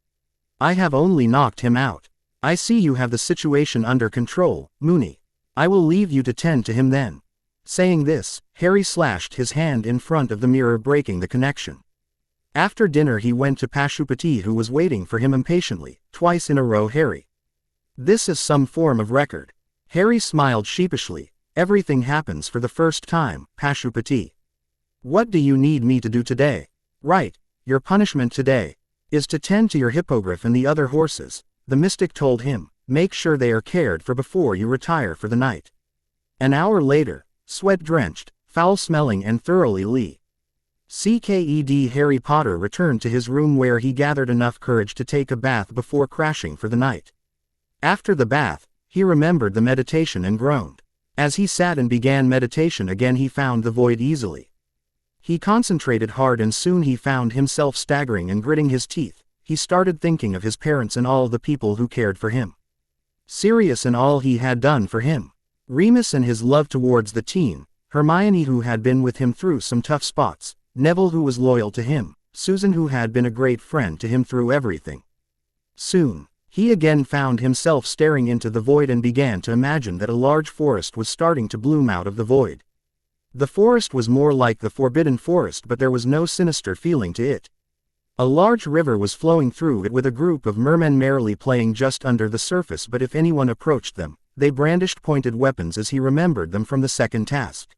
I have only knocked him out. I see you have the situation under control, Moony. I will leave you to tend to him then." Saying this, Harry slashed his hand in front of the mirror, breaking the connection. After dinner he went to Pashupati, who was waiting for him impatiently. "Twice in a row, Harry. This is some form of record." Harry smiled sheepishly. "Everything happens for the first time, Pashupati. What do you need me to do today?" Right, your punishment today is to tend to your hippogriff and the other horses, the mystic told him. Make sure they are cared for before you retire for the night. An hour later, sweat-drenched, foul-smelling and thoroughly CKED Harry Potter returned to his room where he gathered enough courage to take a bath before crashing for the night. After the bath, he remembered the meditation and groaned. As he sat and began meditation again he found the void easily. He concentrated hard and soon he found himself staggering and gritting his teeth. He started thinking of his parents and all the people who cared for him. Sirius and all he had done for him. Remus and his love towards the teen, Hermione who had been with him through some tough spots, Neville who was loyal to him, Susan who had been a great friend to him through everything. Soon, he again found himself staring into the void and began to imagine that a large forest was starting to bloom out of the void. The forest was more like the Forbidden Forest but there was no sinister feeling to it. A large river was flowing through it with a group of mermen merrily playing just under the surface but if anyone approached them, they brandished pointed weapons as he remembered them from the second task.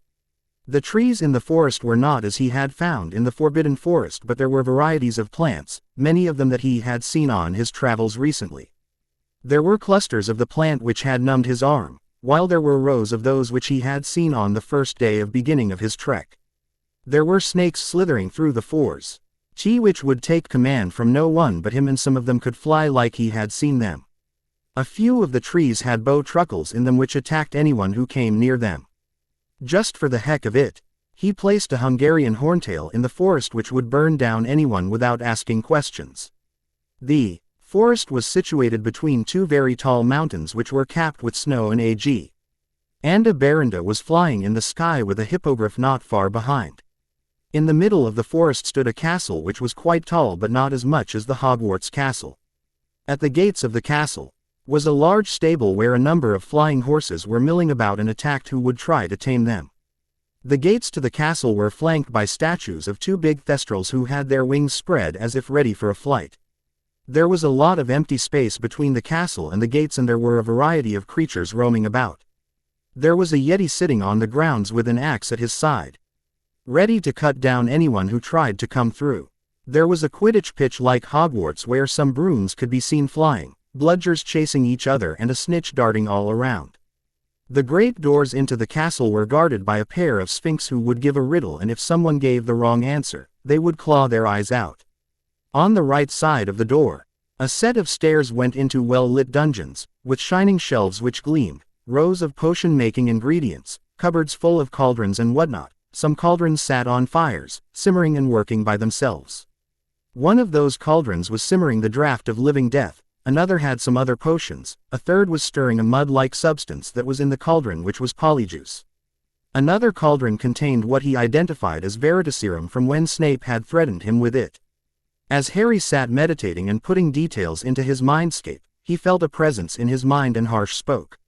The trees in the forest were not as he had found in the Forbidden Forest but there were varieties of plants, many of them that he had seen on his travels recently. There were clusters of the plant which had numbed his arm, while there were rows of those which he had seen on the first day of beginning of his trek. There were snakes slithering through the forest, which would take command from no one but him and some of them could fly like he had seen them. A few of the trees had bow truckles in them which attacked anyone who came near them. Just for the heck of it, he placed a Hungarian horntail in the forest which would burn down anyone without asking questions. The forest was situated between two very tall mountains which were capped with snow and ag. Anda Berenda was flying in the sky with a hippogriff not far behind. In the middle of the forest stood a castle which was quite tall but not as much as the Hogwarts castle. At the gates of the castle was a large stable where a number of flying horses were milling about and attacked who would try to tame them. The gates to the castle were flanked by statues of two big thestrals who had their wings spread as if ready for a flight. There was a lot of empty space between the castle and the gates and there were a variety of creatures roaming about. There was a Yeti sitting on the grounds with an axe at his side, ready to cut down anyone who tried to come through. There was a Quidditch pitch like Hogwarts where some brooms could be seen flying, bludgers chasing each other and a snitch darting all around. The great doors into the castle were guarded by a pair of Sphinx who would give a riddle and if someone gave the wrong answer, they would claw their eyes out. On the right side of the door, a set of stairs went into well-lit dungeons, with shining shelves which gleamed, rows of potion-making ingredients, cupboards full of cauldrons and whatnot. Some cauldrons sat on fires, simmering and working by themselves. One of those cauldrons was simmering the draught of living death, another had some other potions, a third was stirring a mud-like substance that was in the cauldron which was polyjuice. Another cauldron contained what he identified as Veritaserum from when Snape had threatened him with it. As Harry sat meditating and putting details into his mindscape, he felt a presence in his mind and Harsh spoke.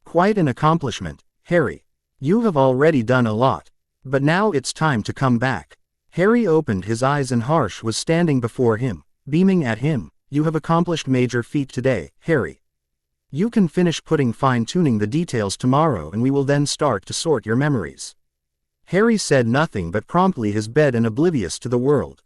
Quite an accomplishment, Harry. You have already done a lot. But now it's time to come back. Harry opened his eyes and Harsh was standing before him, beaming at him. You have accomplished major feat today, Harry. You can finish fine-tuning the details tomorrow and we will then start to sort your memories. Harry said nothing but promptly his bed and oblivious to the world.